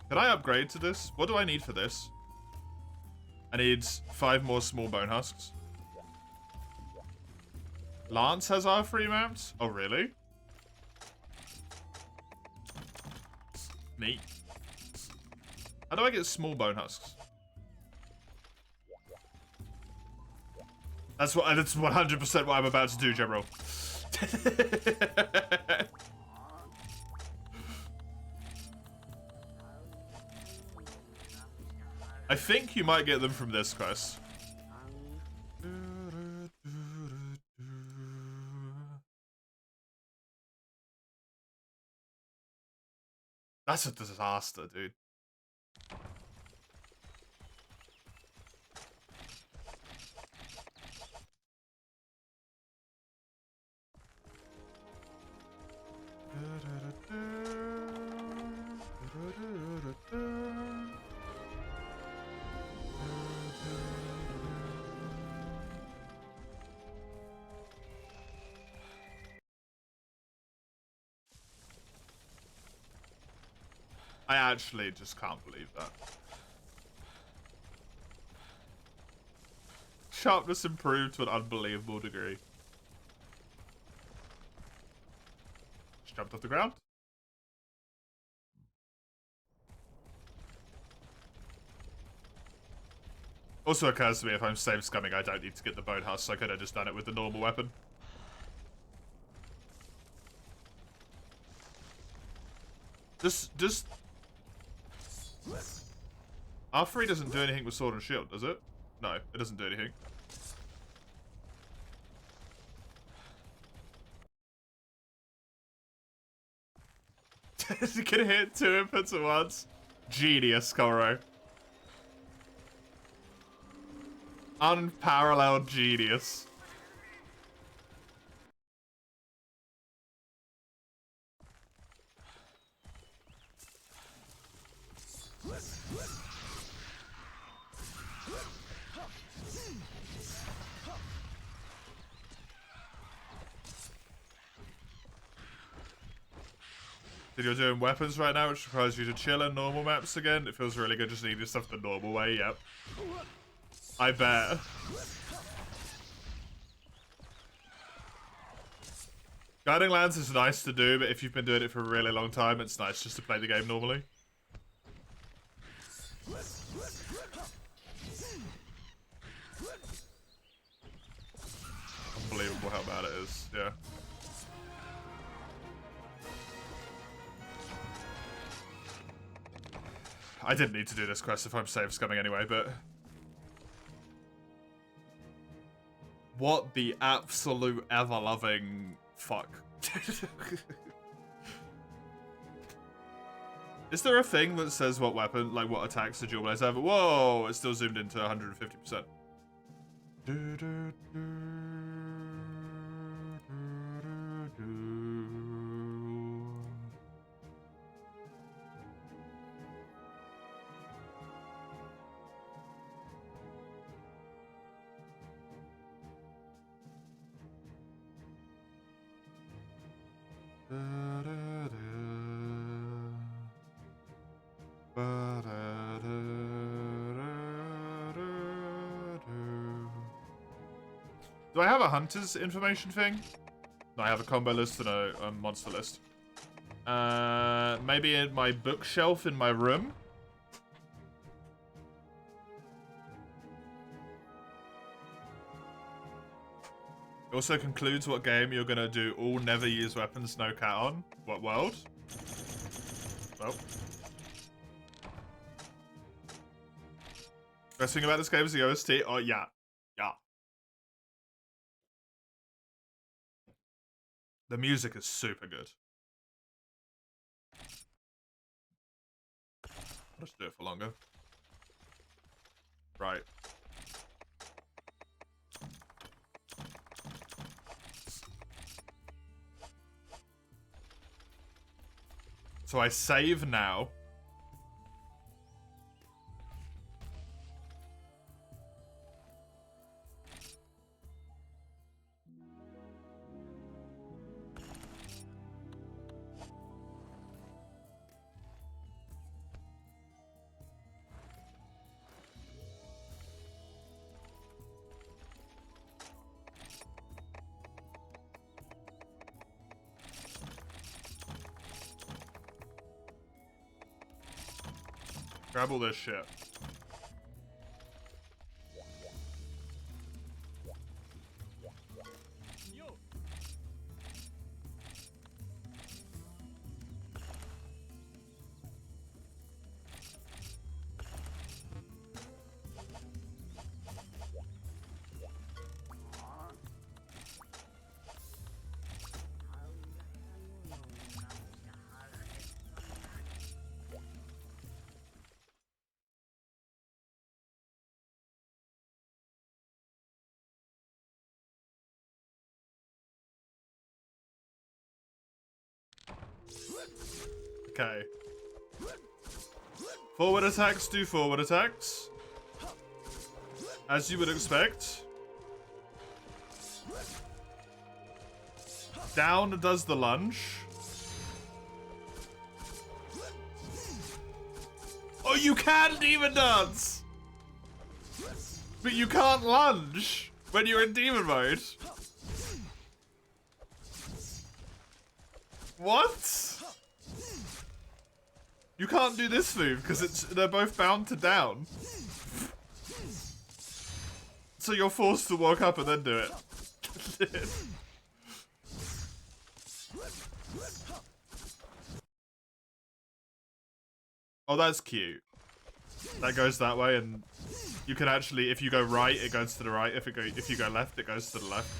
Can I upgrade to this? What do I need for this? I need 5 more small bone husks. Lance has R3 mapped? Oh, really? Neat. How do I get small bone husks? That's 100% what I'm about to do, General. I think you might get them from this quest. That's a disaster, dude. I actually just can't believe that. Sharpness improved to an unbelievable degree. Just jumped off the ground. Also occurs to me, if I'm save scumming, I don't need to get the bone husk, so I could have just done it with the normal weapon. Just R3 doesn't do anything with sword and shield, does it? No, it doesn't do anything. You can hit 2 inputs at once. Genius, Koro. Unparalleled genius. Dude, you're doing weapons right now, which requires you to chill in normal maps again. It feels really good just needing stuff the normal way, yep. I bet. Guiding lands is nice to do, but if you've been doing it for a really long time, it's nice just to play the game normally. Unbelievable how bad it is, yeah. I didn't need to do this quest if I'm safe scumming anyway, but... What the absolute ever-loving fuck. Is there a thing that says what weapon, like what attacks the dual blades have? Whoa, it's still zoomed into 150%. Do I have a hunter's information thing? No, I have a combo list and a monster list. Maybe in my bookshelf in my room? It also concludes what game you're gonna do all never use weapons, no cat on. What world? Well. Best thing about this game is the OST? Oh, yeah. Yeah. The music is super good. I'll just do it for longer. Right. So I save now. Grab all this shit. Okay. Forward attacks do forward attacks. As you would expect. Down does the lunge. Oh, you can demon dance! But you can't lunge when you're in demon mode. What? You can't do this move because they're both bound to down. So you're forced to walk up and then do it. Oh, that's cute. That goes that way, and you can actually, if you go right, it goes to the right. If you go left, it goes to the left.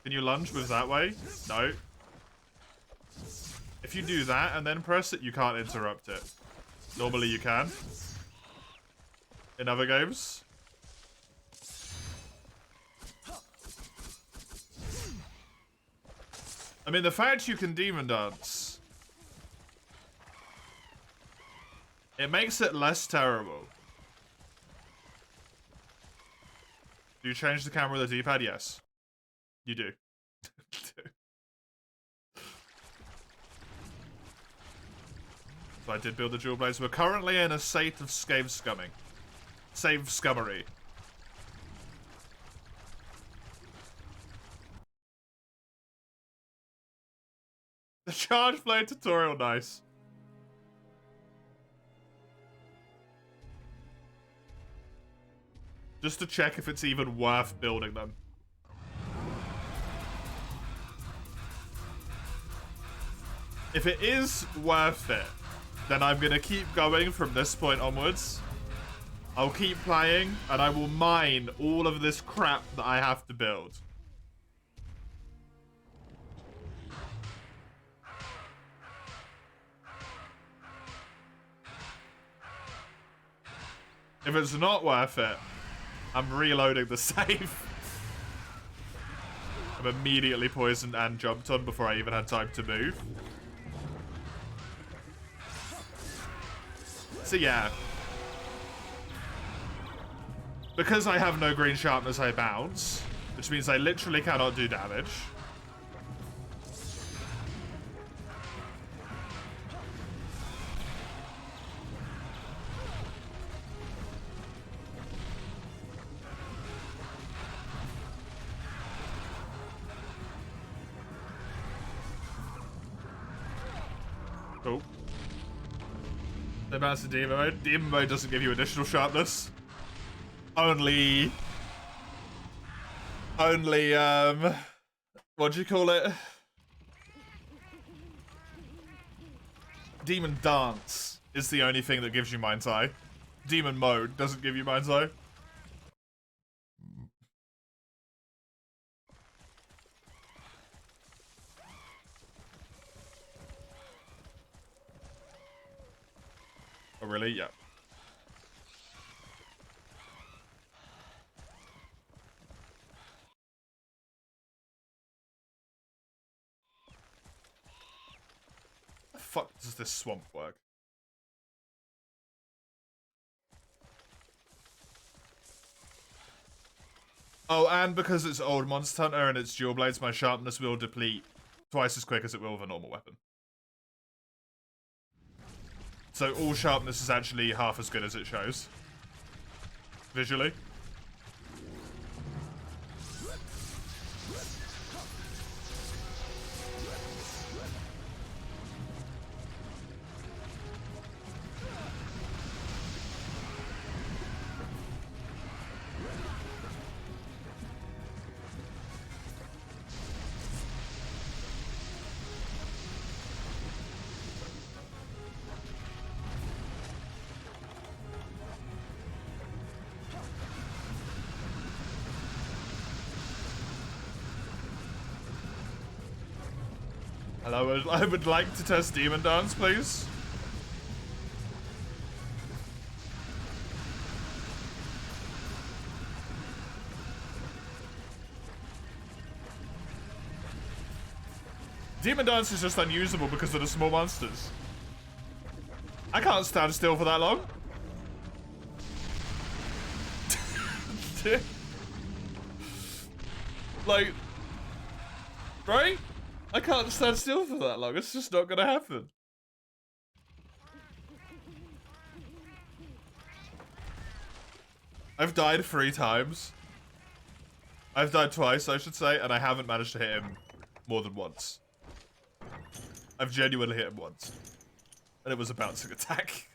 Can you lunge with that way? No. If you do that and then press it, you can't interrupt it. Normally you can. In other games. I mean, the fact you can demon dance, it makes it less terrible. Do you change the camera with the D-pad? Yes. You do. So I did build the dual blades. We're currently in a state of scave scumming. Save scummery. The charge blade tutorial, nice. Just to check if it's even worth building them. If it is worth it, then I'm gonna keep going from this point onwards. I'll keep playing, and I will mine all of this crap that I have to build. If it's not worth it, I'm reloading the save. I'm immediately poisoned and jumped on before I even had time to move. So yeah. Because I have no green sharpness, I bounce, which means I literally cannot do damage. Cool. No bounce to demon mode. Demon mode doesn't give you additional sharpness. Only, what do you call it? Demon Dance is the only thing that gives you Mind's Eye. Demon Mode doesn't give you Mind's Eye. Oh, really? Yeah. How the fuck does this swamp work? Oh, and because it's old Monster Hunter and it's dual blades, my sharpness will deplete twice as quick as it will with a normal weapon. So all sharpness is actually half as good as it shows. Visually. Hello, I would like to test Demon Dance, please. Demon Dance is just unusable because of the small monsters. I can't stand still for that long. Like, right? I can't stand still for that long. It's just not gonna happen. I've died 3 times. I've died twice, I should say, and I haven't managed to hit him more than once. I've genuinely hit him once. And it was a bouncing attack.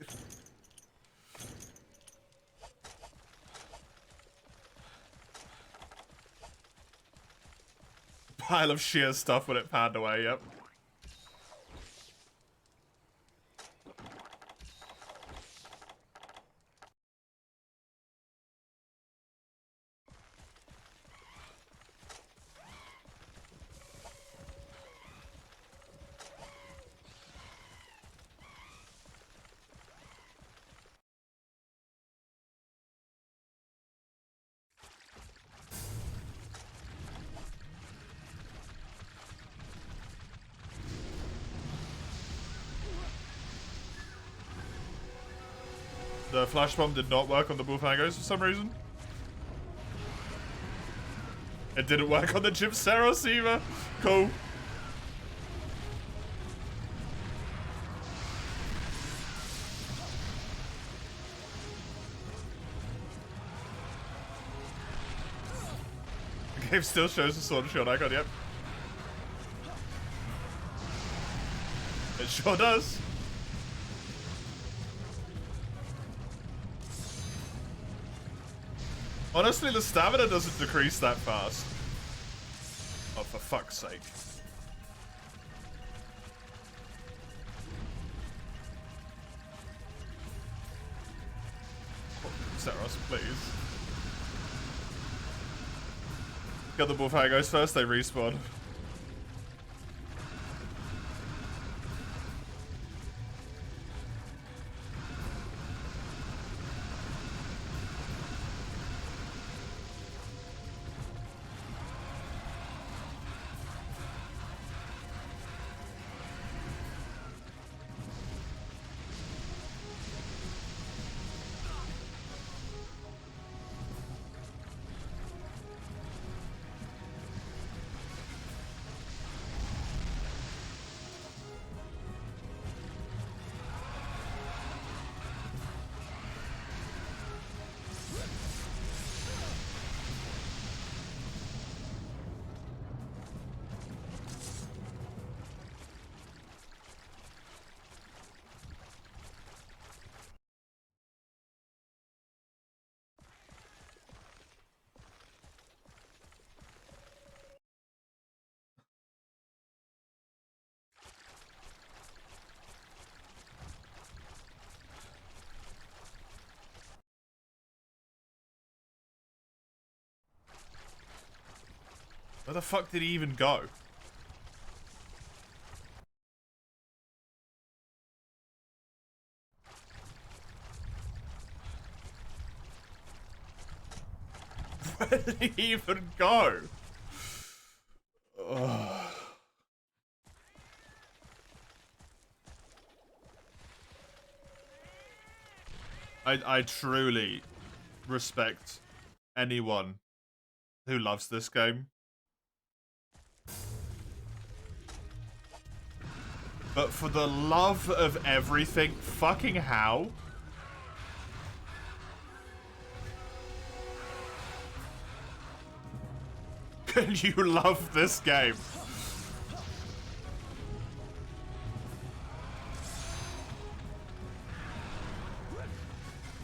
Pile of sheer stuff when it panned away, yep. The flash bomb did not work on the Bullfangos for some reason. It didn't work on the Gypceros either. Cool. Game still shows the sword and shield icon, yep. It sure does. Honestly, the stamina doesn't decrease that fast. Oh, for fuck's sake. Seros, please. Get the bullfangos first, they respawn. Where the fuck did he even go? Where did he even go? Ugh. I truly respect anyone who loves this game. But for the love of everything, fucking how? Can you love this game?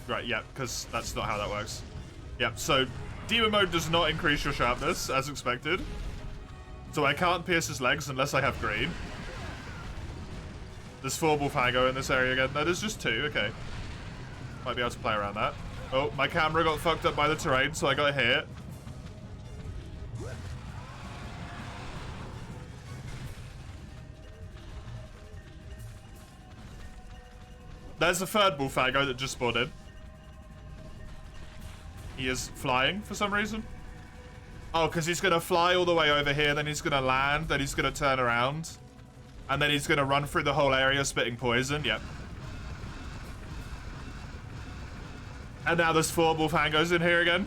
Right, yeah, because that's not how that works. Yep, so demon mode does not increase your sharpness, as expected. So I can't pierce his legs unless I have green. There's 4 Bullfango in this area again. No, there's just 2, okay. Might be able to play around that. Oh, my camera got fucked up by the terrain, so I got hit. There's a 3rd Bullfango that just spawned in. He is flying for some reason. Oh, because he's going to fly all the way over here, then he's going to land, then he's going to turn around. And then he's going to run through the whole area spitting poison. Yep. And now there's 4 Bullfangos in here again.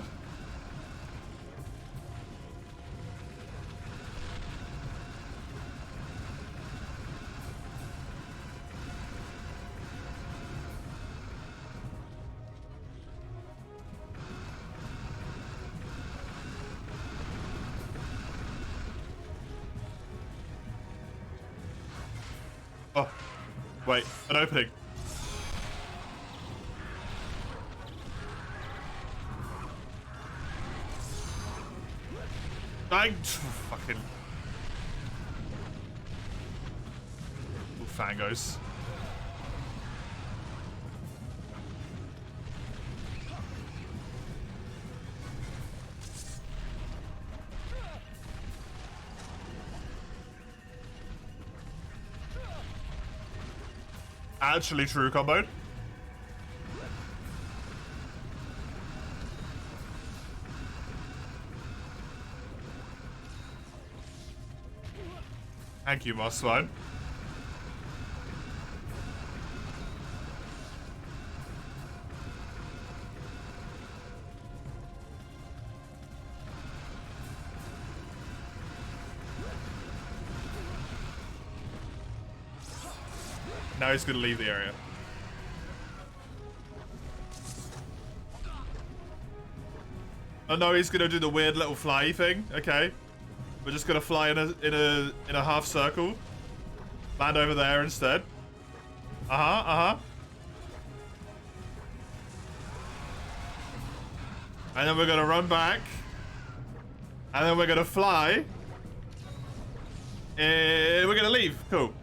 Oh, wait, an opening. Fucking Fangos. Actually true combo. Thank you, Moss Swine. Now he's gonna leave the area. Oh no, he's gonna do the weird little fly thing. Okay. We're just gonna fly in a half circle. Land over there instead. And then we're gonna run back. And then we're gonna fly. And we're gonna leave. Cool.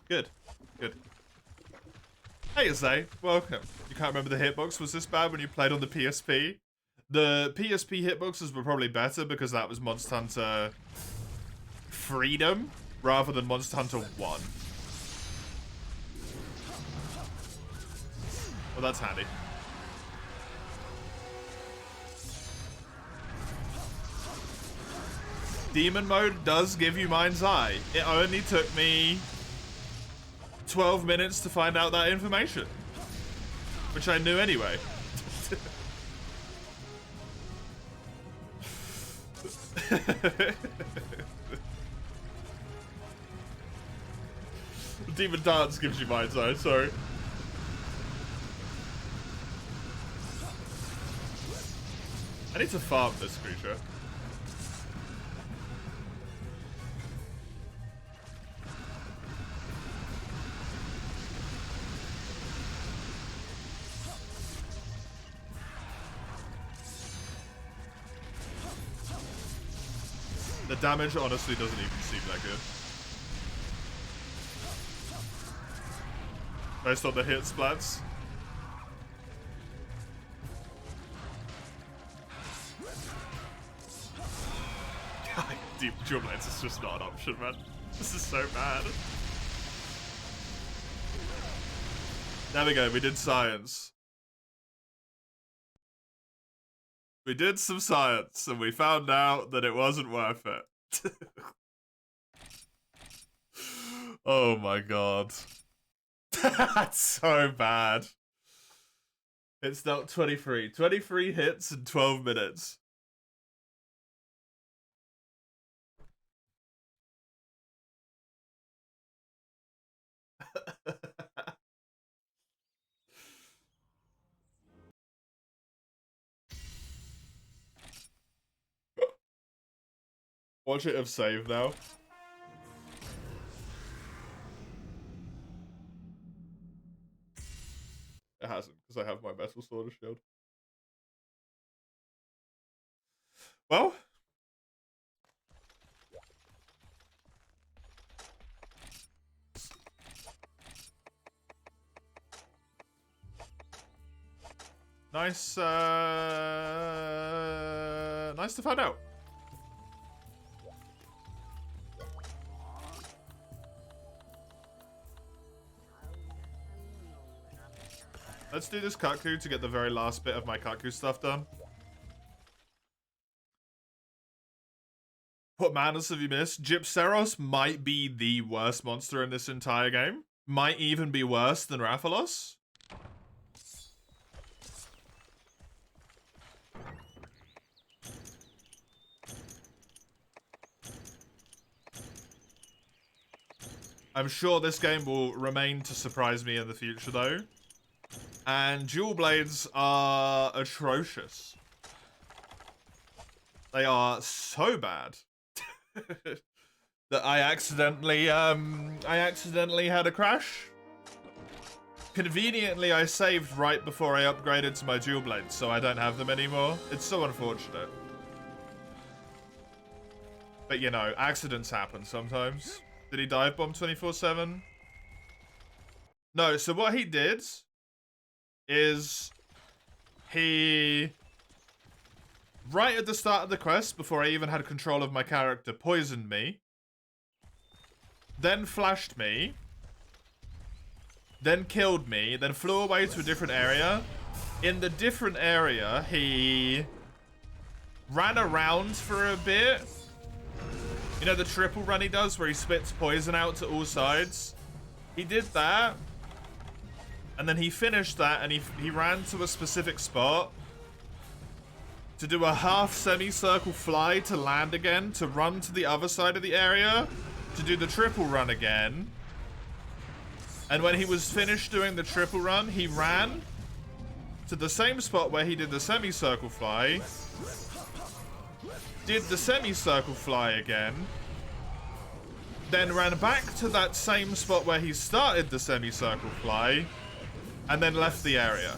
Good. Good. Hey, Zay. Welcome. You can't remember the hitbox was this bad when you played on the PSP? The PSP hitboxes were probably better because that was Monster Hunter Freedom rather than Monster Hunter 1. Well, that's handy. Demon mode does give you Mind's Eye. It only took me 12 minutes to find out that information, which I knew anyway. Demon Dance gives you Mind's Eye, sorry. I need to farm this creature. The damage honestly doesn't even seem that good. Based on the hit splats. God, deep dual blades is just not an option, man. This is so bad. There we go, we did science. We did some science, and we found out that it wasn't worth it. Oh my god. That's so bad. It's dealt 23. 23 hits in 12 minutes. Watch it have saved now. It hasn't, because I have my Metal Sword Shield. Well. Nice, nice to find out. Let's do this Kaku to get the very last bit of my Kaku stuff done. What madness have you missed? Gypceros might be the worst monster in this entire game. Might even be worse than Rathalos. I'm sure this game will remain to surprise me in the future, though. And dual blades are atrocious. They are so bad that I accidentally had a crash. Conveniently, I saved right before I upgraded to my dual blades, so I don't have them anymore. It's so unfortunate. But you know, accidents happen sometimes. Did he dive bomb 24/7? No, so what he did is he, right at the start of the quest, before I even had control of my character, poisoned me, then flashed me, then killed me, then flew away to a different area. In the different area, he ran around for a bit. You know the triple run he does where he spits poison out to all sides? He did that. And then he finished that and he ran to a specific spot. to do a half semicircle fly to land again, to run to the other side of the area, to do the triple run again. And when he was finished doing the triple run, he ran to the same spot where he did the semicircle fly, did the semicircle fly again, then ran back to that same spot where he started the semicircle fly, and then left the area.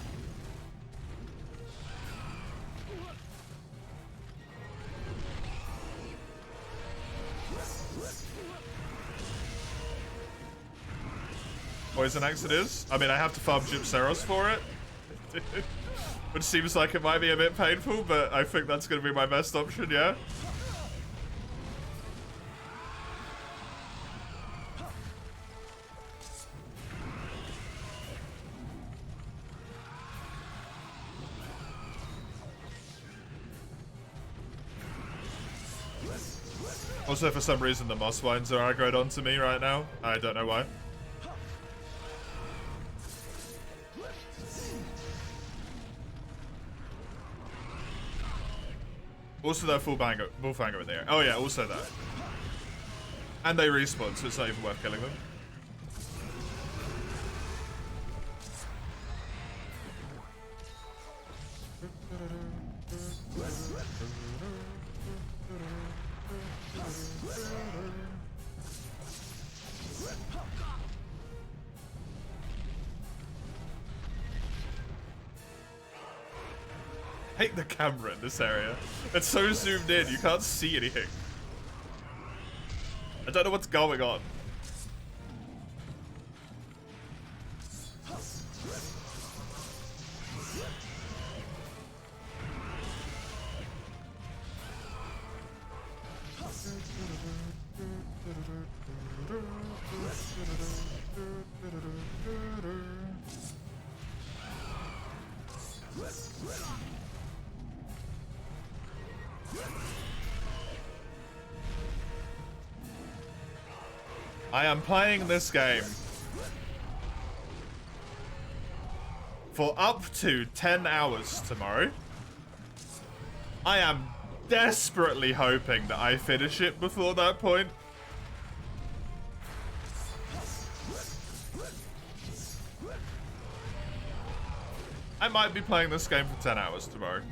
Poison Axe it is. I mean, I have to farm Gypceros for it. Which seems like it might be a bit painful, but I think that's going to be my best option, yeah? Also, for some reason, the Moss Wines are aggroed onto me right now. I don't know why. Also, they're full fanger in there. Oh yeah, also that. And they respawn, so it's not even worth killing them. I hate the camera in this area. It's so zoomed in, you can't see anything. I don't know what's going on. I am playing this game for up to 10 hours tomorrow. I am desperately hoping that I finish it before that point. I might be playing this game for 10 hours tomorrow.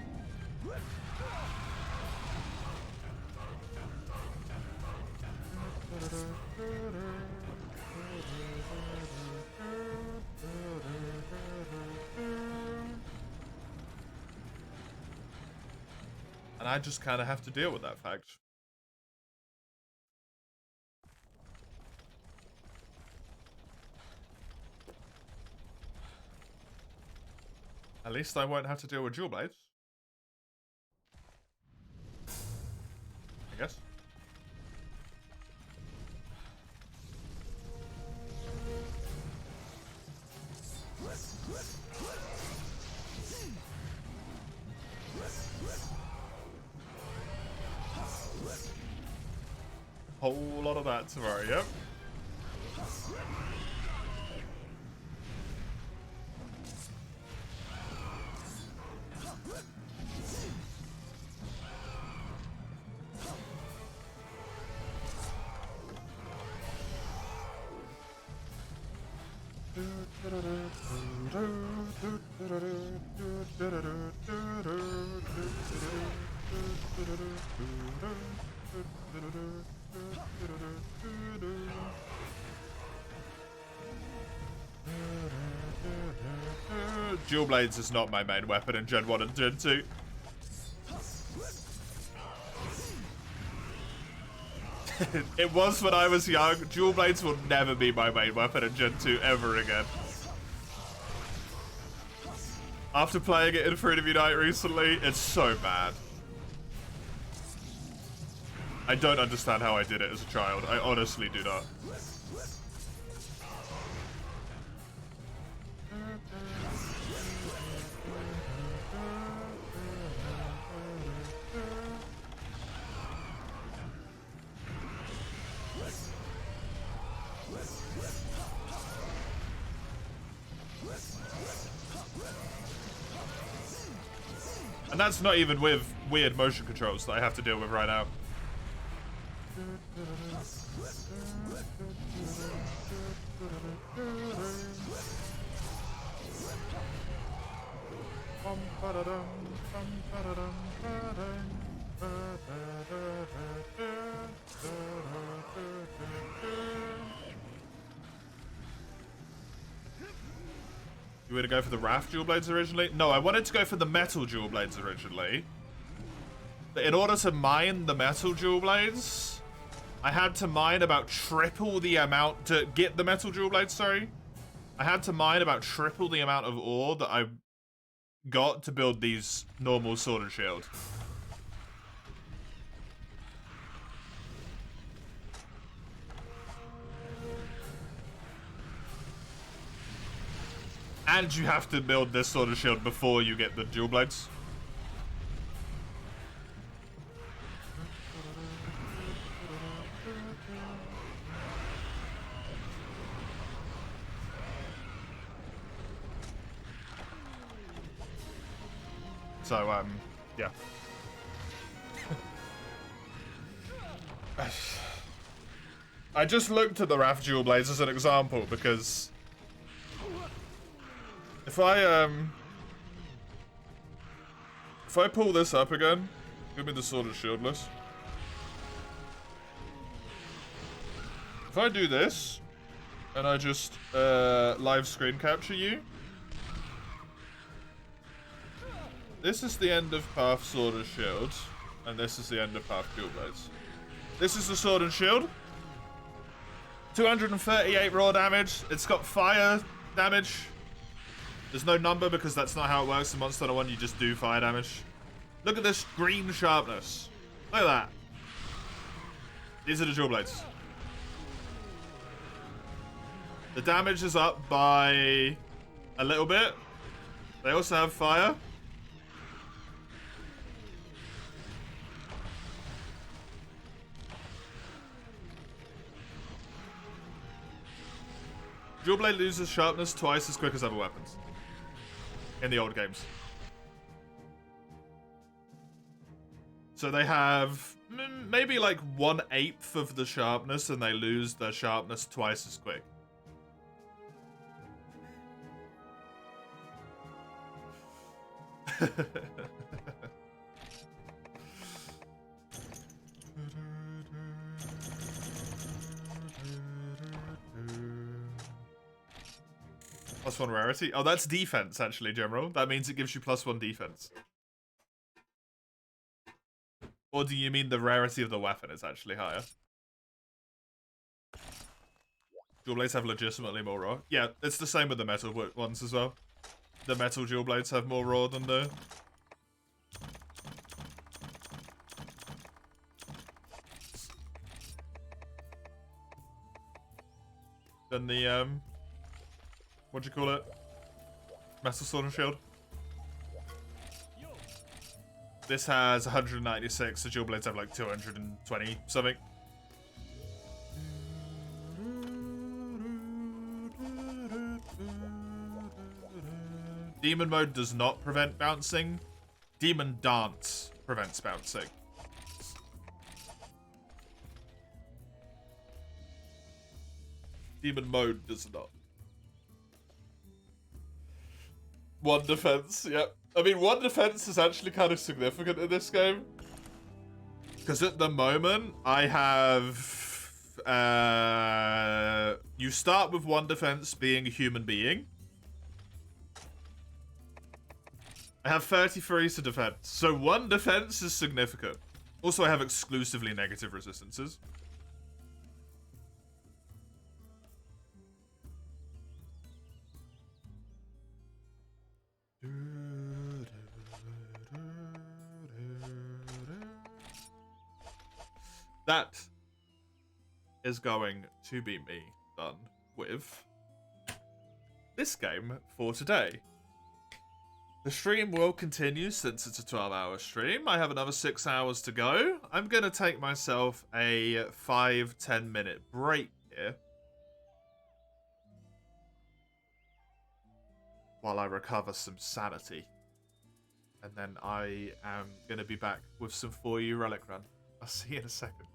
And I just kind of have to deal with that fact. At least I won't have to deal with Jewel Blades. I guess. Whole lot of that tomorrow, yep. Dual Blades is not my main weapon in Gen 1 and Gen 2. It was when I was young. Dual Blades will never be my main weapon in Gen 2 ever again. After playing it in Freedom Unite recently, it's so bad. I don't understand how I did it as a child. I honestly do not. And that's not even with weird motion controls that I have to deal with right now. You were to go for the Wrath Dual Blades originally? No, I wanted to go for the Metal Dual Blades originally. But in order to mine the Metal Dual Blades, I had to mine about triple the amount to get the Metal Dual Blades, sorry. I had to mine about triple the amount of ore that I got to build these normal Sword and Shield. And you have to build this Sword and Shield before you get the Dual Blades. So, yeah. I just looked at the Wrath Dual Blades as an example because if I pull this up again, give me the Sword and Shieldless. If I do this and I just live screen capture you, this is the end of Path Sword and Shield, and this is the end of Path Dual Blades. This is the Sword and Shield. 238 raw damage. It's got fire damage. There's no number because that's not how it works in Monster Hunter 1. You just do fire damage. Look at this green sharpness. Look at that. These are the Dual Blades. The damage is up by a little bit. They also have fire. Dual Blade loses sharpness twice as quick as other weapons in the old games. So they have maybe like 1/8 of the sharpness and they lose their sharpness twice as quick. +1 rarity? Oh, that's defense, actually, General. That means it gives you +1 defense. Or do you mean the rarity of the weapon is actually higher? Dual Blades have legitimately more raw. Yeah, it's the same with the metal ones as well. The metal Dual Blades have more raw than the... What do you call it? Metal Sword and Shield. This has 196, the Dual Blades have like 220 something. Demon mode does not prevent bouncing. Demon dance prevents bouncing. Demon mode does not. 1 defense, yep. I mean, 1 defense is actually kind of significant in this game. Because at the moment, I have... you start with 1 defense being a human being. I have 33 to defense. So 1 defense is significant. Also, I have exclusively negative resistances. That is going to be me done with this game for today. The stream will continue since it's a 12-hour stream. I have another 6 hours to go. I'm going to take myself a 5-10 minute break here while I recover some sanity and then I am going to be back with some For You Relic Run. I'll see you in a second.